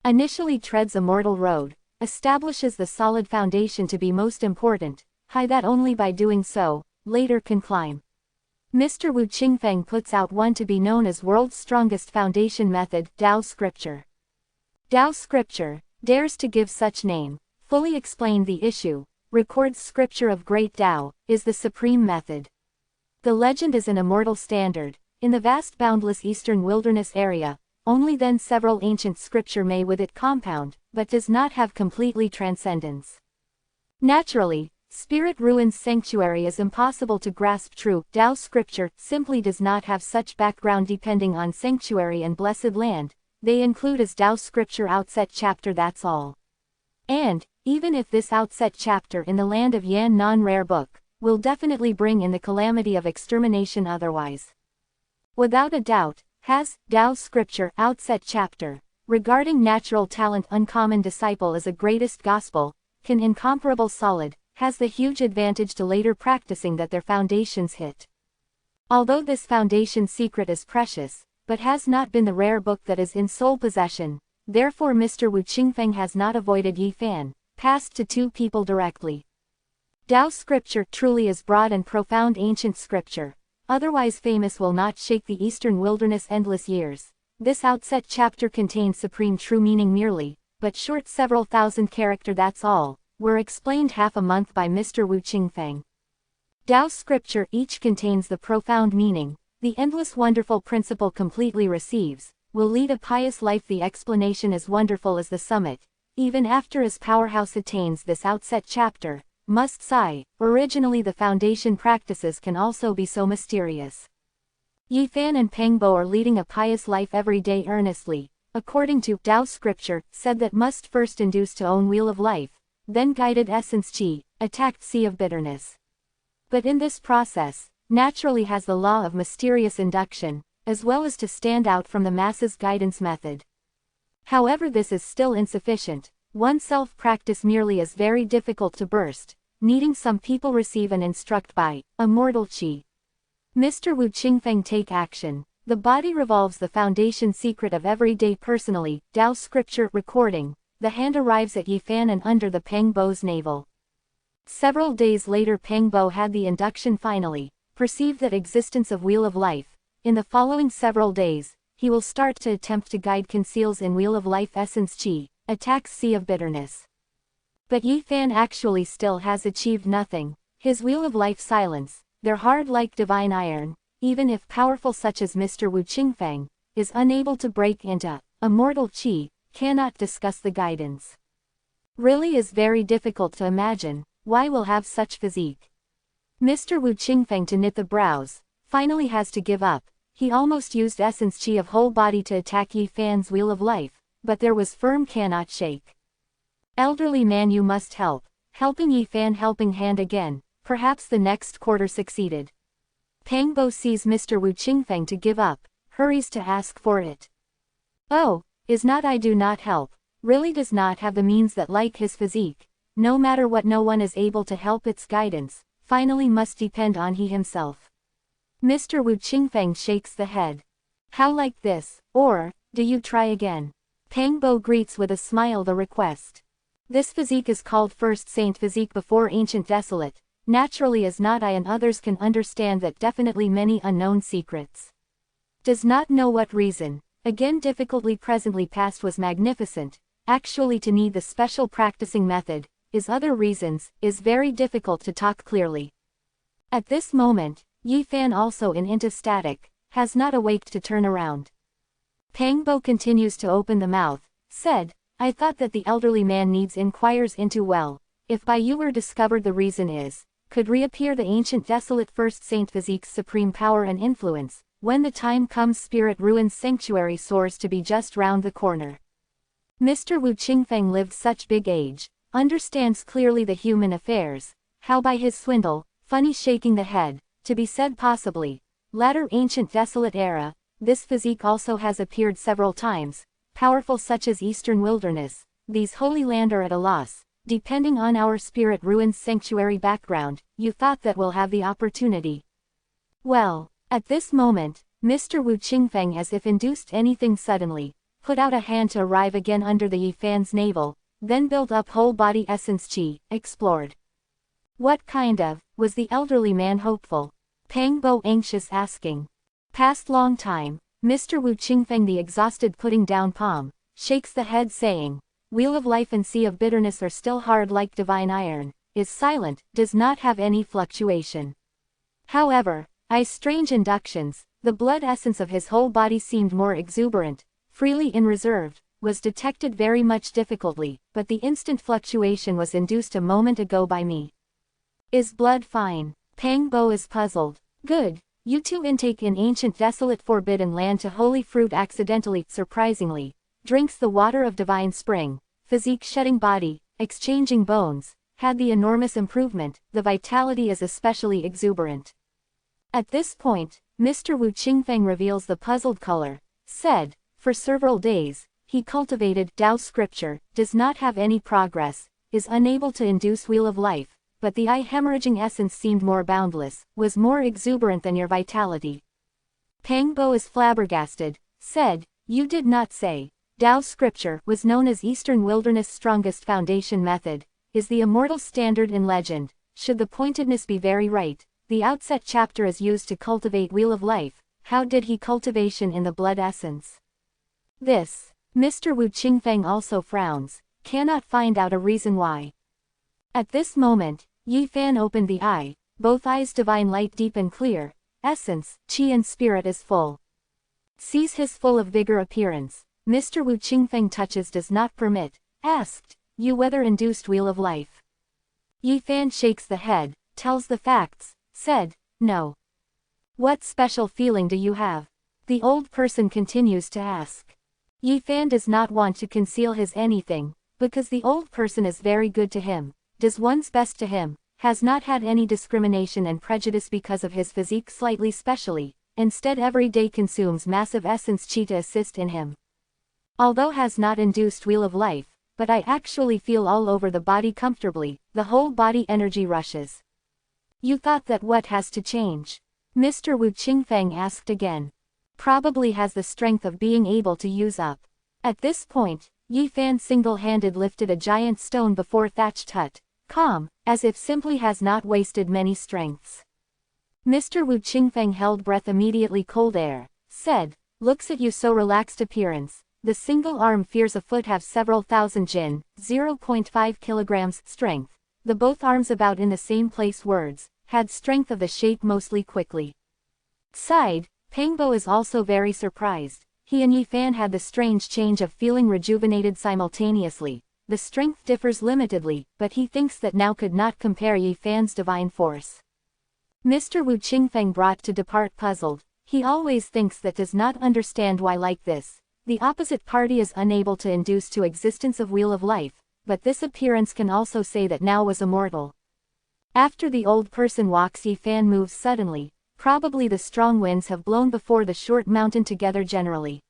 Initially treads a mortal road, establishes the solid foundation to be most important, high that only by doing so, later can climb. Mr. Wu Qingfeng puts out one to be known as world's strongest foundation method, Tao Scripture. Tao Scripture, dares to give such name, fully explain the issue, records scripture of great Tao, is the supreme method. The legend is an immortal standard, in the vast boundless eastern wilderness area, only then several ancient scripture may with it compound, but does not have completely transcendence. Naturally, Spirit Ruins Sanctuary is impossible to grasp true. Tao Scripture simply does not have such background depending on Sanctuary and Blessed Land, they include as Tao Scripture outset chapter that's all. And, even if this outset chapter in the land of Yan non-rare book, will definitely bring in the calamity of extermination otherwise. Without a doubt, has, Tao Scripture outset chapter, regarding natural talent uncommon disciple as a greatest gospel, can incomparable solid, has the huge advantage to later practicing that their foundations hit. Although this foundation secret is precious, but has not been the rare book that is in sole possession, therefore Mr. Wu Qingfeng has not avoided Yi Fan, passed to 2 people directly. Tao Scripture truly is broad and profound ancient scripture, otherwise famous will not shake the eastern wilderness endless years. This outset chapter contains supreme true meaning merely, but short several thousand character that's all. were explained half a month by Mr. Wu Qingfeng. Tao scripture each contains the profound meaning, the endless wonderful principle completely receives, will lead a pious life. The explanation is wonderful as the summit, even after his powerhouse attains this outset chapter, must sigh, originally the foundation practices can also be so mysterious. Yi Fan and Peng Bo are leading a pious life every day earnestly, according to Tao scripture, said that must first induce to own wheel of life, then guided essence Qi, attacked sea of bitterness. But in this process, naturally has the law of mysterious induction, as well as to stand out from the masses guidance method. However, this is still insufficient. One self-practice merely is very difficult to burst, needing some people receive and instruct by immortal Qi. Mr. Wu Qingfeng take action. The body revolves the foundation secret of every day personally. Tao scripture recording. The hand arrives at Yi Fan and under the Peng Bo's navel. Several days later Peng Bo had the induction finally, perceived that existence of wheel of life. In the following several days, he will start to attempt to guide conceals in wheel of life essence Qi, attacks sea of bitterness. But Yi Fan actually still has achieved nothing. His wheel of life silence, their hard like divine iron, even if powerful such as Mr. Wu Qingfeng, is unable to break into immortal Qi, cannot discuss the guidance. Really is very difficult to imagine, why will have such physique. Mr. Wu Qingfeng to knit the brows, finally has to give up. He almost used essence Qi of whole body to attack Yi Fan's wheel of life, but there was firm cannot shake. Elderly man, you must help. Helping Yi Fan, helping hand again, perhaps the next quarter succeeded. Peng Bo sees Mr. Wu Qingfeng to give up, hurries to ask for it. Oh, is not I do not help, really does not have the means that like his physique, no matter what no one is able to help its guidance, finally must depend on he himself. Mr. Wu Qingfeng shakes the head. How like this, or, do you try again? Peng Bo greets with a smile the request. This physique is called first saint physique before ancient desolate, naturally as not I and others can understand that definitely many unknown secrets. Does not know what reason, again difficultly presently past was magnificent, actually to need the special practicing method, is other reasons, is very difficult to talk clearly. At this moment, Yi Fan also into static, has not awaked to turn around. Peng Bo continues to open the mouth, said, I thought that the elderly man needs inquires into well, if by you were discovered the reason is, could reappear the ancient desolate first saint physique's supreme power and influence, when the time comes spirit ruins sanctuary soars to be just round the corner. Mr. Wu Qingfeng lived such big age, understands clearly the human affairs, how by his swindle, funny shaking the head, to be said possibly, latter ancient desolate era, this physique also has appeared several times, powerful such as eastern wilderness, these holy land are at a loss, depending on our spirit ruins sanctuary background, you thought that we'll have the opportunity. Well, at this moment, Mr. Wu Qingfeng as if induced anything suddenly, put out a hand to arrive again under the Yi Fan's navel, then built up whole body essence Qi, explored. What kind of, was the elderly man hopeful? Peng Bo anxious asking. Past long time, Mr. Wu Qingfeng the exhausted putting down palm, shakes the head saying, wheel of life and sea of bitterness are still hard like divine iron, is silent, does not have any fluctuation. However, strange inductions, the blood essence of his whole body seemed more exuberant, freely in reserve, was detected very much difficultly, but the instant fluctuation was induced a moment ago by me. Is blood fine? Peng Bo is puzzled. Good, you too intake in ancient desolate forbidden land to holy fruit accidentally, surprisingly, drinks the water of divine spring, physique shedding body, exchanging bones, had the enormous improvement, the vitality is especially exuberant. At this point, Mr. Wu Qingfeng reveals the puzzled color, said, for several days, he cultivated Tao scripture, does not have any progress, is unable to induce wheel of life, but the hemorrhaging essence seemed more boundless, was more exuberant than your vitality. Peng Bo is flabbergasted, said, you did not say, Tao scripture was known as Eastern Wilderness strongest foundation method, is the immortal standard in legend, should the pointedness be very right, the outset chapter is used to cultivate wheel of life, how did he cultivation in the blood essence? This, Mr. Wu Qingfeng also frowns, cannot find out a reason why. At this moment, Yi Fan opened the eye, both eyes divine light deep and clear, essence, qi and spirit is full. Sees his full of vigor appearance. Mr. Wu Qingfeng touches does not permit, asked, you weather-induced wheel of life. Yi Fan shakes the head, tells the facts, said, no. What special feeling do you have? The old person continues to ask. Yi Fan does not want to conceal his anything, because the old person is very good to him, does one's best to him, has not had any discrimination and prejudice because of his physique slightly specially, instead every day consumes massive essence qi to assist in him. Although has not induced wheel of life, but I actually feel all over the body comfortably, the whole body energy rushes. You thought that what has to change? Mr. Wu Qingfeng asked again. Probably has the strength of being able to use up. At this point, Yi Fan single-handed lifted a giant stone before thatched hut, calm, as if simply has not wasted many strengths. Mr. Wu Qingfeng held breath immediately cold air, said, looks at you so relaxed appearance, the single arm fears a foot have several thousand jin, 0.5 kilograms, strength, the both arms about in the same place words, had strength of the shape mostly quickly. Sighed, Pangbo is also very surprised, he and Yi Fan had the strange change of feeling rejuvenated simultaneously, the strength differs limitedly, but he thinks that now could not compare Yi Fan's divine force. Mr. Wu Qingfeng brought to depart puzzled, he always thinks that does not understand why like this, the opposite party is unable to induce to existence of wheel of life, but this appearance can also say that now was immortal. After the old person walks Yi Fan moves suddenly, probably the strong winds have blown before the short mountain together generally.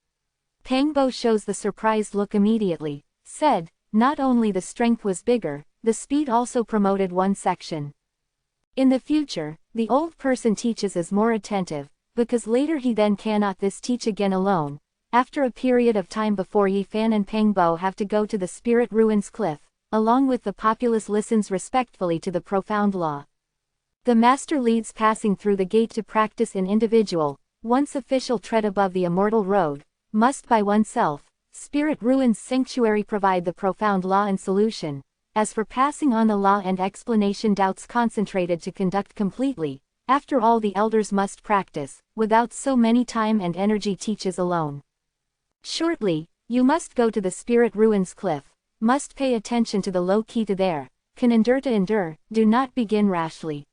Pangbo shows the surprised look immediately, said, not only the strength was bigger, the speed also promoted one section. In the future, the old person teaches is more attentive, because later he then cannot this teach again alone, after a period of time before Yi Fan and Pangbo have to go to the spirit ruins cliff, along with the populace listens respectfully to the profound law. The master leads passing through the gate to practice in individual, once official tread above the immortal road, must by oneself, spirit ruins sanctuary provide the profound law and solution, as for passing on the law and explanation doubts concentrated to conduct completely, after all the elders must practice, without so many time and energy teaches alone. Shortly, you must go to the spirit ruins cliff, must pay attention to the low key to there, can endure to endure, do not begin rashly.